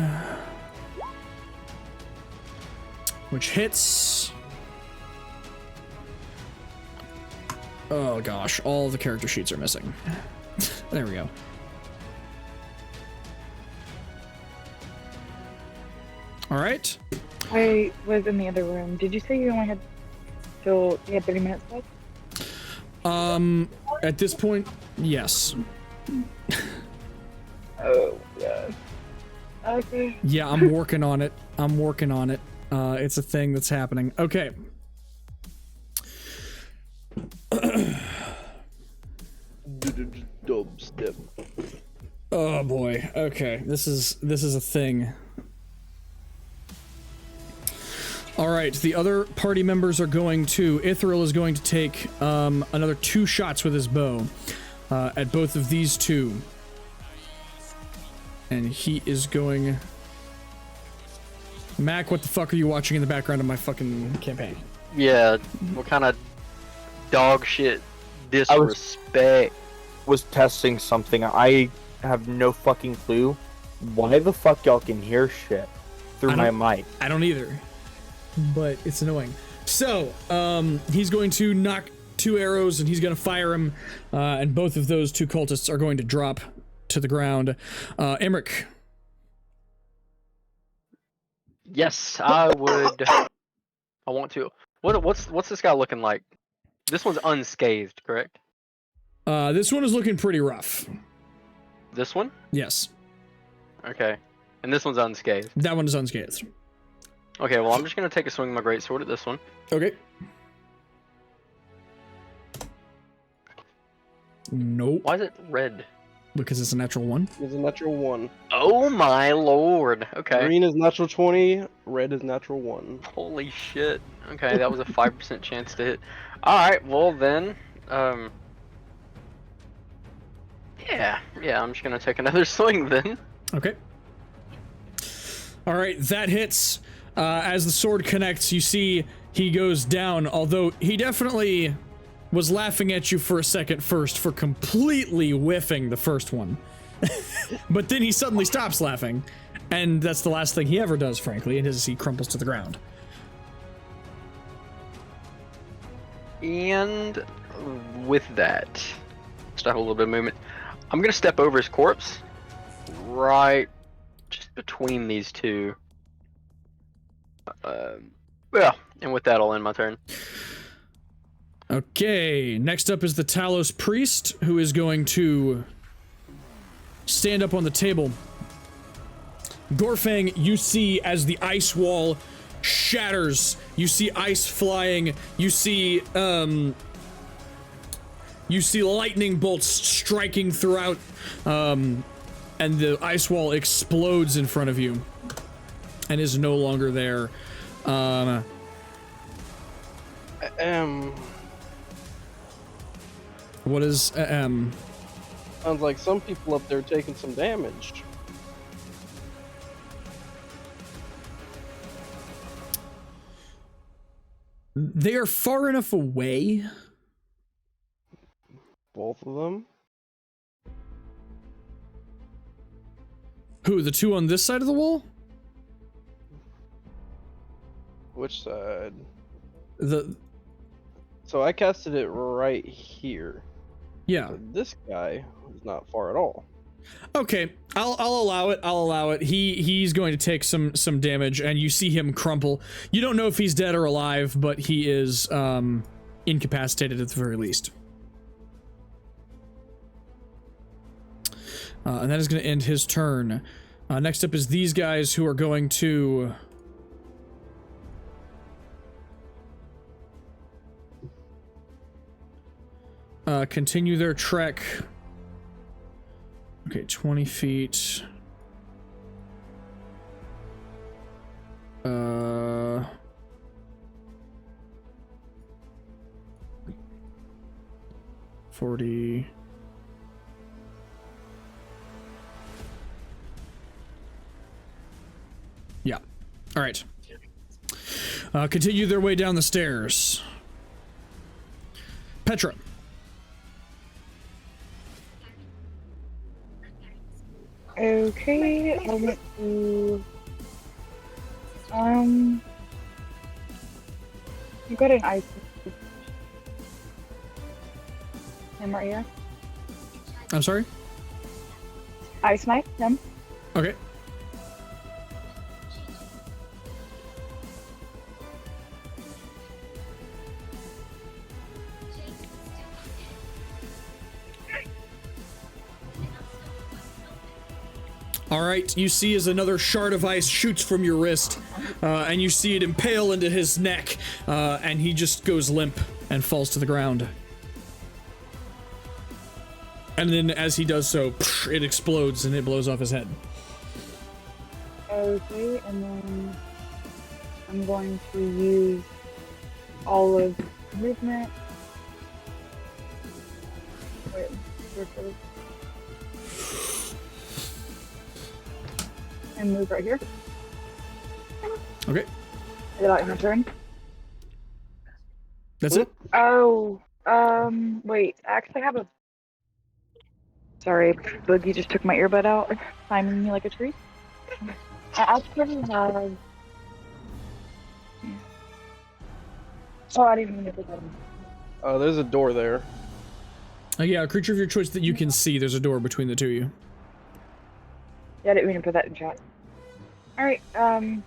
Which hits. Oh gosh, all the character sheets are missing. There we go. All right. I was in the other room. Did you say you only had you had 30 minutes left? At this point, yes. Oh god. Okay. Yeah, I'm working on it. I'm working on it. It's a thing that's happening. Okay. Dubstep. Oh boy. Okay. This is a thing. All right, the other party members are going to... Ithril is going to take another 2 shots with his bow at both of these two. And he is going... Mac, what the fuck are you watching in the background of my fucking campaign? Yeah, what kind of dog shit disrespect? Was testing something. I have no fucking clue why the fuck y'all can hear shit through my mic. I don't either, but it's annoying. So, he's going to knock 2 arrows and he's going to fire him, and both of those 2 cultists are going to drop to the ground. Emmerich. Yes, I would. I want to. What's this guy looking like? This one's unscathed, correct? This one is looking pretty rough. This one? Yes. Okay. And this one's unscathed. That one is unscathed. Okay, well, I'm just gonna take a swing of my greatsword at this one. Okay. Nope. Why is it red? Because it's a natural 1. It's a natural 1. Oh my lord. Okay. Green is natural 20. Red is natural 1. Holy shit. Okay, that was a 5% chance to hit. Alright, well then, yeah, I'm just gonna take another swing then. Okay. All right, that hits. As the sword connects, you see he goes down, although he definitely was laughing at you for a second first for completely whiffing the first one. But then he suddenly stops laughing, and that's the last thing he ever does, frankly, and he crumples to the ground. And with that, just have a little bit of movement. I'm gonna step over his corpse, right just between these two. Yeah, and with that, I'll end my turn. Okay, next up is the Talos Priest, who is going to stand up on the table. Gorfang, you see as the ice wall shatters. You see ice flying. You see lightning bolts striking throughout, and the ice wall explodes in front of you and is no longer there. What is Sounds like some people up there taking some damage. They are far enough away. Both of them? Who, the 2 on this side of the wall? Which side? So I casted it right here. Yeah. But this guy is not far at all. Okay, I'll allow it. I'll allow it. He's going to take some damage, and you see him crumple. You don't know if he's dead or alive, but he is incapacitated at the very least. And that is going to end his turn. Next up is these guys who are going to... continue their trek. Okay, 20 feet. 40. Yeah. All right. Continue their way down the stairs. Petra. Okay, I went to you got an ice him right here. I'm sorry? Ice knife him. Okay. All right, you see as another shard of ice shoots from your wrist, and you see it impale into his neck, and he just goes limp and falls to the ground. And then as he does so, it explodes and it blows off his head. Okay, and then I'm going to use all of movement. Wait, and move right here. Okay. Is that my turn? That's it? Oh, wait, I actually have a... Sorry, Boogie just took my earbud out, climbing me like a tree. I actually have... Oh, I didn't mean to put that in. There's a door there. Yeah, a creature of your choice that you can see. There's a door between the two of you. Yeah, I didn't mean to put that in chat. Alright, that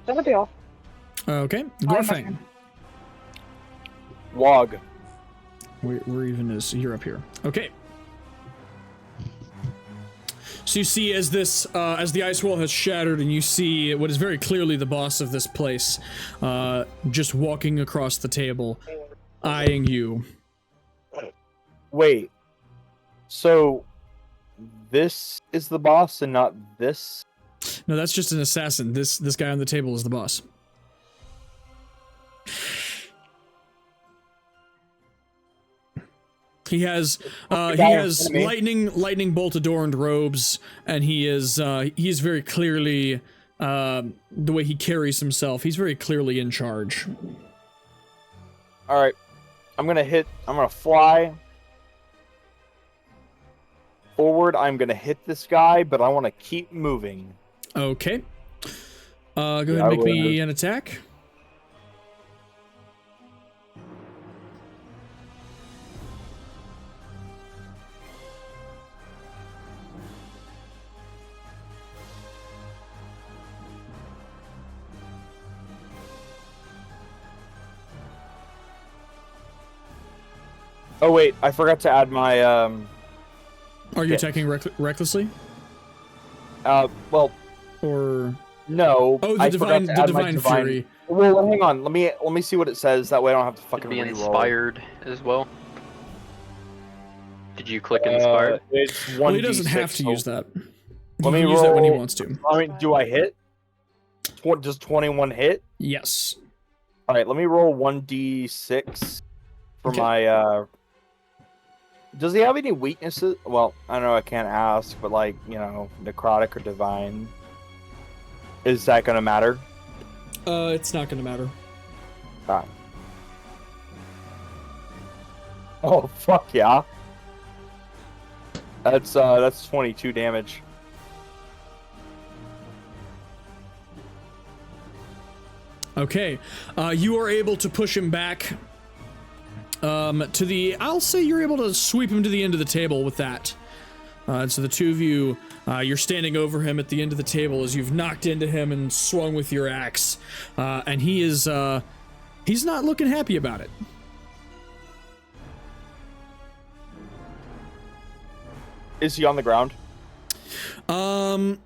would be all. Okay, my Gorfang. turn. Wog. Where even is you're up here? Okay. So you see as this, as the ice wall has shattered, and you see what is very clearly the boss of this place, just walking across the table, eyeing you. Wait. So, this is the boss and not this? No, that's just an assassin. This guy on the table is the boss. He has lightning bolt adorned robes, and he is very clearly the way he carries himself. He's very clearly in charge. All right. I'm going to fly forward. I'm going to hit this guy, but I want to keep moving. Okay. Go ahead and make me an attack. Oh wait, I forgot to add my Are you hit. attacking recklessly? Well, Or no. oh, I the forgot divine to add my fury. Well, hang on. Let me see what it says. That way I don't have to fucking Be reroll. inspired as well. Did you click inspired? It's 1d6. Well, he doesn't have to use that. He Let me can use that when he roll- wants to. I mean, do I hit? Does 21 hit? Yes. All right, let me roll 1d6 for Okay. my. Does he have any weaknesses? Well, I know I can't ask, but like, necrotic or divine. Is that gonna matter? It's not gonna matter. Ah. Oh fuck yeah! That's 22 damage. Okay, you are able to push him back I'll say you're able to sweep him to the end of the table with that. And so the two of you, you're standing over him at the end of the table as you've knocked into him and swung with your axe. And he is, he's not looking happy about it. Is he on the ground? Or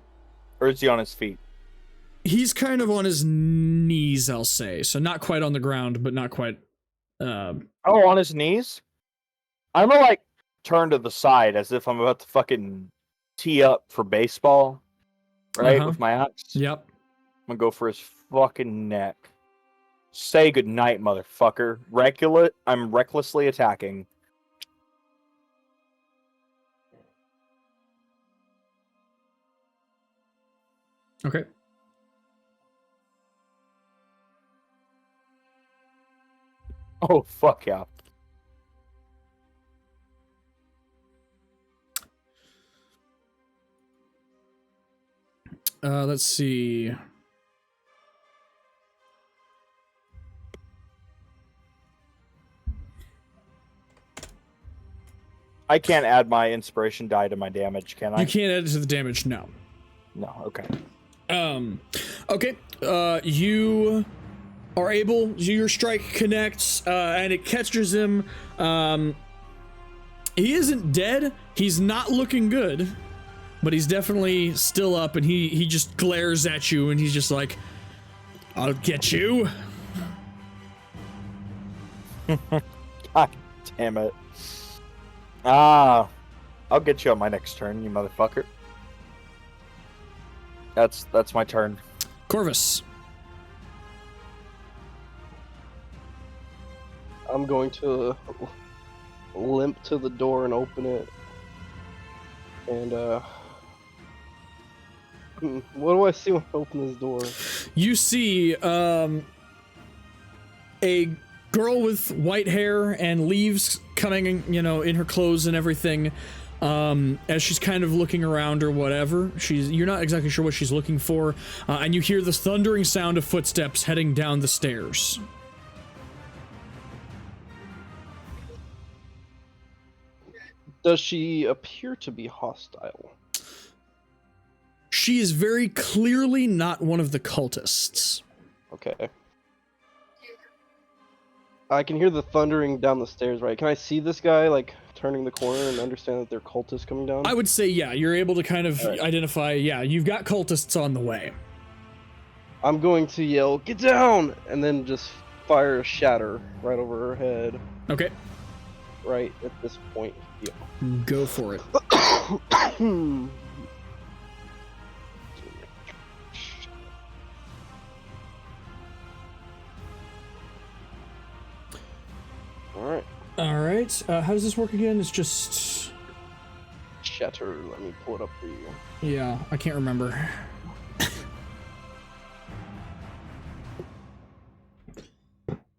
is he on his feet? He's kind of on his knees, I'll say. So not quite on the ground, but not quite. Oh, on his knees? I'm gonna like turn to the side as if I'm about to fucking tee up for baseball, right? With my axe. Yep. I'm gonna go for his fucking neck. Say goodnight, motherfucker. I'm recklessly attacking. Okay. Oh, fuck yeah. Let's see. I can't add my inspiration die to my damage, can I? You can't add it to the damage, no. No, okay. Okay. You are able, your strike connects, and it catches him. He isn't dead. He's not looking good, but he's definitely still up, and he just glares at you, and he's just like, I'll get you. God damn it. I'll get you on my next turn, you motherfucker. That's my turn. Corvus. I'm going to limp to the door and open it. And what do I see when I open this door? You see a girl with white hair and leaves coming, you know, in her clothes and everything. As she's kind of looking around or whatever, you're not exactly sure what she's looking for, and you hear this thundering sound of footsteps heading down the stairs. Does she appear to be hostile? She is very clearly not one of the cultists. Okay. I can hear the thundering down the stairs, right? Can I see this guy, like, turning the corner and understand that they're cultists coming down? I would say, yeah, you're able to kind of identify, yeah, you've got cultists on the way. I'm going to yell, "Get down!" and then just fire a shatter right over her head. Okay. Right at this point. Yeah. Go for it. Alright. Alright, how does this work again? It's just... Shatter, let me pull it up for you. Yeah, I can't remember.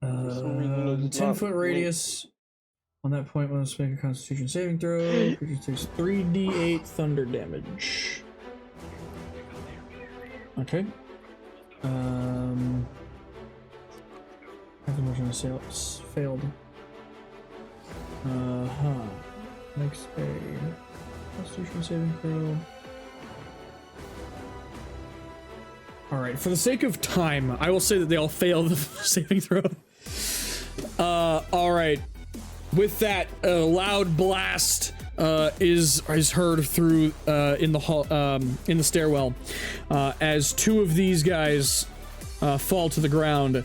10-foot radius. On that point, let's make a Constitution saving throw. Creature takes 3d8 thunder damage. Okay. Motion assailants failed. Makes a Constitution saving throw. Alright, for the sake of time, I will say that they all fail the saving throw. Alright. With that, a loud blast is heard through in the hall, in the stairwell, as two of these guys fall to the ground,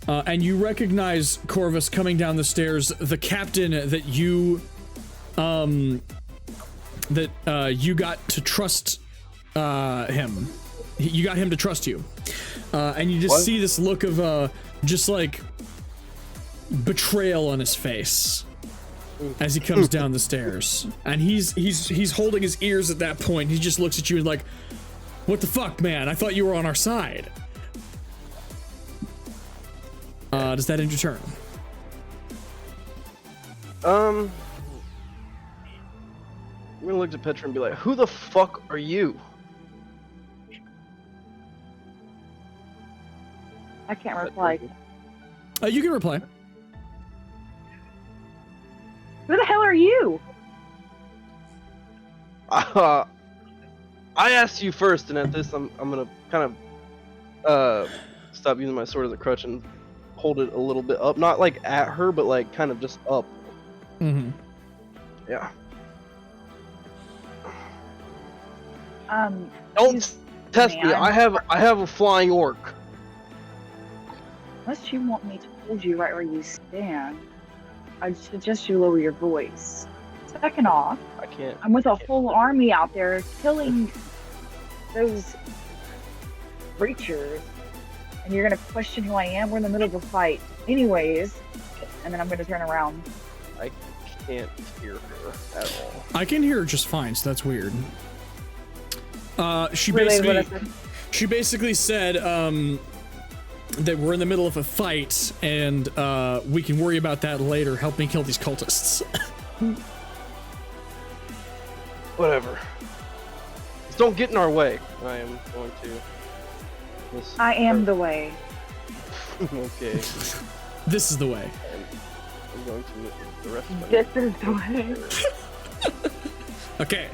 and you recognize Corvus coming down the stairs, the captain that you got to trust him. You got him to trust you, and you just see this look of just like betrayal on his face as he comes down the stairs, and he's holding his ears at that point. He just looks at you and like, what the fuck, man? I thought you were on our side. Does that end your turn? I'm gonna look at Petra and be like, who the fuck are you? I can't reply. You can reply. Who the hell are you? I asked you first, and at this, I'm gonna kind of stop using my sword as a crutch and hold it a little bit up, not like at her, but like kind of just up. Mm-hmm. Yeah. Don't Test me. I have a flying orc. Unless you want me to hold you right where you stand, I'd suggest you lower your voice. Second off, I can't. I'm with a whole army out there killing those creatures. and you're gonna question who I am. We're in the middle of a fight, anyways, and then I'm gonna turn around. I can't hear her at all. I can hear her just fine, so that's weird. She Relay what I basically, said. she basically said that we're in the middle of a fight, and we can worry about that later. Help me kill these cultists. Whatever. Just don't get in our way. I am going to. I am the way. Okay. This is the way. I'm going to move the rest of my. This is the way. Okay.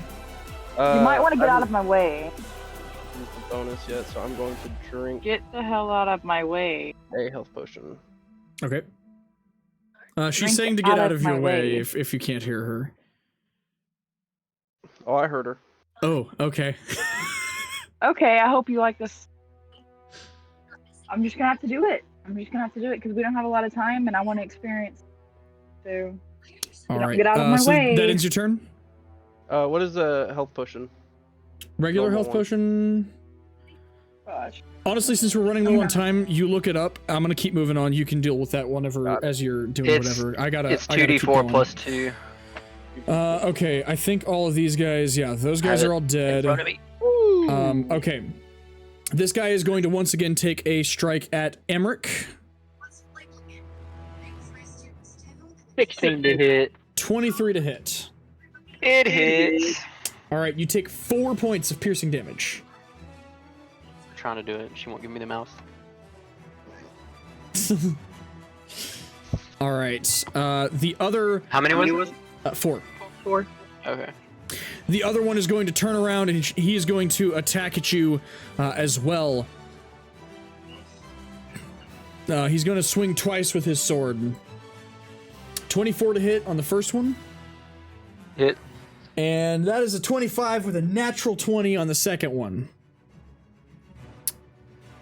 You might want to get out of my way. Use the bonus yet, so I'm going to drink Get the hell out of my way. a health potion. Okay. She's Drink saying to get out of my your way way. if you can't hear her. Oh, I heard her. Oh, okay. Okay, I hope you like this. I'm just gonna have to do it. Because we don't have a lot of time, and I want to experience. So, All Get- right. get out of my so way. that ends your turn. What is a health potion? Regular Normal health one. potion. gosh. Honestly, since we're running low on time, you look it up. I'm gonna keep moving on. You can deal with that whenever Got it. as you're doing It's- whatever. I gotta. It's I gotta keep 2d4 going. plus 2. Okay, I think all of these guys. Yeah, those guys Have are all In dead. front of me. Okay. This guy is going to once again take a strike at Emmerich. 16 to hit. 23 to hit. It hits. All right, you take 4 points of piercing damage. I'm trying to do it. She won't give me the mouse. All right. The other How many was it? 4. 4. Okay. The other one is going to turn around and he is going to attack at you as well. He's going to swing twice with his sword. 24 to hit on the first one. Hit. And that is a 25 with a natural 20 on the second one.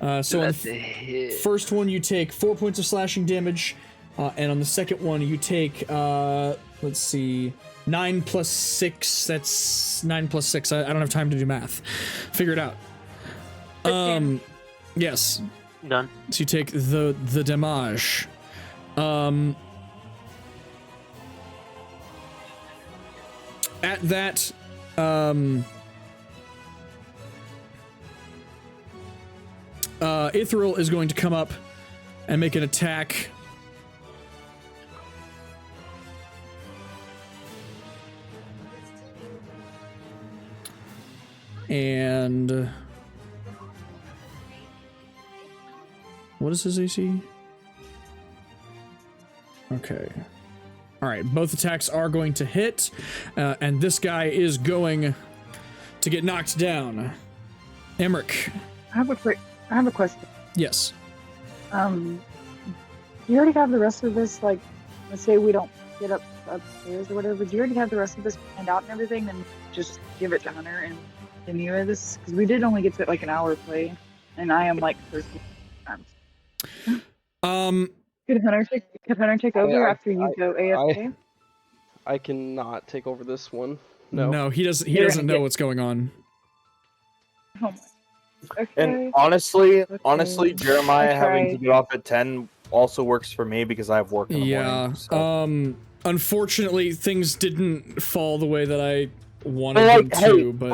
So on That's the a hit. first one you take 4 points of slashing damage. And on the second one you take, let's see, 9 plus 6. That's 9 plus 6. I don't have time to do math. Figure it out. Yes. Done. So you take the damage. At that, Ithril is going to come up and make an attack. And what is his AC? Okay. All right, both attacks are going to hit, and this guy is going to get knocked down. Emmerich. I have a question. Yes. Do you already have the rest of this, like, let's say we don't get upstairs or whatever, do you already have the rest of this planned out and everything, then just give it to Hunter and continue this? Because we did only get to, like, an hour play, and I am, like, thirsty times. Could Hunter take over after you go AFK? I cannot take over this one. No. No, he doesn't. He You're doesn't gonna know get- what's going on. Oh my. Okay. And honestly, Okay. Jeremiah I having to tried. get off at 10 also works for me because I have work in the Yeah. morning. So. Unfortunately, things didn't fall the way that I wanted But them like, hey, to. But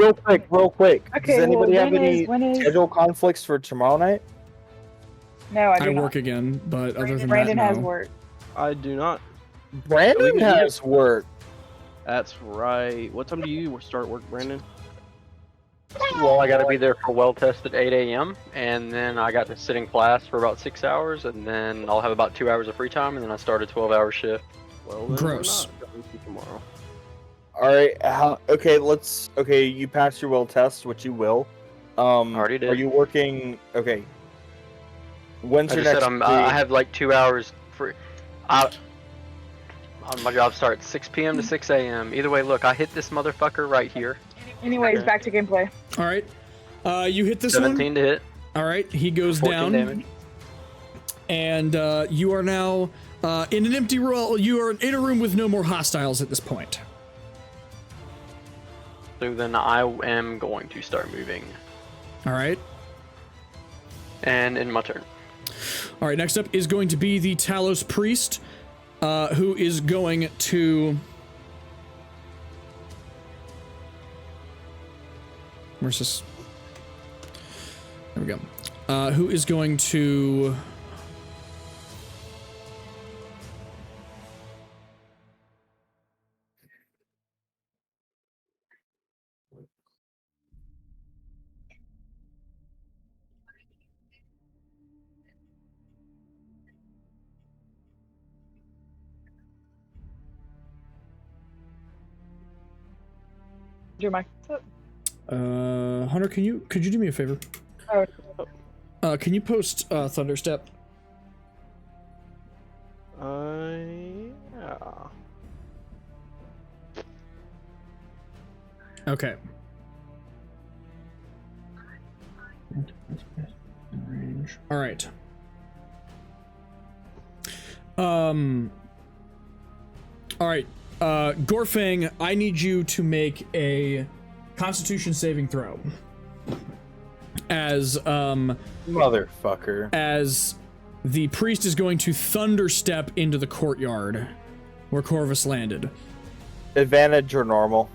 real quick. Okay, Does anybody well, have any when is... schedule conflicts for tomorrow night? No, I do I not. work again. But other than Brandon that, has no. work. I do not. Brandon has work. That's right. What time do you start work, Brandon? Well, I gotta be there for well test at 8 a.m. and then I got to sit in class for about 6 hours, and then I'll have about 2 hours of free time, and then I start a 12-hour shift. Well, then Gross. We're not going to tomorrow. All right. Okay, you passed your will test, which you will. Already did. Are you working? Okay. When's I your just next? said I have like 2 hours free. My job starts 6 p.m. to 6 a.m. Either way, look, I hit this motherfucker right here. Anyways, Okay. back to gameplay. All right. You hit this 17 one. to hit, All right. He goes 14 down. damage. And you are now in an empty room. You are in a room with no more hostiles at this point. So then I am going to start moving. All right. And in my turn. All right, next up is going to be the Talos Priest, who is going to... Where's this? There we go. Who is going to... Do my Hunter, could you do me a favor? Oh. Can you post Thunderstep? Yeah. Okay. All right. All right. Gorfang, I need you to make a Constitution saving throw. As Motherfucker. as the priest is going to thunderstep into the courtyard where Corvus landed. Advantage or normal?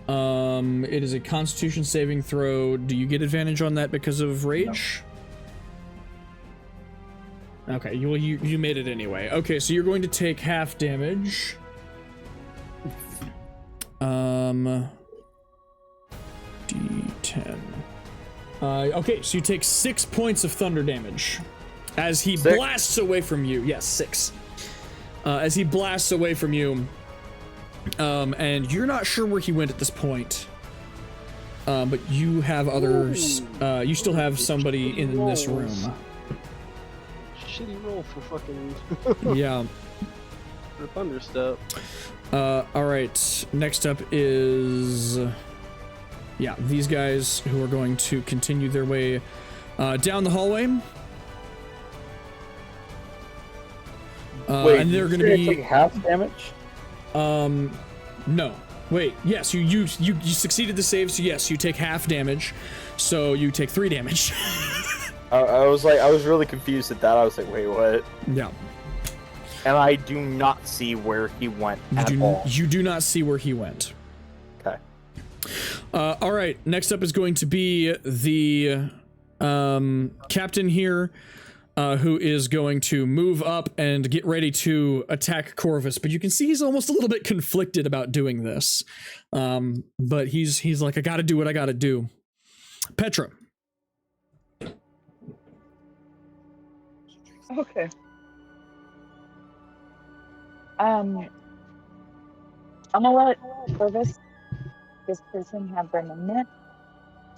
It is a Constitution saving throw. Do you get advantage on that because of rage? No. Okay, you made it anyway. Okay, so you're going to take half damage. D10. Okay, so you take 6 points of thunder damage as he blasts away from you. Yes, 6. As he blasts away from you, and you're not sure where he went at this point. But you have others. You still have somebody in this room. Shitty roll for fucking Yeah. for Thunderstep. All right. Next up is, yeah, these guys who are going to continue their way down the hallway. Wait, And they're going to be taking half damage. No. Wait. Yes, you succeeded the save, so yes, you take half damage. So you take 3 damage. I was really confused at that. I was like, wait, what? Yeah. And I do not see where he went at all. You do not see where he went. Okay. All right. Next up is going to be the captain here, who is going to move up and get ready to attack Corvus. But you can see he's almost a little bit conflicted about doing this. But he's like, I got to do what I got to do. Petra. Okay. I'm gonna let Corvus, this person, have their moment.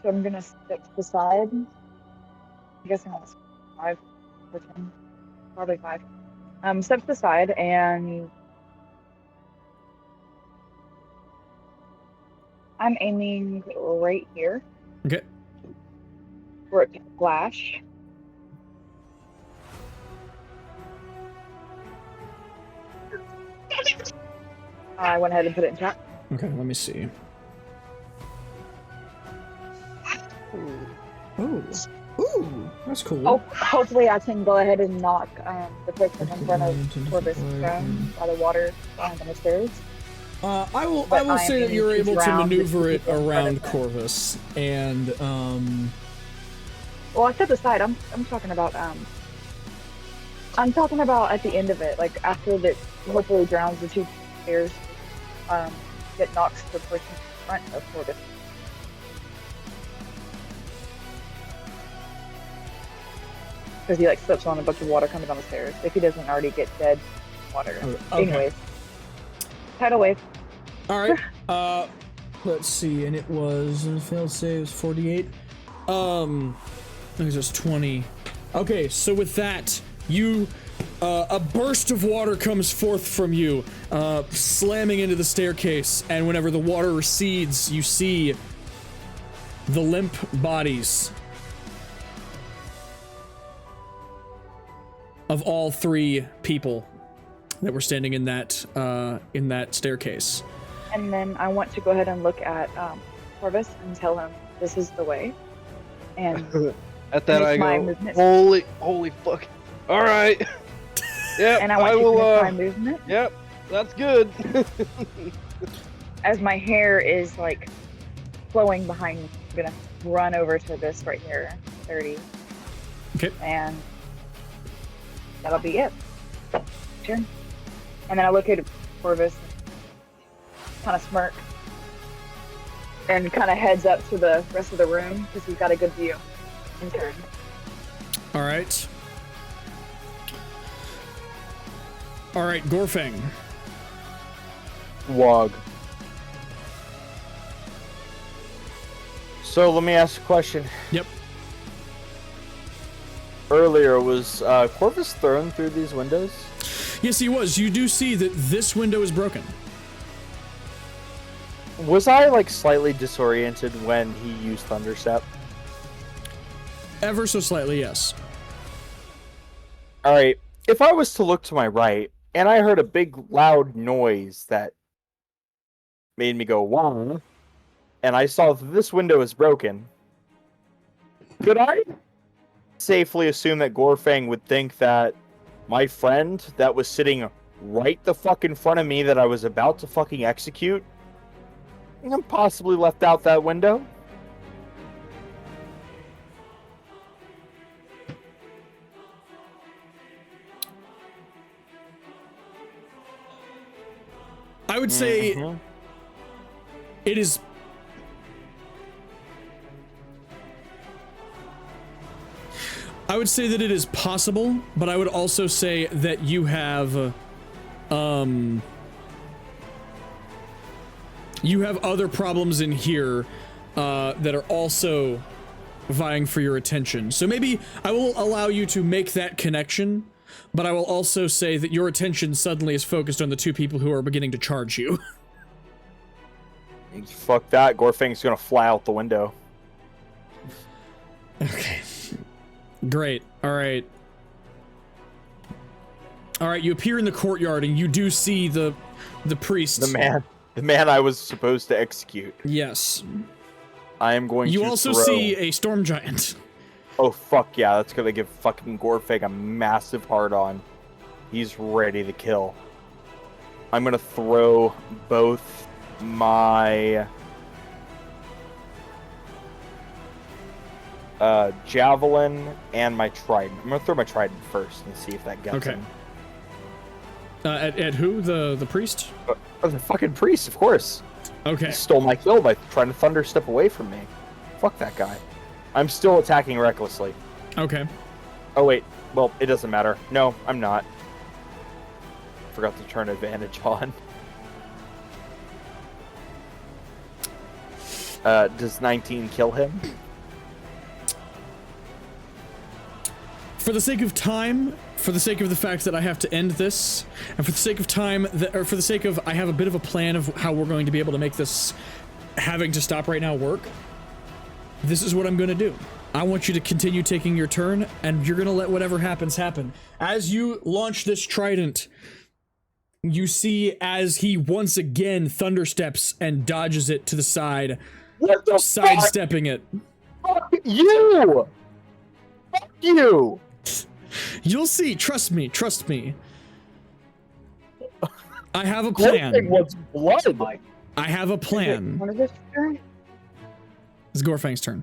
So I'm gonna step to the side. I'm guessing that's 5 or 10. Probably 5. Step to the side and I'm aiming right here. Okay. For it to flash. I went ahead and put it in chat. Okay, let me see. Oh, ooh, that's cool. Oh, hopefully I can go ahead and knock the person in front of Corvus down by the water behind the stairs. I will say that you're able to maneuver it around Corvus, and Well, I stepped aside. I'm talking about I'm talking about at the end of it, like after that hopefully drowns the 2 stairs, that knocks the person in front of Corvus. Because he like slips on a bunch of water coming down the stairs. If he doesn't already get dead water. Okay. Anyways, tidal wave. All right. Let's see, and it was failed saves 48. I think it was 20. Okay, so with that, you a burst of water comes forth from you, slamming into the staircase, and whenever the water recedes, you see the limp bodies of all 3 people that were standing in that staircase. And then I want to go ahead and look at Corvus and tell him this is the way. And at that I my go, movement. holy fuck. All right. Yep. And I want you to miss my movement. Yep. That's good. As my hair is like flowing behind me, I'm gonna run over to this right here, 30. Okay. And that'll be it. Sure. And then I look at Corvus, kind of smirk, and kind of heads up to the rest of the room because he's got a good view. In turn. All right. All right, Gorfang. Wog. So let me ask a question. Yep. Earlier, was Corvus thrown through these windows? Yes, he was. You do see that this window is broken. Was I like slightly disoriented when he used Thunderstep? Ever so slightly, yes. All right. If I was to look to my right and I heard a big loud noise that made me go wow, and I saw that this window is broken, could I safely assume that Gorfang would think that my friend that was sitting right the fuck in front of me that I was about to fucking execute and possibly left out that window? I would say it is. I would say that it is possible, but I would also say that you have other problems in here that are also vying for your attention. So maybe I will allow you to make that connection, but I will also say that your attention suddenly is focused on the two people who are beginning to charge you. Fuck that. Gorfang's gonna fly out the window. Okay. Great. All right. All right, you appear in the courtyard and you do see the priest. The man I was supposed to execute. Yes. I am going to You also throw... see a storm giant. Oh, fuck yeah. That's gonna give fucking Gorfang a massive hard-on. He's ready to kill. I'm gonna throw both my... javelin and my trident. I'm gonna throw my trident first and see if that gets him. At who? The priest? The fucking priest, of course. Okay. He stole my kill by trying to thunder step away from me. Fuck that guy. I'm still attacking recklessly. Okay. Oh wait, well, it doesn't matter. No, I'm not. Forgot to turn advantage on. Does 19 kill him? For the sake of time, for the sake of the fact that I have to end this, and for the sake of time, or for the sake of I have a bit of a plan of how we're going to be able to make this having to stop right now work, this is what I'm going to do. I want you to continue taking your turn, and you're going to let whatever happens happen. As you launch this trident, you see as he once again thundersteps and dodges it to the side, sidestepping it. Fuck you! Fuck you! You'll see. Trust me. Trust me. I have a plan. What's blood? I have a plan. What is this turn? It's Gorfang's turn.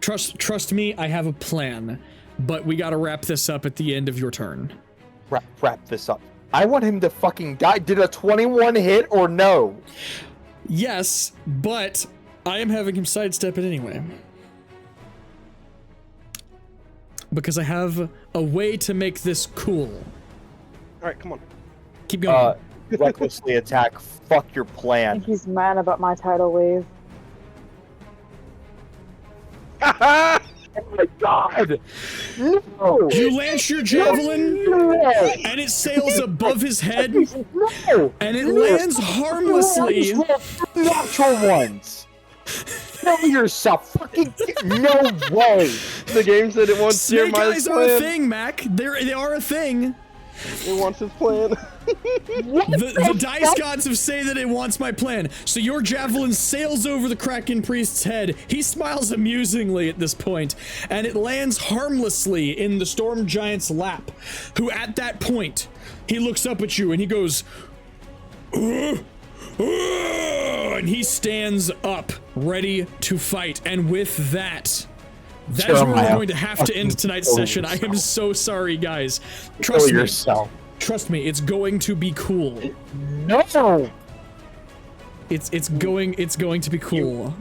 Trust me, I have a plan. But we gotta wrap this up at the end of your turn. Wrap this up. I want him to fucking die. Did a 21 hit or no? Yes, but I am having him sidestep it anyway. Because I have a way to make this cool. Alright, come on. Keep going. Recklessly attack. Fuck your I plan. think he's mad about my tidal wave. Oh my god! No! You launch your javelin, and it sails above his head, No! and it lands harmlessly. Natural ones! Kill yourself! Fucking no way! The game said it wants to steer Snake my eyes are a plan. thing, Mac. They are a thing. It wants his plan. The dice gods have say that it wants my plan. So your javelin sails over the Kraken priest's head. He smiles amusingly at this point, and it lands harmlessly in the storm giant's lap, who at that point, he looks up at you and he goes, and he stands up, ready to fight. And with that, that is where we're going to have to end tonight's session. I am so sorry, guys. Trust me. Trust me, it's going to be cool. No. It's going to be cool.